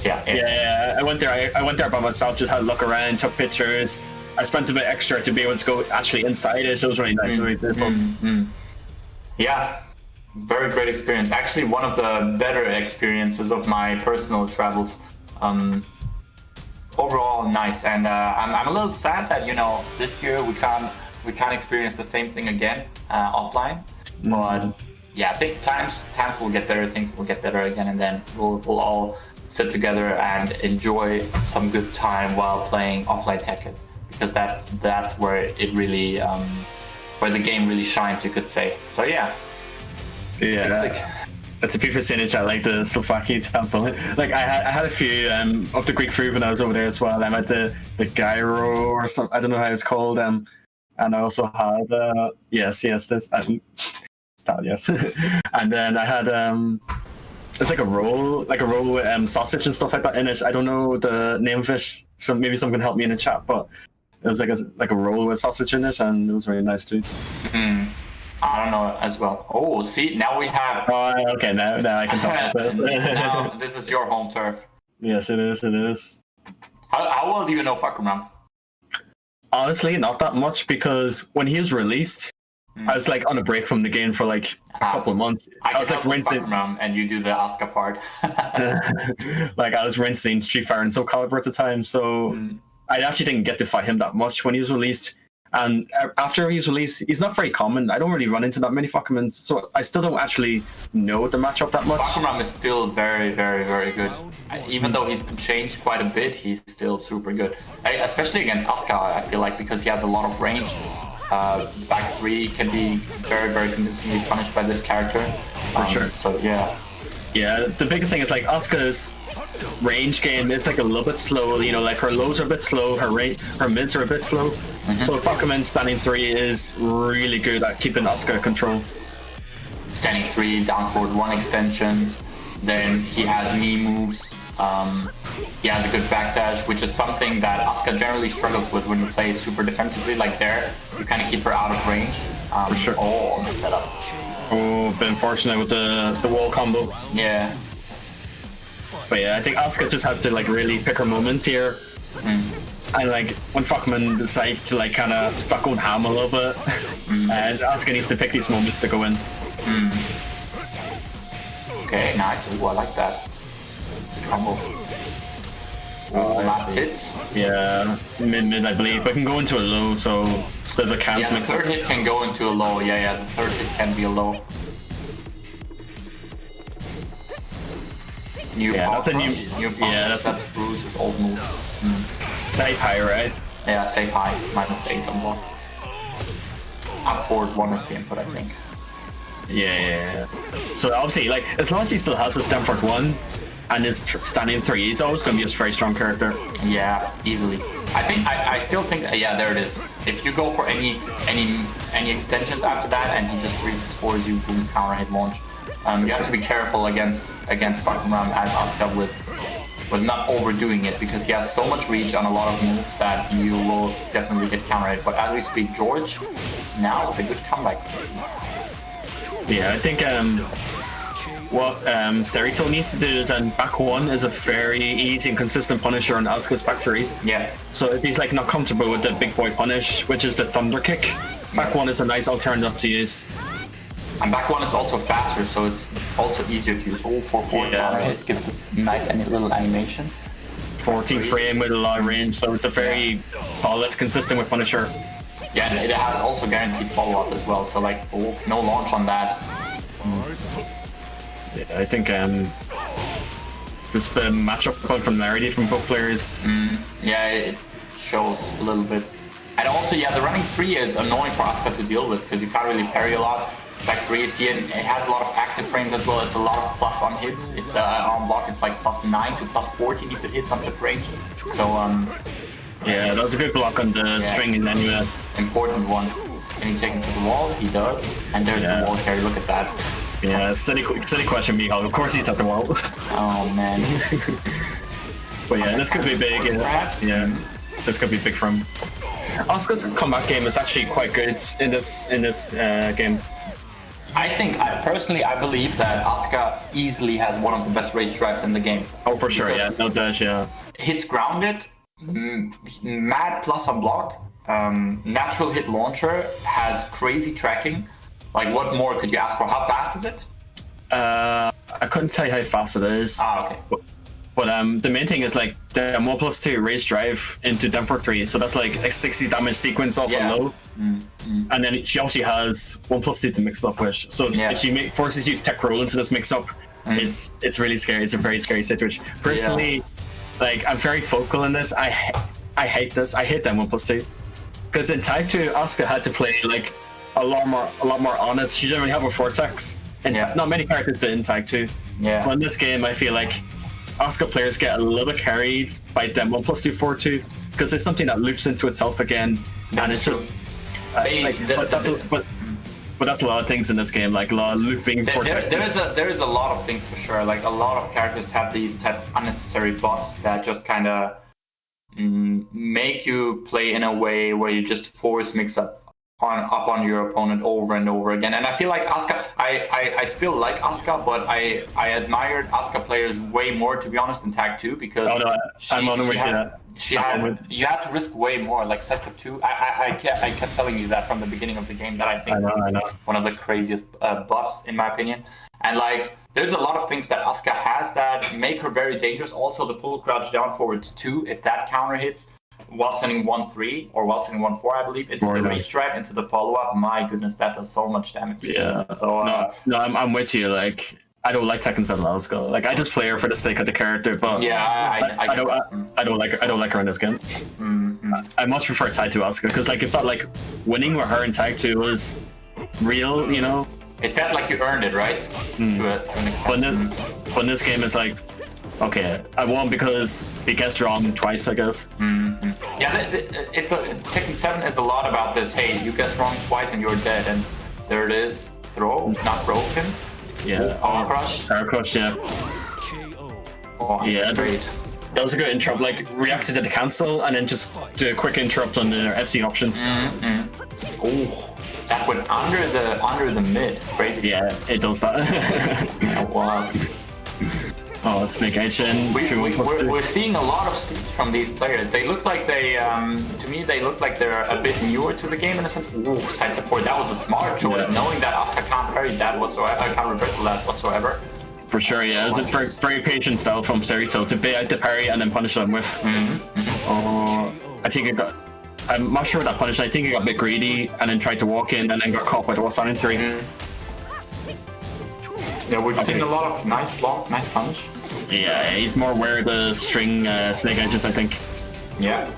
J: Yeah. I went there by myself, just had a look around, took pictures. I spent a bit extra to be able to go actually inside it. So it was really nice, really beautiful.
I: Yeah, very great experience. Actually, one of the better experiences of my personal travels. Overall, nice. And I'm a little sad that, you know, this year we can't experience the same thing again offline. But yeah, I think times will get better, things will get better again, and then we'll all sit together and enjoy some good time while playing offline Tekken, because that's where it really where the game really shines, you could say. So yeah.
J: That's a people saying in chat, like the Slovakia temple. Like I had a few of the Greek food when I was over there as well. I had the gyro or something. I don't know how it's called. And I also had yes, this yes. And then I had it's like a roll with sausage and stuff like that in it. I don't know the name of it, so maybe someone can help me in the chat. But it was like a roll with sausage in it, and it was very nice too.
I: I don't know as well. Oh, see, now we have.
J: Oh, okay. Now I can talk about this.
I: Now this is your home turf.
J: Yes, it is.
I: How well do you know Fakuram?
J: Honestly, not that much, because when he was released, I was like on a break from the game for like a couple of months.
I: I was like rinsing, and you do the Asuka part.
J: Like I was rinsing Street Fighter and Soul Calibur at the time, so I actually didn't get to fight him that much when he was released. And after he was released, he's not very common. I don't really run into that many Fakumans, so I still don't actually know the matchup that much.
I: Fakuram is still very, very, very good. Even though he's changed quite a bit, he's still super good. Especially against Asuka, I feel like, because he has a lot of range. back 3 can be very, very convincingly punished by this character.
J: For sure.
I: So yeah.
J: Yeah, the biggest thing is like Asuka's range game is like a little bit slow. You know, like her lows are a bit slow, her mids are a bit slow. So Fuckerman standing 3 is really good at keeping Asuka control.
I: Standing 3, down forward 1 extensions. Then he has knee moves. He has a good backdash, which is something that Asuka generally struggles with when you play super defensively. Like there, you kind of keep her out of range.
J: For sure.
I: Oh, messed that up.
J: Oh, been unfortunate with the wall combo.
I: Yeah.
J: But yeah, I think Asuka just has to like really pick her moments here. And like when Fuckman decides to like kind of start going ham a little bit, and Asuka needs to pick these moments to go in.
I: Okay, nice. Ooh, I like that. Combo. Oh, last hit.
J: Yeah, mid I believe, but can go into a low, so it's a bit of a counter
I: Yeah, the third hit can go into a low. Yeah, the third hit can be a low.
J: That's a new. Yeah, that's
I: Bruce's old move.
J: Safe high, right?
I: Yeah, safe high, -8 on block. Up forward 1 is the input, I think.
J: Yeah. So obviously, like, as long as he still has his down forward 1 and his standing 3, he's always going to be a very strong character.
I: Yeah, easily. I still think, yeah, there it is. If you go for any extensions after that and he just 3-4s you, boom, counter hit launch. You have to be careful against Fuckman as Asuka with not overdoing it, because he has so much reach on a lot of moves that you will definitely get counter hit. But as we speak, George, now with a good comeback.
J: Yeah, I think what Serito needs to do is back 1 is a very easy and consistent punisher on Asuka's back 3.
I: Yeah.
J: So if he's like not comfortable with the big boy punish, which is the thunder kick, back 1 is a nice alternative to use.
I: And back 1 is also faster, so it's also easier to use. Oh, 4-4 counter hit gives us nice little animation.
J: 14 frame with a lot of range, so it's a very solid, consistent with punisher.
I: Yeah, and it has also guaranteed follow-up as well, so like, no launch on that.
J: Yeah, I think just the matchup familiarity from both players.
I: Yeah, it shows a little bit. And also, yeah, the running 3 is annoying for Asuka to deal with, because you can't really parry a lot. Back 3 is here, it has a lot of active frames as well. It's a lot of plus on hit. It's on block, it's like +9 to +14 if it hits on tip range. So
J: yeah, that was a good block on the string in anyway.
I: Important one. Can he take him to the wall? He does. And there's the wall carry, look at that.
J: Yeah, silly question, Michal. Of course he's at the wall.
I: Oh man.
J: But yeah, this could be big.
I: Perhaps.
J: Yeah, this could be big for him. Asuka's comeback game is actually quite good in this game.
I: I think, I believe that Asuka easily has one of the best rage drives in the game.
J: Oh, for sure, yeah, no dash, yeah.
I: Hits grounded, mad plus on block, natural hit launcher, has crazy tracking. Like, what more could you ask for? How fast is it?
J: I couldn't tell you how fast it is.
I: Okay.
J: But the main thing is like the 1+2 rage drive into down forward 3, so that's like a 60 damage sequence off a low. And then she also has 1+2 to mix up with. So if she forces you to tech roll into this mix up, it's really scary. It's a very scary situation. Personally, like I'm very vocal in this. I hate this. I hate that 1+2 because in Tag 2, Asuka had to play like a lot more on it. She didn't really have a vortex, and not many characters did in Tag 2. But in this game, I feel like Asuka players get a little bit carried by them 1+2 4-2 because it's something that loops into itself again, and it's just. But that's a lot of things in this game, like a lot of looping.
I: There is a lot of things for sure. Like a lot of characters have these type of unnecessary buffs that just kind of make you play in a way where you just force mix up on your opponent over and over again. And I feel like Asuka, I still like Asuka, but I admired Asuka players way more, to be honest, in Tag 2 because you had to risk way more. Like sets of 2, I kept telling you that from the beginning of the game that I think this is one of the craziest buffs in my opinion. And like there's a lot of things that Asuka has that make her very dangerous. Also the full crouch down forward 2, if that counter hits while sending 1-3 or while sending 1-4, I believe, into the rage drive, into the follow-up, my goodness, that does so much damage.
J: Yeah. So I'm with you. Like I don't like Tekken 7 Asuka. Like I just play her for the sake of the character, but
I: I don't
J: like her in this game. I much prefer tag to Asuka because like it felt like winning with her in tag 2 was real, you know.
I: It felt like you earned it, right? To an extent.
J: But in this game, it's like, okay, I won because he guessed wrong twice, I guess.
I: Yeah, Tekken 7 is a lot about this. Hey, you guessed wrong twice and you're dead, and there it is. Throw, not broken.
J: Yeah.
I: Power crush.
J: Power crush, yeah.
I: Oh,
J: yeah,
I: great.
J: That was a good interrupt. Like reacted to the cancel and then just do a quick interrupt on the FC options.
I: Oh, that went under the mid. Crazy.
J: Yeah, it does that.
I: Wow.
J: Oh, Snake Edge in.
I: We're seeing a lot of sweeps from these players. They look like to me, they look like they're a bit newer to the game in a sense. Ooh, side support. That was a smart choice, knowing that Asuka can't parry that whatsoever. I can't reversal that whatsoever.
J: For sure, yeah. It was a very, very patient style from Serito to bait out the parry and then punish them with. I think it got. I'm not sure what that punished. I think he got a bit greedy and then tried to walk in and then got caught by the wall sign in 3.
I: Yeah, we've seen a lot of nice block, nice punish.
J: Yeah, he's more aware of the string Snake Edges, I think.
I: Yeah.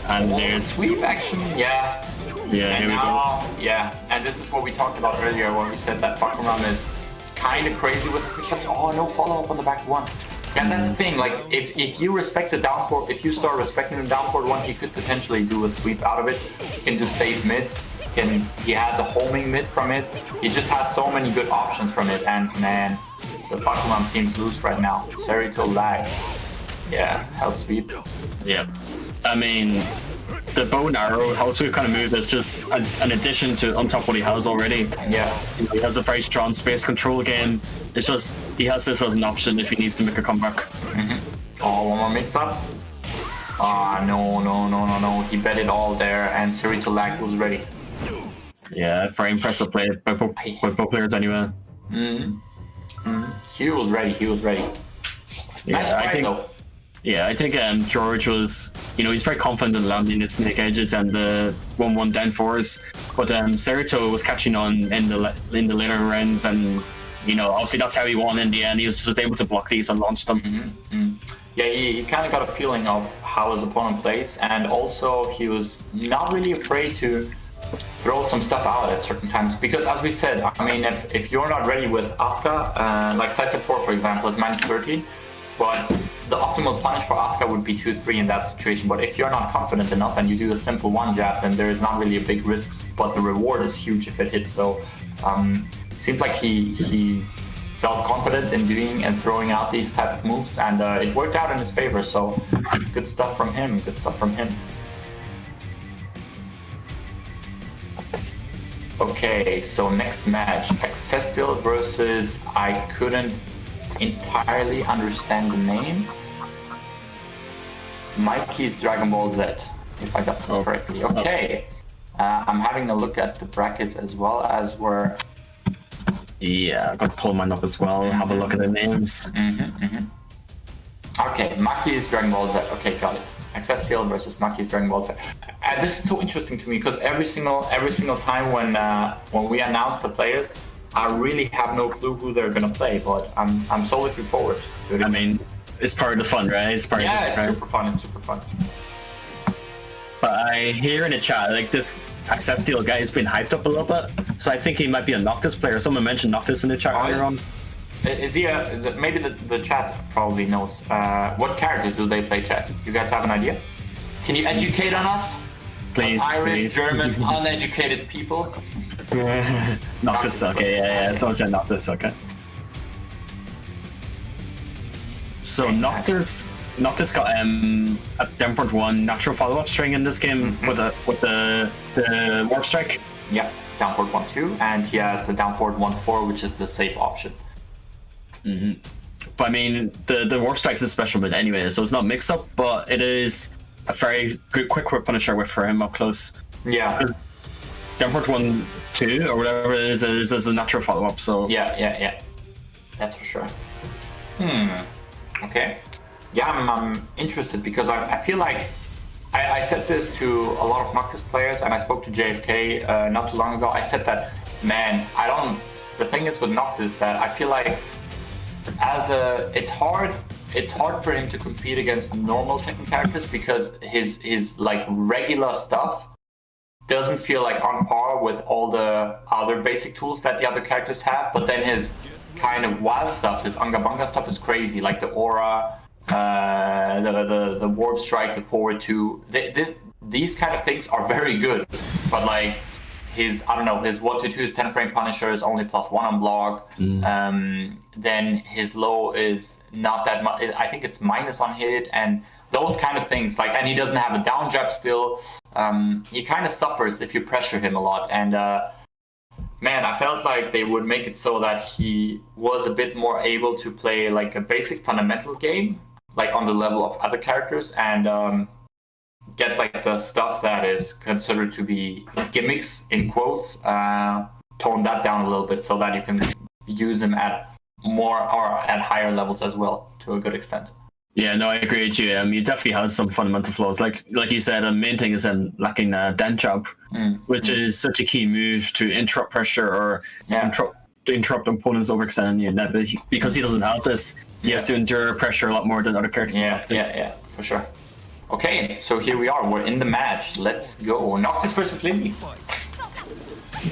J: And there's
I: sweep action, yeah.
J: Yeah,
I: and
J: here we
I: go. Yeah, and this is what we talked about earlier when we said that Bakuran is kind of crazy with the shots. Oh, no follow up on the back 1. Yeah, that's the thing. Like, if you respect the down forward, if you start respecting the down forward 1, he could potentially do a sweep out of it. He can do safe mids. He has a homing mid from it. He just has so many good options from it. And man, the Bakuran seems loose right now. Serito lag. Yeah, hell sweep.
J: Yeah, I mean, the bow and arrow hell sweep kind of move is just an addition to on top of what he has already.
I: Yeah,
J: he has a very strong space control game. It's just he has this as an option if he needs to make a comeback.
I: Oh, one more mix up. Ah, no. He bet it all there, and Serito lag was ready.
J: Yeah, very impressive play by both players anyway.
I: He was ready. Nice try though.
J: Yeah, I think George was, he's very confident in landing the Snake Edges and the 1-1 down 4s, but Serito was catching on in the later rounds, and obviously that's how he won in the end. He was just able to block these and launch them.
I: Yeah, he kind of got a feeling of how his opponent plays, and also he was not really afraid to throw some stuff out at certain times, because as we said, I mean, if you're not ready with Asuka, like side set 4 for example is -30, but the optimal punish for Asuka would be 2-3 in that situation. But if you're not confident enough and you do a simple 1 jab, then there is not really a big risk, but the reward is huge if it hits. So seems like he felt confident in doing and throwing out these type of moves, and it worked out in his favor. So good stuff from him. Okay, so next match, Accestil versus, I couldn't entirely understand the name, Mikey's Dragon Ball Z, if I got this correctly. Okay, I'm having a look at the brackets as well as we're...
J: Yeah, I got to pull mine up as well, have a look at the names.
I: Okay, Maki's Dragon Ball Z, okay, got it. Accestil versus Maki's Dragon Ball Z. This is so interesting to me because every single time when we announce the players, I really have no clue who they're gonna play, but I'm so looking forward to it.
J: I mean, it's part of the fun, right? It's super
I: fun. It's super fun.
J: But I hear in the chat like this Accestil guy has been hyped up a little bit, so I think he might be a Noctis player. Someone mentioned Noctis in the chat earlier on.
I: Is he maybe the chat probably knows. What characters do they play, chat? You guys have an idea? Can you educate on us?
J: Please,
I: Irish, Germans, uneducated people.
J: Noctis, okay, yeah. Someone said Noctis, okay. So Noctis got a downward 1 natural follow-up string in this game with the warp strike.
I: Yeah, downward 1-2, and he has the downward 1-4, which is the safe option.
J: But I mean, the warp strike's a special mid anyway, so it's not mixed up, but it is a very good quick punisher for him up close.
I: Yeah.
J: Downward 1-2 or whatever it is a natural follow-up. So
I: yeah, that's for sure. Okay. Yeah, I'm interested because I feel like I said this to a lot of Noctis players, and I spoke to JFK not too long ago. I said that, man, the thing is with Noctis that I feel like it's hard it's hard for him to compete against normal Tekken characters because his like regular stuff doesn't feel like on par with all the other basic tools that the other characters have. But then his kind of wild stuff, his Unga Bunga stuff, is crazy. Like the aura, the warp strike, the forward two. These kind of things are very good. But like his 1-2-2, his 10 frame Punisher is only +1 on block. Then his low is not that much. I think it's minus on hit, and those kind of things. Like, and he doesn't have a down jab still. He kind of suffers if you pressure him a lot. And man, I felt like they would make it so that he was a bit more able to play like a basic fundamental game, like on the level of other characters, and get like the stuff that is considered to be gimmicks in quotes, tone that down a little bit so that you can use him at more or at higher levels as well to a good extent.
J: Yeah, no, I agree with you. He definitely has some fundamental flaws. Like you said, the main thing is him lacking den jab, which is such a key move to interrupt pressure or interrupt opponents overextending you. Because he doesn't have this, he has to endure pressure a lot more than other characters.
I: Yeah, for sure. Okay, so here we are. We're in the match. Let's go. Noctis versus Lily.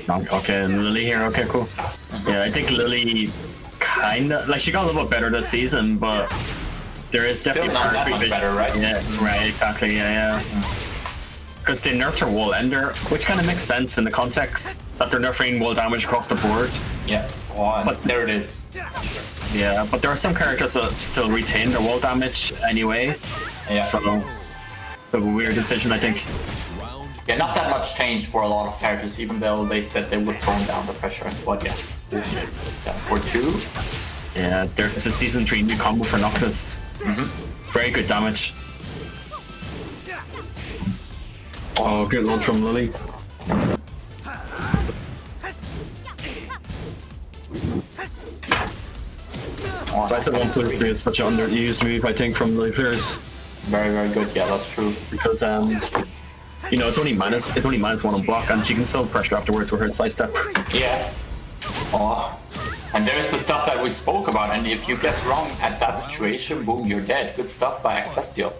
J: Okay, Lily here. Okay, cool. Yeah, I think Lily kinda like she got a little bit better this season, but there is definitely
I: still not that much better, right?
J: Yeah, right, exactly. Yeah. Because they nerfed her wall ender, which kind of makes sense in the context that they're nerfing wall damage across the board.
I: Yeah. But there it is.
J: Yeah, but there are some characters that still retain their wall damage anyway.
I: Yeah.
J: So a weird decision, I think.
I: Yeah, not that much change for a lot of characters, even though they said they would tone down the pressure. But yeah, for 2.
J: Yeah, there's a season 3 new combo for Noctis. Very good damage. Oh, good launch from Lily. Slice at 1.3 is such an underused move, I think, from Lily players.
I: Very, very good. Yeah, that's true.
J: Because it's only minus 1 on block, and she can still pressure afterwards with her side step.
I: Yeah. And there's the stuff that we spoke about, and if you guess wrong at that situation, boom, you're dead. Good stuff by Accestio.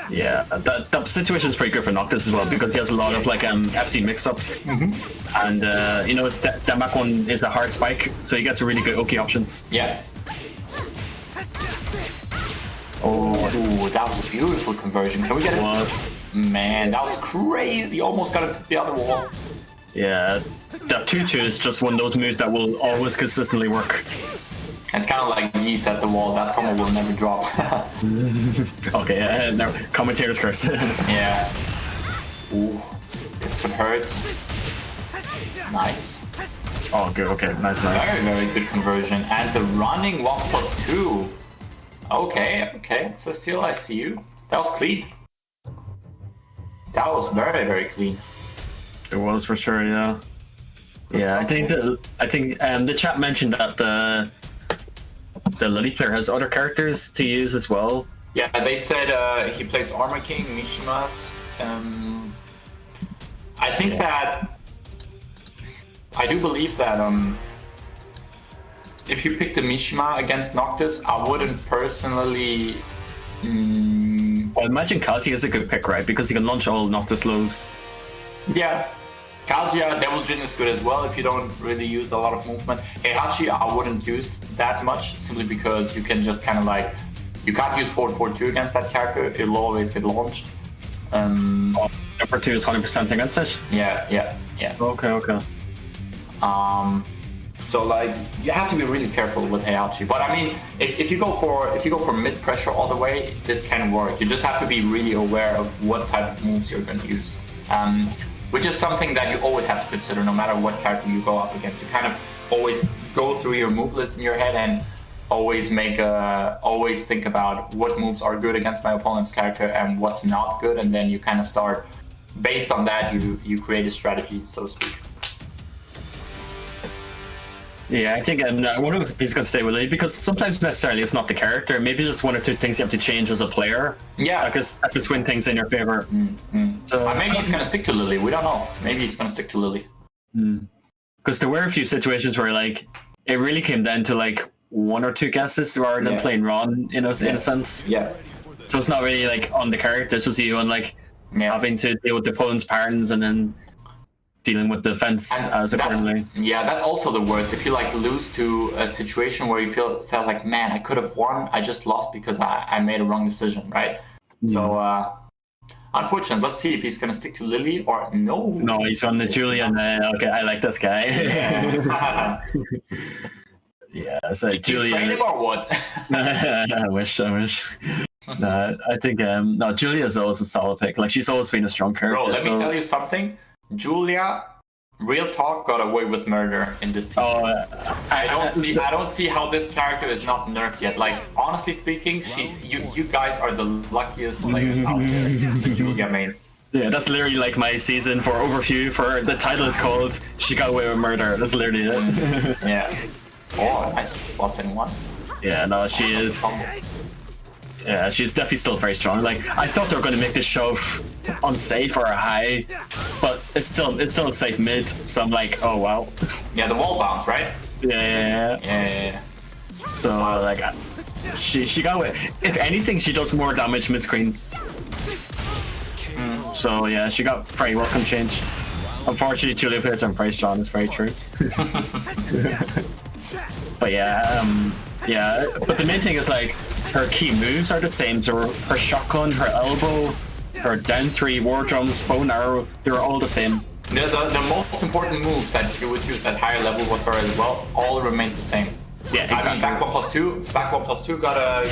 J: Yeah, that situation is pretty good for Noctis as well, because he has a lot of like FC mix-ups, and his that back one is a hard spike, so he gets really good Oki options.
I: Yeah. Oh, that was a beautiful conversion. Can we get it? Man, that was crazy. Almost got it to the other wall.
J: Yeah, that 2-2 is just one of those moves that will always consistently work.
I: It's kind of like yeast at the wall. That combo will never drop.
J: Okay, no, commentator's curse.
I: Yeah. Ooh, this could hurt. Nice.
J: Oh, good. Okay, nice.
I: Very, very good conversion. And the running 1+2. Okay. So still, I see you. That was clean. That was very, very clean.
J: It was for sure. Yeah. Yeah, I think the chat mentioned that the Lily player has other characters to use as well.
I: Yeah, they said he plays Armor King, Mishimas. I think that I do believe that if you pick the Mishima against Noctis, I wouldn't personally.
J: Well, imagine Cassie is a good pick, right? Because he can launch all Noctis lows.
I: Yeah. Kazuya, Devil Jin is good as well if you don't really use a lot of movement. Heihachi, I wouldn't use that much simply because you can just kind of like, you can't use 4-4-2 against that character, it'll always get launched.
J: Number 2 is 100% against it?
I: Yeah.
J: Okay.
I: So like, you have to be really careful with Heihachi. But I mean, if you go for mid pressure all the way, this can work. You just have to be really aware of what type of moves you're going to use. Which is something that you always have to consider no matter what character you go up against. You kind of always go through your move list in your head and always think about what moves are good against my opponent's character and what's not good, and then you kind of start, based on that, you create a strategy, so to speak.
J: Yeah, I think I wonder if he's going to stay with it, because sometimes necessarily it's not the character. Maybe just 1 or 2 things you have to change as a player.
I: Yeah.
J: Because that can swing things in your favor.
I: So maybe he's going to stick to Lily. We don't know. Maybe he's going to stick to Lily.
J: Because there were a few situations where like it really came down to like one or two guesses rather than playing Ron, in a sense.
I: Yeah.
J: So it's not really like on the character, it's just you on like having to deal with the opponent's patterns and then dealing with defense as accordingly.
I: Yeah, that's also the worst. If you like lose to a situation where you felt like, man, I could have won, I just lost because I made a wrong decision, right? So unfortunate. Let's see if he's gonna stick to Lily or no.
J: No, he's on the Julian. Okay, I like this guy. Yeah, so Julian.
I: Train him or what?
J: I wish. No, I think no, Julia's always a solid pick. Like she's always been a strong character.
I: Bro, let me tell you something. Julia, real talk, got away with murder in this season. I don't see how this character is not nerfed yet. Like honestly speaking, you guys are the luckiest players out there, the Julia mains.
J: Yeah, that's literally like my season for overview. For the title is called "She Got Away with Murder." That's literally it.
I: Yeah. Oh, nice. What's in one?
J: Yeah, no, she is. Yeah, she's definitely still very strong. Like I thought they were going to make this shove unsafe or a high, but it's still a safe mid. So I'm like, oh wow.
I: Yeah, the wall bounce, right?
J: Yeah. So like, she got away. If anything, she does more damage mid screen. So yeah, she got very welcome change. Unfortunately, Julia players are very strong. It's very true. But yeah. But the main thing is like her key moves are the same. So her shotgun, her elbow, her down three, war drums, bow and arrow, they're all the same.
I: The most important moves that you would use at higher level with her as well all remain the same.
J: Yeah, exactly.
I: I mean, back 1+2 got a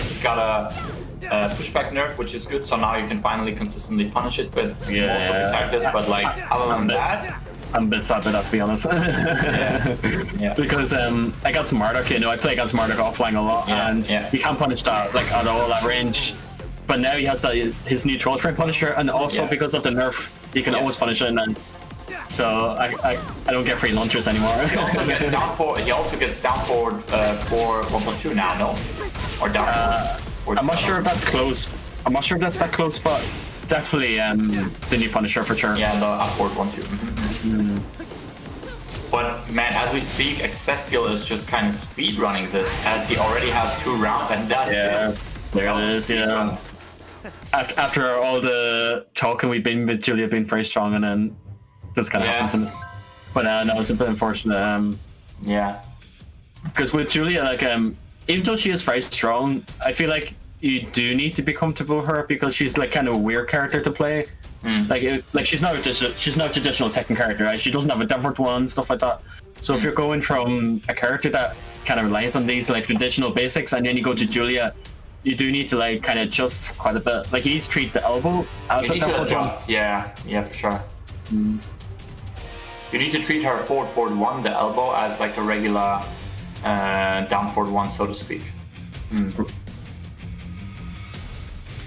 I: pushback nerf, which is good. So now you can finally consistently punish it with most of the characters. But like other than that,
J: I'm a bit sad with that, to be honest.
I: Yeah.
J: Because I got some Marduk, I play against Marduk offline a lot, and he can't punish that like at all at range. But now he has his new troll frame punisher, and also because of the nerf, he can always punish it. And so I don't get free launchers anymore.
I: He also gets down forward for 1+2 now, no? Or down forward.
J: I'm not sure if that's close. I'm not sure if that's that close, but definitely the new punisher for sure.
I: Yeah, the upward one too. But man, as we speak, Accestial is just kind of speed running this, as he already has 2 rounds, and that's it.
J: There it is. Yeah. After all the talking we've been with Julia being very strong, and then this kind of happens. But no, it's a bit unfortunate.
I: Yeah.
J: Because with Julia, like even though she is very strong, I feel like you do need to be comfortable with her because she's like kind of a weird character to play. Like she's not a traditional Tekken character, right? She doesn't have a different one, stuff like that. So if you're going from a character that kind of relies on these like traditional basics, and then you go to Julia, you do need to like kind of adjust quite a bit. Like you need to treat the elbow as a tempo jump.
I: Yeah, for sure. You need to treat her forward 1, the elbow, as like a regular down forward 1, so to speak.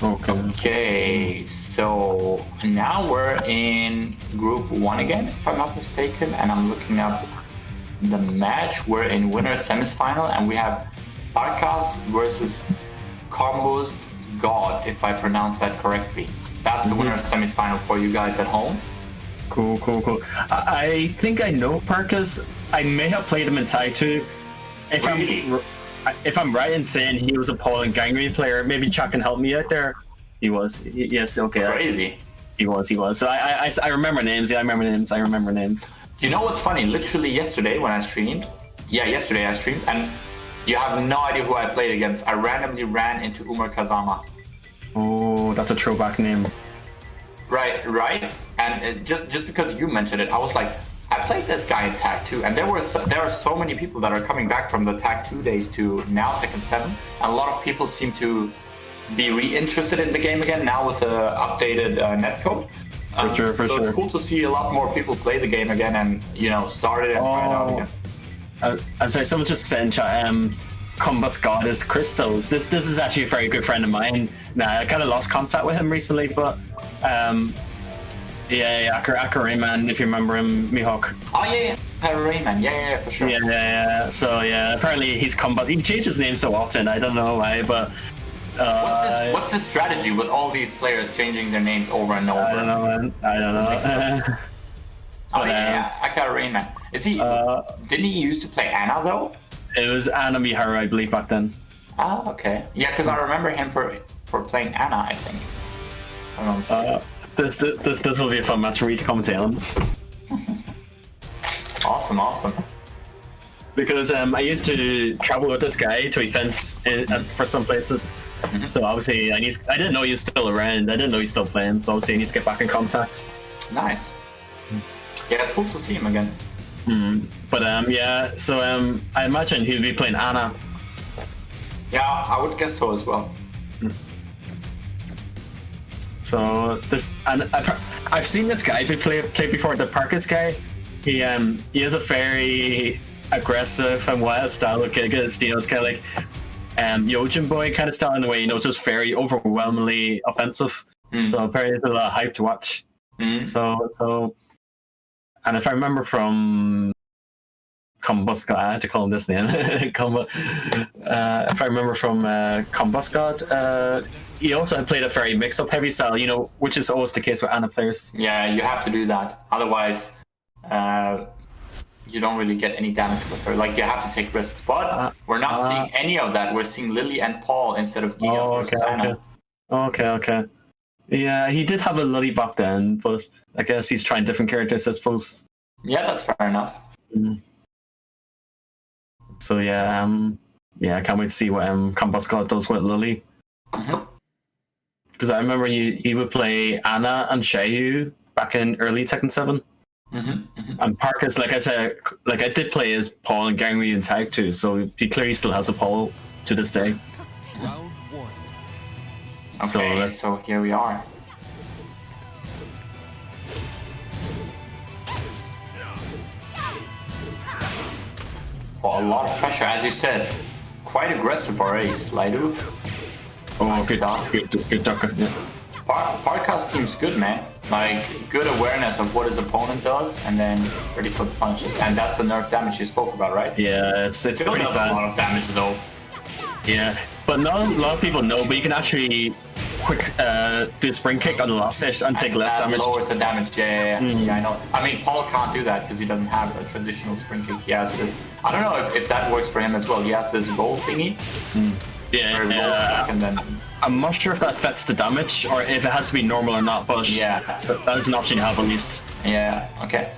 I: Okay, so now we're in group 1 again, if I'm not mistaken, and I'm looking up the match. We're in winner semifinal, and we have Arcas versus Combos God, if I pronounce that correctly. That's the winner semifinal for you guys at home.
J: Cool. I think I know Parkas. I may have played him in Tai 2. If I'm right in saying he was a Paul and Gangrene player, maybe Chuck can help me out there. He was. Yes, okay.
I: Crazy.
J: He was. So I remember names. Yeah, I remember names.
I: You know what's funny? Literally yesterday when I streamed, and you have no idea who I played against. I randomly ran into Umar Kazama.
J: Oh, that's a throwback name.
I: Right. And just because you mentioned it, I was like, I played this guy in Tag 2, and there are so many people that are coming back from the Tag 2 days to now Tekken 7, and a lot of people seem to be re-interested in the game again now with the updated netcode.
J: For sure.
I: It's cool to see a lot more people play the game again and start it and try it out again.
J: I'm sorry, someone just said in chat, Combus God is Crystals. This is actually a very good friend of mine. Nah, I kind of lost contact with him recently, but Aka Rayman, if you remember him, Mihawk.
I: Oh yeah, Rayman, yeah, for sure.
J: Yeah. So yeah, apparently he's Combat. He changes his name so often. I don't know why, but
I: what's the strategy with all these players changing their names over and over?
J: I don't know, man. I don't know.
I: Aka Rayman. Is he? Didn't he used to play Anna though?
J: It was Anna Mihara, I believe, back then.
I: Ah, okay. Yeah, because I remember him for playing Anna, I think. I don't know.
J: This will be a fun match for me to commentate on.
I: Awesome.
J: Because I used to travel with this guy to events for some places. So obviously I didn't know he was still around. I didn't know he's still playing. So obviously I need to get back in contact.
I: Nice. Yeah, it's cool to see him again.
J: But yeah, so I imagine he'll be playing Anna.
I: Yeah, I would guess so as well.
J: So I've seen this guy play before. The Parkers guy. He has a very aggressive and wild style of Gigas. You know, it's kind of like Yojin Boy kind of style in the way. You know, it's just very overwhelmingly offensive. So apparently it's a lot of hype to watch. So, and if I remember from Combuscot, I had to call him this name. If I remember from Combuscot, he also had played a very mix-up heavy style, you know, which is always the case with Anna players.
I: Yeah, you have to do that. Otherwise, you don't really get any damage with her. Like, you have to take risks. But we're not seeing any of that. We're seeing Lily and Paul instead of Gigas versus Anna.
J: Okay. Yeah, he did have a Lily back then, but I guess he's trying different characters, I suppose.
I: Yeah, that's fair enough.
J: So yeah, I can't wait to see what Combuscot does with Lily. Because I remember he would play Anna and Xiaoyu back in early Tekken 7. And Parkus, like I said, like I did play as Paul and Gangry in Tag 2, so he clearly still has a Paul to this day.
G: Round 1.
I: Okay, so here we are. Well, a lot of pressure, as you said. Quite aggressive already, Slidu. Nice
J: good ducker. Yeah.
I: Parkas seems good, man. Like, good awareness of what his opponent does, and then ready for the punches. And that's the nerf damage you spoke about, right?
J: Yeah, it's pretty sad.
I: A lot of damage though.
J: Yeah, but not a lot of people know, but you can actually quick do a spring kick on the last hit and take less damage.
I: Lowers the damage, yeah, I know. I mean, Paul can't do that because he doesn't have a traditional spring kick. He has this, I don't know if that works for him as well. He has this roll thingy.
J: And then I'm not sure if that affects the damage or if it has to be normal or not, but yeah, that is an option you have at least.
I: Yeah, okay.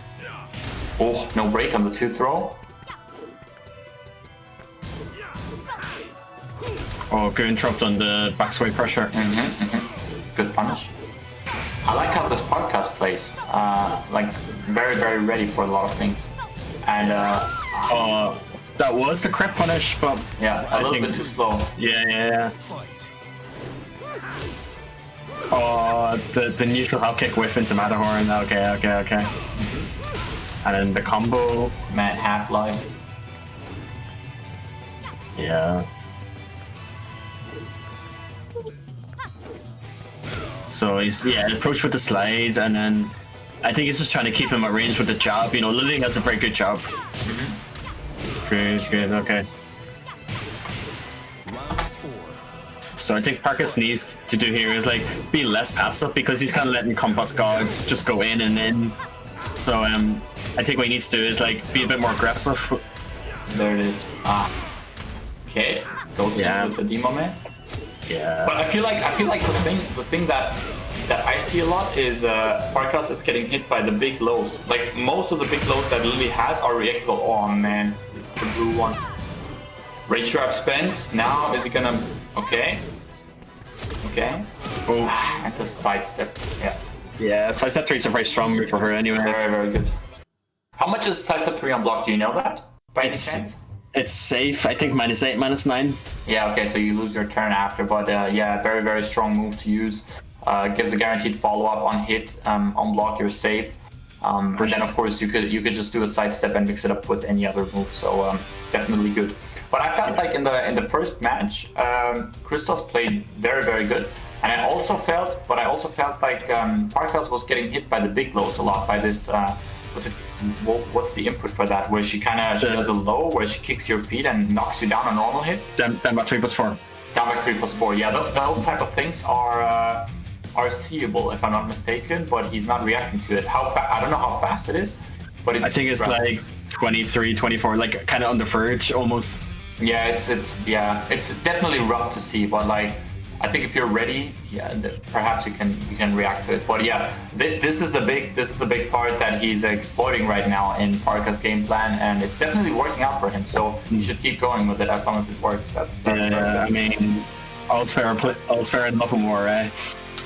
I: Oh, no break on the 2 throw.
J: Oh, good interrupt on the backswing pressure.
I: Good punish. I like how this podcast plays. Like, very, very ready for a lot of things. And
J: that was the crap punish, but
I: yeah, a little bit too slow.
J: Yeah. Oh, the neutral hop kick whiff into Matterhorn. Okay. And then the combo.
I: Man, Half-Life.
J: Yeah. So he's approach with the slides, and then I think he's just trying to keep him at range with the jab. You know, Lily has a very good jab. Good, okay.
G: Round 4.
J: So I think Parkus needs to do here is like be less passive because he's kind of letting Compass guards just go in and in. So I think what he needs to do is like be a bit more aggressive.
I: There it is. Okay. Goes in with the Demo Man.
J: Yeah.
I: But I feel like the thing that I see a lot is Parkas is getting hit by the big lows. Like most of the big lows that Lily has are reactable. Oh man, the blue one. Rage Drive spent. Now is he gonna? Okay. Oh, and the sidestep.
J: Yeah, sidestep 3 is a very strong move for her anyway.
I: Very, very good. How much is sidestep 3 on block? Do you know that? By any chance?
J: It's safe. I think -8, -9.
I: Yeah, okay, so you lose your turn after, but yeah, very, very strong move to use. Gives a guaranteed follow-up on hit. On block, you're safe. And then, of course, you could just do a sidestep and mix it up with any other move. So definitely good. But I felt like in the first match, Christos played very, very good. And I also felt like Parkas was getting hit by the big lows a lot by this. What's the input for that? Where she does a low where she kicks your feet and knocks you down a normal hit.
J: Down by 3+4.
I: Down by 3+4. Yeah, those type of things are seeable if I'm not mistaken. But he's not reacting to it. I don't know how fast it is, but I
J: think it's like 23, 24, like kind of on the verge almost.
I: Yeah, it's definitely rough to see, but like I think if you're ready, perhaps you can react to it. But yeah, this is a big part that he's exploiting right now in Parka's game plan, and it's definitely working out for him. So you should keep going with it as long as it works. That's
J: I mean, all's fair in love and war, right?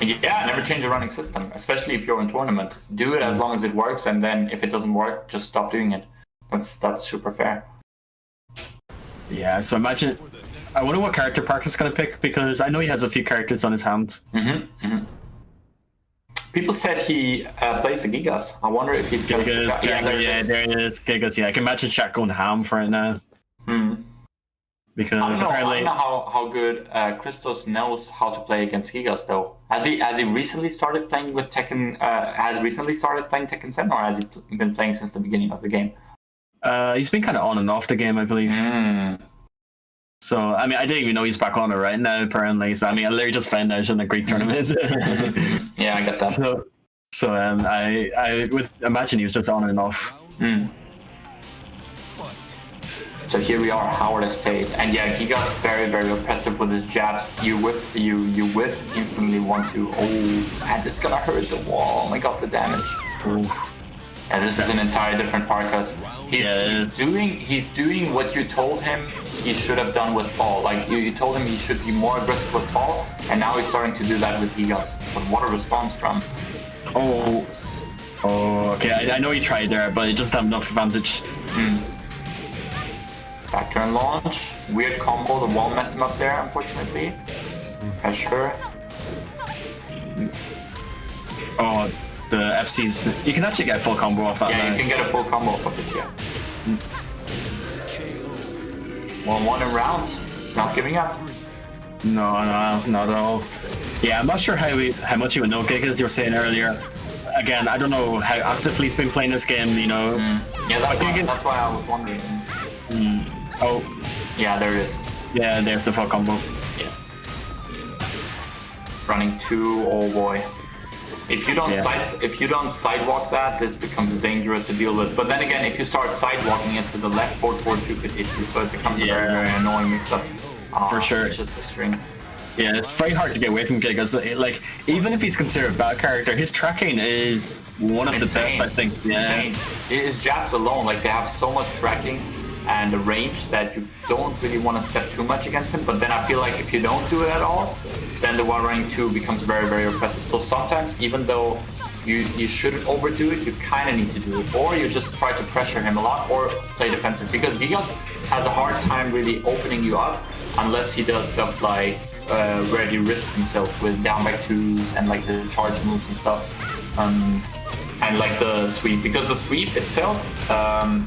I: Yeah, never change a running system, especially if you're in tournament. Do it as long as it works, and then if it doesn't work, just stop doing it. That's super fair.
J: Yeah, so imagine. I wonder what character Parker's gonna pick, because I know he has a few characters on his hands.
I: People said he plays the Gigas. I wonder if he's gonna.
J: Gigas, there it is. Gigas, yeah. I can imagine Shaq going ham for it now. Because
I: I don't know how good Christos knows how to play against Gigas though. Has he recently started playing with Tekken? Has recently started playing Tekken 7, or has he been playing since the beginning of the game?
J: He's been kind of on and off the game, I believe. So, I mean, I didn't even know he's back on it right now, apparently. So, I mean, I literally just found out in the Greek tournament.
I: Yeah, I get that.
J: So I would imagine he was just on and off.
I: So here we are, Howard Estate, and yeah, Giga's very, very oppressive with his jabs. You whiff, instantly 1-2. Oh, and it's gonna hurt the wall. Oh my god, the damage. Yeah, this is an entirely different Parkas. He's doing what you told him he should have done with Paul. Like you told him he should be more aggressive with Paul, and now he's starting to do that with Gigas. But what a response from.
J: Oh, okay. I know he tried there, but he doesn't have enough advantage.
I: Back turn launch. Weird combo. The wall messed him up there, unfortunately. Pressure.
J: Oh, the FC's. You can actually get a full combo off that.
I: Yeah, you can get a full combo off of it, yeah. 1-1 in rounds. He's not giving up.
J: No, not at all. Yeah, I'm not sure how much you would know Gigas, you were saying earlier. Again, I don't know how actively he's been playing this game, you know.
I: Yeah, that's why I was wondering.
J: Oh.
I: Yeah, there it is.
J: Yeah, there's the full combo.
I: Yeah. Running 2, oh boy. If you don't sidewalk that, this becomes dangerous to deal with. But then again, if you start sidewalking it to the left, 4-4-2 could hit you, so it becomes a very, very annoying mix-up.
J: For sure.
I: It's just a string.
J: Yeah, it's very hard to get away from Gigas. Like, even if he's considered a bad character, his tracking is one of the best, I think. Yeah.
I: His jabs alone, like, they have so much tracking and the range that you don't really want to step too much against him. But then I feel like if you don't do it at all, then the while running 2 becomes very, very oppressive. So sometimes, even though you shouldn't overdo it, you kind of need to do it. Or you just try to pressure him a lot or play defensive. Because Gigas has a hard time really opening you up unless he does stuff like where he risks himself with down back 2s and like the charge moves and stuff. And like the sweep, because the sweep itself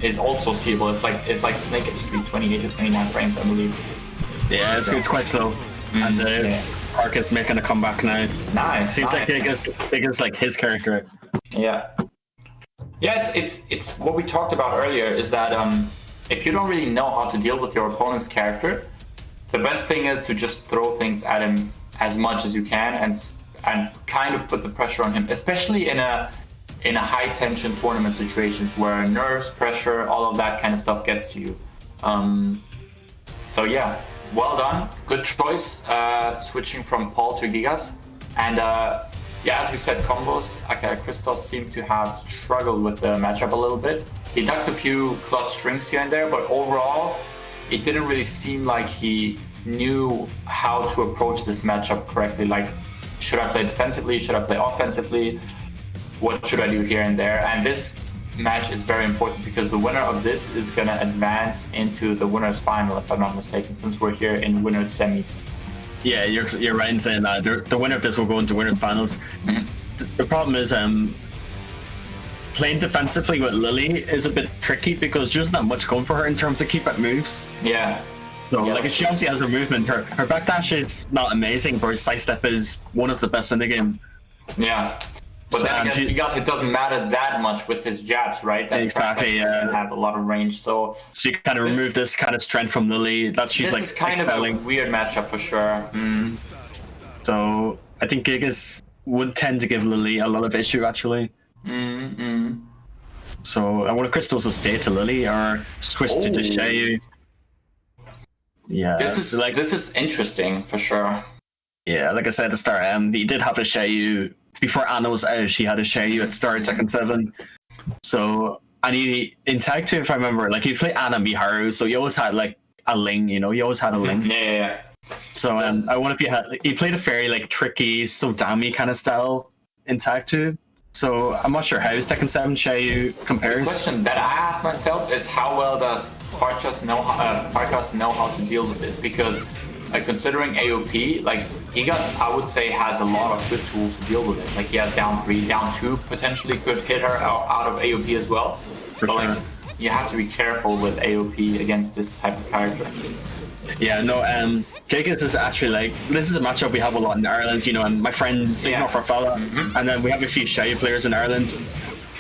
I: is also seeable. It's like Snake at speed 28 to 29 frames, I believe.
J: Yeah, it's quite slow. And Parket's making a comeback now.
I: Nice.
J: Seems like Gigas like his character.
I: Yeah. Yeah, it's what we talked about earlier is that if you don't really know how to deal with your opponent's character, the best thing is to just throw things at him as much as you can and kind of put the pressure on him, especially in a high tension tournament situations where nerves, pressure, all of that kind of stuff gets to you. So yeah, well done, good choice switching from Paul to Gigas. And yeah, as we said, combos, Christos seemed to have struggled with the matchup a little bit. He ducked a few clutch strings here and there, but overall, it didn't really seem like he knew how to approach this matchup correctly. Like, should I play defensively? Should I play offensively? What should I do here and there? And this match is very important because the winner of this is going to advance into the winner's final, if I'm not mistaken, since we're here in winner's semis.
J: Yeah, you're right in saying that. The winner of this will go into winner's finals. The problem is playing defensively with Lily is a bit tricky because there's not much going for her in terms of keep-up moves.
I: Yeah.
J: So, like, if she obviously has her movement, her backdash is not amazing, but her sidestep is one of the best in the game.
I: Yeah. But then again, Gigas, it doesn't matter that much with his jabs, right? That
J: exactly,
I: yeah. Have a lot of range, so
J: you kind of remove this kind of strength from Lily. She's like
I: this is kind of a weird matchup for sure.
J: So I think Gigas would tend to give Lily a lot of issue, actually. So I wonder if Crystals will stay to Lily or switch to the Xiaoyu. Yeah,
I: This is interesting for sure.
J: Yeah, like I said at the start, he did have a Xiaoyu before Anna was out. He had a Xiaoyu at start Tekken 7. So, and he in Tag 2, if I remember, like he played Anna and Miharu, so he always had like a Ling. You know, he always had a Ling.
I: Yeah.
J: So I wonder if he played a very like tricky, so dammy kind of style in Tag 2. So I'm not sure how his Tekken 7 Xiaoyu compares.
I: The question that I ask myself is how well does Farkas know how to deal with this? Because considering AOP, like Gigas, I would say has a lot of good tools to deal with it. Like he has down 3, down 2 potentially could hit her out of AOP as well.
J: For sure.
I: Like, you have to be careful with AOP against this type of character.
J: Yeah, no, Gigas is actually like, this is a matchup we have a lot in Ireland, you know, and my friend Signal for Fella, and then we have a few Xiaoyu players in Ireland,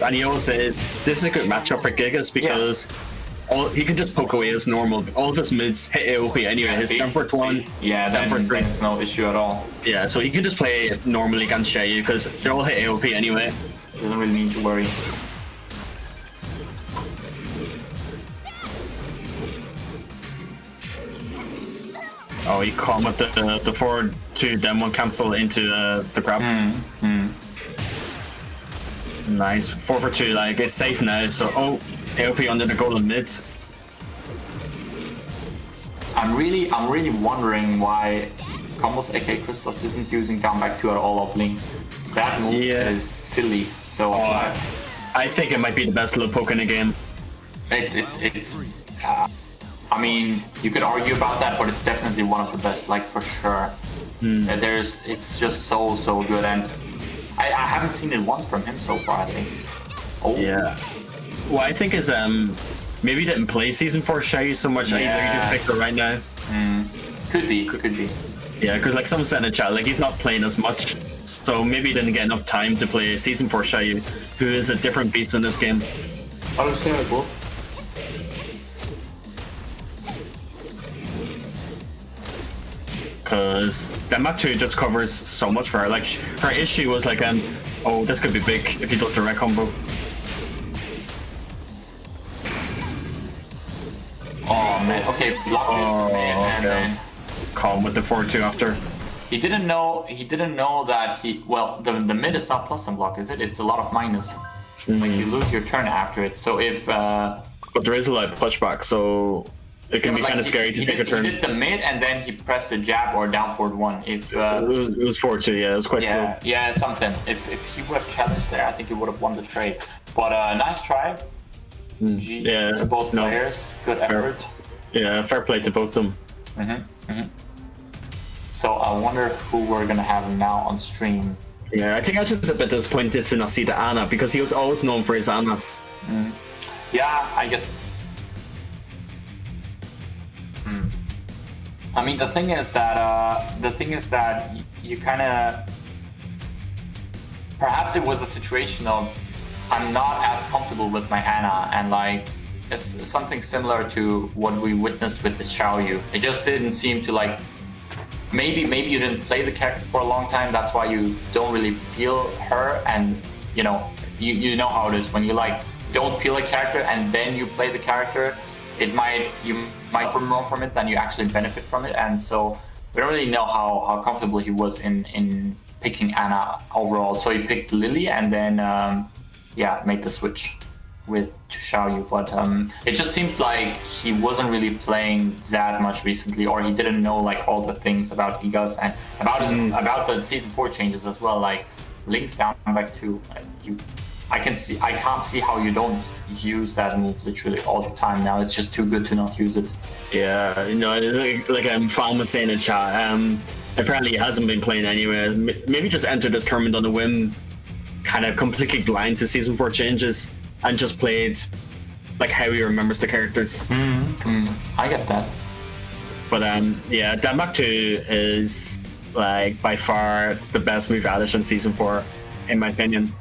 J: and he always says, this is a good matchup for Gigas because he can just poke away as normal. All of his mids hit AOP anyway, his tempered one,
I: then it's no issue at all.
J: Yeah, so he can just play it normally against Xiaoyu because they're all hit AOP anyway.
I: Doesn't really need to worry.
J: Oh, he caught him with the forward to then one cancel into the grab. Nice, 4 for 2. Like it's safe now. So AOP under the golden mid.
I: I'm really wondering why Combos AK Crystals isn't using down back 2 at all of Link. That move is silly. So
J: I think it might be the best low poke in the game.
I: I mean, you could argue about that, but it's definitely one of the best, like for sure. It's just so good, and I haven't seen it once from him so far, I think.
J: Yeah. Well, I think is maybe he didn't play Season 4 Xiaoyu so much. Either he just picked her right now.
I: Could be.
J: Yeah, because like someone said in the chat, like he's not playing as much, so maybe he didn't get enough time to play Season 4 Xiaoyu, who is a different beast in this game.
I: Understandable.
J: Because Denmark 2 just covers so much for her. Like her issue was like, oh, this could be big if he does the red combo.
I: Oh man, okay, block it, man.
J: Calm with the 4-2 after.
I: He didn't know that the mid is not plus on block, is it? It's a lot of minus. Like you lose your turn after it. So if
J: but there is a lot of pushback, so it can be kind of scary to take a turn.
I: He did the mid and then he pressed the jab or down forward 1. If
J: it was 4-2, yeah, it was quite slow.
I: Yeah, something. If he would have challenged there, I think he would have won the trade. But nice try. To both players. Good effort.
J: Yeah, fair play to both of them.
I: So I wonder who we're gonna have now on stream.
J: Yeah, I think I was just a bit disappointed to not see the Anna because he was always known for his Anna.
I: Yeah, I get. I mean, the thing is that you kind of. Perhaps it was a situation of I'm not as comfortable with my Anna, and like it's something similar to what we witnessed with the Xiaoyu. It just didn't seem to like. Maybe you didn't play the character for a long time. That's why you don't really feel her, and you know how it is when you like don't feel a character and then you play the character. You might learn more from it than you actually benefit from it, and so we don't really know how comfortable he was in picking Anna overall. So he picked Lily and then made the switch to Xiaoyu, but it just seemed like he wasn't really playing that much recently, or he didn't know like all the things about Gigas and about the Season 4 changes as well, like Link's down back 2. I can't see how you don't use that move literally all the time now. It's just too good to not use it.
J: Yeah, you know, like Fan was saying in chat, apparently he hasn't been playing anyway. Maybe just entered this tournament on a whim, kind of completely blind to Season 4 changes, and just played like how he remembers the characters.
I: I get that.
J: But Denmark 2 is like by far the best move added in Season 4, in my opinion.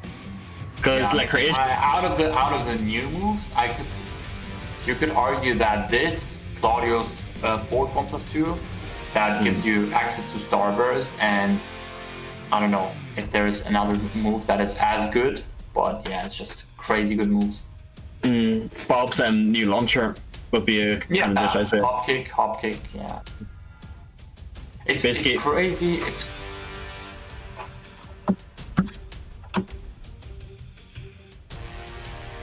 J: Because like her
I: out of the new moves, you could argue that this Claudio's forward 1+2 that gives you access to Starburst, and I don't know if there's another move that is as good, but yeah, it's just crazy good moves.
J: Bob's new launcher would be a candidate, I say.
I: Hop kick, yeah. It's crazy. It's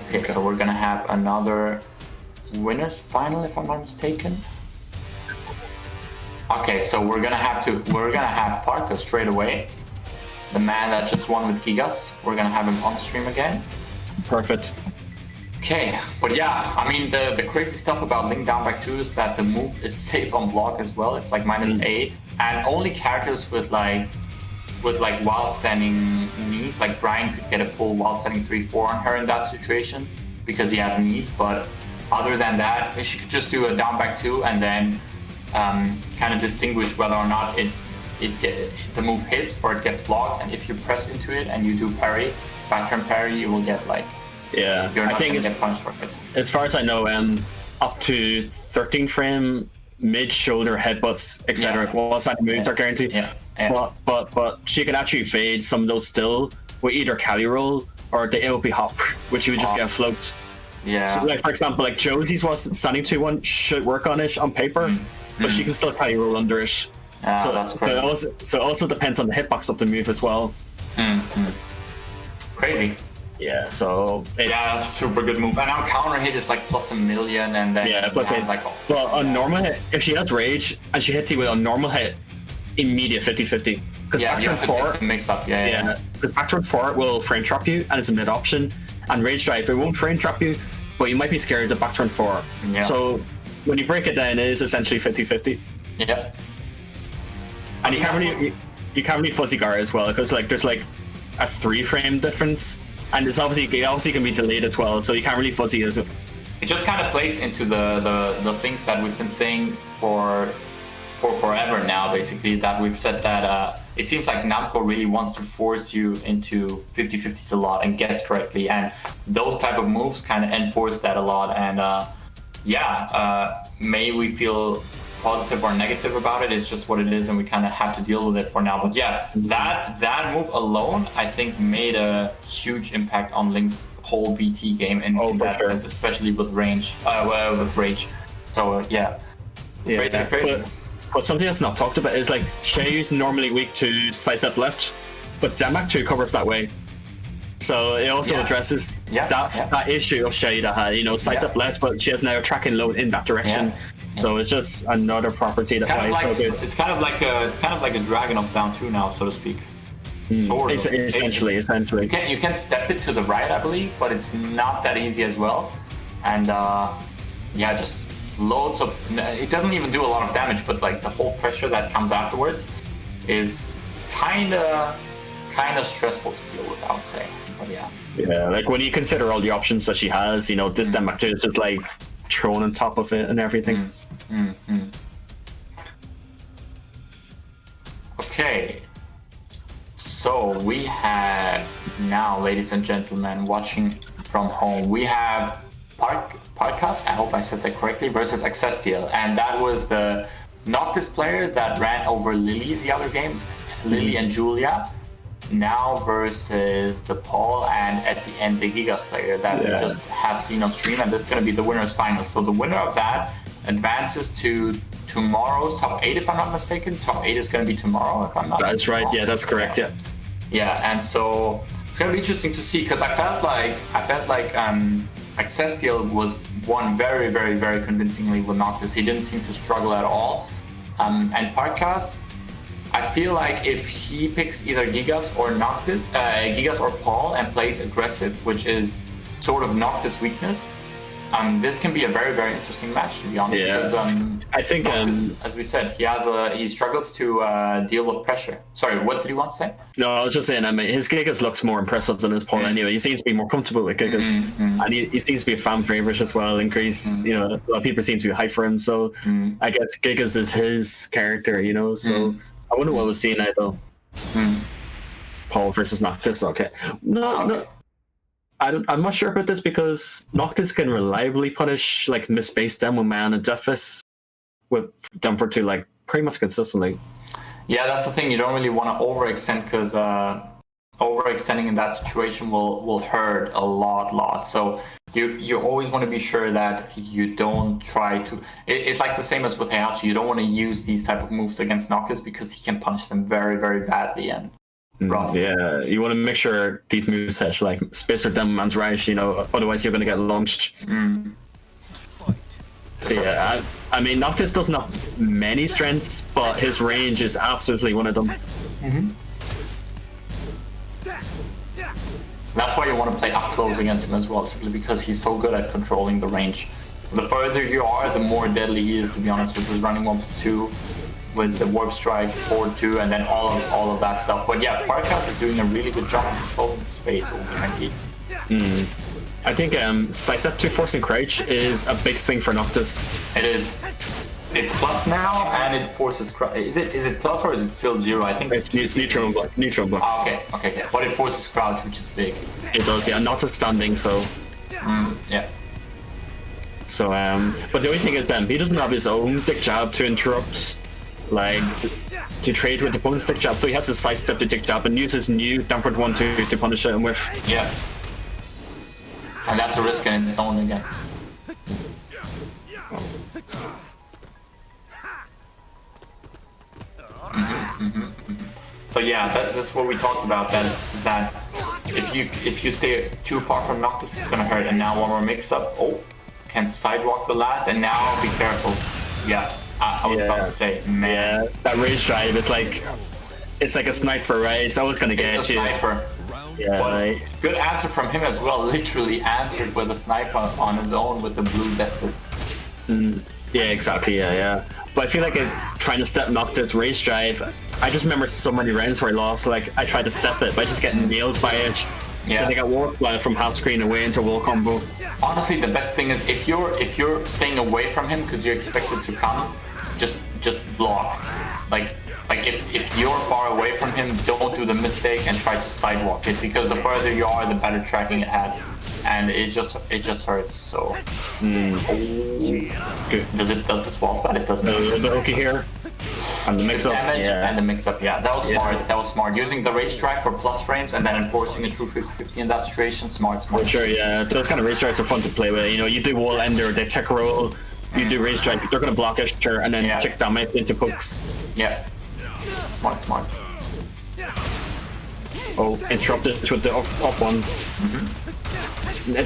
I: okay. So we're gonna have another winners final, if I'm not mistaken. Okay, so we're gonna have Parker straight away. The man that just won with Gigas. We're gonna have him on stream again.
J: Perfect.
I: Okay, but yeah, I mean the crazy stuff about Link down back 2 is that the move is safe on block as well. It's like -8, and only characters with like wild standing knees, like Brian could get a full wild standing 3-4 on her in that situation because he has knees. But other than that, she could just do a down back 2 and then kind of distinguish whether or not the move hits or it gets blocked. And if you press into it and you do parry, backturn parry, you will get like.
J: Yeah,
I: you're not
J: I think
I: gonna get punished for it.
J: As far as I know, up to 13 frame mid shoulder headbutts, etc. Wall side moves are guaranteed.
I: Yeah.
J: But she can actually fade some of those still with either Cali roll or the AOP hop, which you would just get float.
I: Yeah.
J: So, like for example, like Josie's was standing 2-1 should work on it on paper, but she can still Cali roll under it. So it also depends on the hitbox of the move as well.
I: Crazy.
J: Yeah, so it's
I: super good move. And now counter hit is like +1,000,000, and then
J: plus it.
I: Like
J: on normal hit, if she has rage and she hits you with a normal hit, immediate 50-50. Because backturn 4
I: mix up,
J: because backturn 4 will frame trap you and it's a mid option, and rage drive it won't frame trap you, but you might be scared of the backturn 4.
I: Yeah.
J: So when you break it down, it is essentially 50-50.
I: Yeah.
J: And you can't really fuzzy guard as well, because like there's like a 3-frame difference. And it obviously can be delayed as well, so you can't really fuzzy it.
I: It just kind of plays into the things that we've been saying for forever now, basically, that we've said that it seems like Namco really wants to force you into 50-50s a lot and guess correctly, and those type of moves kind of enforce that a lot. And may we feel positive or negative about it, it's just what it is, and we kind of have to deal with it for now. But yeah, that move alone, I think, made a huge impact on Link's whole BT game in that sense, especially with rage. So crazy.
J: But something that's not talked about is like Shayu's normally weak to size up left, but Damak 2 covers that way. So it also addresses that issue of Shay that had, size up left, but she has now a tracking load in that direction. Yeah. So it's just another property that plays so good.
I: It's kind of like a dragon of down 2 now, so to speak. Sort of.
J: Essentially.
I: You can step it to the right, I believe, but it's not that easy as well. And just loads of. It doesn't even do a lot of damage, but like the whole pressure that comes afterwards is kind of stressful to deal with, I would say. But
J: yeah, like when you consider all the options that she has, this Damak 2 is just like thrown on top of it and everything. Okay, so we have now, ladies and gentlemen, watching from home, we have Podcast, I hope I said that correctly, versus Accestiel, and that was the Noctis player that ran over Lily the other game, Lily and Julia. Now versus the Paul and at the end the Gigas player that we just have seen on stream, and this is going to be the winner's final. So the winner of that advances to tomorrow's top 8, if I'm not mistaken. Top 8 is going to be tomorrow, if I'm not That's
I: wrong.
J: Right, yeah, that's correct,
I: yeah. And so it's going to be interesting to see, because I felt like Accestiel was won very, very, very convincingly with Noctis. He didn't seem to struggle at all. And Parkas, I feel like if he picks either Gigas or Noctis, Gigas or Paul, and plays aggressive, which is sort of Noctis' weakness, this can be a very, very interesting match, to be honest.
J: Yeah,
I: because,
J: I think,
I: Noctis, as we said, he struggles to deal with pressure. Sorry, what did you want to say?
J: No, I was just saying, his Gigas looks more impressive than his Paul anyway. He seems to be more comfortable with Gigas, and he seems to be a fan favorite as well. In Greece, a lot of people seem to be hyped for him, so I guess Gigas is his character, so I wonder what we'll see now, though. Paul versus Noctis, okay. No, I'm not sure about this, because Noctis can reliably punish like misspaced demo man and Deafus with Dumper 2 like pretty much consistently.
I: Yeah, that's the thing. You don't really want to overextend, because overextending in that situation will hurt a lot. So you always want to be sure that you don't try to. It's like the same as with Heihachi. You don't want to use these type of moves against Noctis because he can punish them very, very badly and rough.
J: Yeah, you want to make sure these moves hit like Space or Demonman's right, you know, otherwise you're going to get launched. So yeah, I mean, Noctis doesn't have many strengths, but his range is absolutely one of them.
I: That's why you want to play up close against him as well, simply because he's so good at controlling the range. The further you are, the more deadly he is, to be honest, with his running 1+2, with the warp strike, forward 2, and then all of that stuff. But yeah, Parkas is doing a really good job of controlling the space over behind teams.
J: I think sidestep to forcing crouch is a big thing for Noctis.
I: It is. It's plus now, and it forces crouch. Is it plus or is it still 0? I think
J: it's neutral and block. Neutral block.
I: Oh, okay. But it forces crouch, which is big.
J: It does, yeah. Noctis standing, so.
I: Yeah.
J: So but the only thing is, he doesn't have his own dick jab to interrupt, like to trade with the opponent's dick jab. So he has to sidestep the dick jab and use his new dampered 1-2 to punish it with.
I: Yeah. And that's a risk in its own again. So yeah, that's what we talked about. That if you stay too far from Noctis, it's gonna hurt. And now one more mix-up. Oh, can sidewalk the last, and now be careful. Yeah, I was about to say, man.
J: Yeah, that rage drive, it's like a sniper, right? It's always gonna get you.
I: Sniper.
J: Yeah.
I: Good answer from him as well. Literally answered with a sniper on his own with the blue death fist.
J: Yeah, exactly. Yeah. But I feel like trying to step Noctis rage drive. I just remember so many rounds where I lost. Like I tried to step it, but I just get nailed by it.
I: Yeah.
J: Then I got warped from half screen away into wall combo.
I: Honestly, the best thing is if you're staying away from him because you're expected to come, just block. Like if you're far away from him, don't do the mistake and try to sidewalk it, because the further you are, the better tracking it has, and it just hurts. So does this wall spot? It doesn't.
J: The hooky here and the mix up.
I: Damage and the mix up. Yeah, that was smart. That was smart. Using the rage strike for plus frames and then enforcing a true 50-50 in that situation. Smart.
J: For sure. Yeah, those kind of rage strikes are fun to play with. You know, you do wall ender, they tech roll. You do rage strike. They're gonna block it, sure, and then check damage into hooks.
I: Yeah. Smart.
J: Oh, interrupted with the up one.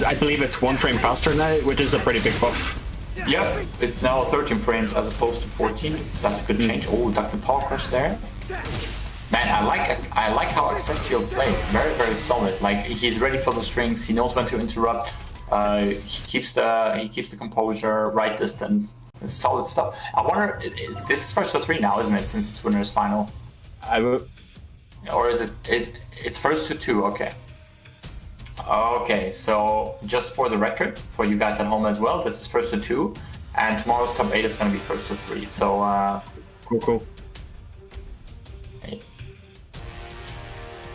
J: I believe it's 1 frame faster now, which is a pretty big buff.
I: Yeah, it's now 13 frames as opposed to 14. That's a good change. Oh, Dr. Power Crush there. Man, I like how Accessial plays. Very, very solid. Like he's ready for the strings. He knows when to interrupt. He keeps the composure, right distance. It's solid stuff. I wonder, this is first to 3 now, isn't it? Since it's winner's final. Or is it's first to 2? Okay. Okay, so just for the record, for you guys at home as well, this is first to 2, and tomorrow's top 8 is going to be first to 3. So
J: cool.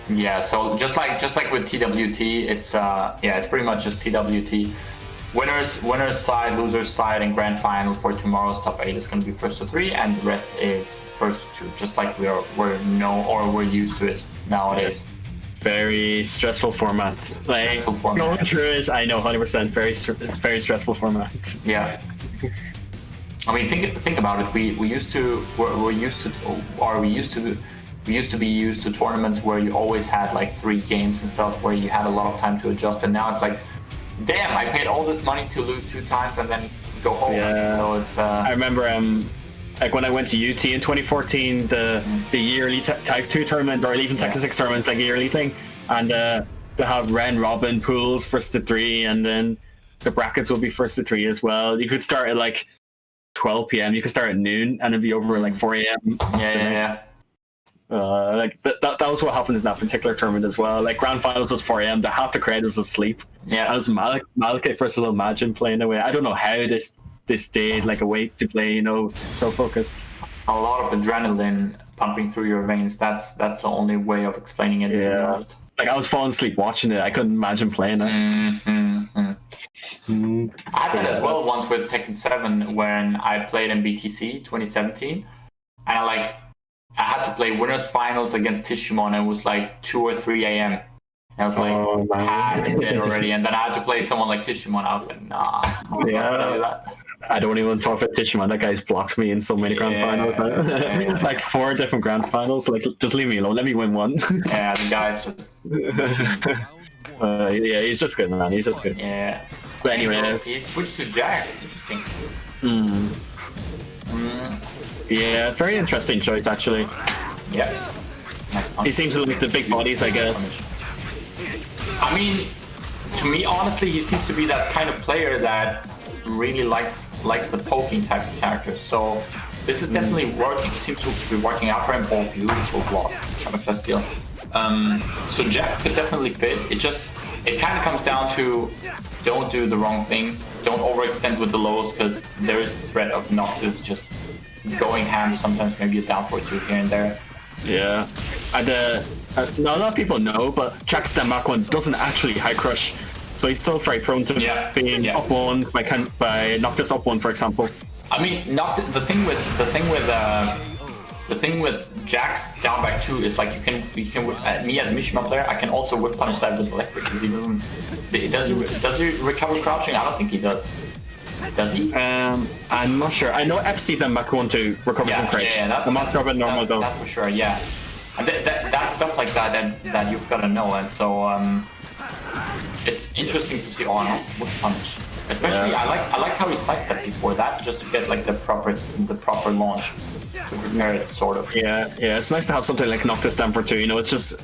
I: Yeah, so just like with TWT, it's it's pretty much just TWT. Winners side, losers side, and grand final for tomorrow's top 8 is going to be first to 3, and the rest is first to 2, just like we're used to it nowadays.
J: Very stressful format. Like going through it, I know 100%. Very stressful format.
I: Yeah. I mean, think about it. We used to be used to tournaments where you always had like 3 games and stuff, where you had a lot of time to adjust, and now it's like, damn, I paid all this money to lose 2 times and then go home.
J: Yeah.
I: So it's.
J: I remember like when I went to UT in 2014, the yearly Type 2 tournament, or even Tekken 6 tournaments, like a yearly thing, and to have round robin pools first to 3, and then the brackets will be first to 3 as well. You could start at like 12 p.m. You could start at noon, and it'd be over at like 4 a.m.
I: Yeah.
J: Like that was what happened in that particular tournament as well. Like grand finals was 4 a.m. Half the crowd was asleep.
I: Yeah.
J: I was Malachite first little Imagine playing away. I don't know how this stayed like awake to play, you know, so focused.
I: A lot of adrenaline pumping through your veins. That's the only way of explaining it.
J: Yeah. Like I was falling asleep watching it. I couldn't imagine playing it.
I: I had as well once with Tekken 7 when I played in BTC 2017, and I had to play winners finals against Tishimon, and it was like 2 or 3 a.m. I was like, had it already, and then I had to play someone like Tishimon. I was like, nah.
J: Yeah. I don't even talk about Tishman. That guy's blocked me in so many grand finals. Like 4 different grand finals. Like, just leave me alone. Let me win one.
I: Yeah, the guy's just.
J: Yeah, he's just good, man. He's just good.
I: Yeah.
J: But anyway,
I: so he switched to Jack. Interesting.
J: Yeah, very interesting choice actually.
I: Yeah. Nice punch.
J: He seems to like the big bodies, I guess.
I: I mean, to me, honestly, he seems to be that kind of player that really likes the poking type of character. So this is definitely working. Seems to be working out for him. Oh, beautiful block. Success steal. So Jack could definitely fit. It kind of comes down to don't do the wrong things. Don't overextend with the lows because there is the threat of Noctis just going ham. Sometimes maybe a down for 2 here and there.
J: Yeah. And not a lot of people know, but Jack's Denmark one doesn't actually high crush. So he's still very prone to being up 1 by Noctis up 1, for example.
I: I mean, the thing with Jack's down back 2 is like you can me as a Mishima player, I can also whip punish that with electric because he doesn't. Does he recover crouching? I don't think he does. Does he?
J: I'm not sure. I know FC Denmark 1 to recover from crouch. I'm not sure about normal though.
I: That's for sure. Yeah, and that stuff like that you've got to know, and so it's interesting to see on whip punish. Especially, I like how he sidestepped before that, just to get like the proper launch to prepare it, sort of.
J: Yeah, it's nice to have something like Noctis Damper too. You know, it's just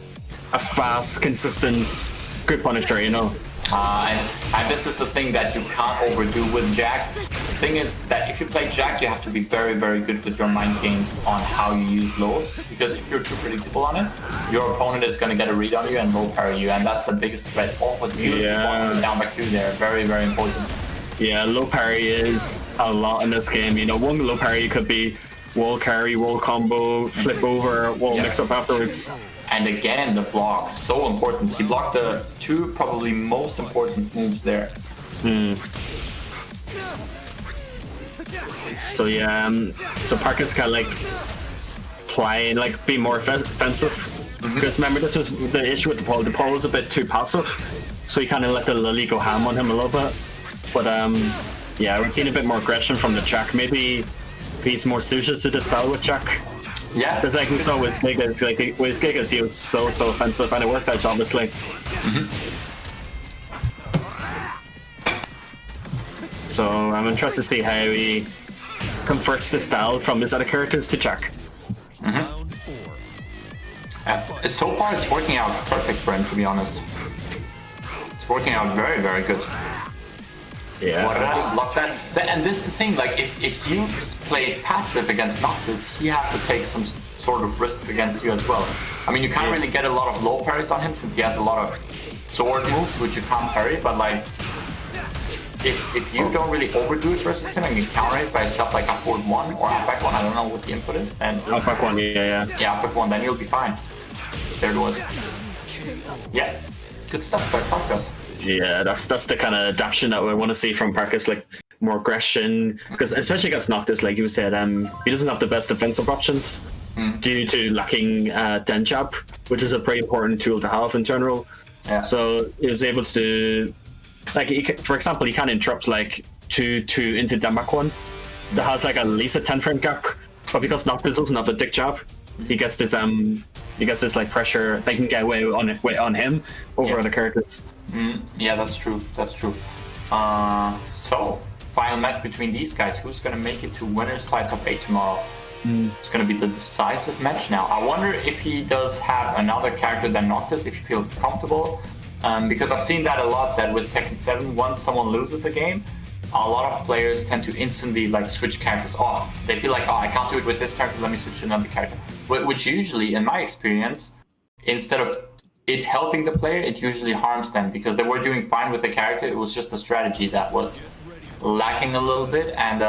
J: a fast, consistent, good punisher. You know.
I: And this is the thing that you can't overdo with Jack. The thing is that if you play Jack, you have to be very, very good with your mind games on how you use lows, because if you're too predictable on it, your opponent is going to get a read on you and low parry you, and that's the biggest threat. Oh, but you down back 2 there, very, very important.
J: Yeah, low parry is a lot in this game. You know, one low parry could be wall carry, wall combo, flip over, wall mix up afterwards.
I: And again, the block, so important. He blocked the 2 probably most important moves there.
J: So yeah, so Parker's kind of like playing, like being more offensive. Because remember, this was the issue with the Paul. The Paul was a bit too passive, so he kind of let the Lily go ham on him a little bit. But yeah, we've seen a bit more aggression from the Jack. Maybe he's more suited to the style with Jack.
I: Yeah,
J: because like we saw with Gigas, like with Gigas, he was so offensive, and it worked out obviously. So I'm interested to see how he converts the style from his other characters to Jack.
I: So far, it's working out perfect for him, to be honest. It's working out very, very good.
J: Yeah.
I: Block that. And this is the thing, like, if you play passive against Noctis, he has to take some sort of risks against you as well. I mean, you can't really get a lot of low parries on him since he has a lot of sword moves, which you can't parry, but like, if you don't really overdo it versus him and you counter it by stuff like up forward 1 or up back 1, I don't know what the input is, and
J: up back 1, yeah,
I: up back 1, then you'll be fine. There it was. Yeah, good stuff by Parkas.
J: Yeah, that's the kind of adaptation that we want to see from Parkas, like more aggression, because especially against Noctis, like you said, he doesn't have the best defensive options due to lacking Den Jab, which is a pretty important tool to have in general.
I: Yeah.
J: So he was able to, like, for example, he can interrupt like 2-2 into Denmark 1 that has like at least a 10 frame gap, but because Noctis doesn't have a dick jab, he gets this like pressure. They can get away on him over other characters.
I: Yeah, that's true. So final match between these guys. Who's gonna make it to winner's side top 8 tomorrow? It's gonna be the decisive match now. I wonder if he does have another character than Noctis, if he feels comfortable. Because I've seen that a lot, that with Tekken 7, once someone loses a game, a lot of players tend to instantly like switch characters off. They feel like, oh, I can't do it with this character, let me switch to another character. Which usually, in my experience, instead of it helping the player, it usually harms them, because they were doing fine with the character. It was just a strategy that was lacking a little bit, and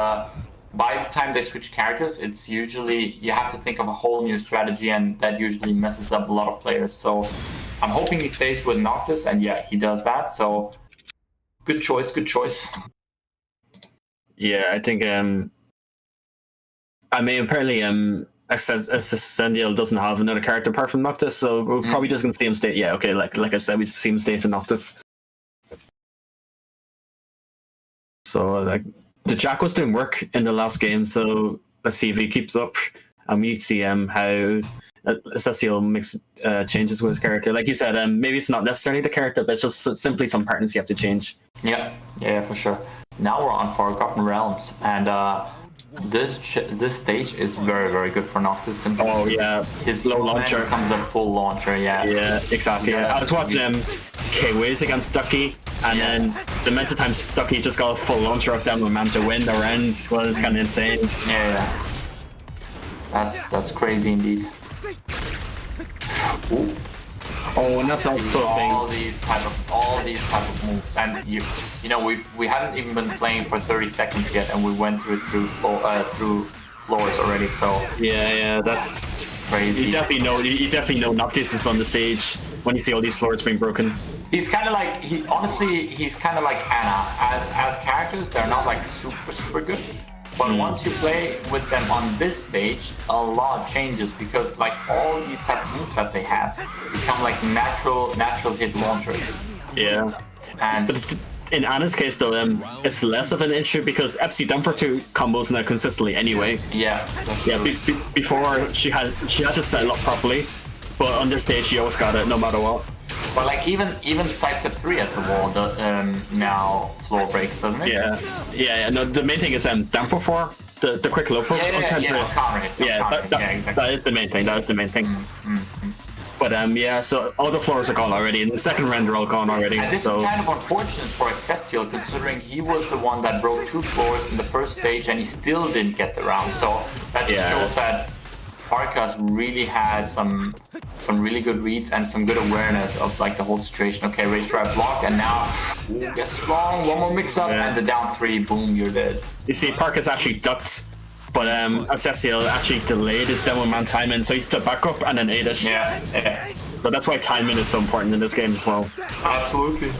I: by the time they switch characters, it's usually, you have to think of a whole new strategy, and that usually messes up a lot of players. So I'm hoping he stays with Noctis, and yeah, he does that. So good choice.
J: Yeah, I think I mean apparently Ascendiel doesn't have another character apart from Noctis, so we're probably just gonna see him stay. Yeah, okay, like I said, we see him stay to Noctis. So like the Jack was doing work in the last game, so let's see if he keeps up, and we need to see how Ascendiel makes changes with his character. Like you said, maybe it's not necessarily the character, but it's just simply some patterns you have to change.
I: Yeah, for sure. Now we're on Forgotten Realms, and this stage is very, very good for Noctis. His
J: low launcher
I: comes a full launcher.
J: Yeah, exactly. I was watching K-Ways against Ducky, and then the amount of times Ducky just got a full launcher up down the man to win the round was kind of insane.
I: Yeah. That's crazy indeed. Ooh.
J: Oh, and that's also
I: all these type of moves, and you know we hadn't even been playing for 30 seconds yet, and we went through floors already. So
J: yeah, that's
I: crazy.
J: You definitely know Noctis is on the stage when you see all these floors being broken.
I: He's kind of like he's kind of like Anna. As characters, they're not like super good. But once you play with them on this stage, a lot changes because like all these type of moves that they have become like natural hit launchers.
J: Yeah. But in Anna's case though, it's less of an issue because FC Dumper 2 combos now consistently anyway.
I: Yeah.
J: Before she had to settle up properly, but on this stage she always got it no matter what.
I: But like even sidestep 3 at the wall now floor breaks, doesn't it?
J: Yeah. No, the main thing is Damper 4, the quick low poke.
I: Exactly.
J: That is the main thing.
I: Mm-hmm.
J: But so all the floors are gone already. In the second round, they're all gone already.
I: And this is kind of unfortunate for Accessiel, considering he was the one that broke 2 floors in the first stage, and he still didn't get the round. So that just shows that Parkas really has some really good reads and some good awareness of like the whole situation. Okay, raise drive block, and now get strong, one more mix up, and the down 3, boom, you're dead.
J: You see, Parkas actually ducked, but Accessiel actually delayed his demo man timing, so he stood back up and then ate it.
I: Yeah.
J: So that's why timing is so important in this game as well.
I: Absolutely.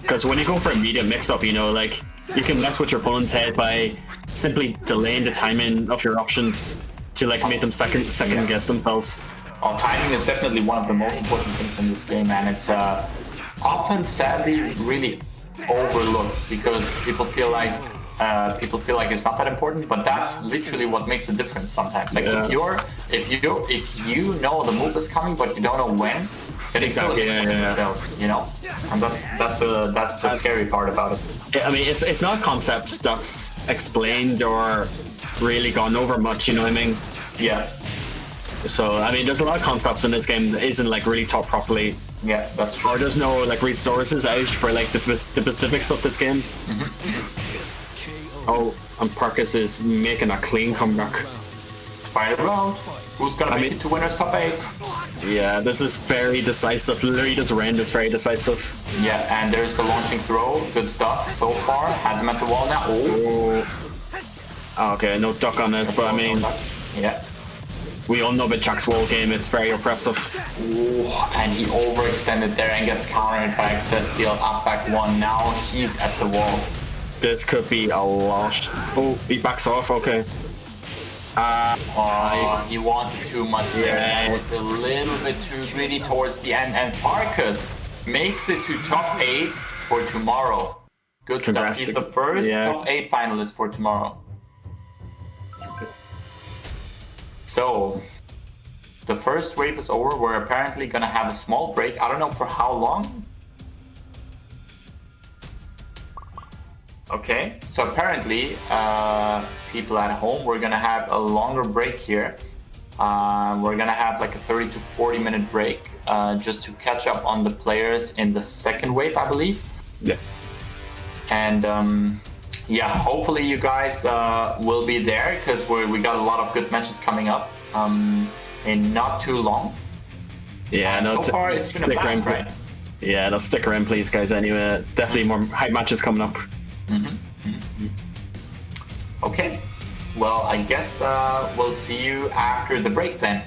J: Because when you go for a medium mix-up, you know, like you can mess with your opponent's head by simply delaying the timing of your options to like make them second guess themselves.
I: Timing is definitely one of the most important things in this game, and it's often sadly really overlooked because people feel like it's not that important, but that's literally what makes a difference sometimes. Like if you know the move is coming but you don't know when, then exactly yourself, you know, and that's the scary part about it.
J: I mean, it's not a concept that's explained or really gone over much, you know what I mean?
I: Yeah.
J: So I mean, there's a lot of concepts in this game that isn't like really taught properly.
I: Yeah, that's true.
J: Or there's no like resources out for like the specifics of this game. Oh, and Parkas is making a clean comeback.
I: Final round. Who's gonna make it to winner's top 8?
J: Yeah, this is very decisive. Literally, this round is very decisive.
I: Yeah, and there's the launching throw. Good stuff so far. Has him at the wall now.
J: Oh, okay, no duck on it, but I mean,
I: yeah.
J: We all know the Jack's wall game. It's very oppressive.
I: And he overextended there and gets countered by Accessiel. Up back 1. Now he's at the wall.
J: This could be a lot. Oh, he backs off. Okay.
I: He wanted too much there. That was a little bit too greedy towards the end. And Parkas makes it to top 8 for tomorrow. Good stuff. He's the first top 8 finalist for tomorrow. So, the first wave is over. We're apparently gonna have a small break. I don't know for how long. Okay, so apparently, people at home, we're gonna have a longer break here. We're gonna have like a 30 to 40 minute break just to catch up on the players in the second wave, I believe.
J: Yeah.
I: And yeah, hopefully you guys will be there because we got a lot of good matches coming up in not too long.
J: Yeah, no,
I: so far it's been a blast, right?
J: Yeah, no, stick around, please, guys. Anyway, definitely more hype matches coming up.
I: Okay, well, I guess we'll see you after the break then.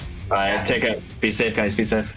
J: Take it. Be safe, guys. Be safe.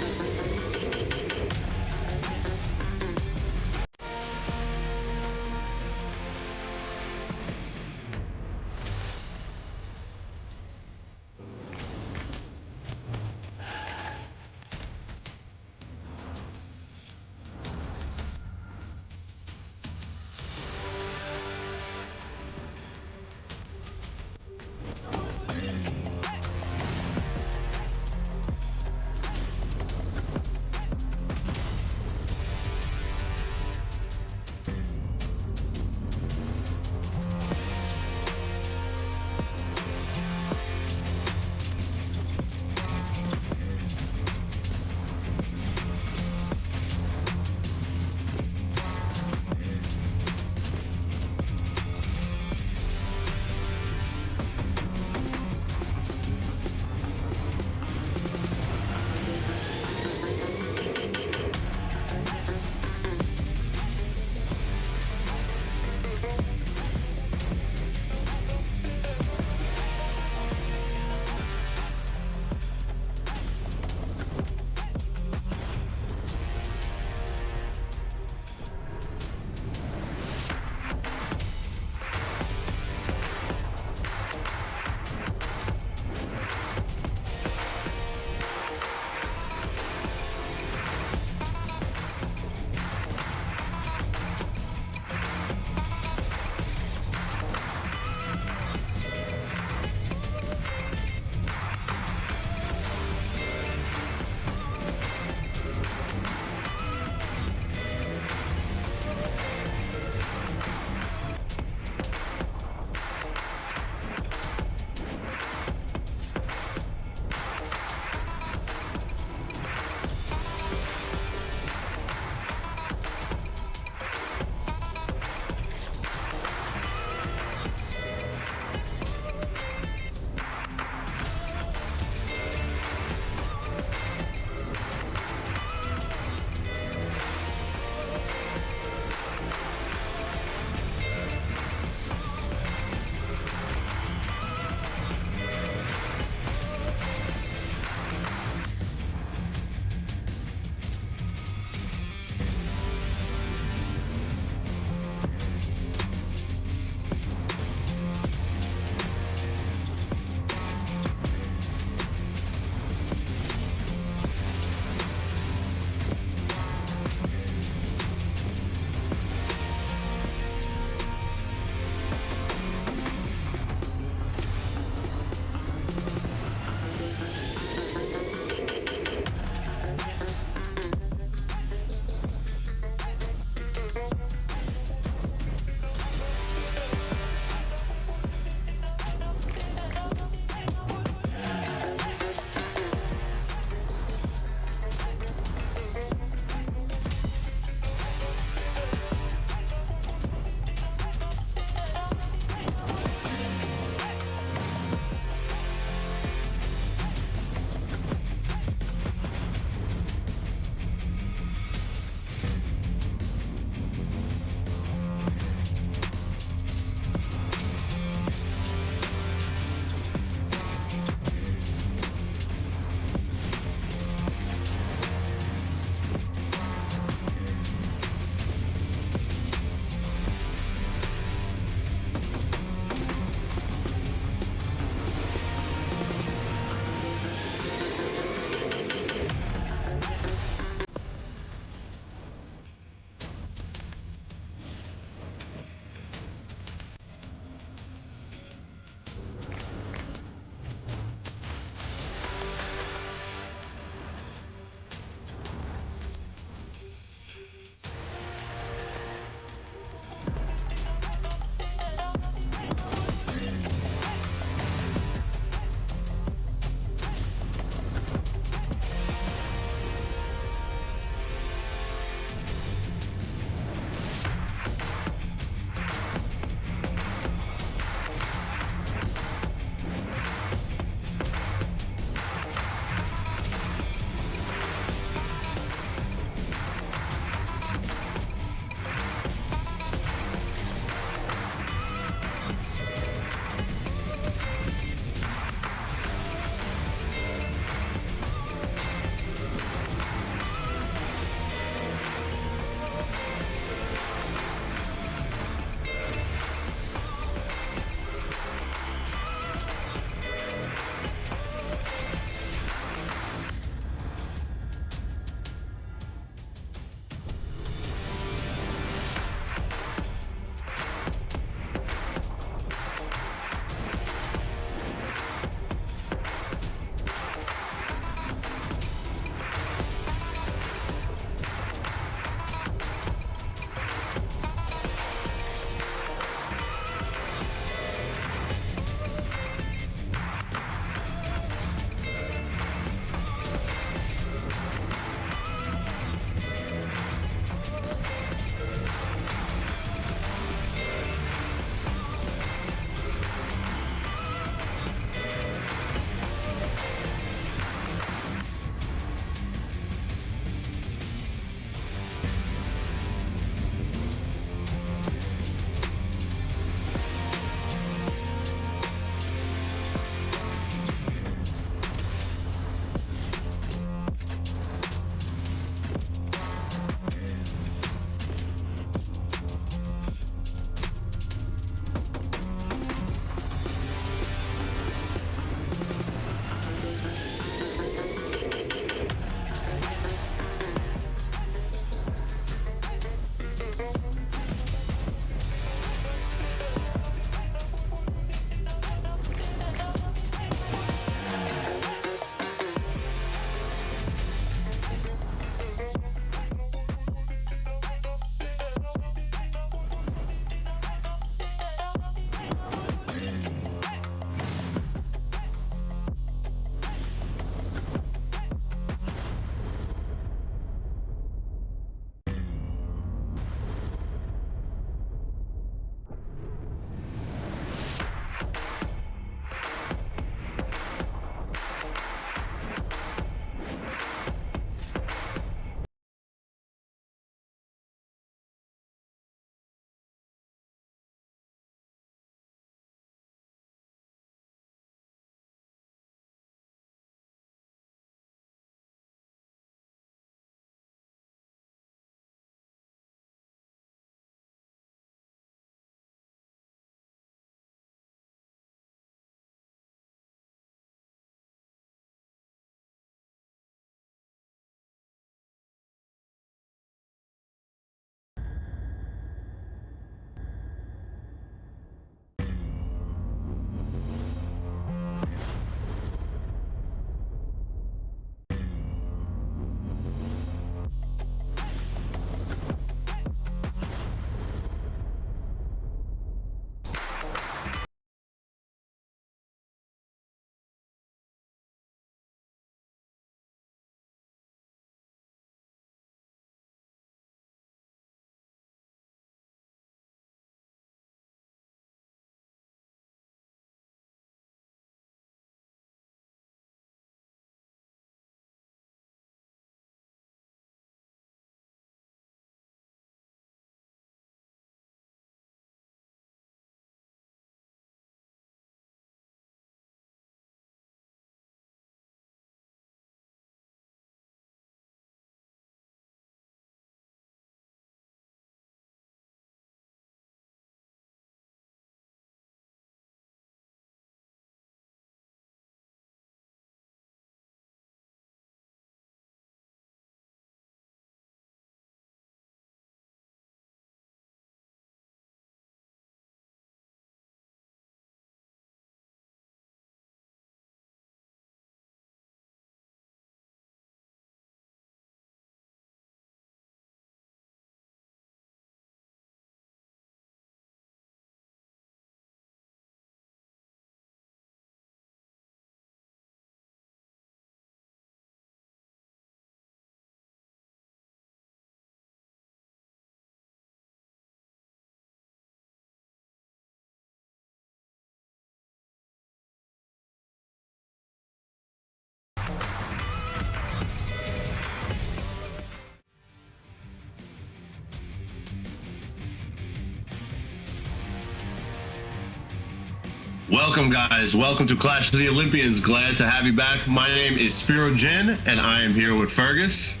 K: Welcome, guys. Welcome to Clash of the Olympians. Glad to have you back. My name is Spiro Jen, and I am here with Fergus.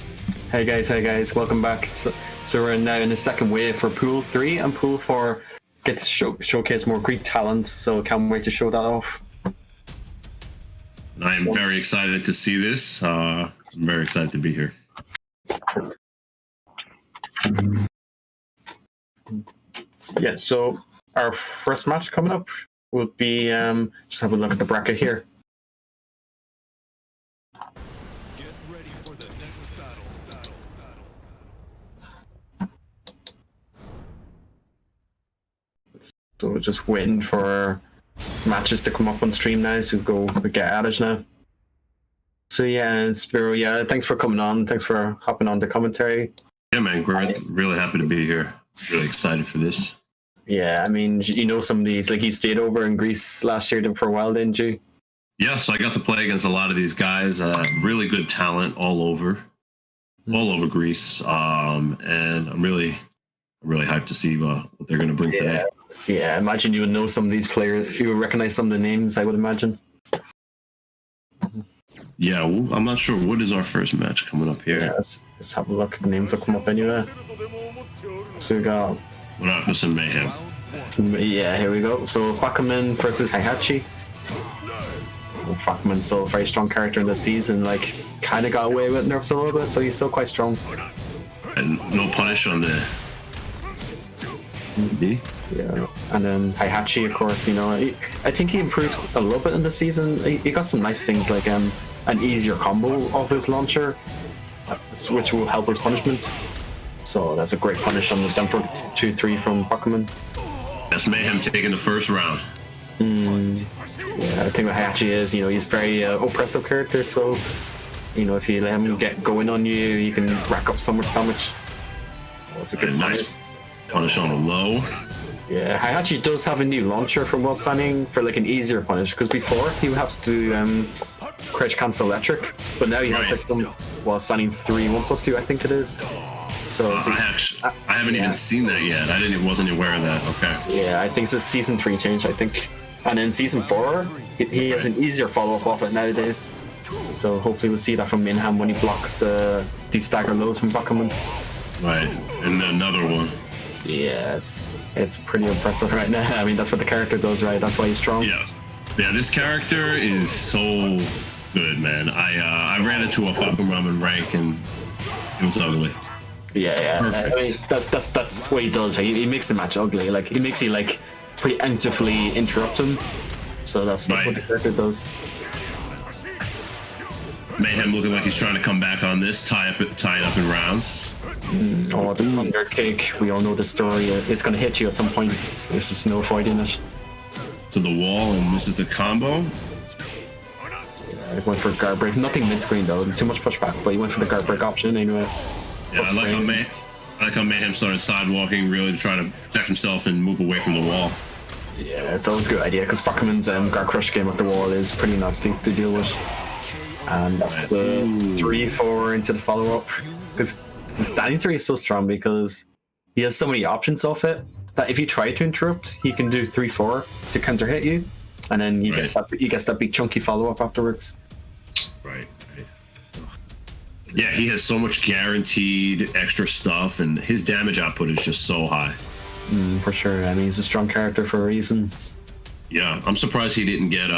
J: Hey guys, welcome back. So we're now in the second wave for Pool 3, and Pool 4 gets to showcase more Greek talent, so can't wait to show that off.
K: I am very excited to see this. I'm very excited to be here.
J: Yeah, so our first match coming up would be, just have a look at the bracket here.
G: Get ready for the next battle.
J: So we're just waiting for matches to come up on stream now, so we get added now. So yeah, Spiro, yeah, thanks for coming on. Thanks for hopping on the commentary.
K: Yeah, man, we're really happy to be here. Really excited for this.
J: Yeah, I mean, you know, some of these, like, you stayed over in Greece last year for a while, didn't you?
K: Yeah, so I got to play against a lot of these guys. Really good talent all over Greece. And I'm really hyped to see what they're going to bring today.
J: Yeah, I imagine you would know some of these players. You would recognize some of the names, I would imagine.
K: Yeah, I'm not sure. What is our first match coming up here?
J: Yeah, let's have a look. The names will come up anyway. So we got...
K: What up, some Mayhem?
J: Yeah, here we go. So Bakuman versus Heihachi. Bakuman's still a very strong character in this season. Like, kind of got away with nerfs a little bit, so he's still quite strong.
K: And no punish on the B.
J: Yeah, and then Heihachi, of course, you know, I think he improved a little bit in the season. He got some nice things like an easier combo of his launcher, which will help his punishment. So that's a great punish on the down for 2-3 from Bakuman.
K: That's Mayhem taking the first round.
J: Yeah, I think what Heihachi is, you know, he's very oppressive character, so, you know, if you let him get going on you, you can rack up so much damage. Oh, it's a good
K: nice punish on a low.
J: Yeah, Heihachi does have a new launcher for while standing for like an easier punish, because before he would have to do crouch cancel electric, but now he has like some while standing 3/1+2, I think it is. So
K: I haven't even seen that yet. Wasn't aware of that. Okay.
J: Yeah, I think it's a season 3 change, I think. And in season 4, he has an easier follow-up of it nowadays. So hopefully we'll see that from Minham when he blocks the stagger lows from Bakuman.
K: Right, and another one.
J: Yeah, it's pretty impressive right now. I mean, that's what the character does, right? That's why he's strong.
K: Yeah, this character is so good, man. I ran into a fucking ramen rank and it was ugly.
J: Yeah. Perfect. I mean, that's what he does. Right? He makes the match ugly. Like, he makes you like preemptively interrupt him. So that's what the character does.
K: Mayhem looking like he's trying to come back on this, tie it up in rounds.
J: Oh, the thunder kick. We all know the story. It's going to hit you at some point. So there's just no avoiding it.
K: To the wall, and this is the combo.
J: Yeah, I went for guard break. Nothing mid-screen though. Too much pushback, but he went for the guard break option anyway.
K: Yeah, I like how Mayhem started sidewalking, really to try to protect himself and move away from the wall.
J: Yeah, it's always a good idea, because Bakuman's guard crush game with the wall is pretty nasty to deal with. And that's the 3-4 into the follow-up. Because the standing 3 is so strong because he has so many options off it that if you try to interrupt, he can do 3-4 to counter hit you, and then he gets that big chunky follow-up afterwards.
K: Right. Yeah, he has so much guaranteed extra stuff, and his damage output is just so high.
J: For sure. I mean, he's a strong character for a reason.
K: Yeah, I'm surprised he didn't get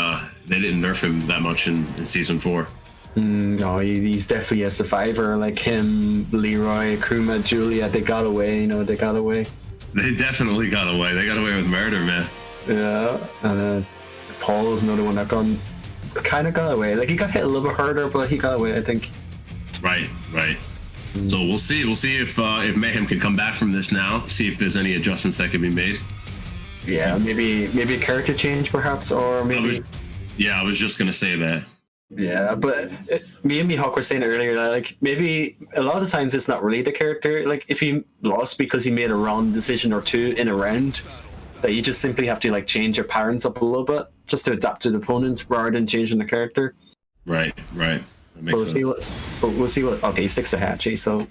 K: they didn't nerf him that much in season 4.
J: No, he's definitely a survivor. Like him, Leroy, Akuma, Julia, they got away. They got away.
K: They definitely got away. They got away with murder, man.
J: Yeah, and Paul is another one that kind of got away. Like, he got hit a little bit harder, but he got away, I think.
K: Right. So we'll see. We'll see if Mayhem can come back from this now. See if there's any adjustments that can be made.
J: Yeah, maybe a character change, perhaps, or maybe.
K: I was just gonna say that.
J: Yeah, but me and Mihawk were saying earlier that, like, maybe a lot of the times it's not really the character. Like, if he lost because he made a wrong decision or two in a round, that you just simply have to like change your patterns up a little bit just to adapt to the opponent rather than changing the character.
K: Right. That makes sense.
J: We'll see what. Okay, he sticks to Hachi, so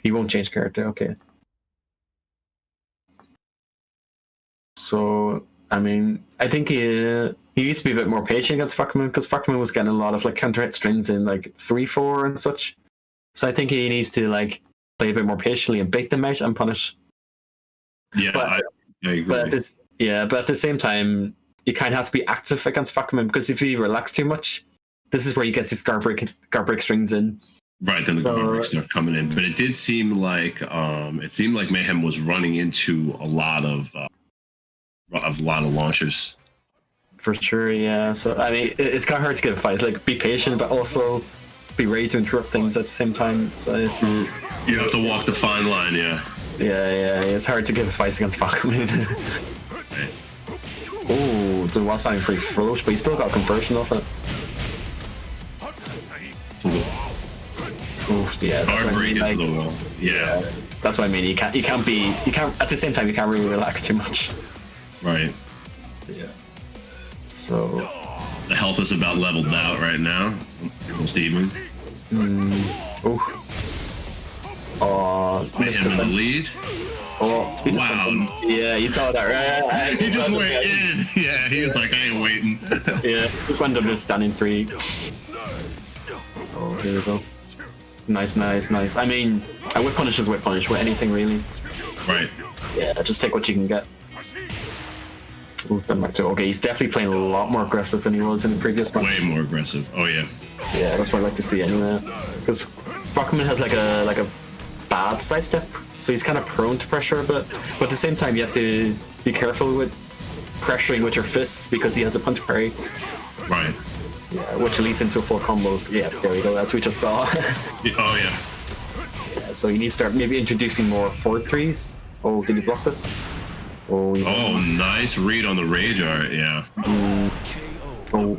J: he won't change character. Okay. So I mean, I think he needs to be a bit more patient against Fuckman because Fuckman was getting a lot of like counter hit strings in like 3-4 and such. So I think he needs to like play a bit more patiently and bait them out and punish.
K: Yeah,
J: but,
K: I agree.
J: But at the same time, you kind of have to be active against Fuckman because if you relax too much, this is where he gets his guard break strings in.
K: Right, then the guard breaks start coming in. But it did seem like Mayhem was running into a lot of launchers.
J: For sure, yeah. So I mean, it's kind of hard to get a fight. It's like be patient, but also be ready to interrupt things at the same time. So
K: you have to walk the fine line, yeah.
J: Yeah. It's hard to give fights against Fuckman.
K: Right.
J: Oh, there was something free float, but you still got conversion off it. Oof, yeah.
K: Hard break into the wall. Yeah.
J: That's what I mean. You can't at the same time you can't really relax too much.
K: Right.
J: Yeah. So
K: the health is about leveled out right now. Almost even.
J: Missed
K: him in the lead.
J: Oh,
K: wow.
J: Yeah, you saw that, right?
K: He just went in. Yeah, he was like, I ain't waiting.
J: Yeah, he went up this standing 3. Oh, here we go. Nice. I mean, a whip punish is whip punish with anything, really.
K: Right.
J: Yeah, just take what you can get. Ooh, then back to okay. He's definitely playing a lot more aggressive than he was in the previous match.
K: Way more aggressive. Oh yeah.
J: Yeah, that's what I like to see anyway. Because Fuckman has like a bad sidestep, so he's kind of prone to pressure a bit. But at the same time, you have to be careful with pressuring with your fists because he has a punch parry.
K: Right.
J: Yeah, which leads into a full combos. Yeah, there we go. That's what we just saw.
K: Oh yeah.
J: Yeah. So you need to start maybe introducing more forward 3s. Oh, did you block this? Oh,
K: nice read on the rage art, yeah.
J: Oh.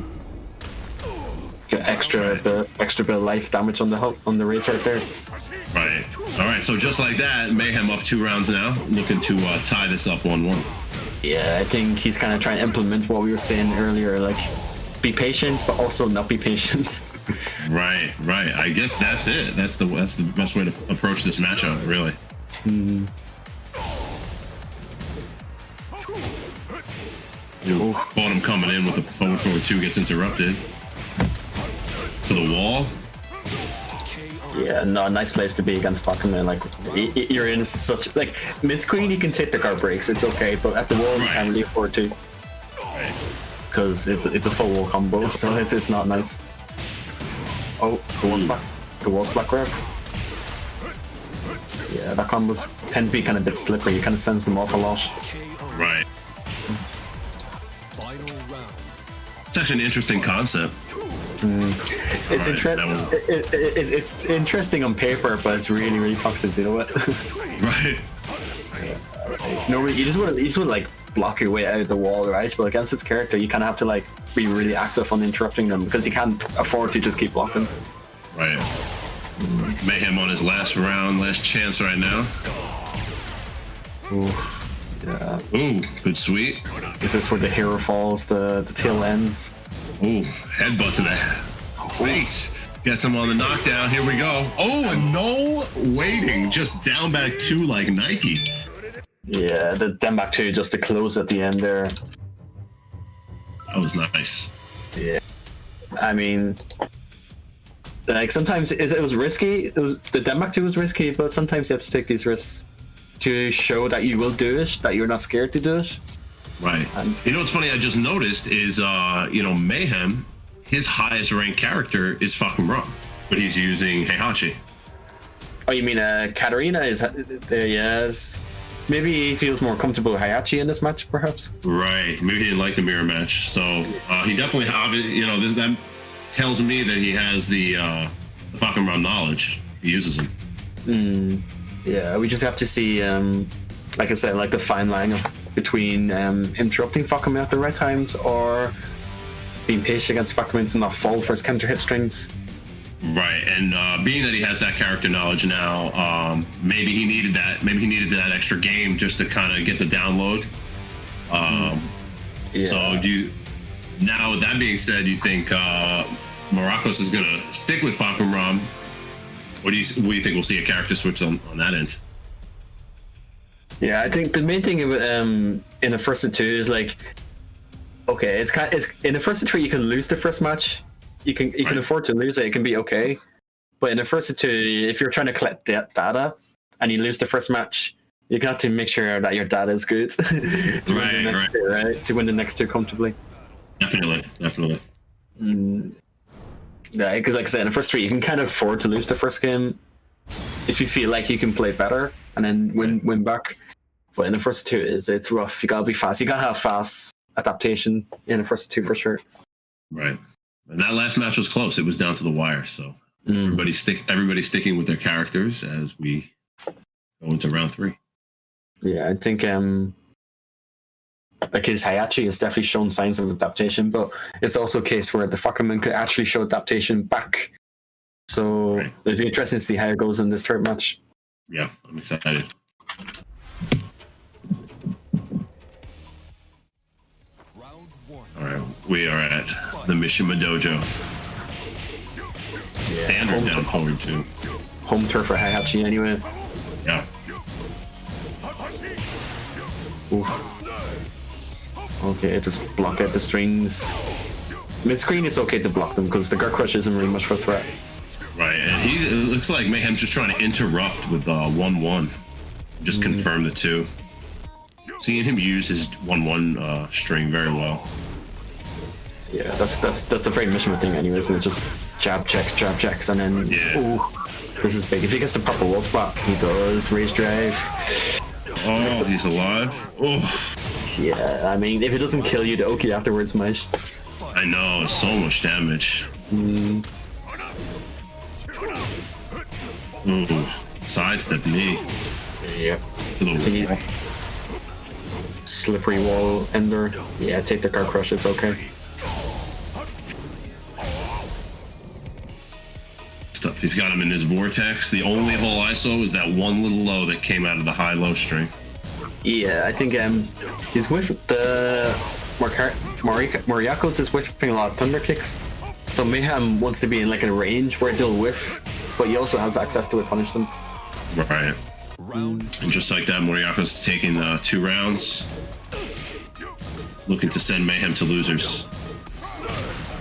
J: Get extra bit of life damage on the rage art there.
K: Right. Alright, so just like that, Mayhem up 2 rounds now, looking to tie this up 1-1.
J: Yeah, I think he's kind of trying to implement what we were saying earlier, like be patient, but also not be patient.
K: Right. I guess that's it. That's the best way to approach this matchup, really. Bottom coming in with the forward 2 gets interrupted. To the wall.
J: Yeah, no, nice place to be against Fuckman. Like you're in such like mid screen, you can take the guard breaks, it's okay, but at the wall you can't really afford to. Because it's a full wall combo, so it's not nice. Oh, the wall's back grab. Yeah, that combos tend to be kind of a bit slippery. You kind of sends them off a lot.
K: Right. It's actually an interesting concept.
J: It's it's interesting on paper, but it's really tough to deal with.
K: Right.
J: No, you just want to like block your way out of the wall, right? But against its character, you kind of have to like be really active on interrupting them because you can't afford to just keep blocking.
K: Right. Mayhem on his last chance right now.
J: Ooh. Yeah.
K: Ooh, good sweep.
J: Is this where the hero falls, the tail ends?
K: Ooh, headbutt to the face. Gets him on the knockdown. Here we go. Oh, and no waiting. Just down back 2 like Nike.
J: Yeah, the down back 2 just to close at the end there.
K: That was nice.
J: Yeah. I mean, like sometimes it was risky. The down back 2 was risky, but sometimes you have to take these risks to show that you will do it, that you're not scared to do it.
K: Right. You know what's funny? I just noticed is, Mayhem, his highest ranked character is fucking Rum, but he's using Heihachi.
J: Oh, you mean Katarina is there? Yes. Maybe he feels more comfortable with Heihachi in this match, perhaps.
K: Right. Maybe he didn't like the mirror match, so he definitely, that tells me that he has the fucking Rum knowledge. He uses them.
J: Yeah, we just have to see, like I said, like the fine line between interrupting Fuckman at the right times or being patient against Fuckman and not fall for his counter hit strings.
K: Right, and being that he has that character knowledge now, maybe he needed that. Maybe he needed that extra game just to kind of get the download. So, now with that being said, you think Maracos is gonna stick with fucking Rum? What do you think we'll see a character switch on that end?
J: Yeah, I think the main thing in the first of two is like, okay, it's in the first of three you can lose the first match, you can afford to lose it, it can be okay, but in the first of two, if you're trying to collect data and you lose the first match, you got to make sure that your data is good to win the next two, right? To win the next two comfortably.
K: Definitely.
J: Yeah, because like I said, in the first three, you can kind of afford to lose the first game if you feel like you can play better and then win back. But in the first two, it's rough. You gotta be fast. You gotta have fast adaptation in the first two for sure.
K: Right. And that last match was close. It was down to the wire. So everybody's sticking with their characters as we go into round 3.
J: Yeah, I think like his Hayachi has definitely shown signs of adaptation, but it's also a case where the Fuckerman could actually show adaptation back. So it'll be interesting to see how it goes in this third match.
K: Yeah, I'm excited. All right, we are at the Mishima Dojo.
J: Yeah,
K: Standard down forward too.
J: Home turf for Hayachi anyway.
K: Yeah.
J: Oof. Okay, just block out the strings. Mid screen, it's okay to block them because the Gut Crush isn't really much of a threat.
K: Right, and it looks like Mayhem's just trying to interrupt with 1-1. Just confirm the 2. Seeing him use his 1-1 string very well.
J: Yeah, that's a very Mishima thing anyway, isn't it? Just jab checks, and then ooh, this is big. If he gets the proper wall spot, he does rage drive.
K: Oh, he's alive. Oh.
J: Yeah, I mean, if it doesn't kill you, the Oki afterwards might.
K: I know, it's so much damage. Ooh, sidestep knee.
J: Yep. Slippery wall ender. Yeah, take the Gut Crush, it's okay.
K: Stuff. He's got him in his vortex. The only hole I saw was that one little low that came out of the high-low string.
J: Yeah, I think he's with the Moriakos is whiffing a lot of thunder kicks. So Mayhem wants to be in like a range where they'll whiff, but he also has access to it, punish them.
K: Right. And just like that, Moriakos is taking 2 rounds. Looking to send Mayhem to losers.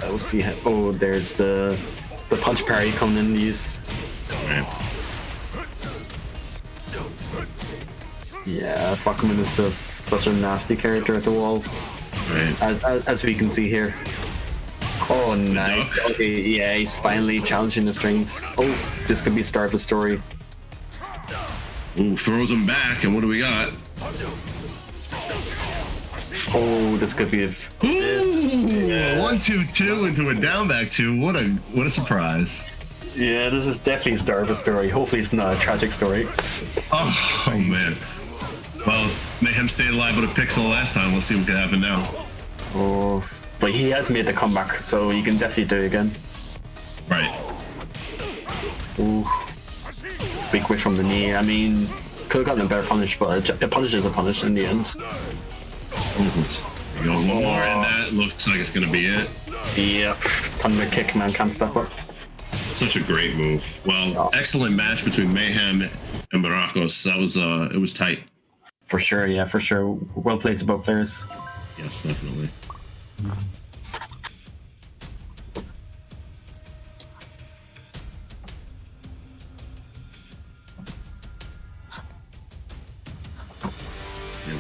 J: We'll see. Oh, there's the punch parry coming in use.
K: Right.
J: Yeah, Fuckman is just such a nasty character at the wall.
K: Right.
J: As we can see here. Oh, nice. Okay, yeah, he's finally challenging the strings. Oh, this could be the start of the story.
K: Ooh, throws him back, and what do we got?
J: Oh, this could be a...
K: Ooh, yeah. 1-2-2 into a down back 2. What a surprise.
J: Yeah, this is definitely the start of a story. Hopefully it's not a tragic story.
K: Oh man. Well, Mayhem stayed alive with a pixel last time. Let's see what can happen now.
J: Oh, but he has made the comeback, so he can definitely do it again.
K: Right.
J: Ooh. Big whiff from the knee. I mean, could have gotten a better punish, but a punish is a punish in the end.
K: There you go. One more, and that looks like it's going to be it.
J: Yep. Thunder kick, man, can't stop it.
K: Such a great move. Well, excellent match between Mayhem and Barakos. That was it was tight.
J: For sure, yeah, for sure. Well played to both players.
K: Yes, definitely.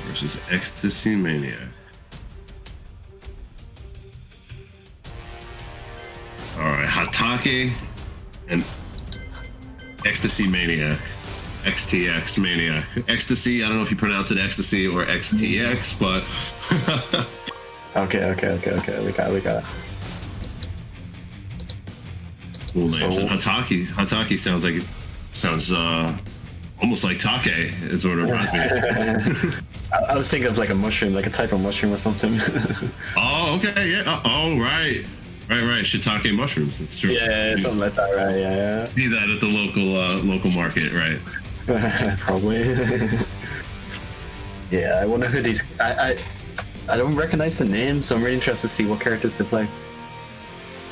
K: Versus Ecstasy Maniac. Alright, Hatake and Ecstasy Maniac. XTX Maniac. Ecstasy, I don't know if you pronounce it Ecstasy or XTX, but...
J: Okay. We got it.
K: Cool names. And Hatake sounds almost like Take is what it reminds me.
J: I was thinking of like a mushroom, like a type of mushroom or something.
K: Oh, okay, yeah. Oh, right. Shiitake mushrooms. That's true.
J: Yeah, something like that, right? Yeah.
K: See that at the local market, right?
J: Probably. Yeah, I wonder who these. I don't recognize the names, so I'm really interested to see what characters they play.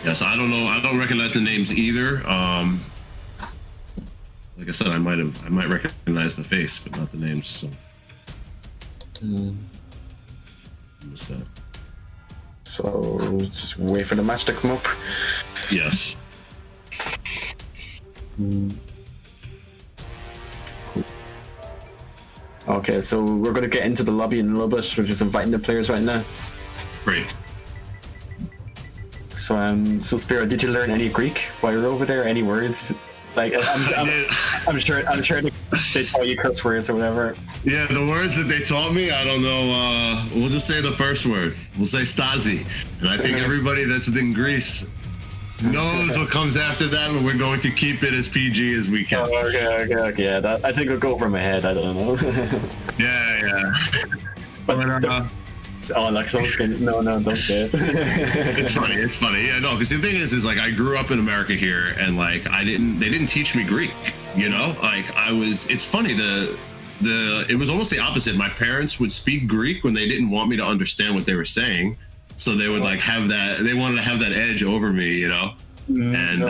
K: Yes, I don't know. I don't recognize the names either. Like I said, I might recognize the face, but not the names. So What's that?
J: So just wait for the match to come up.
K: Yes.
J: Okay, so we're gonna get into the lobby in a little bit. We're just inviting the players right now.
K: Great.
J: So Spiro, did you learn any Greek while you were over there? Any words? Like I'm sure they taught you curse words or whatever.
K: Yeah, the words that they taught me, I don't know. We'll just say the first word. We'll say Stasi, and I think everybody that's in Greece knows what comes after that, but we're going to keep it as PG as we can.
J: Oh, okay. Yeah, that I think it'll go over my head. I don't know.
K: Yeah.
J: But like someone's gonna no, don't say it.
K: It's funny. Yeah, no, because the thing is like I grew up in America here, and like they didn't teach me Greek. You know, like it's funny. It was almost the opposite. My parents would speak Greek when they didn't want me to understand what they were saying, so they would like have that. They wanted to have that edge over me, you know. And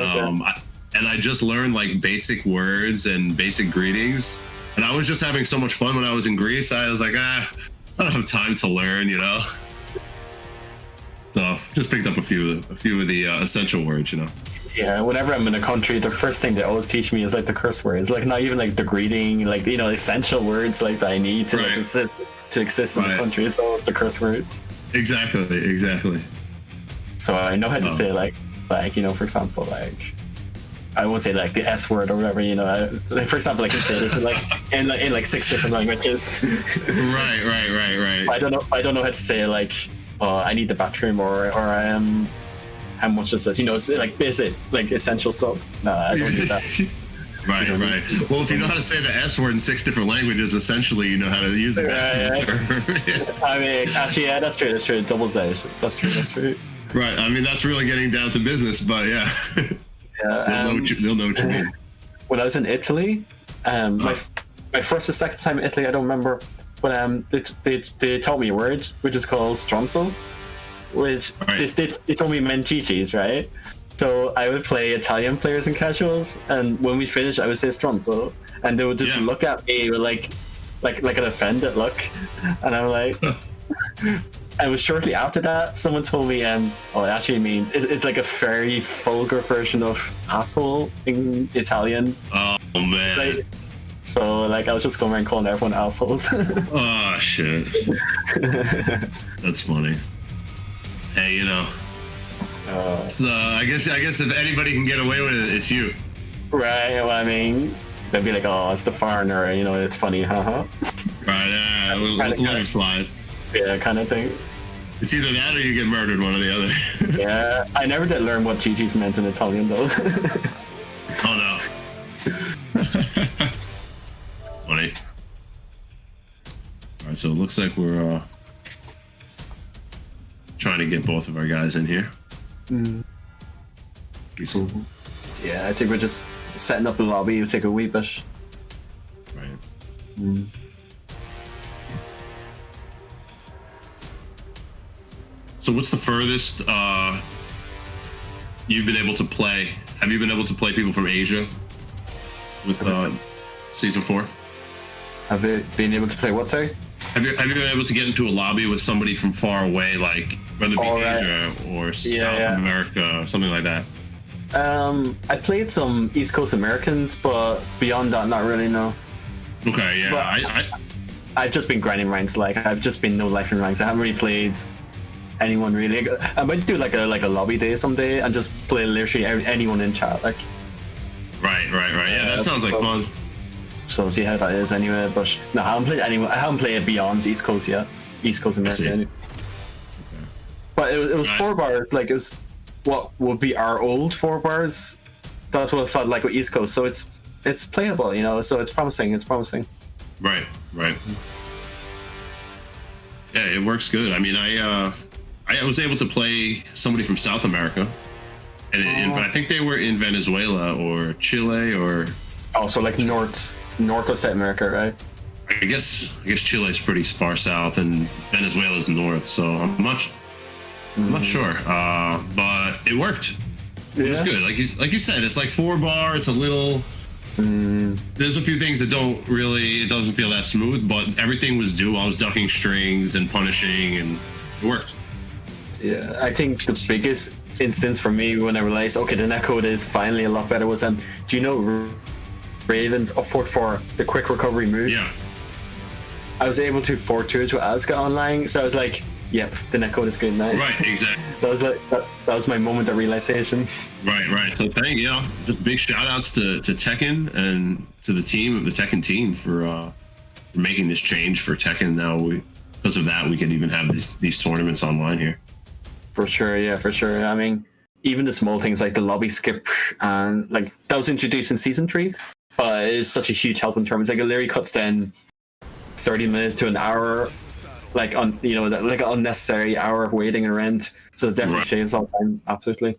K: I just learned like basic words and basic greetings, and I was just having so much fun when I was in Greece. I was like, I don't have time to learn, you know. So just picked up a few of the essential words, you know.
J: Yeah, whenever I'm in a country, the first thing they always teach me is like the curse words, like not even like the greeting, like essential words like that I need to exist in the country. It's always the curse words.
K: Exactly.
J: So I know how to say like for example, like I won't say like the S word or whatever, like for example, I can say this in like 6 different languages.
K: Right.
J: I don't know how to say like I need the bathroom or I am. How much is this? It's like basic, like essential stuff. No, I don't do that.
K: Right. Well, if you know how to say the S word in 6 different languages, essentially you know how to use it.
J: I mean, actually, yeah, that's true. Double Z. That's true.
K: Right. I mean, that's really getting down to business, but yeah. They'll know what you mean.
J: When I was in Italy, my first or second time in Italy, I don't remember, but they taught me a word which is called stronzo. Which they told me meant GGs, right? So I would play Italian players in casuals, and when we finished, I would say stronzo, and they would just look at me with like an offended look, and I'm like, and it was shortly after that someone told me, it actually means it's like a very vulgar version of asshole in Italian.
K: Oh man.
J: So I was just going around calling everyone assholes.
K: Oh shit. That's funny. Hey, I guess if anybody can get away with it, it's you.
J: Right. Well, I mean, they'd be like, "Oh, it's the foreigner," it's funny, haha.
K: Right. Let it slide.
J: Yeah, kind of thing.
K: It's either that or you get murdered, one or the other.
J: Yeah, I never did learn what GG's meant in Italian though.
K: Oh no. Funny. All right, so it looks like we're trying to get both of our guys in here.
J: Yeah, I think we're just setting up the lobby. It'll take a wee bit.
K: Right. So what's the furthest you've been able to play? Have you been able to play people from Asia with season 4?
J: Have you been able to play what, sorry?
K: Have you been able to get into a lobby with somebody from far away, like whether it be Asia or South America or something like that?
J: I played some East Coast Americans, but beyond that, not really, no.
K: Okay, yeah.
J: But I've just been grinding ranks. Like I've just been no life in ranks. I haven't really played anyone really. I might do like a lobby day someday and just play literally anyone in chat. Like.
K: Right. Yeah, that sounds like fun.
J: So see how that is anyway. But no, I haven't played anyone. I haven't played beyond East Coast yet. East Coast America. Anyway. Okay. But it was 4 bars. Like it was what would be our old 4 bars. That's what it felt like with East Coast. So it's playable, So it's promising.
K: Right. Yeah, it works good. I mean, I was able to play somebody from South America, and I think they were in Venezuela or Chile or.
J: Oh, so like north of South America, right?
K: I guess Chile is pretty far south, and Venezuela is north. So I'm not sure, but it worked. It was good. Like you said, it's like 4 bar. It's a little There's a few things that it doesn't feel that smooth, but everything was due. I was ducking strings and punishing, and it worked.
J: Yeah, I think the biggest instance for me when I realized, okay, the netcode is finally a lot better was, do you know Raven's up for the quick recovery move?
K: Yeah.
J: I was able to 4-2 it to Asuka online, so I was like, yep, the netcode is good now.
K: Right, exactly.
J: That was my moment of realization.
K: Right. So just big shout outs to Tekken and to the Tekken team for making this change for Tekken. Now because of that, we can even have these tournaments online here.
J: For sure, yeah, for sure. I mean, even the small things like the lobby skip and like that was introduced in season 3, but it's such a huge help in terms like it literally cuts down 30 minutes to an hour, like on like an unnecessary hour of waiting around. So it definitely shaves all time, absolutely.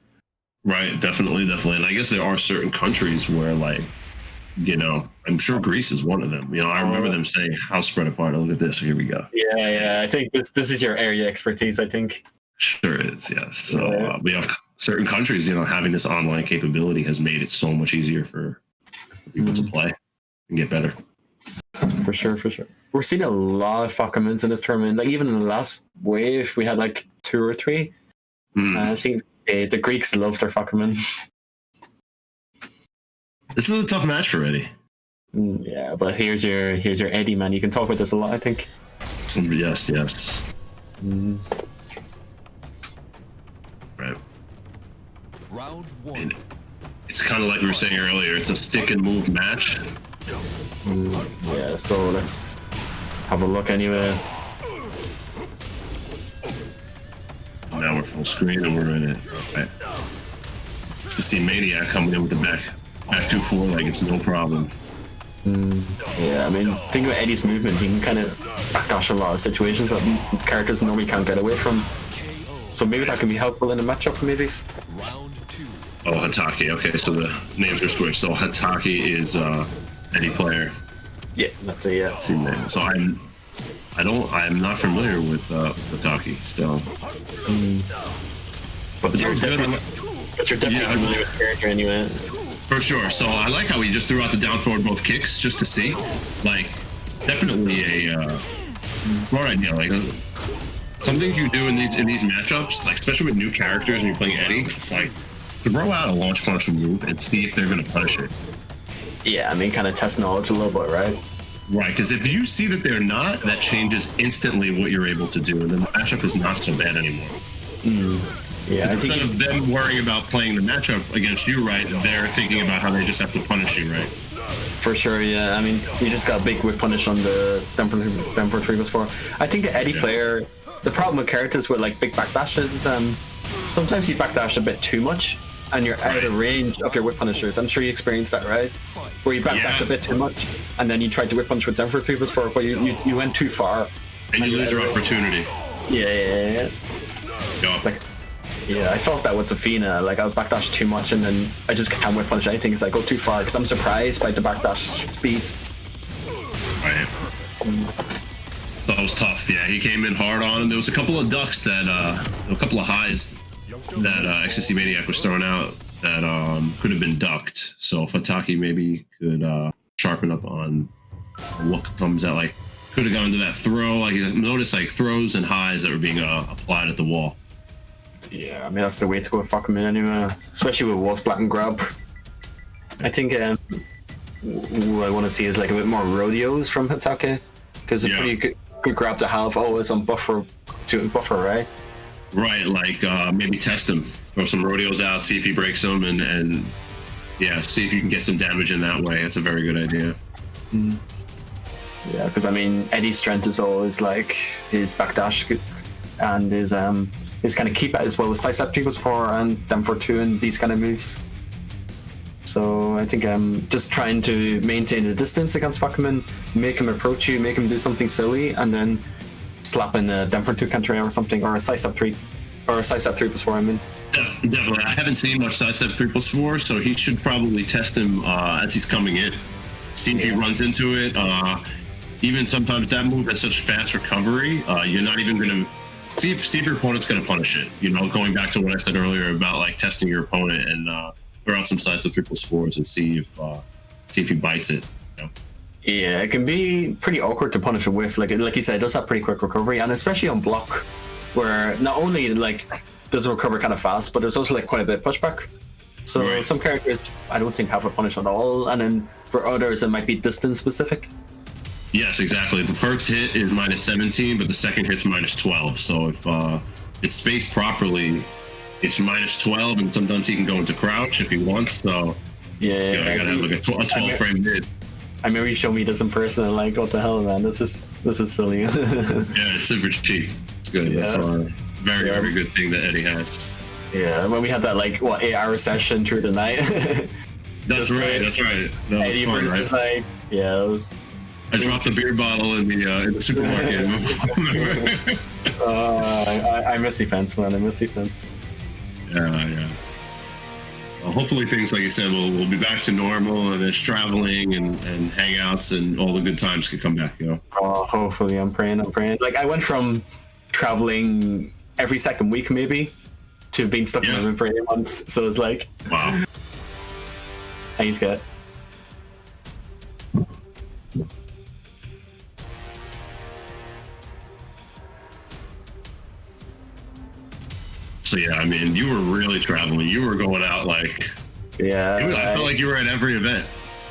K: Right, definitely. And I guess there are certain countries where I'm sure Greece is one of them. I remember them saying how spread apart. Look at this. Here we go.
J: Yeah. I think this is your area expertise, I think.
K: Sure is, yes. So we have certain countries, having this online capability has made it so much easier for people to play and get better.
J: For sure. We're seeing a lot of Falcons in this tournament. Like even in the last wave, we had like 2 or 3. I seem to say the Greeks love their Falcon.
K: This is a tough match for Eddie.
J: Yeah, but here's your Eddie, man. You can talk about this a lot, I think.
K: Yes. Right.
G: Round 1.
K: And it's kind of like we were saying earlier. It's a stick and move match.
J: Yeah. So let's have a look anyway.
K: Now we're full screen and we're in it. Right. It's to see Maniac coming in with the back 2-4 like it's no problem.
J: Yeah, I mean, think about Eddie's movement. He can kind of backdash a lot of situations that characters normally can't get away from. So maybe that can be helpful in a matchup, maybe.
K: Oh, Hatake. Okay, so the names are switched. So Hatake is Eddie player.
J: Yeah, that's it. Yeah.
K: Same name. So I'm not familiar with Hatake. So.
J: But you're definitely familiar with the character anyway.
K: For sure. So I like how he just threw out the down forward both kicks just to see. Like, definitely a smart idea. Like, something you do in these matchups, like especially with new characters and you're playing Eddie, it's like throw out a launch punch move and see if they're going to punish it.
J: Yeah, I mean, kind of test knowledge a little bit, right?
K: Right, because if you see that they're not, that changes instantly what you're able to do, and then the matchup is not so bad anymore.
J: Yeah,
K: instead of them worrying about playing the matchup against you, right, they're thinking about how they just have to punish you, right?
J: For sure, yeah. I mean, you just got a big whip punish on the Demper 3 before. I think the Eddie player, the problem with characters with like big backdashes is sometimes you backdash a bit too much and you're out of range of your whip punishers. I'm sure you experienced that, right? Where you backdash a bit too much and then you tried to whip punish with Demper 3 before, but you went too far.
K: And you lose your opportunity.
J: Yeah. Like, yeah, I felt that with Zafina. Like, I'll backdash too much and then I just can't whip punish anything because I go too far because I'm surprised by the backdash speed.
K: Right. So that was tough. Yeah, he came in hard on him. There was a couple of ducks that, a couple of highs that Ecstasy Maniac was throwing out that could have been ducked. So if Hatake maybe could sharpen up on what comes out, like could have gone to that throw. Like notice like throws and highs that were being applied at the wall.
J: Yeah, I mean that's the way to go with Falcon anyway, especially with walls black and grab. I think what I want to see is like a bit more rodeos from Hatake because a pretty good grab to have always on buffer, right?
K: Right, like maybe test him, throw some rodeos out, see if he breaks them, and yeah, see if you can get some damage in that way. That's a very good idea.
J: Yeah, because I mean Eddie's strength is always like his backdash and his kind of keep it as well as slice up people's for and them for 2 and these kind of moves. So I think just trying to maintain the distance against Falcon, make him approach you, make him do something silly, and then slap in a Denver 2 counter or something, or a slice up 3 +4. I mean,
K: definitely. I haven't seen much side step 3+4, so he should probably test him as he's coming in. See if he runs into it. Even sometimes that move has such fast recovery, you're not even going to see if your opponent's going to punish it. You know, going back to what I said earlier about like testing your opponent and throw out some side step 3+4s and see if see if he bites it. You know?
J: Yeah, it can be pretty awkward to punish it with. Like you said, it does have pretty quick recovery, and especially on block, where not only like does it recover kind of fast, but there's also like quite a bit of pushback. So some characters I don't think have a punish at all, and then for others it might be distance specific.
K: Yes, exactly. The first hit is minus 17, but the second hit's minus 12. So if it's spaced properly, it's minus 12, and sometimes he can go into crouch if he wants. So
J: yeah,
K: I gotta have like a 12 frame hit.
J: I remember you showed me this in person, and like, what the hell, man? This is silly.
K: Yeah, it's super cheap. It's good.
J: Yeah.
K: That's a very good thing that Eddie has.
J: Yeah, when we had that like 8-hour session through the night.
K: That's right. That was fun, right?
J: Like, yeah, it was.
K: I dropped the beer bottle in the supermarket.
J: I miss events, man. I miss events.
K: Yeah. Well, hopefully things, like you said, will be back to normal, and there's traveling and hangouts and all the good times can come back, you know?
J: Oh, hopefully. I'm praying. Like, I went from traveling every second week, maybe, to being stuck in my room for 8 months. So it's like...
K: Wow.
J: Thanks, guys.
K: So yeah, I mean, you were really traveling. You were going out like...
J: Yeah.
K: I felt like you were at every event.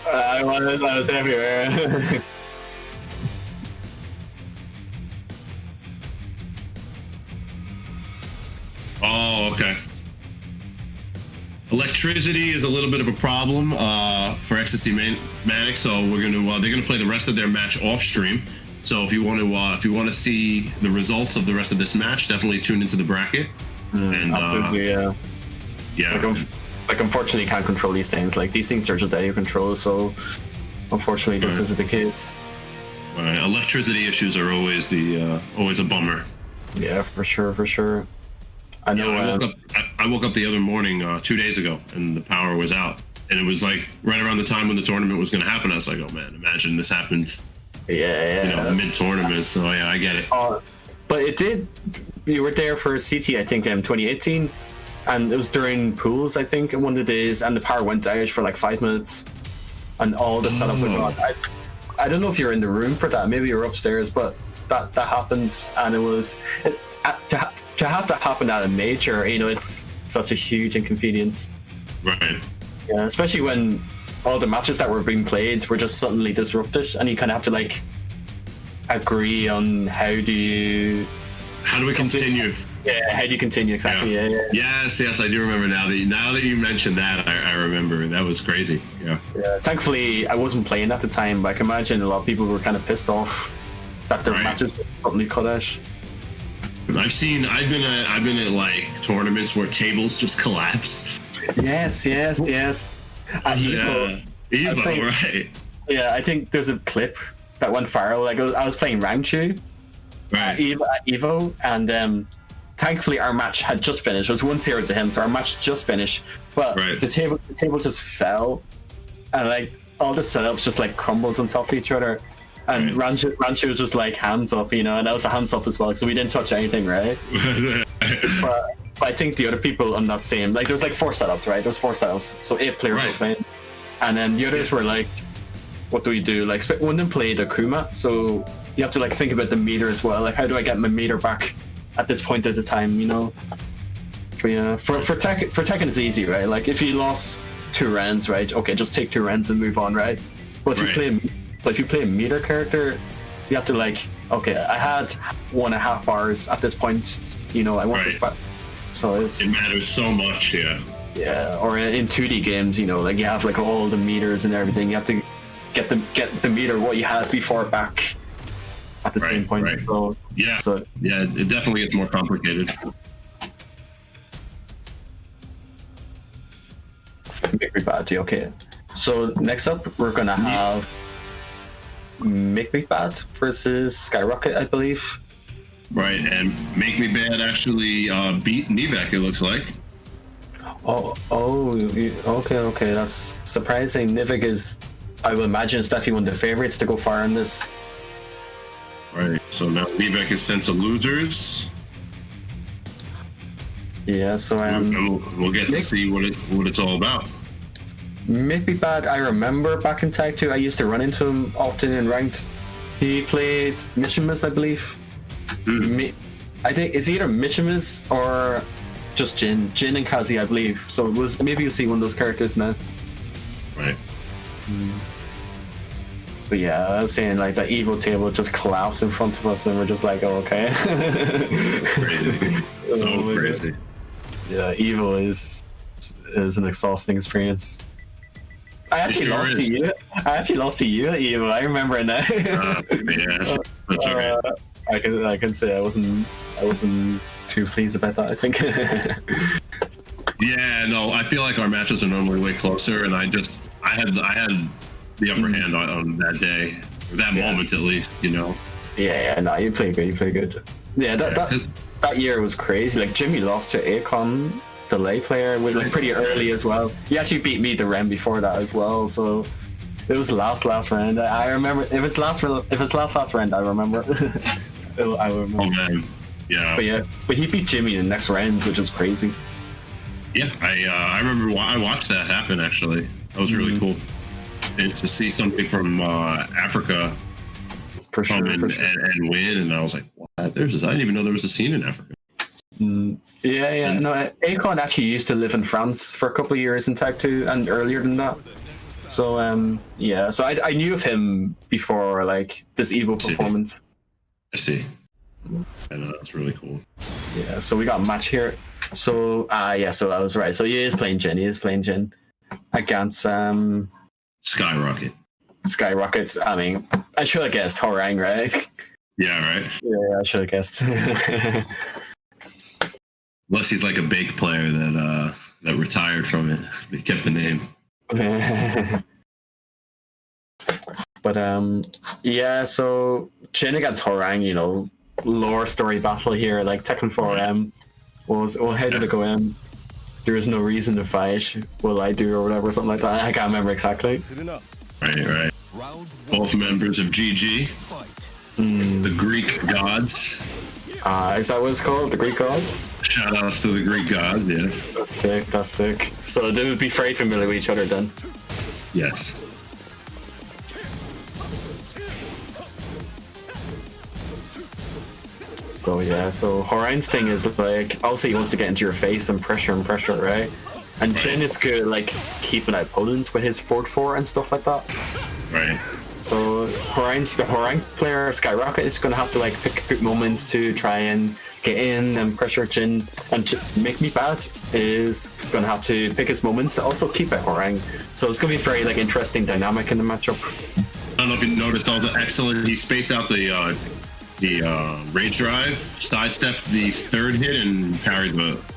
J: I was everywhere.
K: Oh, okay. Electricity is a little bit of a problem for Ecstasy Manic, so they're gonna play the rest of their match off stream. So if you want to see the results of the rest of this match, definitely tune into the bracket.
J: Absolutely, yeah. Like unfortunately, you can't control these things. Like these things are just out of your control. So unfortunately, this isn't the case.
K: Electricity issues are always always a bummer.
J: Yeah, for sure. I know.
K: I woke up the other morning 2 days ago, and the power was out, and it was like right around the time when the tournament was going to happen. I was like, oh man, imagine this happened.
J: Yeah.
K: Mid-tournament. So yeah, I get it.
J: But it did. You were there for CT, I think, in 2018, and it was during pools, I think, in one of the days, and the power went out for like 5 minutes, and all the setups were gone. I don't know if you're in the room for that. Maybe you're upstairs, but that happened, and it was to have that happen at a major. You know, it's such a huge inconvenience.
K: Right.
J: Yeah, especially when all the matches that were being played were just suddenly disrupted, and you kind of have to like agree on how do we continue. Yeah, how do you continue exactly? Yeah.
K: Yes, I do remember now that you mentioned that. I remember that was crazy. Yeah.
J: Thankfully, I wasn't playing at the time, but I can imagine a lot of people were kind of pissed off that their matches were suddenly cut out.
K: I've been at like tournaments where tables just collapse.
J: Yes. At
K: Evo, right?
J: Yeah, I think there's a clip that went viral. Like I was playing Rangchu at Evo, and thankfully our match had just finished. It was 1-0 to him, so our match just finished. But the table just fell, and like all the setups just like crumbled on top of each other. And Rancho was just like hands up, you know, and that was a hands up as well, so we didn't touch anything, right? but I think the other people on that same, like, there was like 4 setups, right? There was 4 setups, so 8 players were playing, and then the others were like, what do we do? Like, one of them played Akuma, so you have to like think about the meter as well. Like, how do I get my meter back at this point at the time, you know? For Tekken it's easy, right? Like, if you lost 2 rounds, right? Okay, just take 2 rounds and move on, right? But if you play a meter character, you have to like, okay, I had 1.5 hours at this point, you know, I want this back. So it
K: matters so much,
J: yeah. Or in 2D games, you know, like you have like all the meters and everything. You have to get the meter what you had before back at the same point. So,
K: it definitely gets more complicated.
J: Make me bad, okay. So next up, we're gonna have Make Me Bad versus Skyrocket, I believe.
K: Right, and Make Me Bad actually beat Nivek, it looks like.
J: Okay, that's surprising. Nivek is, I would imagine, it's definitely one of the favorites to go far in this.
K: Right, so now Nivek is sent to losers.
J: Yeah, so
K: we'll get to see what it's all about.
J: Maybe bad. I remember back in Tag 2, I used to run into him often in ranked. He played Mishimas, I believe. I think it's either Mishimas or just Jin and Cassie, I believe. So it was maybe you'll see one of those characters now.
K: Right.
J: But yeah, I was saying like the Evo table just collapsed in front of us, and we're just like, oh, okay.
K: Crazy. So crazy.
J: Yeah, Evo is an exhausting experience. I actually lost to you. I actually lost to you at Evo. I remember it now.
K: Yeah, that's okay.
J: I can say I wasn't too pleased about that, I think.
K: Yeah, no, I feel like our matches are normally way closer, and I had the upper hand on that day, or that moment at least, you know.
J: Yeah, no, you played good. You played good. Yeah, that year was crazy. Like Jimmy lost to Akon, the lay player, like pretty early as well. He actually beat me the round before that as well. So it was last round. I remember if it's last round, I remember. I remember.
K: Oh man, yeah.
J: But he beat Jimmy in the next round, which was crazy.
K: Yeah, I remember I watched that happen actually. That was really cool. And to see something from Africa come and win, and I was like, "What? I didn't even know there was a scene in Africa."
J: Yeah. No, Akon actually used to live in France for a couple of years in Tag 2, and earlier than that. So so I knew of him before like this Evo performance.
K: I see. I know, that's really cool.
J: Yeah, so we got a match here. So so I was right. So he is playing Jin against Skyrockets. I mean, I should have guessed Horang, right?
K: Yeah, right.
J: Yeah, I should have guessed.
K: Unless he's like a bake player that retired from it. He kept the name.
J: But so Jin against Horang, you know, lore story battle here, like Tekken 4M how did it go in? There is no reason to fight. Will I do or whatever, something like that. I can't remember exactly.
K: Right. Both members of GG. The Greek gods.
J: Is that what it's called? The Greek gods?
K: Shout outs to the Greek gods, yes.
J: That's sick. So they would be very familiar with each other then?
K: Yes.
J: So Horang's thing is like, obviously he wants to get into your face and pressure, right? And Jin is good at like keeping out opponents with his 4-4 and stuff like that.
K: Right.
J: So the Horang player, Skyrocket, is going to have to like pick good moments to try and get in and pressure Jin. And Make Me Bad is going to have to pick his moments to also keep out Horang. So it's going to be very like interesting dynamic in the matchup.
K: I don't know if you noticed, also excellent. He spaced out the rage drive, sidestepped the third hit and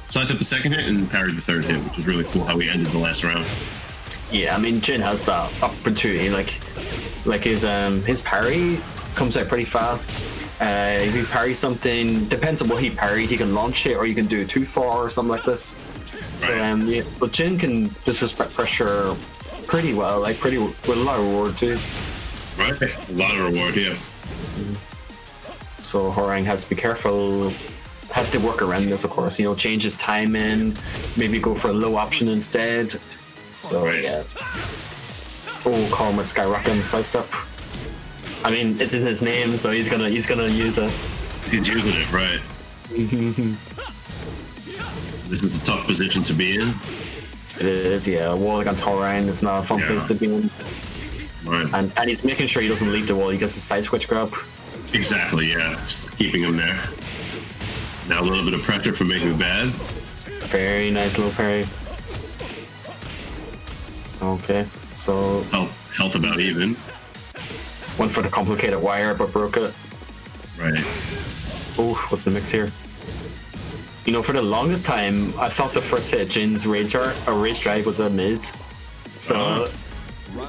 K: sidestepped the second hit and parried the third hit, which was really cool how he ended the last round.
J: Yeah, I mean Jin has that opportunity, like his parry comes out pretty fast. If he parries something, depends on what he parried, he can launch it or you can do 2-4 or something like this. So but Jin can disrespect pressure pretty well, like with a lot of reward too.
K: Right, a lot of reward, yeah.
J: So Horang has to be careful, has to work around this, of course, you know, change his timing, maybe go for a low option instead. So yeah. Oh, call him with Skyrocket and sidestep. I mean, it's in his name, so he's gonna use it.
K: He's using it, right. This is a tough position to be in.
J: It is, yeah. A wall against Horang is not a fun place to be in.
K: Right.
J: And he's making sure he doesn't leave the wall, he gets a side switch grab.
K: Exactly, yeah. Just keeping him there. Now a little bit of pressure for Make Me Bad.
J: Very nice low parry. Okay, so...
K: Health about even.
J: Went for the complicated wire, but broke it.
K: Right.
J: Oh, what's the mix here? You know, for the longest time, I thought the first hit Jin's rage drive was a mid. So...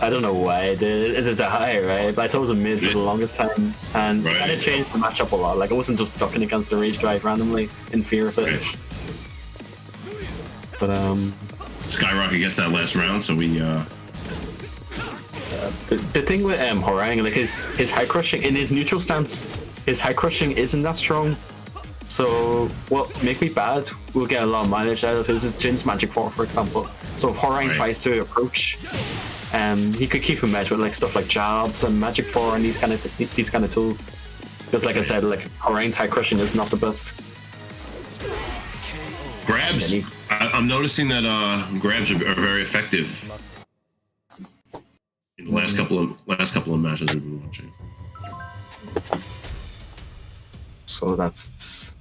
J: I don't know why it is the high, right? But I thought it was a mid for the longest time, and it changed the matchup a lot. Like, I wasn't just ducking against the rage drive randomly in fear of it. But
K: Skyrocket gets that last round, so we
J: the thing with Horang, like his high crushing in his neutral stance, his high crushing isn't that strong. So what make me bad will get a lot of mileage out of his is Jin's Magic 4, for example. So if Horang tries to approach, he could keep him edge with like stuff like jabs and Magic 4 and these kind of tools. Because like I said, like Horang's high crushing is not the best.
K: Grabs. I'm noticing that grabs are very effective in the last couple of matches we've been watching.
J: So that's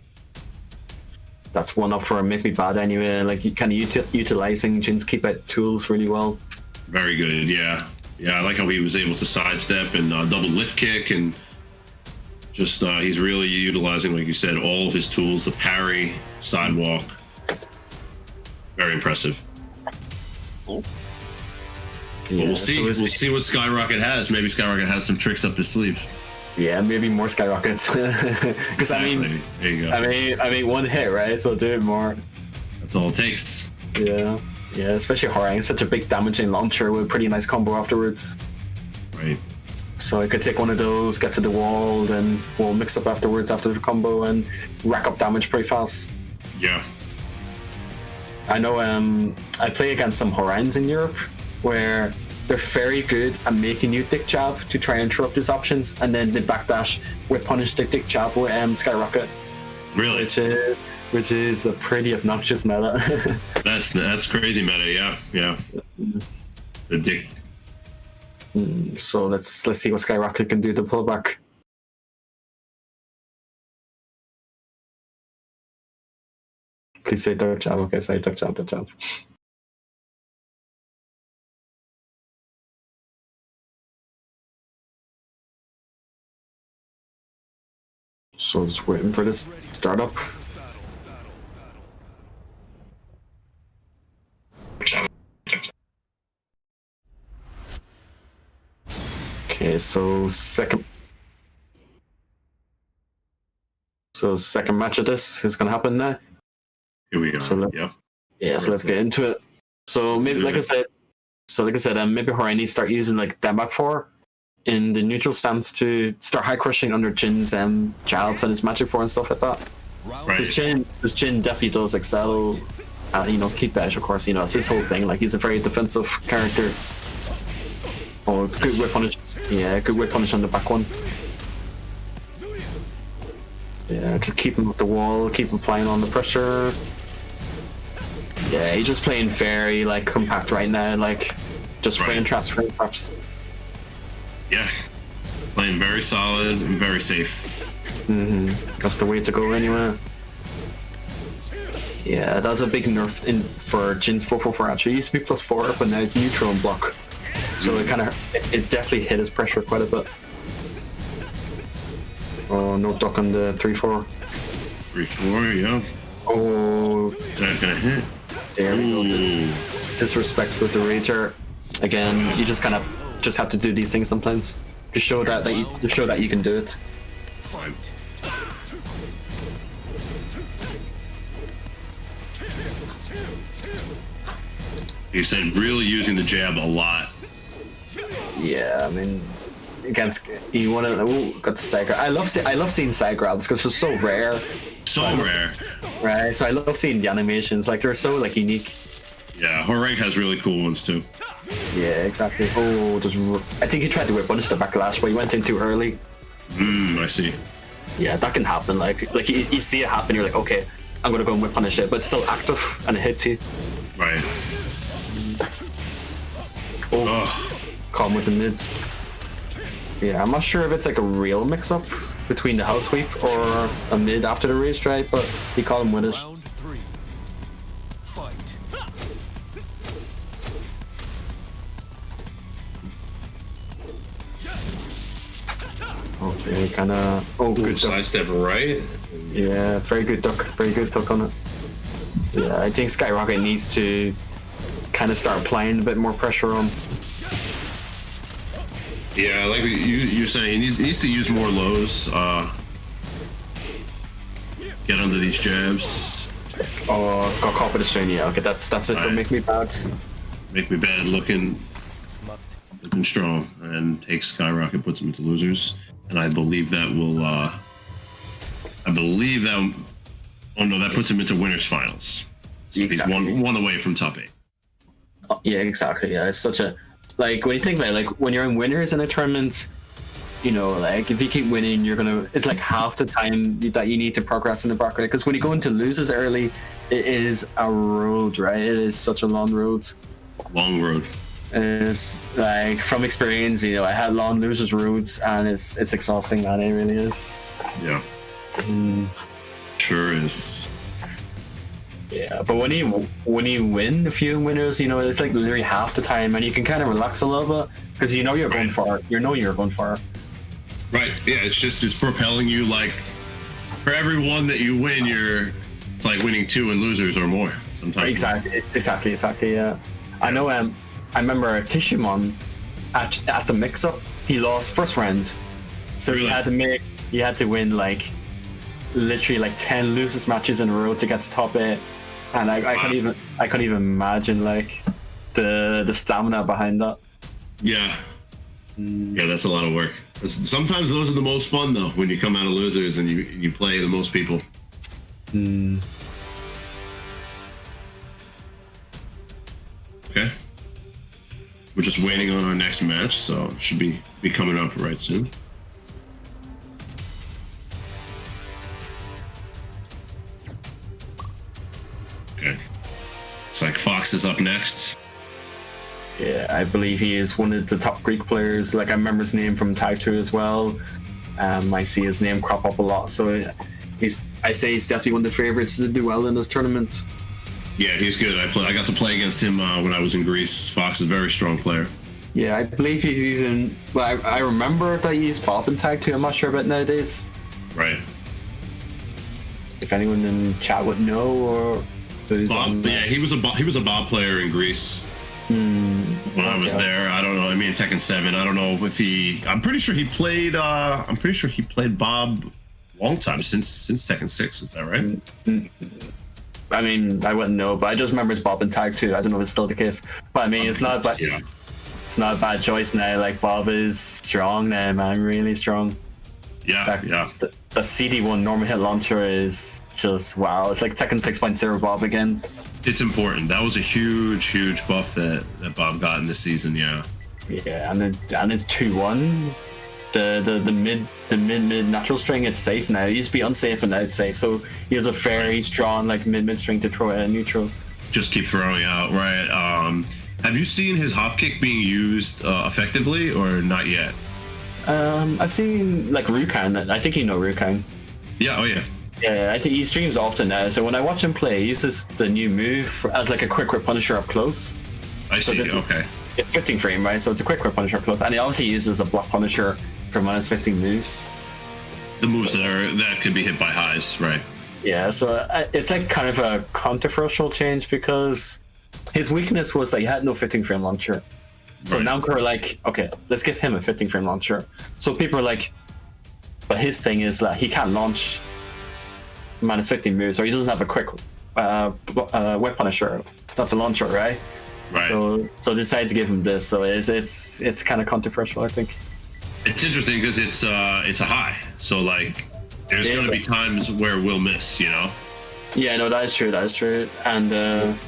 J: one up for Make Me Bad anyway. Like you kind of utilizing Jin's keep out tools really well.
K: Very good, yeah. I like how he was able to sidestep and double lift kick, and just he's really utilizing, like you said, all of his tools: the parry, sidewalk. Very impressive.
J: Yeah,
K: we'll see. We'll see what Skyrocket has. Maybe Skyrocket has some tricks up his sleeve.
J: Yeah, maybe more Skyrockets. Because
K: exactly. There you go.
J: I mean, one hit, right? So do it more.
K: That's all it takes.
J: Yeah, especially Horang, such a big damaging launcher with a pretty nice combo afterwards.
K: Right.
J: So I could take one of those, get to the wall, then we'll mix up afterwards after the combo and rack up damage pretty fast.
K: Yeah.
J: I know I play against some Horangs in Europe where they're very good at making you dick jab to try and interrupt his options, and then they backdash with punish dick jab with Skyrocket.
K: Really?
J: Which is a pretty obnoxious meta.
K: That's crazy meta, yeah. The dick.
J: So let's see what Skyrocket can do to pull back. Please say duck jab. Okay, say duck jab. So just waiting for this startup. Okay, so second match of this is gonna happen now.
K: Here we go. So
J: let's get into it. So maybe like I said, maybe Horang needs to start using like Dembak 4 in the neutral stance to start high crushing under Jin's jabs and his Magic 4 and stuff like that.
K: Right.
J: Because Jin definitely does excel at, keep edge, of course, it's his whole thing. Like he's a very defensive character. Oh, good whip punish. Yeah, good whip punish on the back one. Yeah, just keep him up the wall, keep applying on the pressure. Yeah, he's just playing very compact right now, just frame traps.
K: Yeah, playing very solid and very safe.
J: That's the way to go anyway. Yeah, that's a big nerf for Jin's 444 actually. It used to be +4, but now it's neutral and block. So it definitely hit his pressure quite a bit. Oh, no duck on the 3-4.
K: 3-4, yeah.
J: Oh,
K: is that gonna hit?
J: There we go. Disrespect with the Rager. Again, you just have to do these things sometimes to show that you can do it.
K: Fight. You said really using the jab a lot.
J: Yeah, I mean, against you want to got the side grab. I love seeing side grabs because they're so rare.
K: Rare.
J: Right, so I love seeing the animations. They're so unique.
K: Yeah, Horang has really cool ones too.
J: Yeah, exactly. Oh, I think he tried to whip punish the backlash, but he went in too early.
K: I see.
J: Yeah, that can happen. You see it happen, you're like, okay, I'm gonna go and whip punish it, but it's still active and it hits you.
K: Right.
J: Calm with the mids. Yeah, I'm not sure if it's a real mix-up between the hell sweep or a mid after the rage strike, but he called him with it.
G: Round 3. Fight.
J: Okay, kinda. Oh, good duck.
K: Sidestep right.
J: Yeah, very good duck on it. Yeah, I think Skyrocket needs to kind of start applying a bit more pressure on.
K: Yeah, like you're saying, he needs to use more lows. Get under these jabs.
J: Oh, got caught with the strain. Yeah, okay, that's it for Make Me Bad.
K: Make Me Bad looking strong, and takes Skyrocket, puts him into losers, and I believe that Oh no, that puts him into winners finals. So
J: Exactly.
K: he's one away from top 8.
J: Oh, yeah, exactly. Yeah, it's such a like when you think about it, like when you're in winners in a tournament, you know, like if you keep winning, you're gonna. It's like half the time that you need to progress in the bracket. Because when you go into losers early, it is a road, right? It is such a long road.
K: Long road.
J: It's like from experience, you know, I had long losers roads, and it's exhausting, man. It really is.
K: Yeah. Sure is.
J: Yeah, but when you win a few winners, you know, it's like literally half the time, and you can kind of relax a little bit because you know you're going far. You know you're going far.
K: Right. Yeah. It's propelling you. Like for every one that you win, it's like winning 2 in losers or more. Sometimes.
J: Exactly. Yeah. I know. I remember Tishimon at the mix-up. He lost first round, so
K: Really?
J: he had to win like literally like 10 losers matches in a row to get to top 8, and I couldn't even imagine like the stamina behind that.
K: Yeah. Yeah, that's a lot of work. Sometimes those are the most fun though, when you come out of losers and you play the most people. Okay. We're just waiting on our next match, so it should be coming up right soon. Okay. It's like Fox is up next.
J: Yeah, I believe he is one of the top Greek players. Like I remember his name from Tag 2 as well. I see his name crop up a lot, so I say he's definitely one of the favorites to do well in this tournament.
K: Yeah, he's good. I got to play against him when I was in Greece. Fox is a very strong player.
J: Yeah, I believe he's using. Well, I remember that he used Bob in Tag 2. I'm not sure about nowadays.
K: Right.
J: If anyone in chat would know, or who's
K: Bob,
J: on,
K: yeah, he was a Bob player in Greece when I was there. I don't know. I mean, Tekken 7. I don't know if he. I'm pretty sure he played. I'm pretty sure he played Bob a long time since Tekken 6. Is that right?
J: I mean, I wouldn't know, but I just remember it's Bob in Tag 2. I don't know if it's still the case, but I mean, it's not. But
K: yeah.
J: It's not a bad choice now. Like Bob is strong now, man. Really strong.
K: Yeah, yeah.
J: The CD1 normal hit launcher is just wow. It's like Tekken 6.0 Bob again.
K: It's important. That was a huge buff that Bob got in this season. Yeah.
J: Yeah, and it's 2-1. The mid natural string, it's safe now. It used to be unsafe, and now it's safe. So he has a very strong like mid string to throw at neutral.
K: Just keep throwing out, right? Have you seen his hop kick being used effectively or not yet?
J: I've seen like Rukan. I think you know Rukan.
K: Yeah. Oh yeah.
J: Yeah, I think he streams often now. So when I watch him play, he uses the new move as like a quick whip punisher up close.
K: I see. Okay.
J: It's 15 frame, right? So it's a quick whip punisher up close, and he obviously uses a block punisher for minus 15 moves.
K: The moves that could be hit by highs, right?
J: Yeah, so it's like kind of a controversial change because his weakness was that he had no 15 frame launcher. So
K: right.
J: now we're like, okay, let's give him a 15 frame launcher. So people are like, but his thing is that he can't launch minus 15 moves, or he doesn't have a quick whip punisher. That's a launcher, right?
K: Right.
J: So decide to give him this. So it's kind of controversial, I think.
K: It's interesting because it's a high. So like, there's going to be times where we'll miss, you know.
J: Yeah, no, that is true, and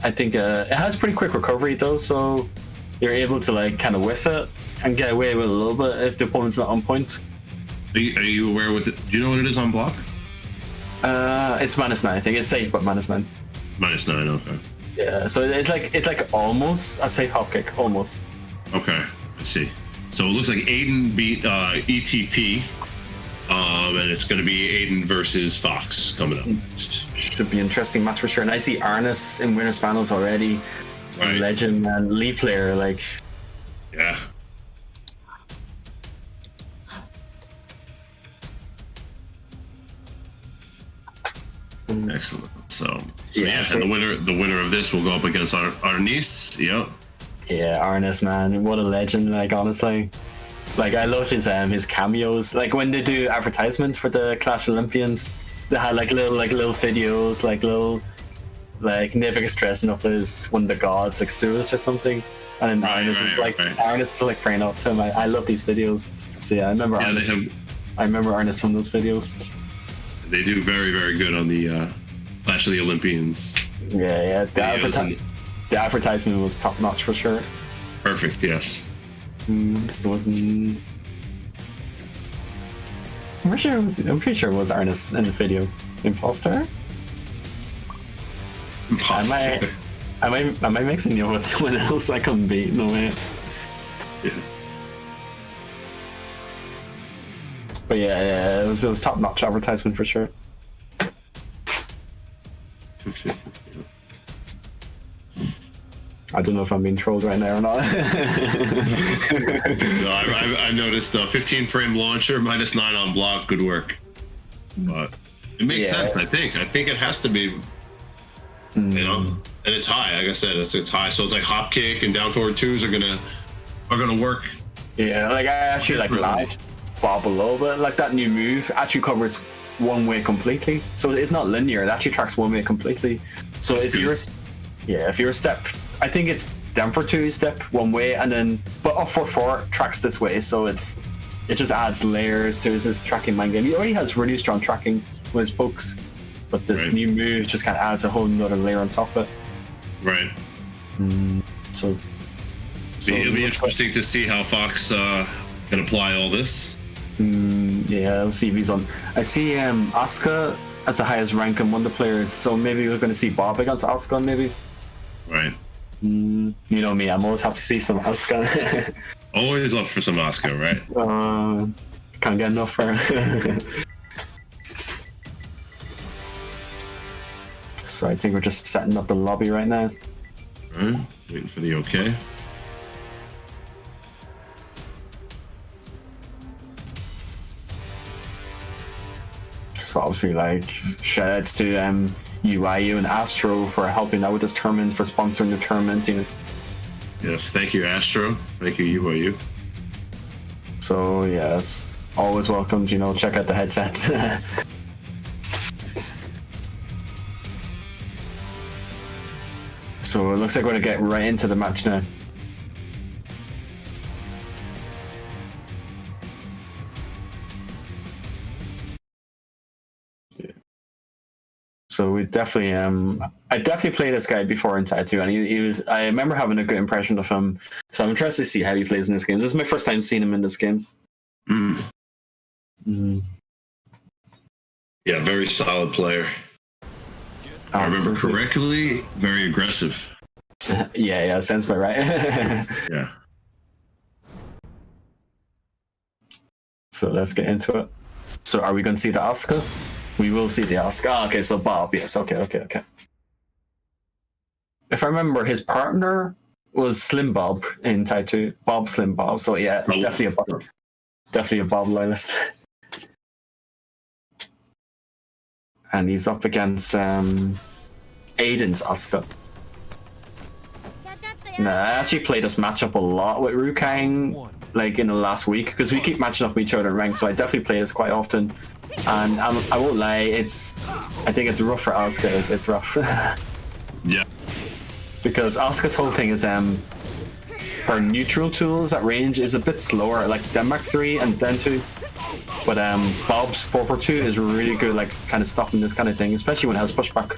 J: I think it has pretty quick recovery though, so you're able to like kind of whiff it and get away with it a little bit if the opponent's not on point.
K: Are you aware with it? Do you know what it is on block?
J: It's -9. I think it's safe, but -9.
K: -9. Okay.
J: Yeah, so it's like almost a safe hop kick, almost.
K: Okay, I see. So it looks like Aiden beat ETP, and it's going to be Aiden versus Fox coming up.
J: Should be an interesting match for sure. And I see Arnis in winners finals already.
K: Right.
J: Legend and Lee player, like.
K: Yeah. Excellent. So yeah, and the winner of this will go up against Arnis. Yep.
J: Yeah, Arnis, man, what a legend! Like honestly, like I love his cameos. Like when they do advertisements for the Clash Olympians, they had like little videos, like Nivik dressing up as one of the gods, like Suez or something, and then Arnis Arnis is like praying up to him. I love these videos. So yeah, I remember Arnis. I remember Arnis from those videos.
K: They do very, very good on the Clash of the Olympians.
J: Yeah.
K: videos
J: The advertisement was top notch for sure.
K: Perfect, yes.
J: It wasn't. I'm pretty sure it was Ernest in the video. Imposter?
K: Imposter.
J: Am I mixing you with someone else? I couldn't beat, no way.
K: Yeah.
J: But yeah, it was top notch advertisement for sure. I don't know if I'm being trolled right now or not.
K: No, I noticed 15 frame launcher, -9 on block. Good work. But it makes sense. I think it has to be. You know, and it's high. Like I said, it's high. So it's like hop kick and down forward twos are gonna work.
J: Yeah, like I actually like lied Bob a little bit. Like that new move actually covers one way completely. So it's not linear. It actually tracks one way completely. So
K: That's
J: if
K: good.
J: you're a step, I think it's down for 2 step one way, and then but up for 4 tracks this way. So it just adds layers to his tracking mind game. He already has really strong tracking with his pokes, but this
K: Right.
J: new move just kind of adds a whole nother layer on top of it.
K: Right.
J: So
K: It'll be interesting to see how Fox can apply all this.
J: yeah, we'll see if he's on. I see Asuka as the highest rank among the players, so maybe we're going to see Bob against Asuka, maybe.
K: Right.
J: You know me, I'm always happy to see some Asuka.
K: Always up for some Oscar, right?
J: Can't get enough for her. So I think we're just setting up the lobby right now.
K: Right. Waiting for the okay.
J: So obviously, like, shoutouts to UIU and Astro for helping out with this tournament, for sponsoring the tournament, you know.
K: Yes, thank you, Astro. Thank you, UIU.
J: So yeah, it's always welcomed, you know, check out the headsets. So it looks like we're gonna get right into the match now. So we definitely I definitely played this guy before in Tattoo, and he was, I remember having a good impression of him. So I'm interested to see how he plays in this game. This is my first time seeing him in this game.
K: Yeah, very solid player. If I remember correctly, very aggressive.
J: Yeah, sounds about right.
K: Yeah.
J: So let's get into it. So are we going to see the Asuka? We will see the Asuka. Oh, okay, so Bob, yes, okay. If I remember, his partner was Slim Bob in Tattoo. Bob Slim Bob. So yeah, definitely a Bob loyalist. And he's up against Aiden's Asuka. Nah, I actually played this matchup a lot with Rukang, like in the last week, because we keep matching up with each other in rank, so I definitely play this quite often. And I won't lie, I think it's rough for Asuka. It's rough.
K: Yeah.
J: Because Asuka's whole thing is her neutral tools at range is a bit slower, like Denmark 3 and Den 2. But Bob's 442 is really good, like kind of stopping this kind of thing, especially when it has pushback.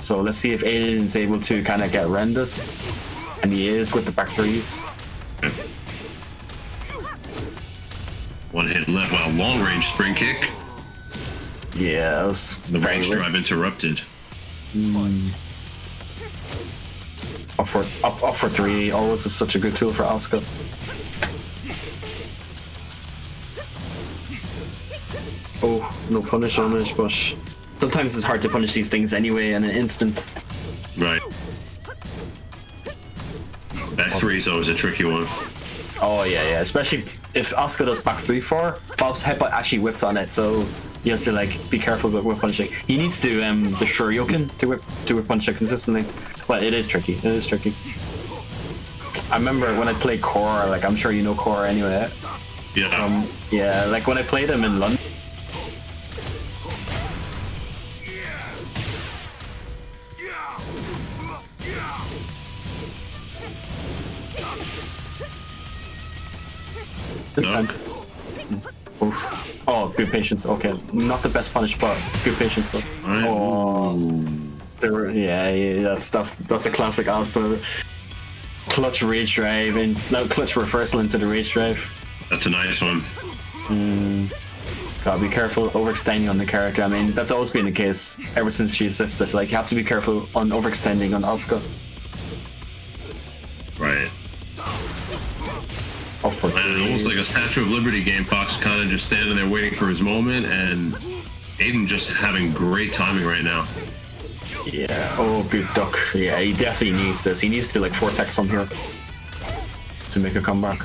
J: So let's see if Aiden's able to kind of get around this, and he is with the back threes.
K: One hit left, well, long range spring kick.
J: Yeah, it was
K: The range drive interrupted.
J: Up for 3 always is such a good tool for Asuka. Oh, no punish on it, but sometimes it's hard to punish these things anyway in an instant.
K: Right. Back 3 is always a tricky one.
J: Oh yeah, especially if Asuka does back 3-4, Bob's headbutt actually whips on it, so he has to like be careful with whip punching. He needs to do the Shoryuken to whip punch it consistently, but it is tricky. I remember when I played Core, like I'm sure you know Core anyway.
K: Yeah.
J: Yeah, like when I played him in London. Oof. Oh, good patience. Okay, not the best punish, but good patience though. Oh, that's a classic. Also, clutch rage drive and now clutch reversal into the rage drive.
K: That's a nice one.
J: Gotta be careful overextending on the character. I mean, that's always been the case ever since she assisted. Like, you have to be careful on overextending on Asuka.
K: Right.
J: Oh, for
K: almost like a Statue of Liberty game. Fox kind of just standing there waiting for his moment, and Aiden just having great timing right now.
J: Yeah. Oh, good duck. Yeah, he definitely needs this. He needs to like vortex from here to make a comeback.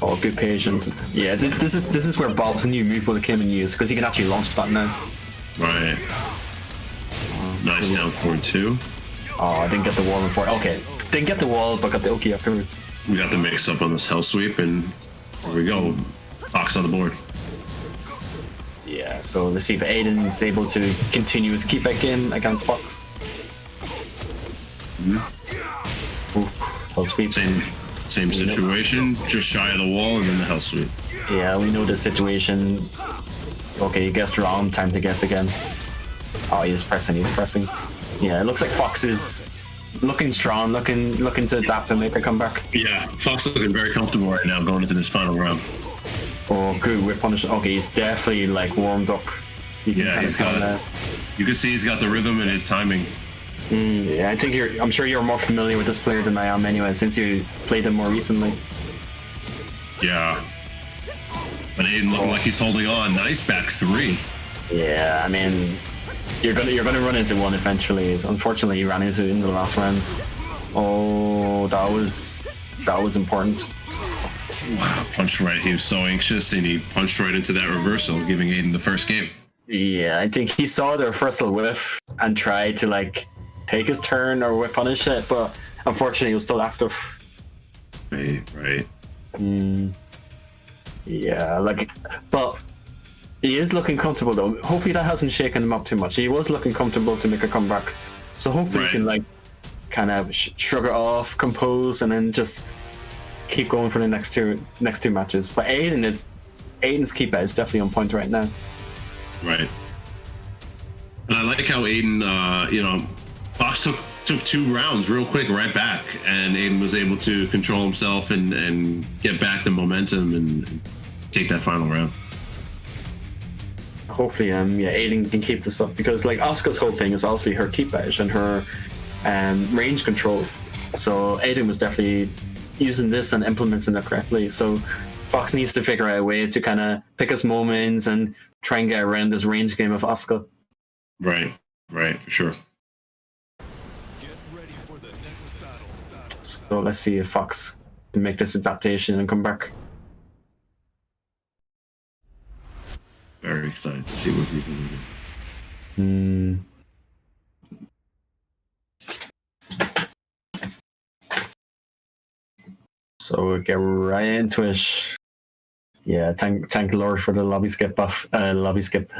J: Oh, good patience. Yeah, this is where Bob's new move would have came in use because he can actually launch that now.
K: Right. Nice down forward too.
J: Oh, I didn't get the wall before. Okay, didn't get the wall, but got the Oki afterwards.
K: We got the mix up on this hell sweep, and here we go. Fox on the board.
J: Yeah, so let's see if Aiden is able to continue his keep back in against Fox. Hell sweep.
K: Same situation, just shy of the wall, and then the hell sweep.
J: Yeah, we know the situation. Okay, you guessed wrong. Time to guess again. Oh, he's pressing. Yeah, it looks like Fox is looking strong, looking to adapt and make a comeback.
K: Yeah, Fox is looking very comfortable right now going into this final round.
J: Oh, good whip punish. Okay, he's definitely like warmed up.
K: Yeah, he's got. You can see he's got the rhythm and his timing.
J: Yeah, I think I'm sure you're more familiar with this player than I am anyway, since you played him more recently.
K: Yeah. But Aiden looking like he's holding on. Nice back three.
J: Yeah, I mean, you're gonna run into one eventually. Unfortunately, he ran into it in the last rounds. Oh, that was important.
K: Wow, punched right. He was so anxious, and he punched right into that reversal, giving Aiden the first game.
J: Yeah, I think he saw the reversal whiff and tried to like take his turn or whip punish it, but unfortunately, he was still active.
K: Right.
J: Yeah, but he is looking comfortable though. Hopefully that hasn't shaken him up too much. He was looking comfortable to make a comeback, so hopefully he can like kind of shrug it off, compose, and then just keep going for the next two matches. But Aiden's keeper is definitely on point right now.
K: Right. And I like how Aiden, Fox took 2 rounds real quick right back, and Aiden was able to control himself and get back the momentum and take that final round.
J: Hopefully, Aiden can keep this up, because like Asuka's whole thing is obviously her keep edge and her range control. So Aiden was definitely using this and implementing it correctly. So Fox needs to figure out a way to kind of pick his moments and try and get around this range game of Asuka.
K: Right, for sure.
G: Get ready for the next battle.
J: So let's see if Fox can make this adaptation and come back.
K: Very excited to see what he's going to do.
J: So we'll get right into it. Yeah, thank Lord for the lobby skip buff. Lobby skip.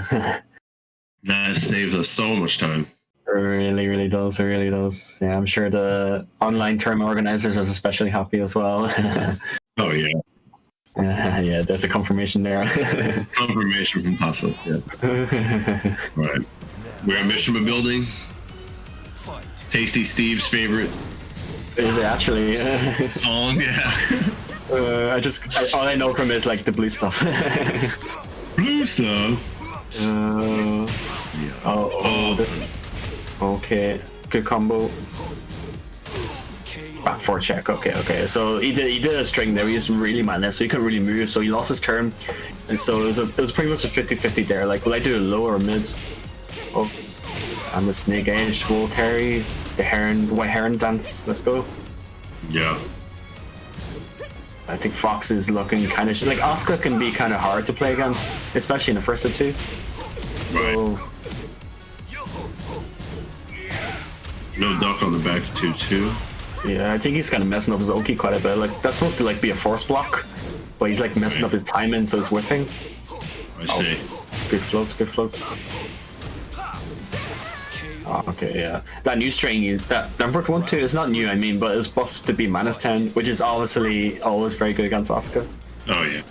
K: That saves us so much time.
J: It really does. Yeah, I'm sure the online tournament organizers are especially happy as well.
K: Oh yeah.
J: Yeah, there's a confirmation there.
K: Confirmation from Tasso. Yeah. Right. We're at Mishima building. Tasty Steve's favorite.
J: Is it actually?
K: Song, yeah.
J: All I know from it is like the blue stuff.
K: Blue stuff.
J: Okay, good combo. Back 4 check. Okay. So he did a string there. He was really mindless, so he couldn't really move. So he lost his turn, and so it was pretty much a 50-50 there. Like, will I do a low or mid? Oh, and the snake edge will carry the white heron dance. Let's go.
K: Yeah.
J: I think Fox is looking kind of like Asuka can be kind of hard to play against, especially in the first of 2. So.
K: No duck on the back to 2-2.
J: Yeah, I think he's kind of messing up his Oki quite a bit. Like, that's supposed to like be a force block, but he's like messing up his timing, so it's whipping.
K: I see.
J: Good float. Oh, okay, yeah. That new string is that number 1-2 is not new, I mean, but it's buffed to be -10, which is obviously always very good against Asuka.
K: Oh yeah.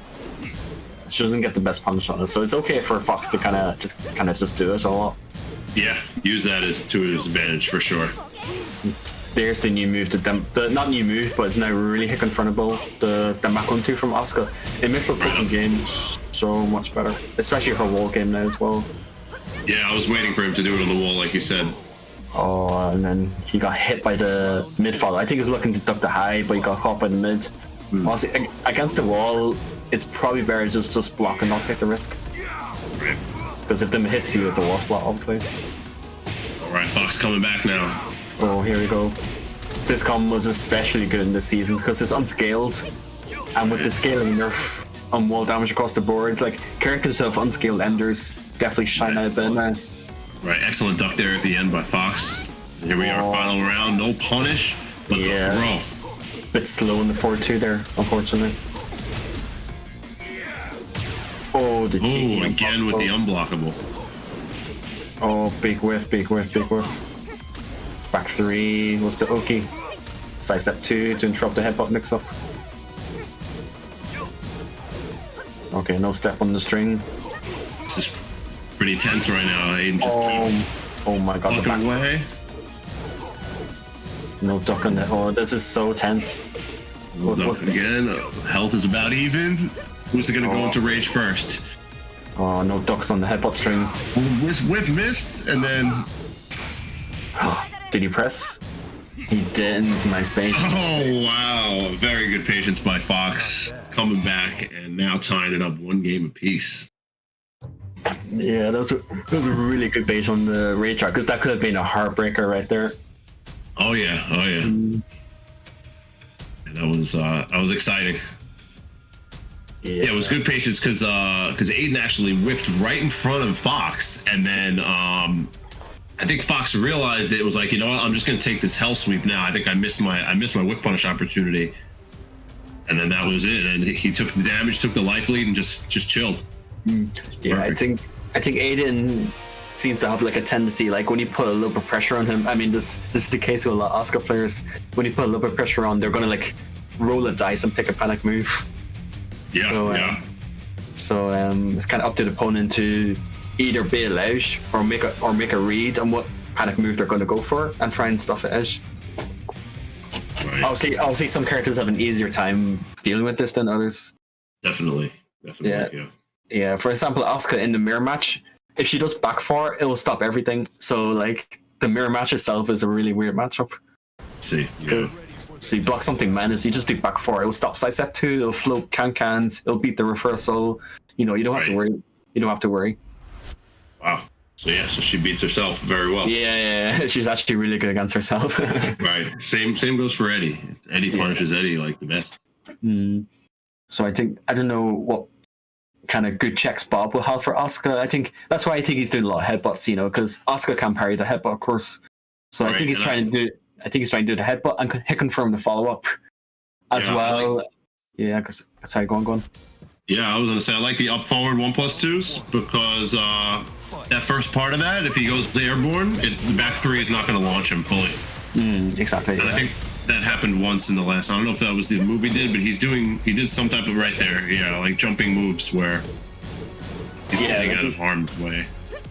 J: She doesn't get the best punish on it, so it's okay for Fox to kind of just do it a lot.
K: Yeah, use that as to his advantage for sure.
J: There's the new move, the not new move, but it's now really hit confrontable. The Mach 1-2 from Asuka. It makes the Tekken game so much better, especially her wall game now as well.
K: Yeah, I was waiting for him to do it on the wall, like you said.
J: Oh, and then he got hit by the mid follow. I think he was looking to duck the high, but he got caught by the mid. Also, against the wall, it's probably better just block and not take the risk. Because if them hits you, it's a wall spot, obviously.
K: Alright, Fox coming back now.
J: Oh, here we go. This combo was especially good in this season because it's unscaled, and with the scaling nerf on wall damage across the board, like characters who have unscaled enders definitely shine out a bit now.
K: Right, excellent duck there at the end by Fox. Here we are, final round, no punish, but the throw.
J: Bit slow in the 4-2 there, unfortunately. Oh, the
K: Ooh, again with the unblockable.
J: Oh, big whiff, big whiff, big whiff. Back 3 was the Oki. Sidestep 2 to interrupt the headbutt mix-up. Okay, no step on the string.
K: This is pretty tense right now. Aiden just
J: oh my god, the back
K: away.
J: No duck on that. Oh, this is so tense.
K: What's again? Health is about even. Who's gonna go into rage first?
J: Oh, no ducks on the headbutt string.
K: Whip missed, and then.
J: Did he press? He didn't. Nice bait.
K: Oh wow! Very good patience by Fox, coming back and now tying it up 1 game apiece.
J: Yeah, that was a really good bait on the rage track because that could have been a heartbreaker right there.
K: Oh yeah, oh yeah. That was exciting. Yeah, it was good patience because Aiden actually whiffed right in front of Fox, and then I think Fox realized it was like, you know what, I'm just gonna take this hell sweep now. I think I missed my whiff punish opportunity, and then that was it. And he took the damage, took the life lead, and just chilled.
J: Yeah, I think Aiden seems to have like a tendency, like when you put a little bit of pressure on him. I mean, this is the case with a lot of Asuka players. When you put a little bit of pressure on, they're gonna like roll a dice and pick a panic move.
K: Yeah,
J: So it's kind of up to the opponent to either bail out or make a read on what panic move they're going to go for and try and stuff it out.
K: Right.
J: Obviously, some characters have an easier time dealing with this than others.
K: Definitely.
J: Yeah. For example, Asuka in the mirror match, if she does back 4, it will stop everything. So like the mirror match itself is a really weird matchup.
K: See,
J: So you block something menace, you just do back 4. It will stop sidestep 2. It'll float cans. It'll beat the reversal. You know, you don't have to worry. You don't have to worry.
K: Wow. So she beats herself very well.
J: Yeah. She's actually really good against herself.
K: Right. Same goes for Eddie. Eddie punishes Eddie like the best.
J: So I don't know what kind of good checks Bob will have for Asuka. I think that's why I think he's doing a lot of headbutts, you know, because Asuka can parry the headbutt, of course. So I think he's trying to do the headbutt and hit confirm the follow up as well. Yeah, because sorry, go on.
K: Yeah, I was gonna say I like the up forward 1+2s because that first part of that, if he goes airborne, the back 3 is not gonna launch him fully.
J: Exactly.
K: And I think that happened once in the last. I don't know if that was the move he did, but he did some type of right there. Yeah, like jumping moves where he's getting out of harm's way.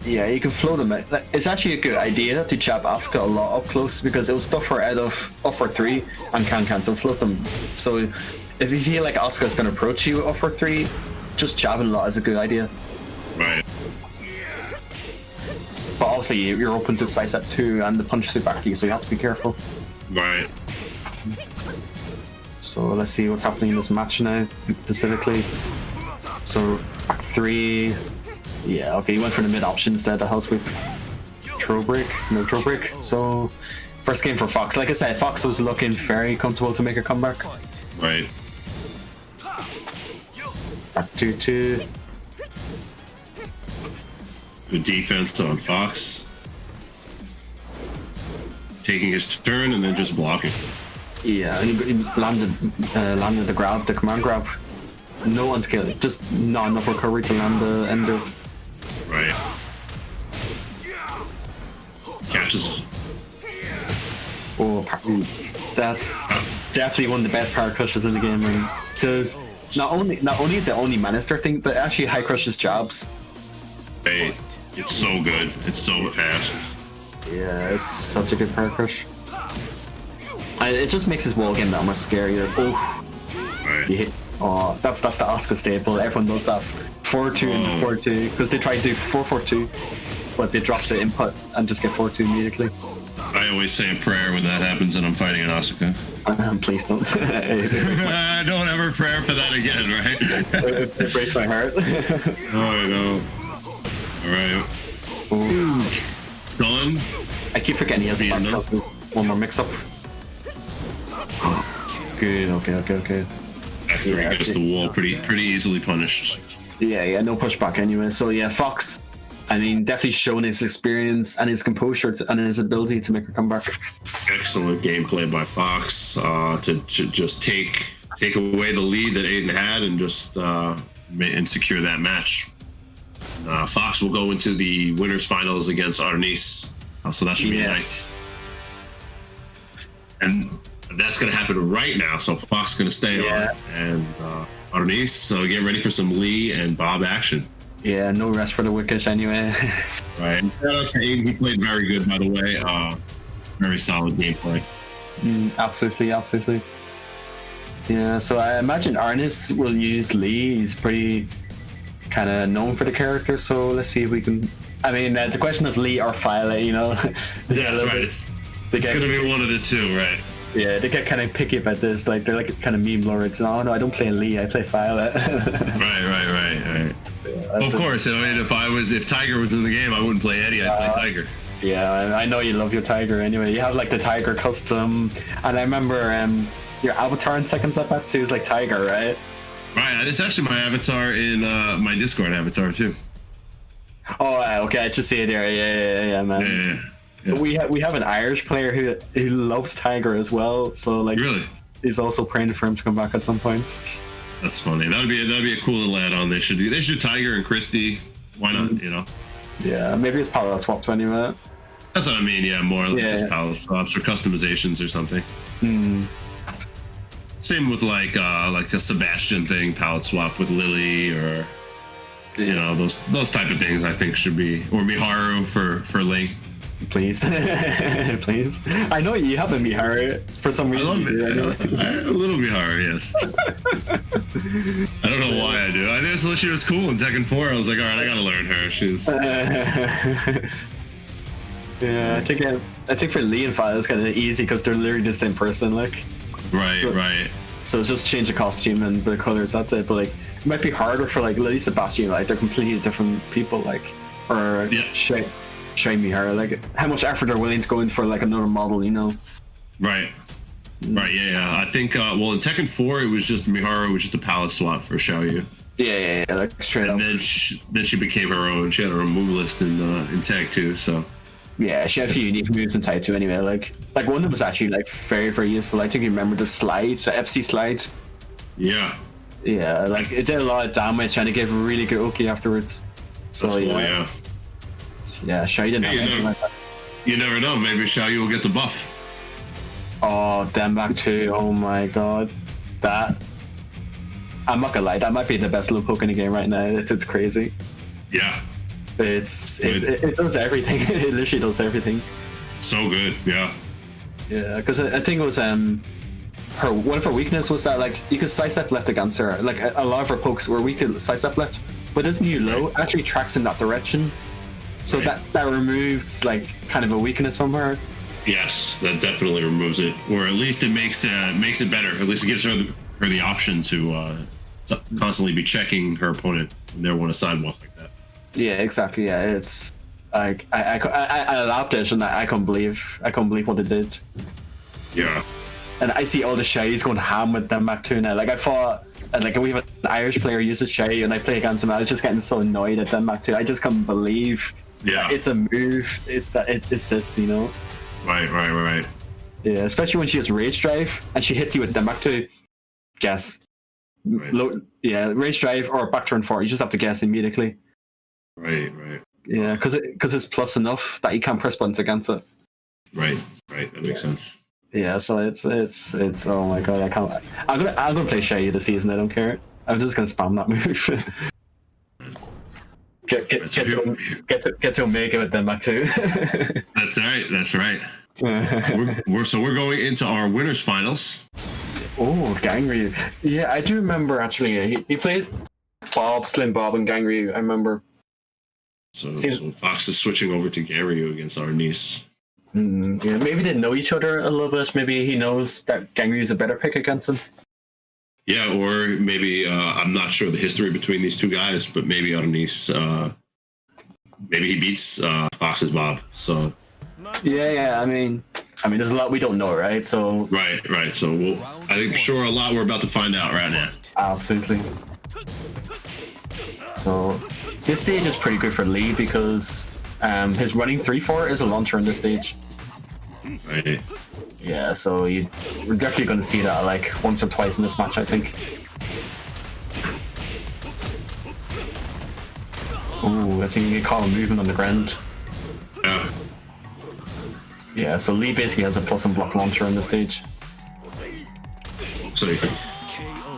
J: Yeah, you can float him. It's actually a good idea to jab Asuka a lot up close because it will stuff her out of upper 3 and can cancel float them. So if you feel like Asuka's going to approach you with upper 3, just jabbing a lot is a good idea.
K: Right.
J: But obviously you're open to sidestep 2 and the punch to back you, so you have to be careful.
K: Right.
J: So let's see what's happening in this match now, specifically. So back 3. Yeah, okay, he went for the mid option instead, the hell sweep. Throw break, no throw break. So first game for Fox. Like I said, Fox was looking very comfortable to make a comeback.
K: Right.
J: Back 2-2.
K: Good defense on Fox. Taking his turn and then just blocking.
J: Yeah, he landed the grab, the command grab. No unskill, just not enough recovery to land the ender.
K: Right. catches.
J: Oh, that's definitely one of the best power crushes in the game, man. Because not only is it only Minister thing, but actually high crushes jobs.
K: Hey, it's so good. It's so fast.
J: Yeah, it's such a good power crush. And it just makes his wall game that much scarier. Oh,
K: Right.
J: you hit. Oh, that's the Oscar staple. Everyone does that. 4-2 into 4-2 because they try to do 4-4-2, but they drop the input and just get 4-2 immediately.
K: I always say a prayer when that happens and I'm fighting an Asuka.
J: Please don't.
K: Don't ever prayer for that again, right?
J: It breaks my heart.
K: Oh, I know. Alright. It's done.
J: I keep forgetting he has a back. One more mix up. Good, okay.
K: F3 gets the wall pretty easily punished.
J: Yeah, no pushback anyway. So yeah, Fox, I mean, definitely showing his experience and his composure and his ability to make a comeback.
K: Excellent gameplay by Fox to just take away the lead that Aiden had and just and secure that match. Fox will go into the winners finals against Arnis, so that should be nice. And that's going to happen right now. So Fox is going to stay on and Arnis. So get ready for some Lee and Bob action.
J: Yeah, no rest for the wicked anyway.
K: Right. Shout out to Aiden. He played very good, by the way. Very solid gameplay.
J: Absolutely. Yeah, so I imagine Arnis will use Lee. He's pretty kind of known for the character, so let's see if we can. I mean, it's a question of Lee or Violet, you know.
K: Yeah, that's right. It's going to be one of the two, right?
J: Yeah, they get kind of picky about this. Like, they're like kind of meme lords. No, I don't play Lee, I play Violet.
K: Right. Yeah, of course. I mean, if Tiger was in the game, I wouldn't play Eddie. I'd play Tiger.
J: Yeah, I know you love your Tiger anyway. You have like the Tiger custom, and I remember your avatar in Tekken Zapatsu is like Tiger, right?
K: Right. It's actually my avatar in my Discord avatar too.
J: Oh, okay. I just see it there. Yeah, man.
K: Yeah.
J: We have an Irish player who loves Tiger as well. So like,
K: really,
J: he's also praying for him to come back at some point.
K: That's funny. That'd be a cool little add-on. They should do Tiger and Christie. Why not? You know.
J: Yeah, maybe it's palette swaps anyway.
K: That's what I mean. Yeah, more like just palette swaps or customizations or something. Same with like a Sebastian thing, palette swap with Lily or you know those type of things. I think should be, or Miharu for Link.
J: Please. Please. I know you have a Miharu for some reason.
K: I love it. A little Miharu, yes. I don't know why I do. I think she was cool in Tekken 4. I was like, all right, I gotta learn her. She's.
J: Yeah, I think for Lee and Violet it's kind of easy because they're literally the same person, like.
K: Right.
J: So just change the costume and the colors. That's it. But like, it might be harder for like Lily Sebastian. Like, they're completely different people. Like, or Shy Miharu, like how much effort they're willing to go in for like another model, you know?
K: Right. Yeah. I think in Tekken 4 it was just Miharu was just a palette swap for Xiaoyu.
J: Yeah, like straight up.
K: And then she became her own. She had her own move list in Tag 2, so.
J: Yeah, she had a few unique moves in Tag 2 anyway. Like one of them was actually like very, very useful. I think you remember the slides, the FC slides.
K: Yeah.
J: Yeah, like it did a lot of damage and it gave really good Oki afterwards. So
K: that's cool, yeah.
J: Yeah, Xiaoyu didn't have anything like that.
K: You never know. Maybe Xiaoyu will get the buff.
J: Oh, Denmark 2. Oh my god. That. I'm not gonna lie. That might be the best low poke in the game right now. It's crazy.
K: Yeah.
J: It does everything. It literally does everything.
K: So good. Yeah.
J: Yeah, because I think it was one of her weakness was that like you could sidestep left against her. Like a lot of her pokes were weak to sidestep left, but this new low actually tracks in that direction. So that removes like kind of a weakness from her.
K: Yes, that definitely removes it, or at least it makes it better. At least it gives her the option to constantly be checking her opponent when they're on a sidewalk like that.
J: Yeah, exactly. Yeah, it's like I loved it, and I can't believe what they did.
K: Yeah.
J: And I see all the Shays going ham with them back too now. Like I thought. And like we have an Irish player uses Shay, and I play against him. I was just getting so annoyed at Denmark too. I just can't believe it's a move. It's this, you know.
K: Right.
J: Yeah, especially when she has Rage Drive and she hits you with Denmark too. Guess.
K: Right.
J: Rage Drive or back turn 4. You just have to guess immediately.
K: Right.
J: Yeah, because it's plus enough that you can't press buttons against it.
K: Right. That makes sense.
J: Yeah, so it's oh my god, I can't. I'm gonna play Shay this season. I don't care. I'm just gonna spam that move. get to Omega with them back too.
K: That's right. We're going into our winners finals.
J: Oh, Gangryu. Yeah, I do remember actually. He played Slim Bob, and Gangryu. I remember.
K: So Fox is switching over to Gangryu against our niece.
J: Yeah, maybe they know each other a little bit. Maybe he knows that Gangryu is a better pick against him.
K: Yeah, or maybe I'm not sure the history between these two guys, but maybe our niece, maybe he beats Fox's Bob. So
J: yeah. I mean, there's a lot we don't know, right? So
K: right. So I think sure a lot we're about to find out right now.
J: Absolutely. So this stage is pretty good for Lee because his running 3-4 is a launcher in this stage.
K: Right.
J: Yeah, so we're definitely going to see that like once or twice in this match, I think. Ooh, I think you can call him movement on the ground.
K: Yeah.
J: Yeah, so Lee basically has a plus and block launcher on this stage.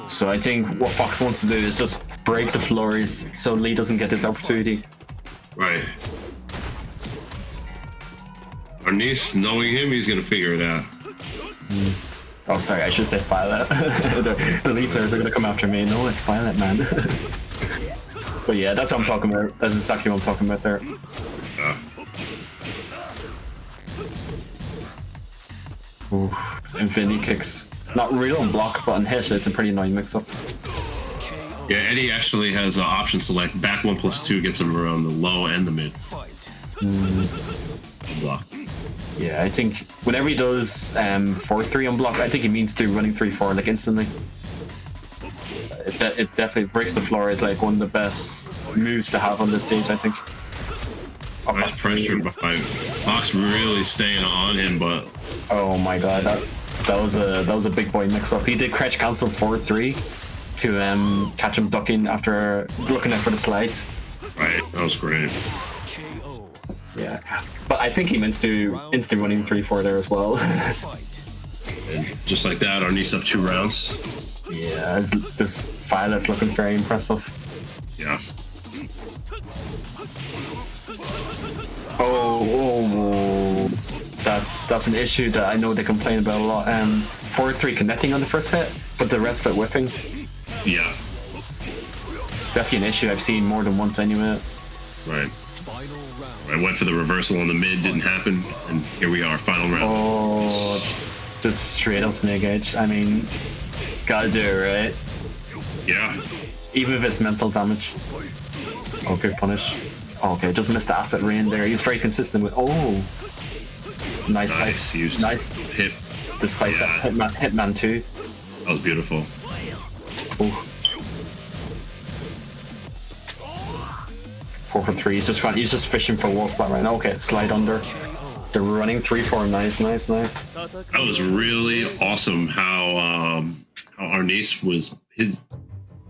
J: So I think what Fox wants to do is just break the floors so Lee doesn't get this opportunity.
K: Right. Our niece, knowing him, he's gonna figure it out.
J: Oh, sorry, I should say Violet. the Lee players are gonna come after me. No, it's Violet, man. But yeah, that's what I'm talking about. That's exactly what I'm talking about there. Oof, infinity kicks. Not real on block, but on hit, it's a pretty annoying mix-up.
K: Yeah, Eddie actually has option select. Back 1+2 gets him around the low and the mid. Block.
J: Yeah, I think whenever he does 4-3 on block, I think he means to running 3-4 like instantly. It definitely breaks the floor is like one of the best moves to have on this stage, I think.
K: Nice pressure by Fox really staying on him, but
J: oh my god, that was a big boy mix up. He did crouch cancel 4-3 to catch him ducking after looking out for the slides.
K: Right, that was great.
J: Yeah, but I think he meant to instant running 3-4 there as well.
K: And just like that, our niece up 2 rounds.
J: Yeah, this Violet's looking very impressive.
K: Yeah.
J: Oh, that's an issue that I know they complain about a lot. 4-3 connecting on the first hit, but the rest of it whiffing.
K: Yeah.
J: It's definitely an issue I've seen more than once anyway.
K: Right. I went for the reversal on the mid, didn't happen, and here we are, final round.
J: Oh, just straight up snake edge. I mean, gotta do it, right?
K: Yeah.
J: Even if it's mental damage. Oh, good punish. Oh, okay, just missed the asset rain there. He's very consistent with. Oh, nice. Nice
K: hit.
J: Decisive Hitman 2.
K: That was beautiful.
J: Oh. 4-3. He's just fishing for wall spot right now. Okay, slide under. They're running 3-4. Nice.
K: That was really awesome. How our niece was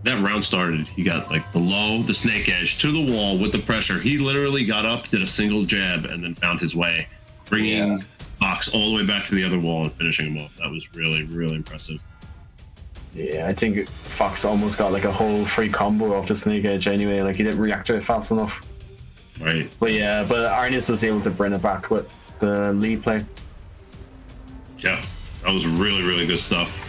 K: that round started. He got like below the snake edge to the wall with the pressure. He literally got up, did a single jab, and then found his way, bringing Fox all the way back to the other wall and finishing him off. That was really, really impressive.
J: Yeah, I think Fox almost got like a whole free combo off the snake edge anyway. Like he didn't react to it fast enough.
K: Right.
J: But yeah, Arnis was able to bring it back with the lead play.
K: Yeah, that was really, really good stuff.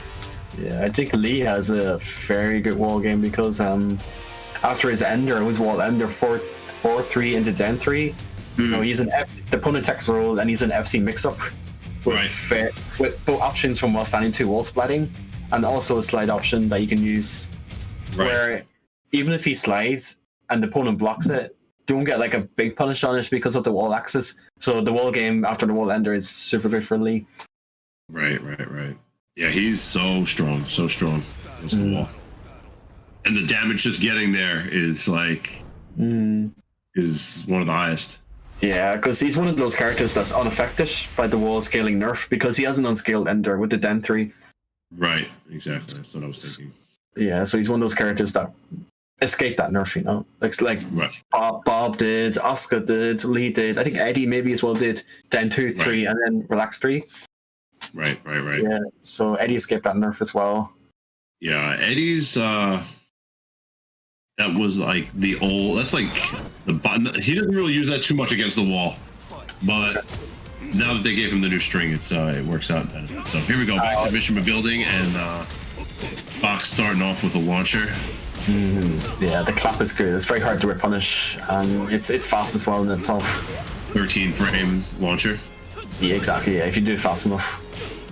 J: Yeah, I think Lee has a very good wall game because after his ender, his wall ender 4-3 into den 3, you know, he's the opponent text roll and he's an FC mix-up with both options from while standing 2 wall splatting and also a slide option that you can use where even if he slides and the opponent blocks it, don't get like a big punish on it because of the wall axis. So the wall game after the wall ender is super good for Lee.
K: Right. Yeah, he's so strong against the wall. And the damage just getting there is like is one of the highest.
J: Yeah, because he's one of those characters that's unaffected by the wall scaling nerf because he has an unscaled ender with the Den 3.
K: Right, exactly. That's what I was thinking.
J: Yeah, so he's one of those characters that escape that nerf, you know. Like
K: Right.
J: Bob did, Oscar did, Lee did. I think Eddie maybe as well did. Down 2, 3, and then relax 3.
K: Right.
J: Yeah. So Eddie escaped that nerf as well.
K: Yeah, Eddie's that was like the old. That's like the button. He doesn't really use that too much against the wall, but now that they gave him the new string, it works out better. So here we go, back to Mission Building, and Fox starting off with a launcher.
J: Yeah, the clap is good. It's very hard to whip punish. It's fast as well in itself.
K: 13 frame launcher.
J: Yeah, exactly. Yeah, if you do it fast enough.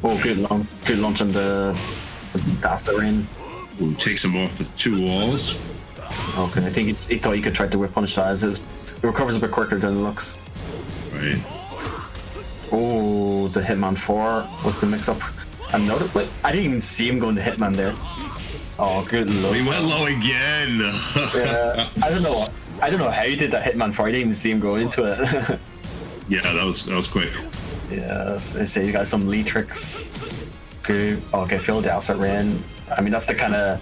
J: Oh, good launch on the Dasta Rain.
K: Ooh, takes him off the 2 walls.
J: Okay, I think he thought he could try to whip punish that as it recovers a bit quicker than it looks.
K: Right.
J: Oh, the Hitman 4 was the mix-up. I didn't even see him going to Hitman there. Oh, good lord.
K: He went low again.
J: Yeah, I don't know how he did that Hitman 4. I didn't even see him go into it.
K: Yeah, that was quick.
J: Yeah, I say you got some Lee tricks. Good. Okay, Phil the outside rain. I mean, that's the kind of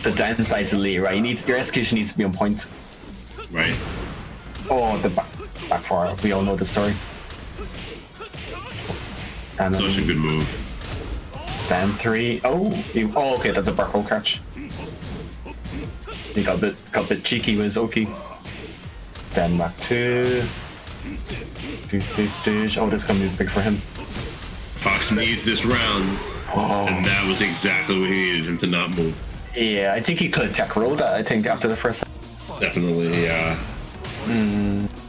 J: the downside to Lee, right? Your execution needs to be on point.
K: Right.
J: Oh, the back 4. We all know the story. And
K: Such a good move.
J: Down 3. Oh, okay, that's a Barco catch. He got a bit cheeky with his Oki. Then back 2. Oh, this is gonna be big for him.
K: Fox needs this round, and that was exactly what he needed him to not move.
J: Yeah, I think he could have tech rolled that. I think after the first.
K: Definitely, yeah.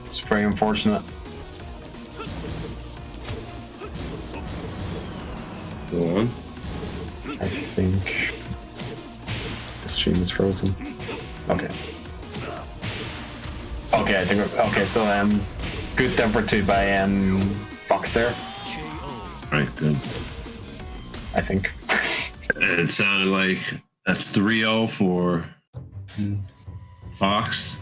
J: It's very unfortunate.
K: Go on.
J: I think the stream is frozen. Okay. Okay, I think okay. So good temper 2 by Fox there.
K: Right, good.
J: I think.
K: It sounded like that's 3-0 for Fox.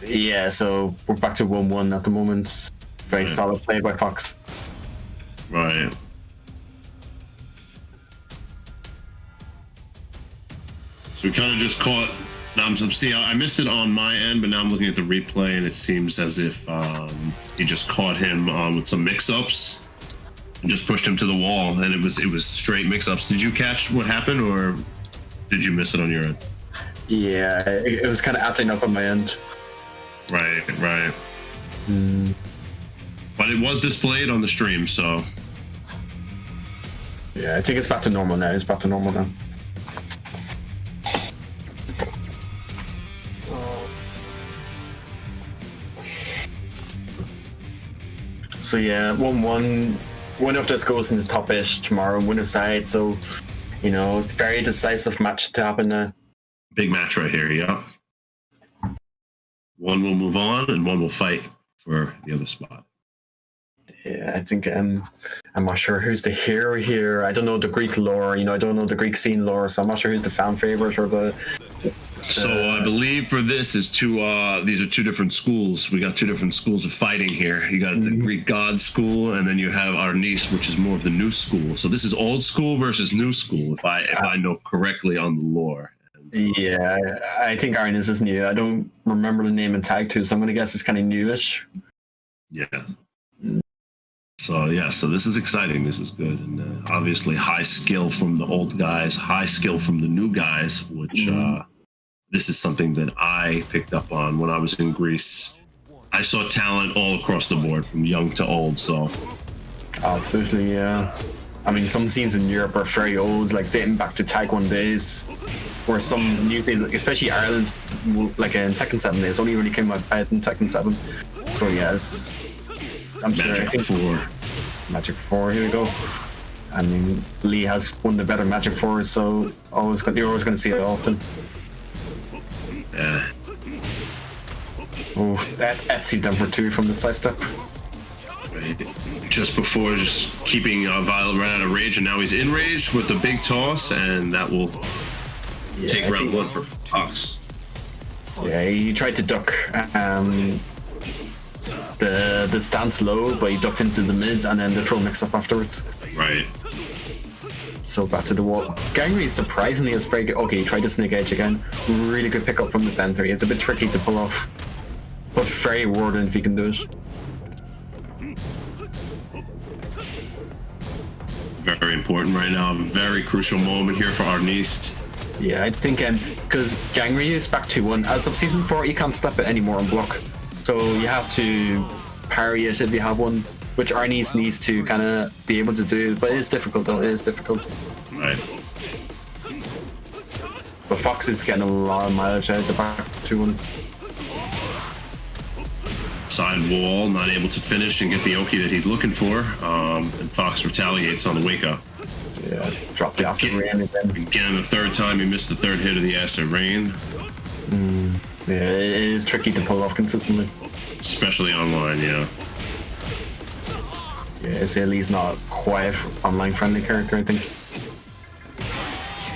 J: Yeah, so we're back to 1-1 at the moment. Very solid play by Fox.
K: Right. So we kind of just caught. Now I'm seeing. I missed it on my end, but now I'm looking at the replay, and it seems as if he just caught him with some mix-ups and just pushed him to the wall, and it was straight mix-ups. Did you catch what happened, or did you miss it on your end?
J: Yeah, it was kind of acting up on my end.
K: Right. But it was displayed on the stream, so.
J: Yeah, I think it's back to normal now. It's back to normal now. So yeah, 1-1. One of this goes into top-ish tomorrow, winner side. So, you know, very decisive match to happen now.
K: Big match right here, yeah. One will move on, and one will fight for the other spot.
J: Yeah, I think I'm not sure who's the hero here. I don't know the Greek lore, you know, I don't know the Greek scene lore, so I'm not sure who's the fan favorite or the.
K: So I believe for this is these are 2 different schools. We got 2 different schools of fighting here. You got the Greek god school, and then you have Arnis, which is more of the new school. So this is old school versus new school, if I know correctly on the lore.
J: Yeah, I think Arnis is new. I don't remember the name in Tag 2, so I'm gonna guess it's kind of newish.
K: Yeah. So yeah, so this is exciting. This is good, and obviously high skill from the old guys, high skill from the new guys, which this is something that I picked up on when I was in Greece. I saw talent all across the board, from young to old. So
J: absolutely, yeah. I mean, some scenes in Europe are very old, like dating back to Tag 1 days, or some new thing, especially Ireland's, like in Tekken 7 days, only really came out in Tekken 7. So yes. I'm
K: Magic
J: sure,
K: 4.
J: Magic 4, here we go. I mean, Lee has one of the better Magic 4s, so you're always going to see it often.
K: Yeah.
J: Oh, that Etsy number 2 from the side step.
K: Right. Just before, just keeping Violet ran out of rage, and now he's enraged with the big toss, and that will take round 1 for Fox.
J: Yeah, he tried to duck the stance low, but he ducked into the mid, and then the throw mix up afterwards.
K: Right.
J: So back to the wall. Gangry surprisingly is very good. Okay, he tried the snake edge again. Really good pickup from the Ben 3. It's a bit tricky to pull off, but very rewarding if you can do it.
K: Very important right now. Very crucial moment here for Arnist.
J: Yeah, I think because Gangry is back 2-1. As of season 4, you can't step it anymore on block, so you have to parry it if you have one, which Arnist needs to kind of be able to do. But it is difficult though. It is difficult.
K: Right.
J: But Fox is getting a lot of mileage out of the back 2-1s.
K: Side wall, not able to finish and get the Oki that he's looking for. And Fox retaliates on the wake up.
J: Yeah, drop the acid rain again.
K: Again, the third time he missed the third hit of the acid rain.
J: Yeah, it is tricky to pull off consistently.
K: Especially online, yeah.
J: Yeah, Izzy's not quite online friendly character, I think.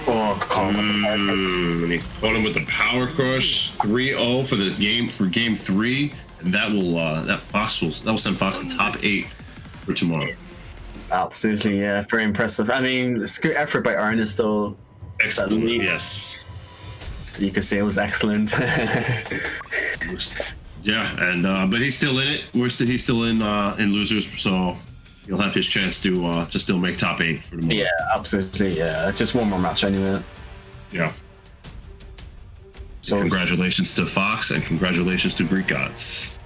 J: Oh, caught him.
K: He caught him with the power crush. 3-0 for the game for game 3. And that will send Fox to top 8 for tomorrow.
J: Absolutely, yeah, very impressive. I mean, good effort by Arnist though.
K: Excellent, yes.
J: You could say it was excellent.
K: Yeah, and but he's still in it. He's still in losers, so he'll have his chance to still make top 8 for tomorrow.
J: Yeah, absolutely. Yeah, just one more match anyway.
K: Yeah. So congratulations to Fox and congratulations to Greek Gods.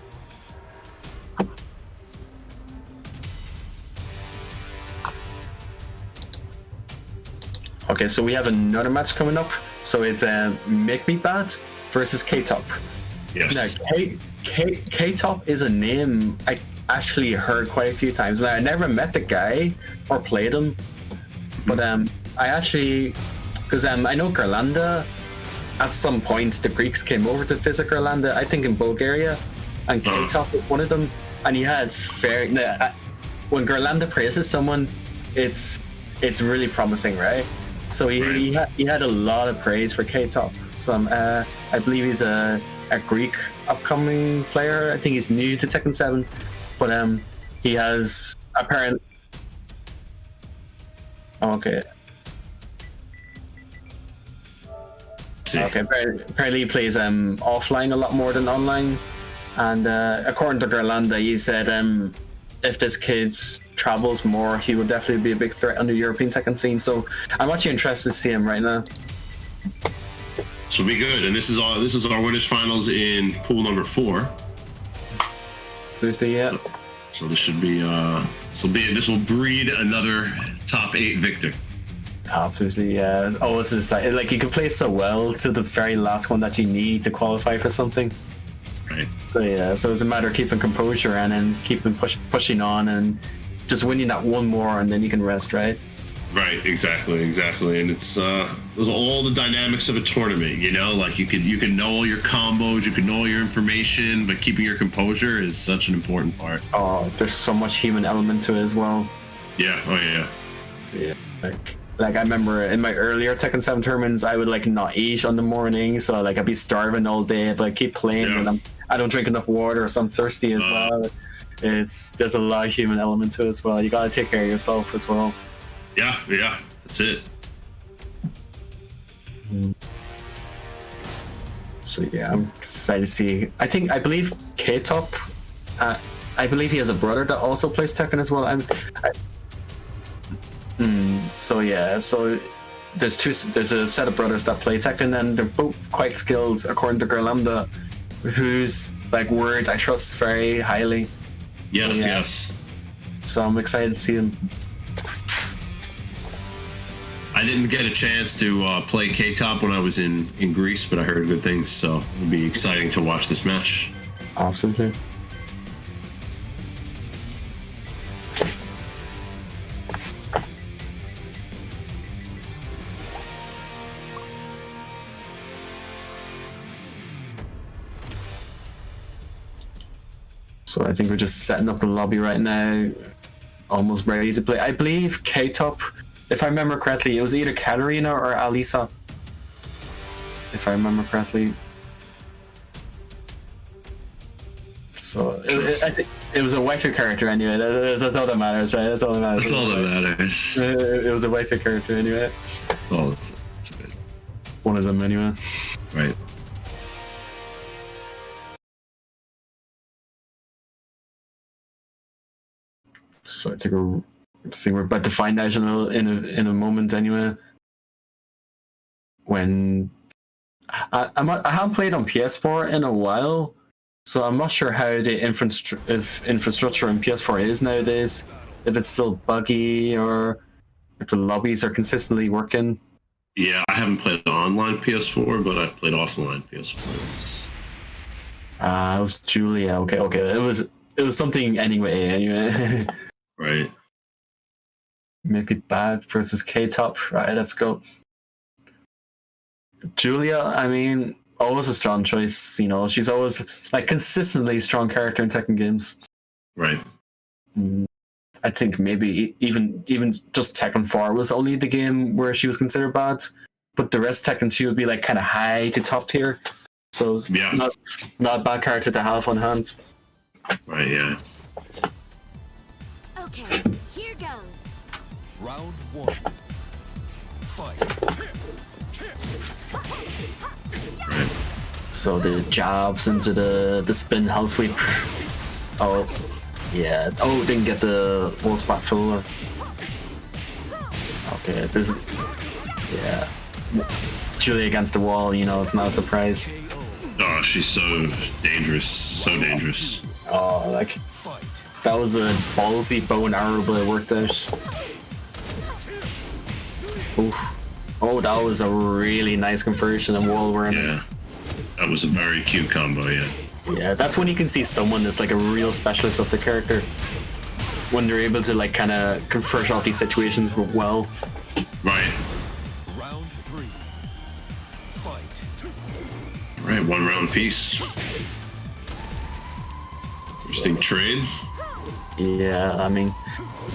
J: Okay, so we have another match coming up. So it's Make Me Bad versus K-Top.
K: Yes.
J: Now, K-Top is a name I actually heard quite a few times. Now, I never met the guy or played him, but I actually, because I know Garlanda, at some points the Greeks came over to visit Garlanda, I think in Bulgaria, and K-Top was one of them, and he had when Garlanda praises someone, it's really promising, right? So he had a lot of praise for K-Top. I believe he's a Greek upcoming player. I think he's new to Tekken 7, but he has apparent. Okay. Okay. Apparently he plays offline a lot more than online, and according to Garlanda, he said if this kid travels more, he would definitely be a big threat on the European Tekken scene. So I'm actually interested to see him right now.
K: This will be good, and this is our winners finals in pool number 4.
J: Absolutely, yeah.
K: So this should be this will breed another top 8 victor.
J: Absolutely, yeah. Oh, it's just like you can play so well to the very last one that you need to qualify for something.
K: Right.
J: So yeah, so it's a matter of keeping composure and then keeping pushing on and just winning that one more, and then you can rest, right?
K: Right, exactly, and it's those are all the dynamics of a tournament, you know. Like you can know all your combos, you can know all your information, but keeping your composure is such an important part.
J: Oh, there's so much human element to it as well.
K: Yeah. Oh yeah.
J: Yeah. Like I remember in my earlier Tekken 7 tournaments, I would like not eat on the morning, so like I'd be starving all day, but I keep playing and I don't drink enough water, so I'm thirsty as well. There's a lot of human element to it as well. You gotta take care of yourself as well.
K: Yeah, that's it.
J: So yeah, I'm excited to see. I believe K-Top, I believe he has a brother that also plays Tekken as well. So yeah, so there's a set of brothers that play Tekken, and they're both quite skilled, according to Garlanda, whose like word I trust very highly.
K: Yes,
J: so, yeah.
K: Yes.
J: So I'm excited to see them.
K: I didn't get a chance to play K-Top when I was in Greece, but I heard good things, so it'll be exciting to watch this match.
J: Absolutely. So I think we're just setting up the lobby right now, almost ready to play. I believe K-Top, if I remember correctly, it was either Katarina or Alisa, if I remember correctly. So I think It was a waifu character anyway. That's all that matters, right? That's all that matters.
K: That's all that matters.
J: It was a waifu character anyway.
K: That's good.
J: One of them anyway.
K: Right.
J: So I think we're about to find out in a moment anyway. When I haven't played on PS4 in a while, so I'm not sure how the infrastructure in PS4 is nowadays. If it's still buggy or if the lobbies are consistently working.
K: Yeah, I haven't played online PS4, but I've played offline PS4.
J: It was Julia. Okay. It was something anyway.
K: Right.
J: Maybe Bad versus K-Top. Right, let's go. Julia, I mean, always a strong choice. You know, she's always like consistently strong character in Tekken games.
K: Right.
J: I think maybe even just Tekken 4 was only the game where she was considered bad, but the rest Tekken she would be like kind of high to top tier. So
K: yeah,
J: not a bad character to have on hand.
K: Right. Yeah.
H: Okay, here goes.
G: Round 1. Fight.
K: Right.
J: So the jabs into the spin house sweep. Oh, yeah. Oh, didn't get the wall spot full. Okay, this. Yeah. Julia against the wall. You know, it's not a surprise.
K: Oh, she's so dangerous. So dangerous.
J: Oh, like that was a ballsy bow and arrow, but it worked out. Oof. Oh, that was a really nice conversion and wall awareness.
K: Yeah, that was a very cute combo. Yeah.
J: Yeah, that's when you can see someone that's like a real specialist of the character. When they're able to like kind of convert off these situations well.
K: Right.
G: Round 3. Fight.
K: Right. 1 round piece. Interesting trade.
J: Yeah, I mean,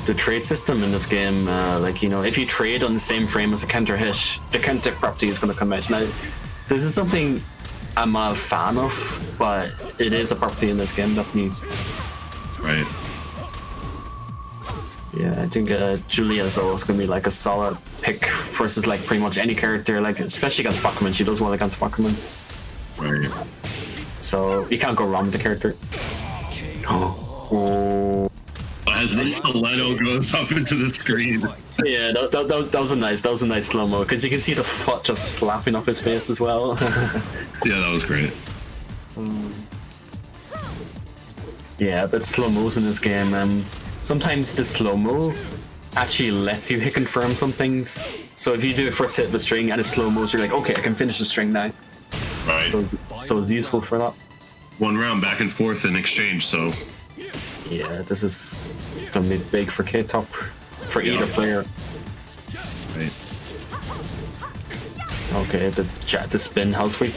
J: the trade system in this game, like, you know, if you trade on the same frame as a counter hit, the counter property is going to come out. Now, this is something I'm not a fan of, but it is a property in this game that's new.
K: Right.
J: Yeah, I think Julia is always going to be like a solid pick versus like pretty much any character, like especially against Pokemon. She does well against Pokemon.
K: Right.
J: So you can't go wrong with the character. Oh.
K: As the stiletto goes up into the screen.
J: Yeah, that was a nice slow mo because you can see the foot just slapping off his face as well.
K: Yeah, that was great.
J: Yeah, but slow mo's in this game. Sometimes the slow mo actually lets you hit confirm some things. So if you do a first hit of a string and it's slow mo, so you're like, okay, I can finish the string now.
K: Right.
J: So it's useful for that.
K: 1 round back and forth in exchange. So.
J: Yeah, this is gonna be big for K-Top, for either player.
K: Right.
J: Okay, the spin house sweep.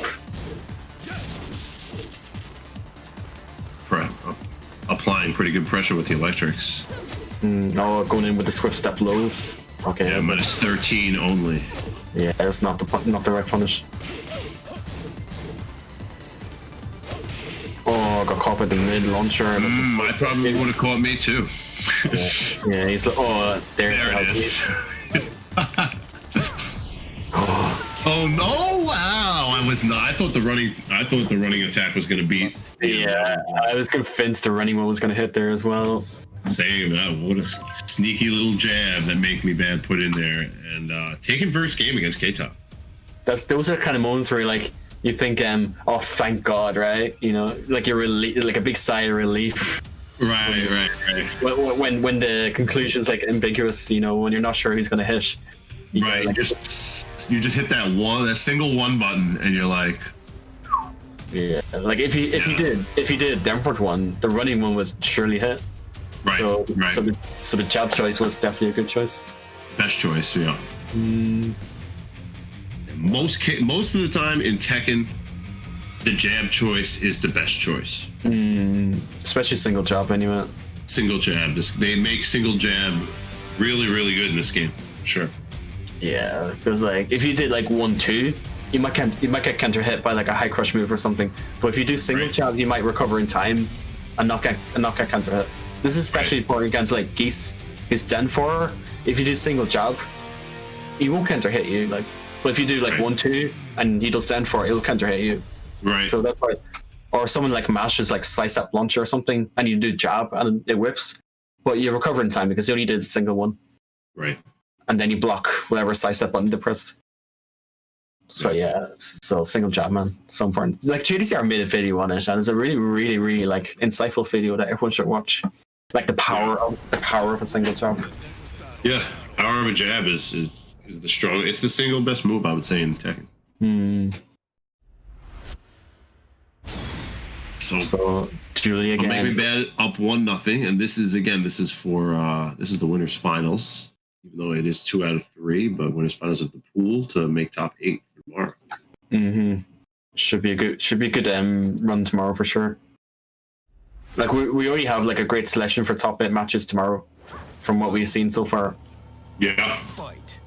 K: Applying pretty good pressure with the electrics.
J: Oh, going in with the swift step lows. Okay.
K: Yeah, but it's 13 only.
J: Yeah, it's not the right punish. Oh, got caught by the mid launcher.
K: I probably would have caught me too.
J: Yeah, he's like, oh, there
K: it is. Oh no! Wow, I was not. I thought the running attack was going to beat.
J: Yeah, I was convinced the running one was going to hit there as well.
K: Same. What a sneaky little jab that make me bad put in there, and taking first game against K-Top.
J: Those are kind of moments where like you think, oh, thank God, right? You know, like you're like a big sigh of relief.
K: Right.
J: When the conclusion's like ambiguous, you know, when you're not sure who's going to hit.
K: Right. Like, you just hit that single one button, and you're like.
J: Yeah, like if you did Denford one, the running one was surely hit.
K: Right.
J: So the jab choice was definitely a good choice.
K: Best choice, yeah. Most of the time in Tekken, the jab choice is the best choice.
J: Especially single jab, anyway.
K: Single jab. They make single jab really, really good in this game. Sure.
J: Yeah, because like if you did like 1-2, you might get counter hit by like a high crush move or something. But if you do single jab, you might recover in time, a knockout counter hit. This is especially important against like Geese. His Den 4, if you do single jab, he won't counter hit you. Like, but if you do like 1-2 and he does Den 4, he'll counter hit you.
K: Right.
J: So that's why. Or someone like mashes like slice up launcher or something, and you do jab and it whips, but you recover in time because you only did a single one.
K: Right.
J: And then you block whatever slice up button depressed. So so single jab, man, so important. Like GDCR made a video on it, and it's a really, really, really like insightful video that everyone should watch. Like the power of a single jab.
K: Yeah, power of a jab is the strong. It's the single best move, I would say, in Tekken.
J: So Julia again.
K: Maybe bad up 1-0, and this is for this is the winners finals. Even though it is 2 out of 3, but winners finals of the pool to make top 8 for tomorrow.
J: Should be a good run tomorrow for sure. Like we already have like a great selection for top 8 matches tomorrow, from what we've seen so far.
K: Yeah.
G: Fight.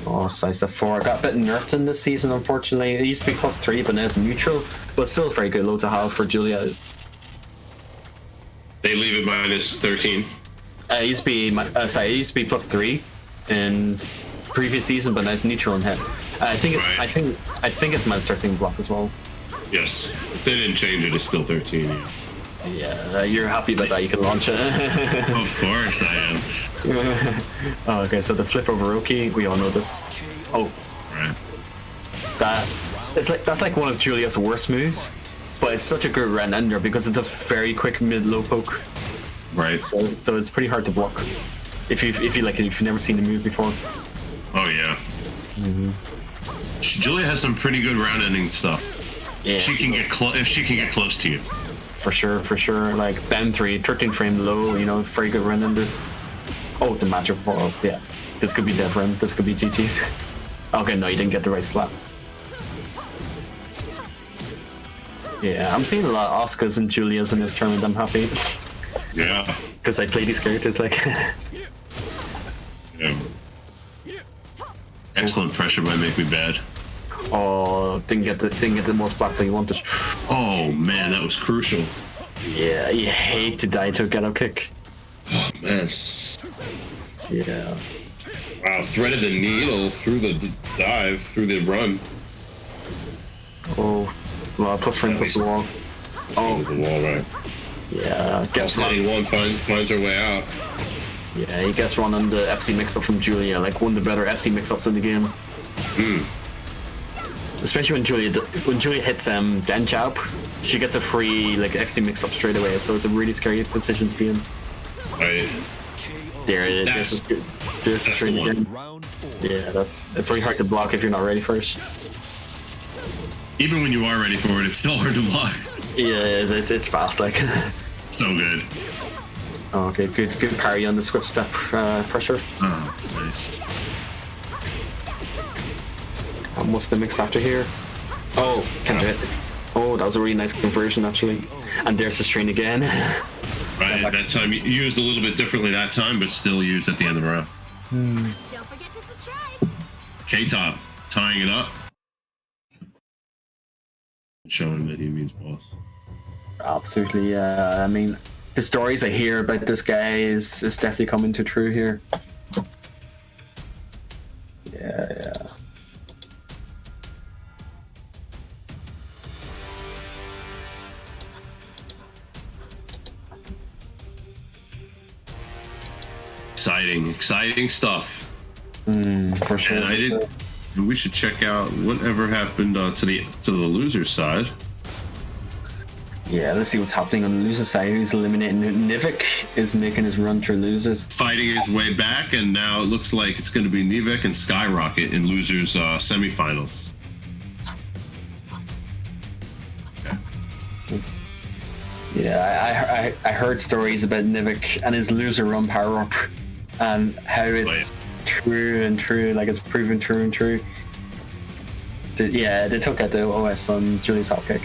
J: Oh, size of 4. I got a bit nerfed in this season, unfortunately. It used to be +3, but now it's neutral. But still a very good low to have for Julia.
K: They leave it -13.
J: It used to be +3 in previous season, but now it's neutral in hit. I think it's -13 block as well.
K: Yes, if they didn't change it, it's still 13.
J: Yeah, you're happy about that. You can launch it.
K: Of course I am.
J: Oh, okay, so the flip over Roki, we all know this. Oh,
K: right.
J: That's like one of Julia's worst moves, but it's such a good red ender because it's a very quick mid-low poke.
K: Right.
J: So it's pretty hard to block if you've never seen the move before.
K: Oh yeah. Julia has some pretty good round ending stuff.
J: Yeah.
K: She can get if she can get close to you.
J: For sure. Like down 3, 13 frame low, very good round enders. Oh, the matchup. Oh, yeah. This could be different. This could be GG's. Okay, no, you didn't get the right splat. Yeah, I'm seeing a lot of Oscars and Julias in this tournament. I'm happy.
K: Yeah.
J: Because I play these characters like.
K: Yeah. Excellent pressure by Make Me Bad.
J: Oh, didn't get the most block that you wanted.
K: Oh man, that was crucial.
J: Yeah, you hate to die to a get up kick.
K: Oh man.
J: Yeah.
K: Wow, threaded the needle through the dive, through the run.
J: Oh, well, plus frames up the wall.
K: Oh, the wall, right?
J: Yeah, guess
K: run. One finds her way out.
J: Yeah, he gets run on the FC mix-up from Julia, like one of the better FC mix-ups in the game. Especially when Julia hits Den jab, she gets a free like FC mix-up straight away, so it's a really scary position to be in.
K: Right.
J: There's a string again. Yeah, it's very hard to block if you're not ready for it.
K: Even when you are ready for it, it's still hard to block.
J: Yeah, it's fast, like.
K: So good.
J: Oh, okay, good parry on the swift step pressure.
K: Oh, nice.
J: What's the mix after here? Oh, can't do it. Oh, that was a really nice conversion, actually. And there's the string again.
K: Right, that time you used a little bit differently that time, but still used at the end of the round.
H: Don't forget to subscribe.
K: K-Top, tying it up. Showing that he means boss.
J: Absolutely, yeah. I mean, the stories I hear about this guy is definitely coming to true here. Yeah.
K: Exciting stuff.
J: For sure.
K: And we should check out whatever happened to the loser side.
J: Yeah, let's see what's happening on the loser side. Who's eliminating Nivik is making his run through losers.
K: Fighting his way back, and now it looks like it's going to be Nivik and Skyrocket in losers semifinals.
J: Yeah, I heard stories about Nivik and his loser run power up, and how it's true and true, like it's proven true and true. They took out the OS on Julie's hop kick.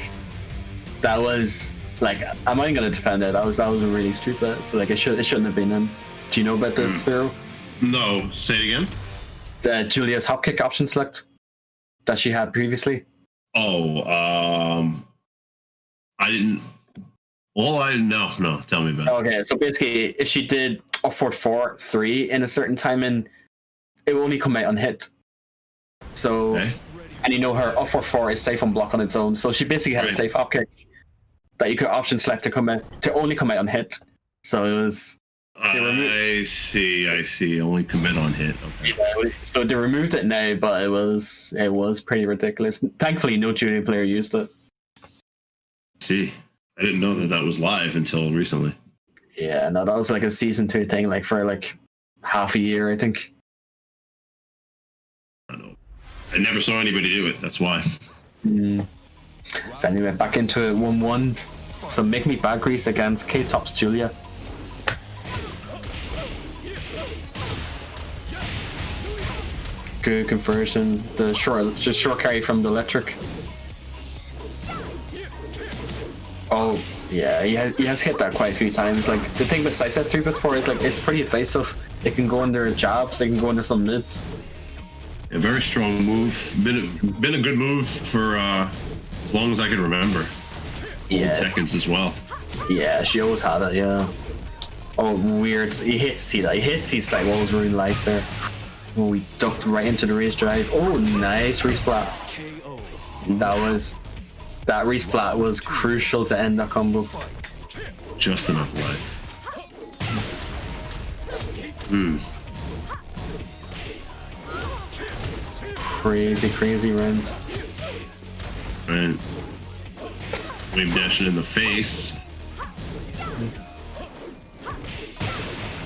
J: That was like, I'm not even gonna defend it. That was really stupid. So like it shouldn't have been in. Do you know about this, Spiro?
K: No, say it again.
J: Julia's hop kick option select that she had previously.
K: Oh, I didn't. No. Tell me about it.
J: Okay, so basically, if she did a 4-4-3 in a certain timing, it will only come out on hit. So,
K: Okay.
J: and you know her up 4-4 is safe on block on its own. So she basically had a safe up kick that you could option select to only come out on hit. So it was.
K: I see. Only commit on hit. Okay.
J: Yeah, so they removed it now, but it was pretty ridiculous. Thankfully, no junior player used it.
K: See, I didn't know that was live until recently.
J: Yeah, no, that was like a season 2 thing, like for like half a year, I think.
K: I know. I never saw anybody do it. That's why.
J: So anyway, back into it 1-1. So make me bad grease against K-Top's Julia. Good conversion. The short carry from the electric. Oh yeah, he has hit that quite a few times. Like the thing with sidestep 3+4 is like it's pretty evasive. They can go into jabs. They can go into some mids.
K: A very strong move. Been a good move for as long as I can remember.
J: Yeah,
K: Tekkens as well.
J: Yeah, she always had it. Yeah. Oh, weird. He hits his side walls really nice there. Oh, he ducked right into the race drive. Oh, nice resplat. That resplat was crucial to end that combo.
K: Just enough light.
J: Crazy rounds.
K: Right. Wave dashing in the face.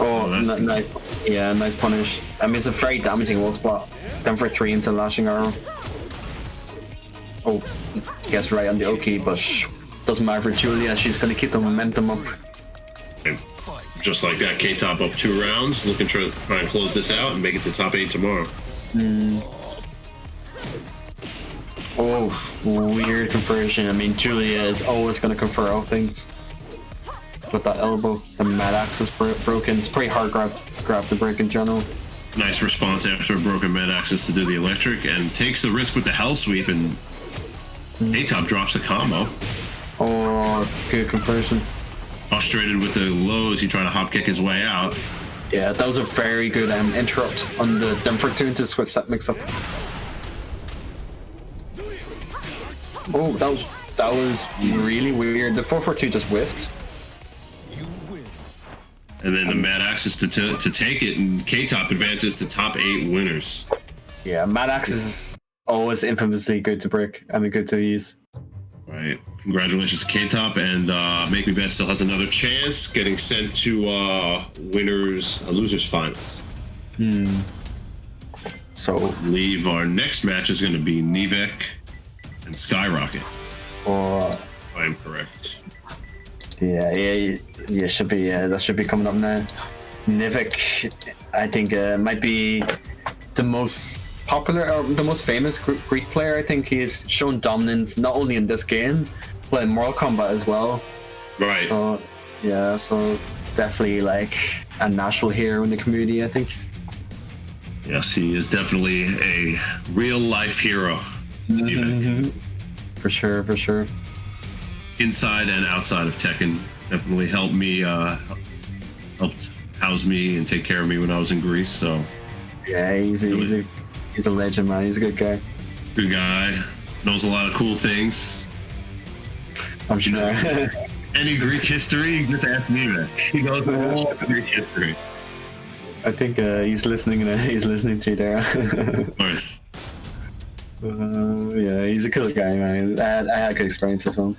J: Oh, nice. Yeah, nice punish. I mean, it's a very damaging wall spot. Down for 3 into lashing arrow. Oh, gets right on the Oki, but doesn't matter for Julia. She's going to keep the momentum up.
K: And just like that, K-Top up 2 rounds. Looking to try and close this out and make it to top 8 tomorrow.
J: Oh, weird conversion. I mean, Julia is always going to convert all things. With that elbow, the mad axe is broken. It's pretty hard grab to break in general.
K: Nice response after a broken mid axis to do the electric and takes the risk with the hell sweep, and K-Top drops a combo.
J: Oh, good conversion.
K: Frustrated with the lows, he tried to hop kick his way out.
J: Yeah, that was a very good interrupt on the Denver tune to switch that mix up. Oh, that was really weird. The 4-4-2 just whiffed.
K: And then the mad axis to take it, and K-Top advances to top 8 winners.
J: Yeah, mad axe is always infamously good to break. I mean, good to use.
K: Right. Congratulations to K-Top, and Make Me Bet still has another chance getting sent to losers finals.
J: So
K: I believe our next match is going to be Nivek and Skyrocket.
J: If
K: I am correct.
J: Yeah, should be. That should be coming up now. Nivek, I think, might be the most popular or the most famous Greek player. I think he's shown dominance not only in this game, but in Mortal Kombat as well.
K: Right.
J: So yeah, so definitely like a national hero in the community, I think.
K: Yes, he is definitely a real life hero.
J: For sure.
K: Inside and outside of Tekken, definitely helped house me and take care of me when I was in Greece. So
J: yeah, he's a legend, man. He's a good guy.
K: Good guy, knows a lot of cool things.
J: I'm sure.
K: Any Greek history, you get to ask me that. He knows all Greek history.
J: I think he's listening. He's listening to you there.
K: Of course.
J: Yeah, he's a cool guy, man. I had good experiences with him.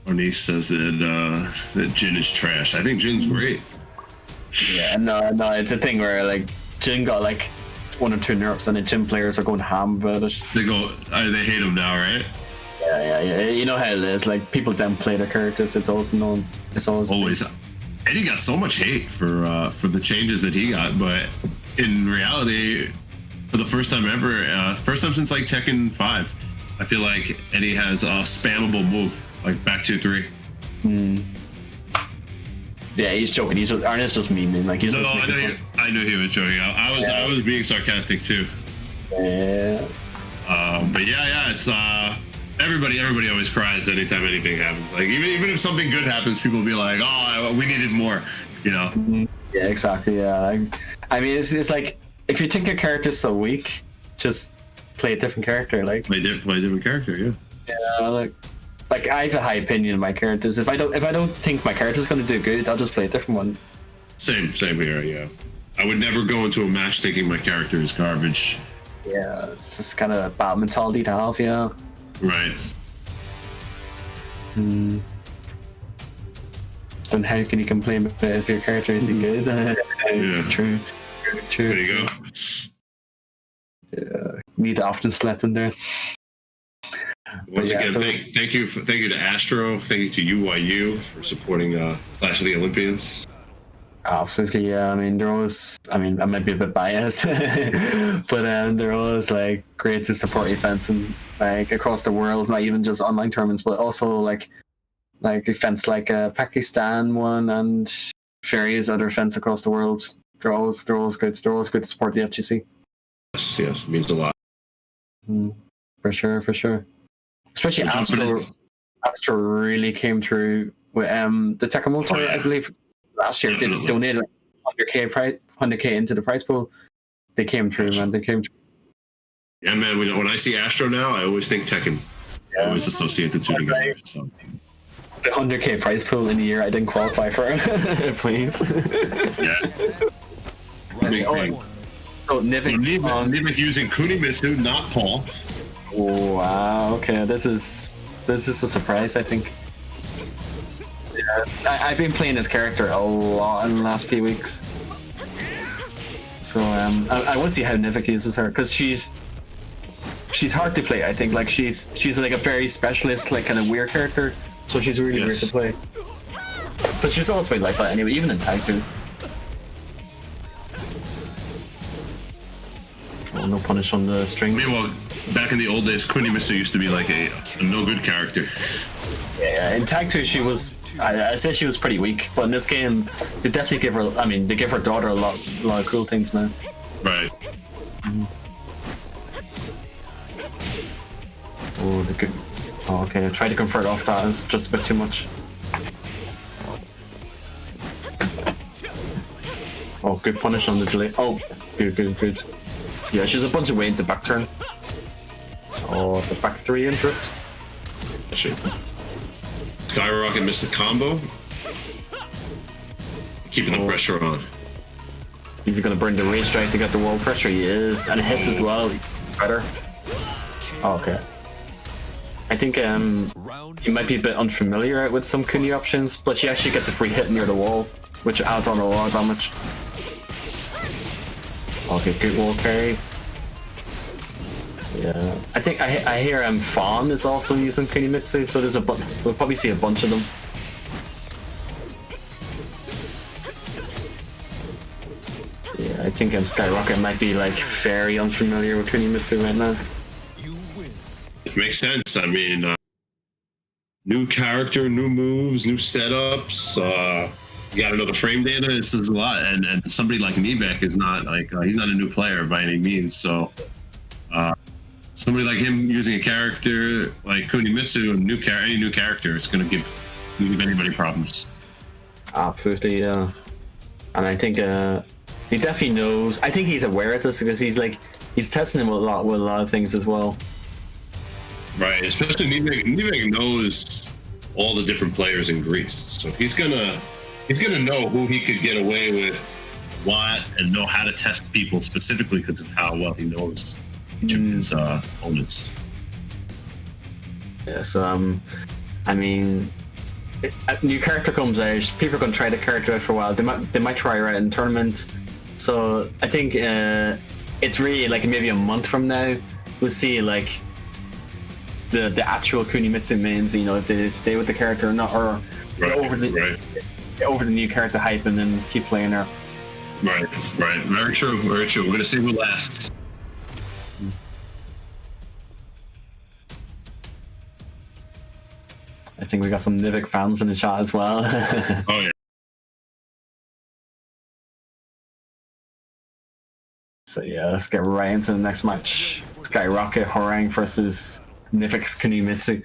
K: Our niece says that Jin is trash. I think Jin's great.
J: Yeah, no, it's a thing where like Jin got like 1 or 2 nerfs, and the Jin players are going ham about it.
K: They hate him now, right?
J: Yeah. You know how it is. Like people downplay their characters. It's always known. It's always.
K: And he got so much hate for the changes that he got, but in reality, for the first time ever, first time since like Tekken 5, I feel like Eddie has a spammable move, like back 2-3.
J: Yeah, he's joking. Arnett's just memeing. Like he's
K: No,
J: just
K: I knew he was joking. I was being sarcastic too.
J: Yeah.
K: But yeah, it's everybody always cries anytime anything happens. Like even if something good happens, people will be like, "Oh, we needed more," you know.
J: Yeah, exactly. Yeah, I mean, it's like if you think your character's so weak, just play a different character. Like
K: play a different character. Yeah.
J: Yeah, like I have a high opinion of my characters. If I don't think my character's gonna do good, I'll just play a different one.
K: Same here. Yeah, I would never go into a match thinking my character is garbage.
J: Yeah, it's just kind of a bad mentality to have. Yeah.
K: Right.
J: Then how can you complain if your character isn't good?
K: Yeah.
J: True.
K: There you go.
J: Yeah. Need to often slept in there.
K: Once again, thank you to Astro, thank you to UYU for supporting Clash of the Olympians.
J: Absolutely, yeah. I mean, I might be a bit biased, but they're always like great to support events and like across the world, not even just online tournaments, but also like events like Pakistan one and various other events across the world. They're always good. They're always good to support the FGC.
K: Yes, it means a lot.
J: For sure. Especially Astro really came through with the Tekken World Tour, I believe. Last year, did donate like 100k into the prize pool. They came through, man. They came through.
K: Yeah, man. When I see Astro now, I always think Tekken. I always associate the two together. So.
J: The 100k prize pool in the year I didn't qualify for. Please.
K: Yeah. Big thing.
J: Oh,
K: Nivik using Kunimitsu, not Paul.
J: Oh, wow. Okay, this is a surprise, I think. Yeah, I've been playing this character a lot in the last few weeks, so I want to see how Nivik uses her because she's hard to play. I think like she's like a very specialist, like kind of weird character, so she's really weird to play. But she's always played like that anyway, even in Tag 2. Oh, no punish on the string.
K: Meanwhile, back in the old days, Kunimitsu used to be like a no good character.
J: Yeah, in Tag 2 she was. I say she was pretty weak, but in this game, they definitely give her. I mean, they give her daughter a lot of cool things now.
K: Right.
J: Oh, the good. Oh, okay. I tried to convert off that. It was just a bit too much. Oh, good punish on the delay. Oh, good. Yeah, she's a bunch of ways to back turn. Oh, the back 3 into it.
K: Shit. Skyrocket missed the combo. Keeping the pressure on.
J: He's gonna burn the range strike to get the wall pressure. He is, and it hits as well. Better. Oh, okay. I think he might be a bit unfamiliar with some Kuni options, but she actually gets a free hit near the wall, which adds on a lot of damage. Okay, good wall carry. Yeah, I think I hear Fawn is also using Kunimitsu, so we'll probably see a bunch of them. Yeah, I think Skyrocket might be like very unfamiliar with Kunimitsu right now.
K: It makes sense. I mean, new character, new moves, new setups. You got to know the frame data. This is a lot, and somebody like Nivek is not like he's not a new player by any means. So. Somebody like him using a character like Kunimitsu, any new character, it's going to give anybody problems.
J: Absolutely, yeah. And I think he definitely knows. I think he's aware of this because he's testing him with a lot of things as well.
K: Right, especially Nivek knows all the different players in Greece, so he's gonna know who he could get away with, what, and know how to test people specifically because of how well he knows each of his opponents.
J: Yeah, so I mean, a new character comes out, people are going to try the character out for a while. They might try her out in tournament. So I think it's really like maybe a month from now we'll see like the actual Kunimitsu mains. You know, if they stay with the character or not, or over the new character hype and then keep playing her.
K: Right. Very true. We're gonna see who lasts.
J: I think we got some Nivik fans in the chat as well.
K: Oh yeah.
J: So yeah, let's get right into the next match. Skyrocket Horang versus Nivix Kunimitsu.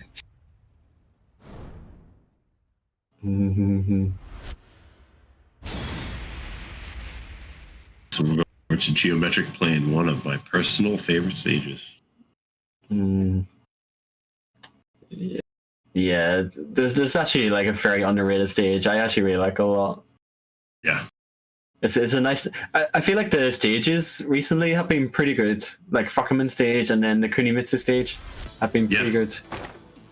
K: So we're going to Geometric Plane, one of my personal favorite stages.
J: Yeah, this is actually like a very underrated stage. I actually really like it a lot.
K: Yeah.
J: It's a nice. I feel like the stages recently have been pretty good. Like Fuckerman stage and then the Kunimitsu stage have been pretty good.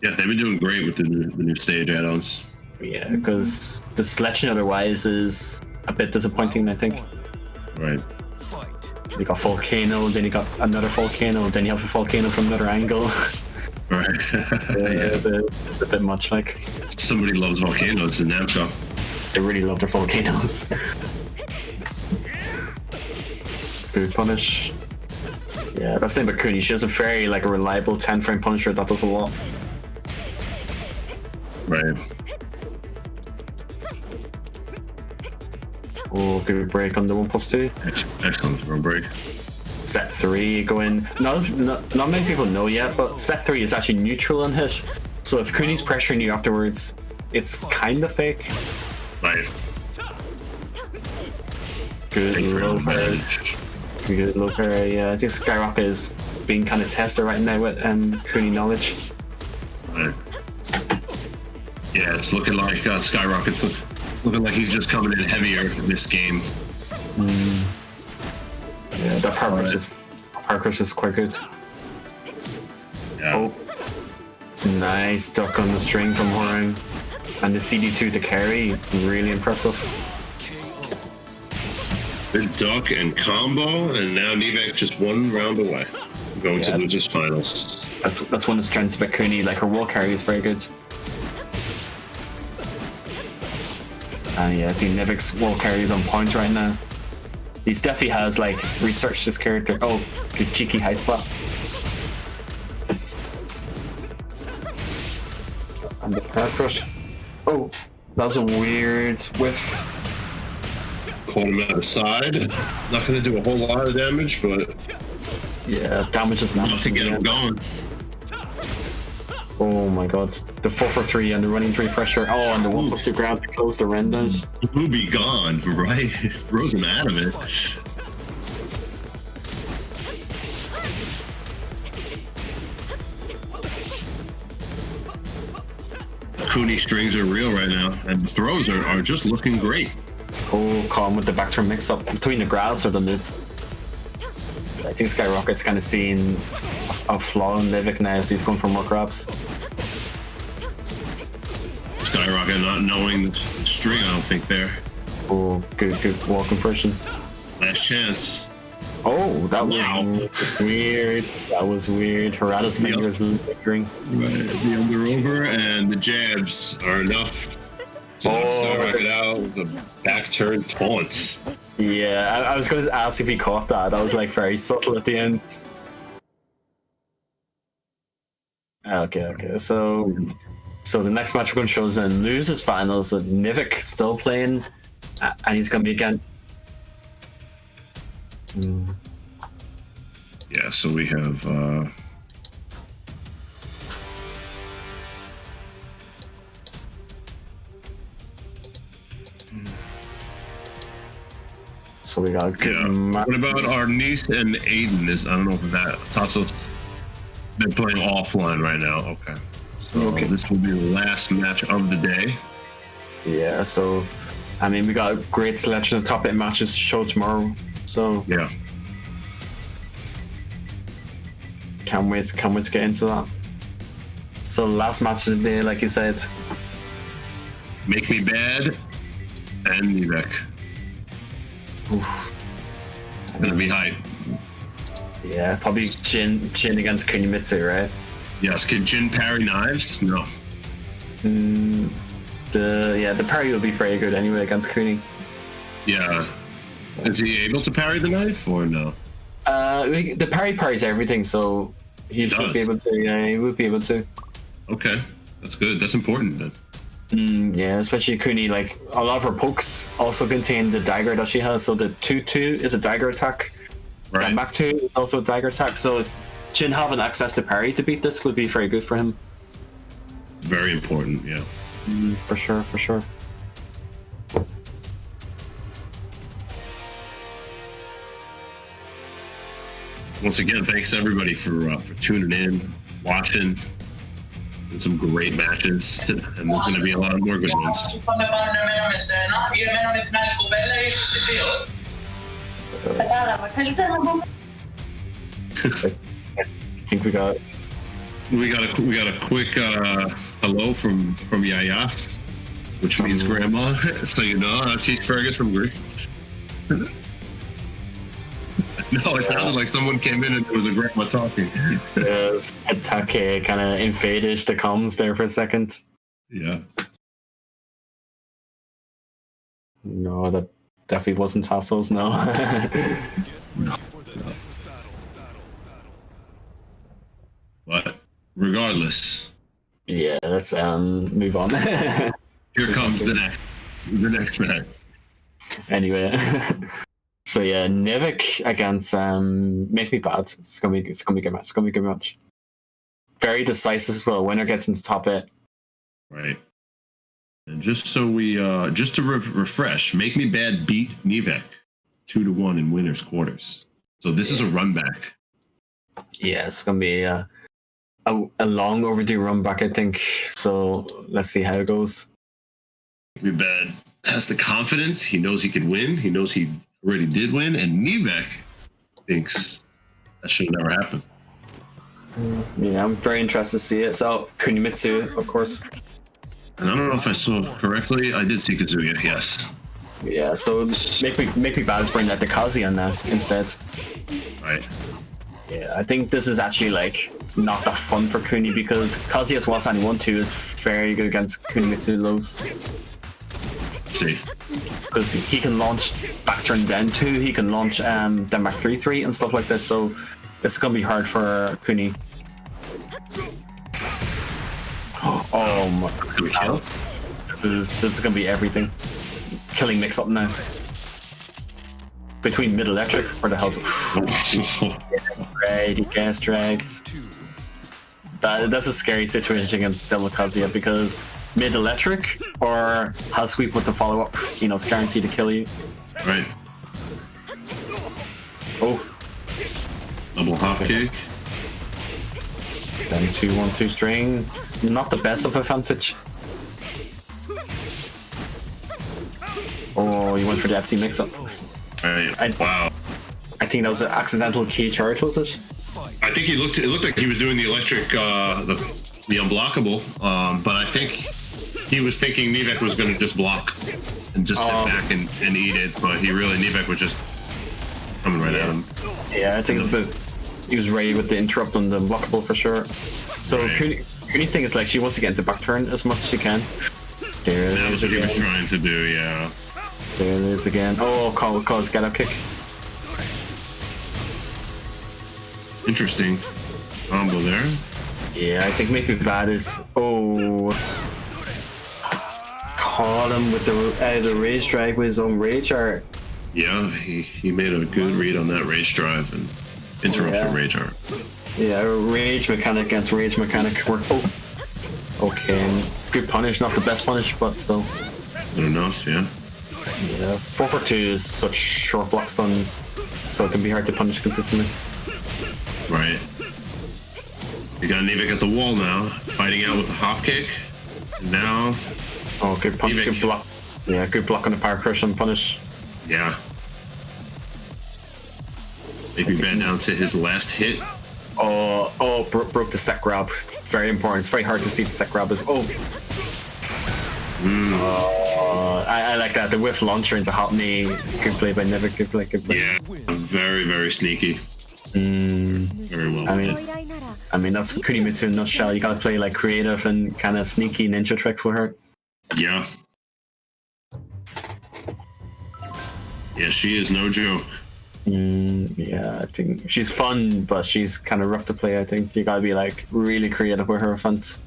K: Yeah, they've been doing great with the new stage add-ons.
J: Yeah, because the selection otherwise is a bit disappointing, I think.
K: Right.
J: You got Volcano, then you got another Volcano, then you have a Volcano from another angle.
K: Right.
J: It's a bit much, like.
K: Somebody loves volcanoes in Namco.
J: They really love their volcanoes. Boot punish. Yeah, that's the thing about Kuni. She has a very like a reliable 10-frame punisher that does a lot.
K: Right.
J: Oh, good break on the 1+2.
K: Excellent throw break.
J: Set 3 going. Not many people know yet, but set 3 is actually neutral on hit. So if Kuni's pressuring you afterwards, it's kind of fake.
K: Right.
J: Good low parry. Good low parry. Yeah, I think Skyrocket is being kind of tested right now with Kuni knowledge.
K: Right. Yeah, it's looking like Skyrocket's looking like he's just coming in heavier in this game.
J: Yeah, that parkour is quite good.
K: Yeah.
J: Oh, nice duck on the string from Horang, and the CD2 to carry, really impressive.
K: Good duck and combo, and now Nivek just one round away. Going to losers finals.
J: That's one of the strengths of Kuni. Like her wall carry is very good. And yeah, see Nivik's wall carry is on point right now. He definitely has like researched this character. Oh, good cheeky high spot. And the power crush. Oh, that was a weird whiff.
K: Caught him out of side. Not going to do a whole lot of damage, but
J: yeah, damage is
K: enough to get him going.
J: Oh my god. The 4-for-3 and the running 3 pressure. Oh, and the 1+2 grab to close the renders.
K: Blue be gone, right? Throws him out of it. Kuni strings are real right now, and the throws are just looking great.
J: Oh, calm with the back turn mix up between the grabs or the nudes. I think Skyrocket's kind of seeing a flaw in Livik now, so he's going for more grabs.
K: Skyrocket not knowing the string, I don't think there.
J: Oh, good wall compression.
K: Last chance.
J: Oh, that was weird. That was weird. Harada's fingers lingering.
K: Right. The under over and the jabs are enough to knock Skyrocket out with a back turn taunt.
J: Yeah, I was going to ask if he caught that. That was like very subtle at the end. Okay. So the next match we're going to show is in losers finals. So Nivik still playing, and he's going to be again.
K: Yeah, so we have
J: so we got
K: what about our niece and Aiden? I don't know if that Tatsu's been playing offline right now. Okay. So this will be the last match of the day.
J: Yeah, so I mean we got a great selection of top 8 matches to show tomorrow. So
K: yeah.
J: Can't wait to get into that. So last match of the day, like you said.
K: Make Me Bad and Nivek. Gonna be hype.
J: Yeah, probably Jin against Kunimitsu, right?
K: Yes, can Jin parry knives? No.
J: The parry will be very good anyway against Kuni.
K: Yeah. Is he able to parry the knife or no?
J: The parries everything, so he should be able to. Yeah, he would be able to.
K: Okay, that's good. That's important then.
J: Yeah, especially Kuni, like a lot of her pokes also contain the dagger that she has. So the 2-2 is a dagger attack, Then back to is also a dagger attack. So Jin having access to parry to beat this would be very good for him.
K: Very important, yeah.
J: For sure, for sure.
K: Once again, thanks everybody for tuning in, watching, and some great matches. And there's going to be a lot more good ones.
J: I think we got
K: a quick hello from Yaya, which means grandma. So you know, teach Fergus from Greek. No, it sounded like someone came in and it was a grandma talking.
J: Yes, Take kind of invaded the comms there for a second.
K: Yeah.
J: No, that definitely wasn't Tassos, no.
K: But regardless.
J: Yeah, let's move on.
K: Here comes the next match.
J: Anyway. So yeah, Nivik against Make Me Bad. It's gonna be a good match. It's gonna be a good match. Very decisive as well. Winner gets into top 8.
K: Right. And just so we just to refresh, Make Me Bad beat Nivek 2-1 in winners quarters. So this is a run back.
J: Yeah, it's gonna be a long overdue run back, I think. So let's see how it goes.
K: Make Me Bad has the confidence. He knows he can win. He knows he already did win, and Nivek thinks that should never happen.
J: Yeah, I'm very interested to see it. So Kunimitsu, of course.
K: And I don't know if I saw correctly. I did see Kazuya, yes.
J: Yeah, so make me bad is bringing that to Cassie on that instead.
K: Right.
J: Yeah, I think this is actually like not that fun for Kuni because Kazuya's Wasani 1-2 is very good against Kunimitsu lows.
K: See.
J: Because he can launch back turn den 2, he can launch den back 3-3 and stuff like this, so it's gonna be hard for Kuni. Oh my god. This is gonna be everything. Killing mix up now. Between mid electric or the hell's right, he gets dragged. That's a scary situation against Devil Kazuya because mid electric or has sweep with the follow up, you know, it's guaranteed to kill you.
K: Right.
J: Oh.
K: Double hop kick.
J: Then 2-1-2 string. Not the best of advantage. Oh, you went for the FC mix up.
K: Right. Wow.
J: I think that was an accidental key charge, was it?
K: I think it looked like he was doing the electric, the unblockable, but I think he was thinking Nivek was going to just block and just sit back and eat it, but Nivek was just coming right at him.
J: Yeah, I think he was ready with the interrupt on the unblockable for sure. So right. Kuni's thing is like she wants to get into back turn as much as she can. There
K: that was what he was trying to do, yeah.
J: There it is again. Oh, cause get up kick.
K: Interesting combo there.
J: Yeah, I think Make Me Bad is what's caught him with the rage drag with his own rage art.
K: Yeah, he made a good read on that rage drive and interrupt the rage art.
J: Yeah, rage mechanic against rage mechanic work. Oh, okay, good punish, not the best punish, but still.
K: Good enough, yeah.
J: Yeah, 4-4-2 is such short block stun, so it can be hard to punish consistently.
K: Right. You got Nivek at the wall now, fighting out with a hop kick. And now.
J: Oh, good punch, good block. Yeah, good block on the power crush and punish.
K: Yeah. Maybe bend down to his last hit.
J: Broke the set grab. Very important. It's very hard to see the set grab. I like that. The whiff launcher into hot knee. Good play by Nivek. Good play.
K: Yeah, very, very sneaky. Very well.
J: I mean that's Kunimitsu in a nutshell. You gotta play like creative and kind of sneaky ninja tricks with her.
K: Yeah. Yeah, she is no joke.
J: Yeah, I think she's fun, but she's kind of rough to play. I think you gotta be like really creative with her offense.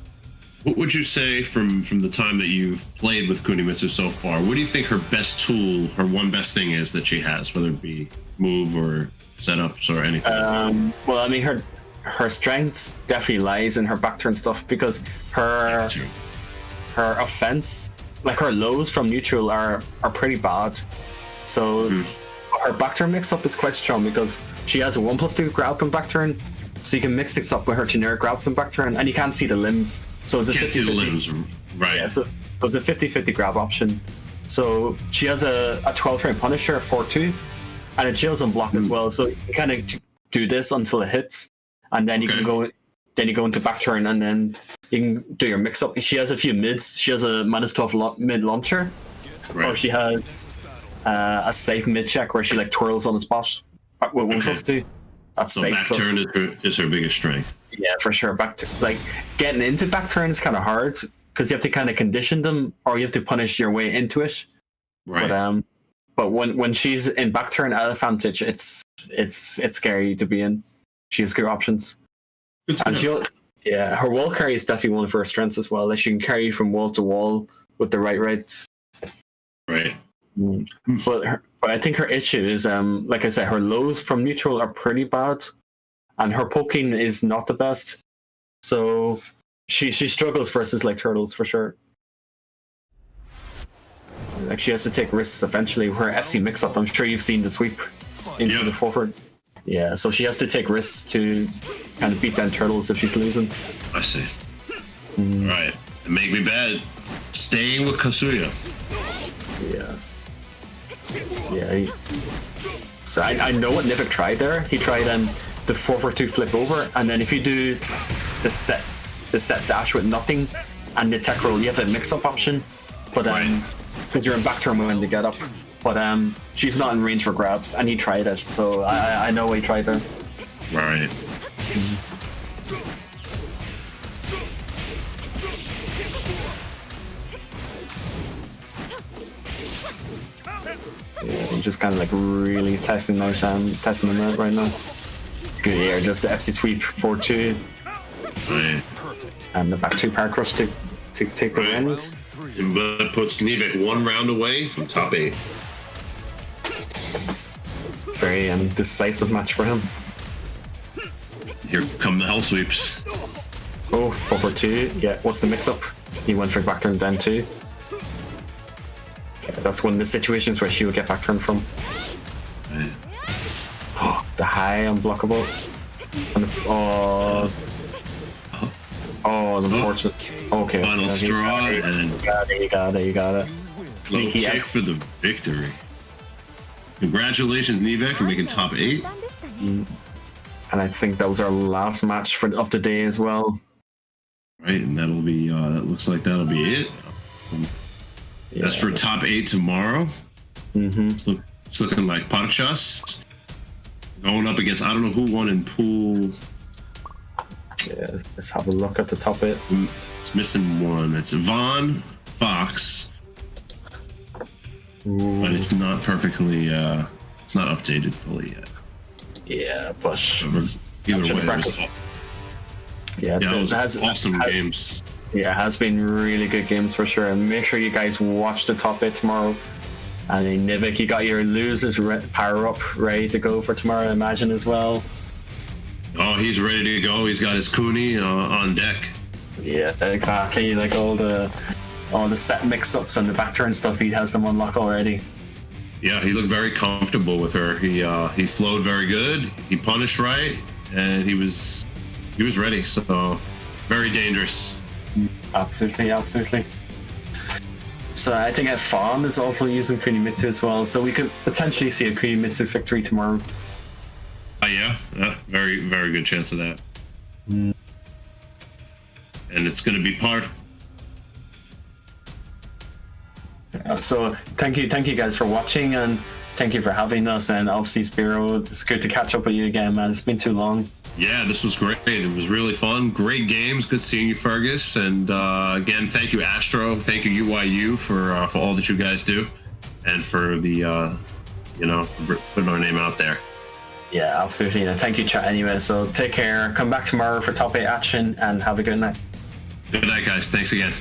K: What would you say from the time that you've played with Kunimitsu so far? What do you think her best tool, her one best thing is that she has, whether it be move or setups or anything?
J: Well, I mean, her strength definitely lies in her back turn stuff, because her offense, like her lows from neutral, are pretty bad. So her back turn mix up is quite strong, because she has a 1+2 grab from back turn, so you can mix this up with her generic grabs from back turn, and you can't see the limbs. So it's a
K: Can't see the limbs, right?
J: Yeah, so it's a 50-50 grab option. So she has a 12-frame Punisher 4-2, and it jails on block as well. So you kind of do this until it hits, and then you can go. Then you go into back turn, and then you can do your mix up. She has a few mids. She has a -12 mid launcher, or she has a safe mid check where she like twirls on the spot with 1+2. That's
K: So
J: safe.
K: back turn is her biggest strength.
J: Yeah, for sure. Like getting into back turn is kind of hard, because you have to kind of condition them, or you have to punish your way into it.
K: Right.
J: But when she's in back turn at advantage, it's scary to be in. She has good options. And her wall carry is definitely one of her strengths as well. Like she can carry from wall to wall with the right rates.
K: Right.
J: But I think her issue is, like I said, her lows from neutral are pretty bad, and her poking is not the best. So she struggles versus like turtles for sure. Like she has to take risks eventually. Her FC mix up, I'm sure you've seen the sweep into the forward. Yeah, so she has to take risks to kind of beat down turtles if she's losing.
K: I see. Right. Make me bad. Staying with Kazuya.
J: Yes. Yeah. So I know what Nivik tried there. He tried the 4-4-2 flip over, and then if you do the set dash with nothing and the tech roll, you have a mix-up option. But because you're in back turn when to get up. But she's not in range for grabs, and he tried it, so I know he tried her.
K: Right.
J: Yeah, he's just kind of like really testing them out right now. Good air, just the FC sweep 4-2.
K: Right.
J: And the back 2 power crush to take the wins.
K: But puts Nivik 1 round away from top 8.
J: Very decisive match for him.
K: Here come the hell sweeps.
J: Oh, 4-4-2. Yeah, what's the mix up? He went for back turn down 2. Yeah, that's one of the situations where she would get back turn from.
K: Right.
J: Oh, the high unblockable. And the unfortunate. Okay.
K: Final straw, and
J: you got it. Sneaky
K: kick for the victory. Congratulations, Nivek, for making top 8.
J: And I think that was our last match of the day as well.
K: Right, and that'll be. That looks like that'll be it. That's for top 8 tomorrow. It's looking like Parchas going up against, I don't know who won in pool.
J: Yeah, let's have a look at the top 8.
K: It's missing one. It's Vaughn, Fox. But it's not perfectly, it's not updated fully yet.
J: Yeah, but
K: either way, it was awesome games.
J: Yeah, it has been really good games for sure. And make sure you guys watch the top 8 tomorrow. And then Nivik, you got your losers power up ready to go for tomorrow, I imagine, as well.
K: Oh, he's ready to go. He's got his Kuni on deck.
J: Yeah, exactly. Like all the set mix-ups and the back turn stuff, he has them unlocked already.
K: Yeah, he looked very comfortable with her. He flowed very good. He punished right, and he was ready. So very dangerous.
J: Absolutely. So I think Fawn is also using Kunimitsu as well. So we could potentially see a Kunimitsu victory tomorrow.
K: Yeah, very, very good chance of that. And it's going to be part.
J: So thank you guys for watching, and thank you for having us. And obviously, Spiro, it's good to catch up with you again, man. It's been too long.
K: Yeah, this was great. It was really fun. Great games. Good seeing you, Fergus. And again, thank you, Astro. Thank you, UYU, for all that you guys do, and for the for putting our name out there.
J: Yeah, absolutely. And thank you, chat. Anyway, so take care. Come back tomorrow for top 8 action, and have a good night.
K: Good night, guys. Thanks again.